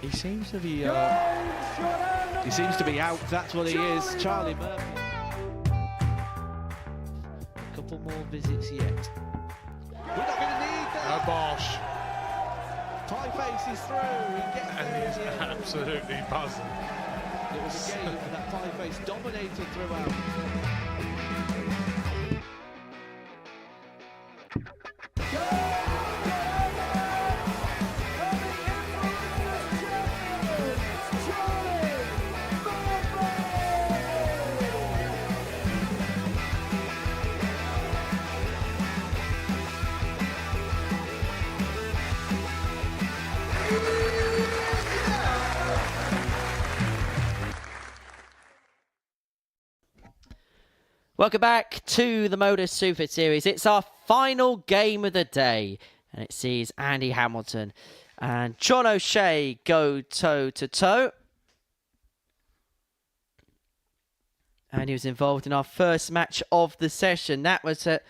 He seems to be out. That's what he is. Charlie Murphy. A couple more visits yet. We're not going to need that. Oh, Bosh. Pie Face is through. He gets And he's absolutely buzzing. It was a game that Pie Face dominated throughout. Welcome back to the Modus Super Series. It's our final game of the day, and it sees Andy Hamilton and John O'Shea go toe-to-toe. And he was involved in our first match of the session. That was at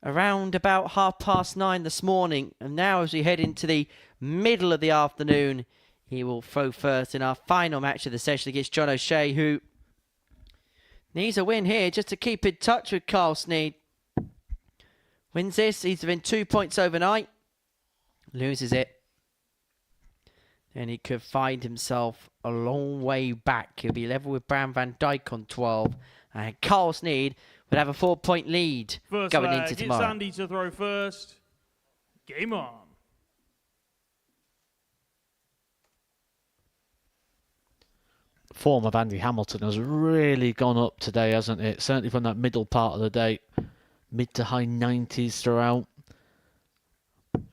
around about 9:30 this morning. And now as we head into the middle of the afternoon, he will throw first in our final match of the session against John O'Shea, who needs a win here just to keep in touch with Carl Sneyd. Wins this, he's within 2 points overnight. Loses it. Then he could find himself a long way back. He'll be level with Bram van Dijk on 12. And Carl Sneyd would have a 4-point lead First going leg, into it's tomorrow. Andy to throw first. Game on. Form of Andy Hamilton has really gone up today, hasn't it? Certainly from that middle part of the day. Mid to high 90s throughout.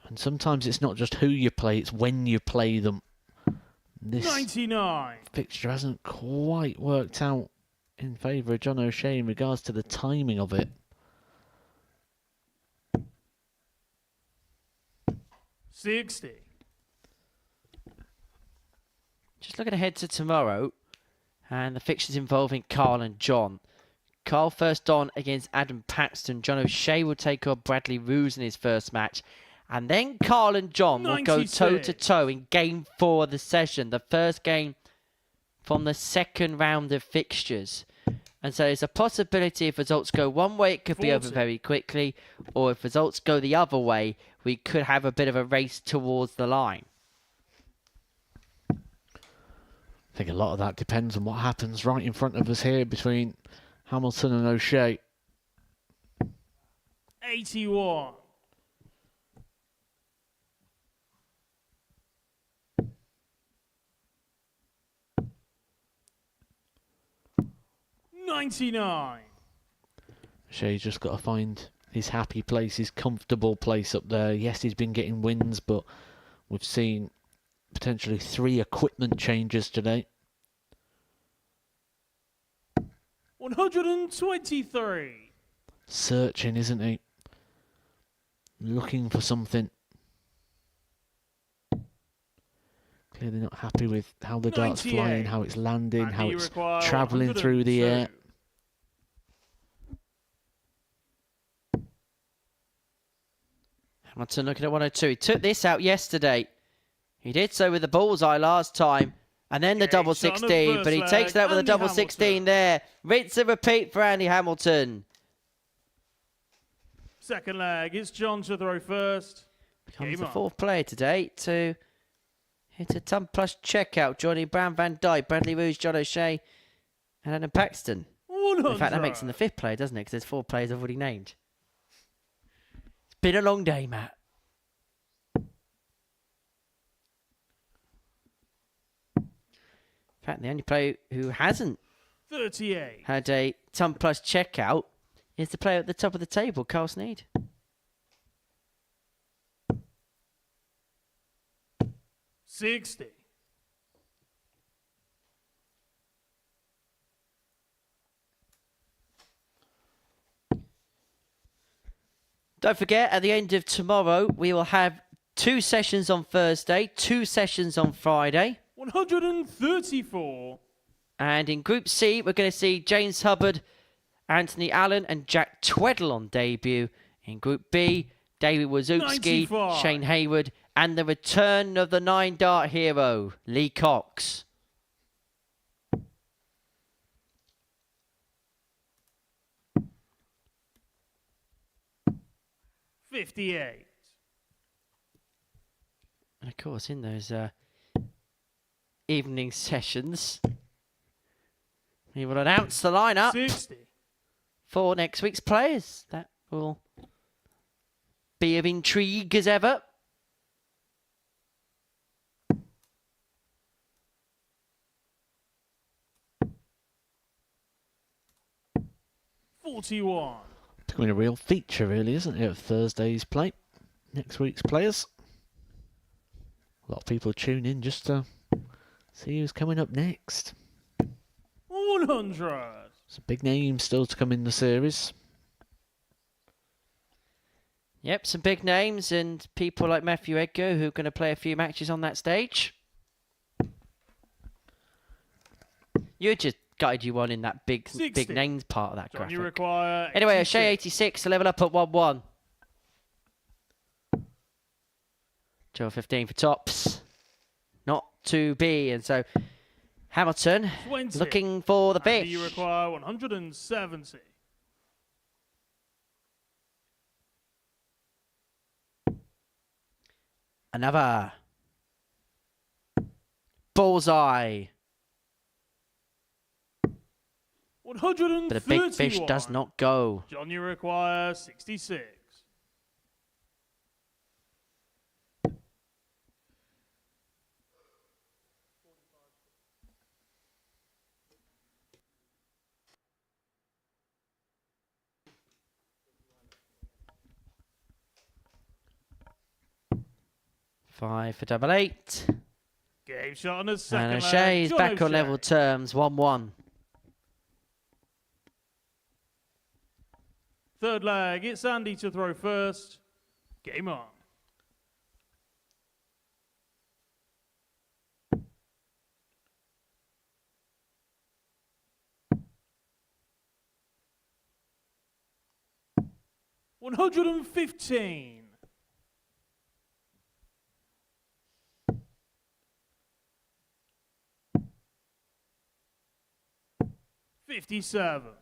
And sometimes it's not just who you play, it's when you play them. This 99. fixture hasn't quite worked out in favour of John O'Shea in regards to the timing of it. 60. Just looking ahead to tomorrow, and the fixtures involving Carl and John. Carl first on against Adam Paxton. John O'Shea will take on Bradley Roose in his first match. And then Carl and John will go 96. toe-to-toe in Game 4 of the session. The first game from the second round of fixtures. And so there's a possibility if results go one way, it could be over 40. very quickly. Or if results go the other way, we could have a bit of a race towards the line. I think a lot of that depends on what happens right in front of us here between Hamilton and O'Shea. 81. $99. O'Shea's just got to find his happy place, his comfortable place up there. Yes, he's been getting wins, but we've seen potentially 3 equipment changes today. 123. Searching, isn't he? Looking for something. Clearly not happy with how the dart's 98. flying, how it's landing, And how you it's require travelling through the air. 102. Hamilton looking at 102. He took this out yesterday. He did so with the bullseye last time. And then the Okay, double so on the 16. first But he leg, takes it out with a Andy double Hamilton. 16 there. Rinse and repeat for Andy Hamilton. Second leg, it's John to throw first. Becomes Game the on. 4th player today to hit a ton plus checkout. Joining Bram van Dijk, Bradley Roose, John O'Shea, and Adam Paxton. 100. In fact, that makes him the 5th player, doesn't it? Because there's 4 players I've already named. It's been a long day, Matt. In fact, the only player who hasn't 38. had a ton plus checkout is the player at the top of the table, Carl Sneyd. 60. Don't forget, at the end of tomorrow, we will have 2 sessions on Thursday, 2 sessions on Friday. 134. And in Group C, we're going to see James Hubbard, Anthony Allen, and Jack Tweddle on debut. In Group B, David Wazowski, 95. Shane Hayward, and the return of the 9-dart hero, Lee Cox. $58. And of course, in those evening sessions, we will announce the lineup 60. for next week's players. That will be of intrigue as ever. $41. Becoming a real feature, really, isn't it, of Thursday's play? Next week's players. A lot of people tune in just to see who's coming up next. 100. Some big names still to come in the series. Yep, some big names and people like Matthew Edgar who are going to play a few matches on that stage. You just guide you on in that big 60. names part of that John, you graphic. require Anyway, 86. O'Shea 86 to level up at 1-1. Joe 15 for tops. Not to be, and so Hamilton 20. looking for the And fish. you require 170. Another. Bullseye. 131. But a big fish does not go. John, you require 66. Five for double eight. Game shot on the second And leg. O'Shea's John back on O'Shea. level terms, 1-1. Third leg, it's Andy to throw first. Game on. $115. 57.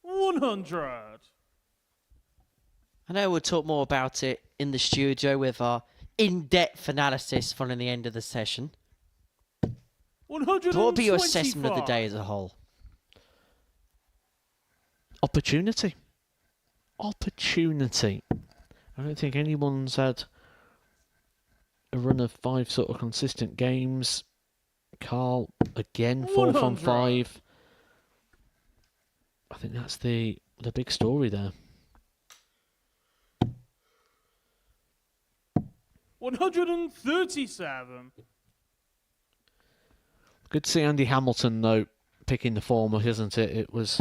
$100. I know we'll talk more about it in the studio with our in-depth analysis following the end of the session. But what will be your assessment of the day as a whole? Opportunity. Opportunity. I don't think anyone's had a run of 5 sort of consistent games. Carl, again, 4 from 5. I think that's the big story there. 137. Good to see Andy Hamilton, though, picking the form, isn't it? It was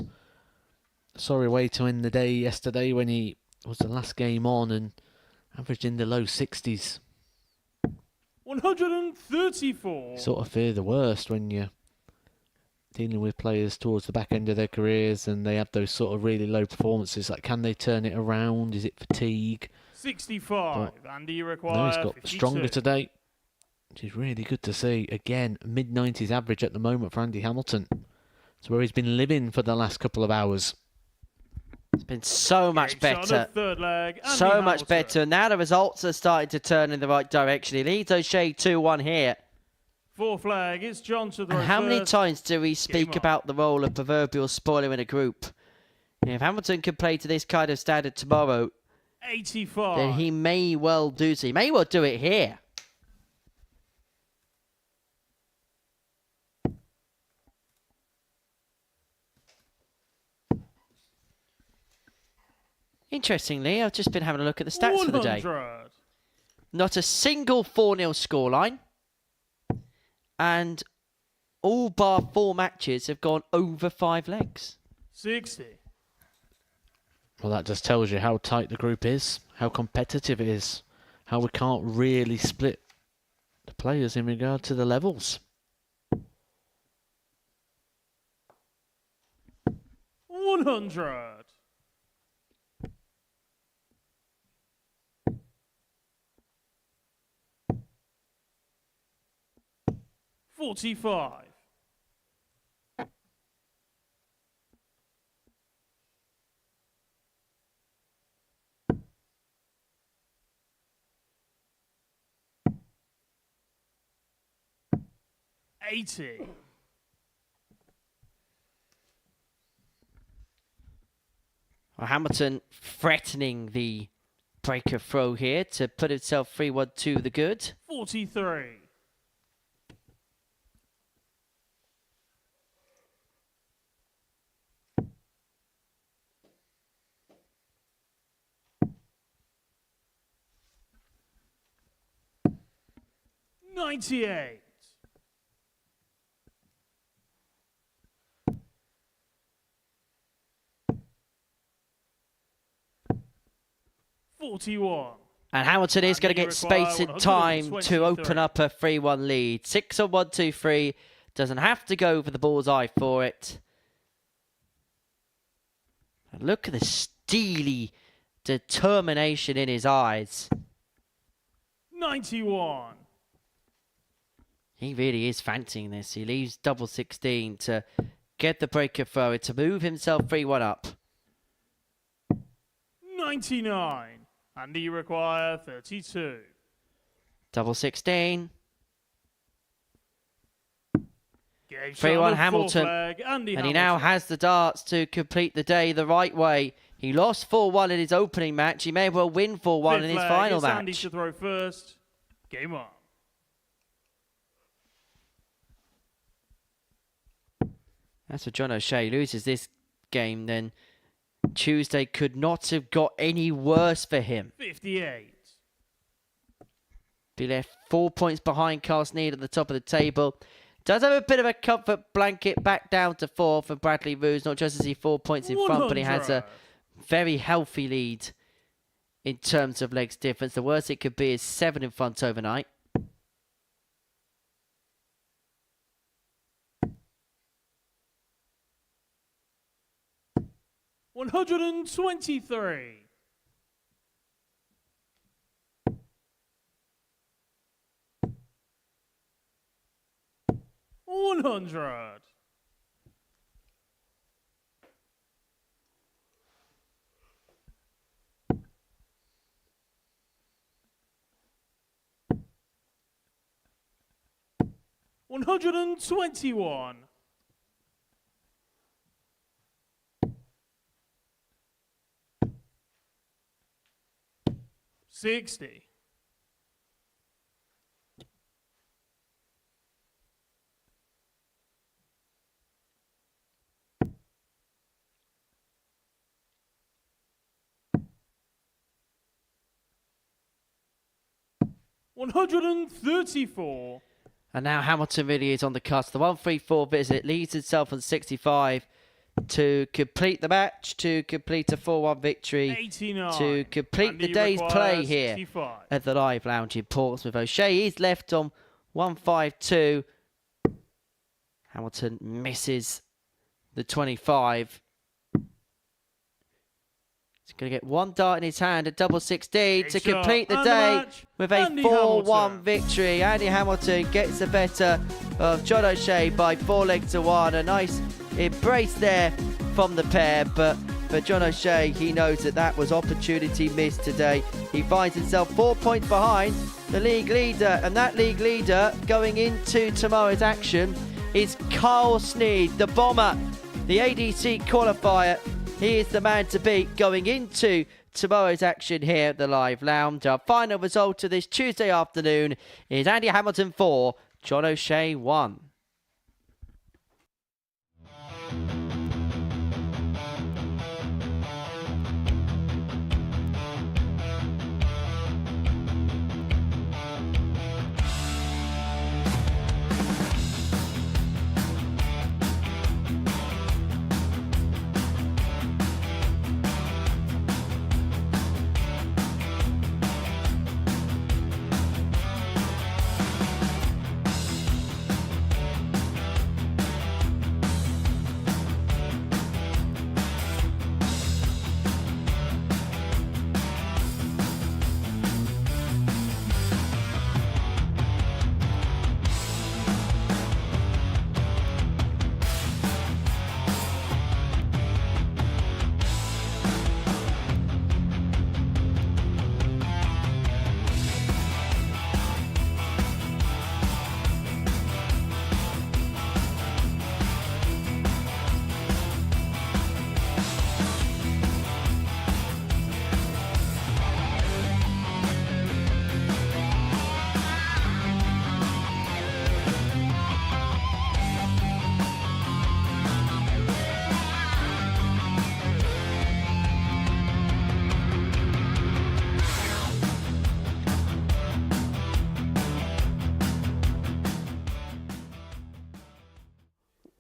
a sorry way to end the day yesterday when he was the last game on and averaged in the low 60s. 134. Sort of fear the worst when you're dealing with players towards the back end of their careers and they have those sort of really low performances. Like, can they turn it around? Is it fatigue? 65. Andy, you require No, he's got 52. stronger today, which is really good to see. Again, mid-90s average at the moment for Andy Hamilton. It's where he's been living for the last couple of hours. It's been so much Game shot on the better. third leg. Andy So much Hamilton. better. Now the results are starting to turn in the right direction. He leads O'Shea 2-1 here. Fourth leg, it's John to throw And how many first. times do we speak on. about the role of proverbial spoiler in a group? And if Hamilton can play to this kind of standard tomorrow, 85. then he may well do so. He may well do it here. Interestingly, I've just been having a look at the stats for the day. 100. Not a single 4-0 scoreline. And all bar 4 matches have gone over 5 legs. 60. Well, that just tells you how tight the group is, how competitive it is, how we can't really split the players in regard to the levels. 100. 45. 80. Well, Hamilton threatening the breaker throw here to put himself 3-1 to the good. 43. 98. 41. And Hamilton is going to get space and time to open up a 3-1 lead. 6 on 1, 2, 3. Doesn't have to go for the bullseye for it. And look at the steely determination in his eyes. 91. He really is fancying this. He leaves double 16 to get the breaker forward to move himself 3-1 up. 99. Andy, you require 32. Double 16. Game 3-1 shot, Hamilton. flag, Andy And he Hamilton. now has the darts to complete the day the right way. He lost 4-1 in his opening match. He may well win 4-1 in his flag, final it's match. Andy to throw first. Game on. That's for John O'Shea. Loses this game, then Tuesday could not have got any worse for him. 58. Be left 4 points behind Carl Sneyd at the top of the table. Does have a bit of a comfort blanket back down to 4 for Bradley Roose. Not just is he 4 points in front, but he has a very healthy lead in terms of legs difference. The worst it could be is 7 in front overnight. $123. $100. $121. $60. $134. And now Hamilton really is on the cusp. The 1-3-4 visit leads itself on 65 to complete the match, to complete a 4-1 victory, 89. to complete Andy the day's play requires here 65. at the Live Lounge in Portsmouth. O'Shea is left on 1-5-2. Hamilton misses the 25. He's going to get one dart in his hand at double 16 to shot complete the and day match, with a Andy 4-1 Hamilton. victory. Andy Hamilton gets the better of John O'Shea by 4 legs to 1. A nice embrace there from the pair, but for John O'Shea, he knows that that was opportunity missed today. He finds himself 4 points behind the league leader, and that league leader going into tomorrow's action is Carl Sneyd, the bomber, the ADC qualifier. He is the man to beat going into tomorrow's action here at the Live Lounge. Our final result of this Tuesday afternoon is Andy Hamilton 4, John O'Shea 1.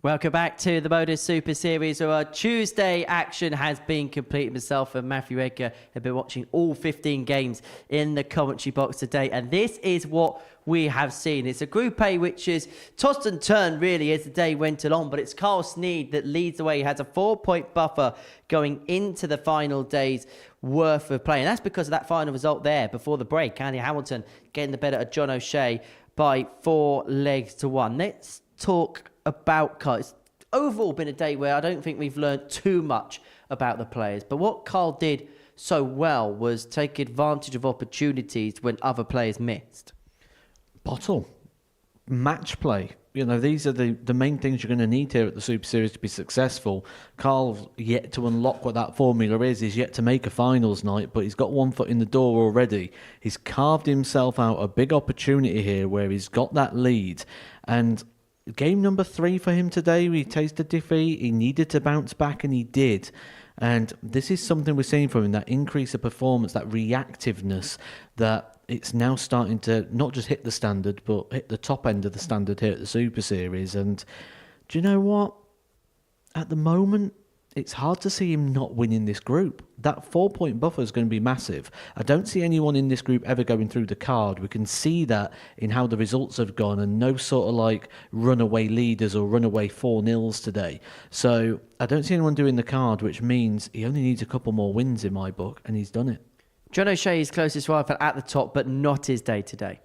Welcome back to the Modus Super Series, where our Tuesday action has been completed. Myself and Matthew Edgar have been watching all 15 games in the commentary box today, and this is what we have seen. It's a Group A which is tossed and turned really as the day went along, but it's Carl Sneyd that leads the way. He has a 4-point buffer going into the final days worth of play, and that's because of that final result there before the break. Andy Hamilton getting the better of John O'Shea by 4 legs to 1. Let's talk about Carl. It's overall been a day where I don't think we've learned too much about the players, but what Carl did so well was take advantage of opportunities when other players missed. Bottle. Match play. You know, these are the main things you're going to need here at the Super Series to be successful. Carl's yet to unlock what that formula is. He's yet to make a finals night, but he's got one foot in the door already. He's carved himself out a big opportunity here where he's got that lead. And game number 3 for him today, he tasted defeat. He needed to bounce back, and he did. And this is something we're seeing from him, that increase of performance, that reactiveness, that it's now starting to not just hit the standard, but hit the top end of the standard here at the Super Series. And do you know what? At the moment, it's hard to see him not winning this group. That 4-point buffer is going to be massive. I don't see anyone in this group ever going through the card. We can see that in how the results have gone, and no sort of like runaway leaders or runaway 4-0s today. So I don't see anyone doing the card, which means he only needs a couple more wins in my book, and he's done it. John O'Shea's closest rival at the top, but not his day today.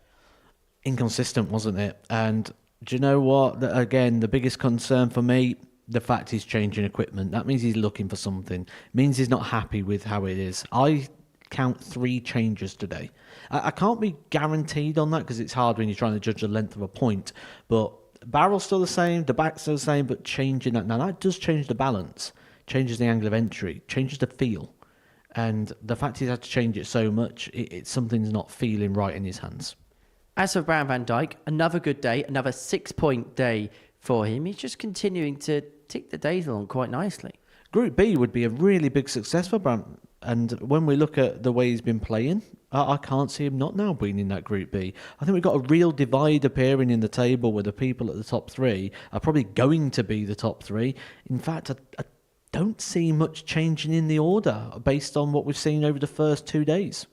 Inconsistent, wasn't it? And do you know what? Again, the biggest concern for me, the fact he's changing equipment. That means he's looking for something. It means he's not happy with how it is. I count 3 changes today. I can't be guaranteed on that because it's hard when you're trying to judge the length of a point. But barrel's still the same, the back's still the same, but changing that. Now, that does change the balance, changes the angle of entry, changes the feel. And the fact he's had to change it so much, it's something's not feeling right in his hands. As for Bram van Dijk, another good day, another 6-point day for him. He's just continuing to tick the days along quite nicely. Group B would be a really big success for Bram. And when we look at the way he's been playing, I can't see him not now being in that Group B. I think we've got a real divide appearing in the table where the people at the top 3 are probably going to be the top 3. In fact, I don't see much changing in the order based on what we've seen over the first 2 days.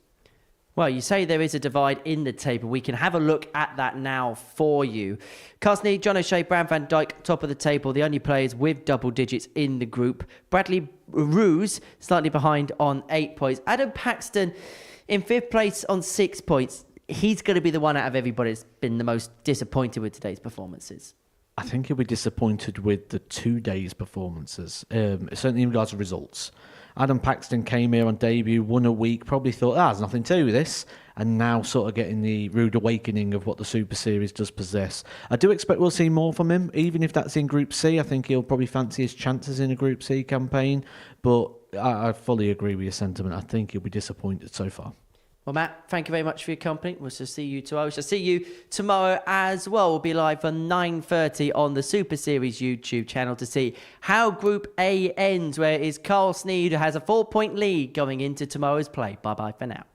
Well, you say there is a divide in the table. We can have a look at that now for you. Sneyd, John O'Shea, Bram van Dijk, top of the table. The only players with double digits in the group. Roose, slightly behind on 8 points. Adam Paxton in 5th place on 6 points. He's going to be the one out of everybody that's been the most disappointed with today's performances. I think he'll be disappointed with the 2 days' performances, certainly in regards to results. Adam Paxton came here on debut, won a week, probably thought, there's nothing to this, and now sort of getting the rude awakening of what the Super Series does possess. I do expect we'll see more from him, even if that's in Group C. I think he'll probably fancy his chances in a Group C campaign, but I fully agree with your sentiment. I think he'll be disappointed so far. Well, Matt, thank you very much for your company. We'll see you tomorrow. We shall see you tomorrow as well. We'll be live at 9:30 on the Super Series YouTube channel to see how Group A ends, where it is Carl Sneyd who has a 4-point lead going into tomorrow's play. Bye-bye for now.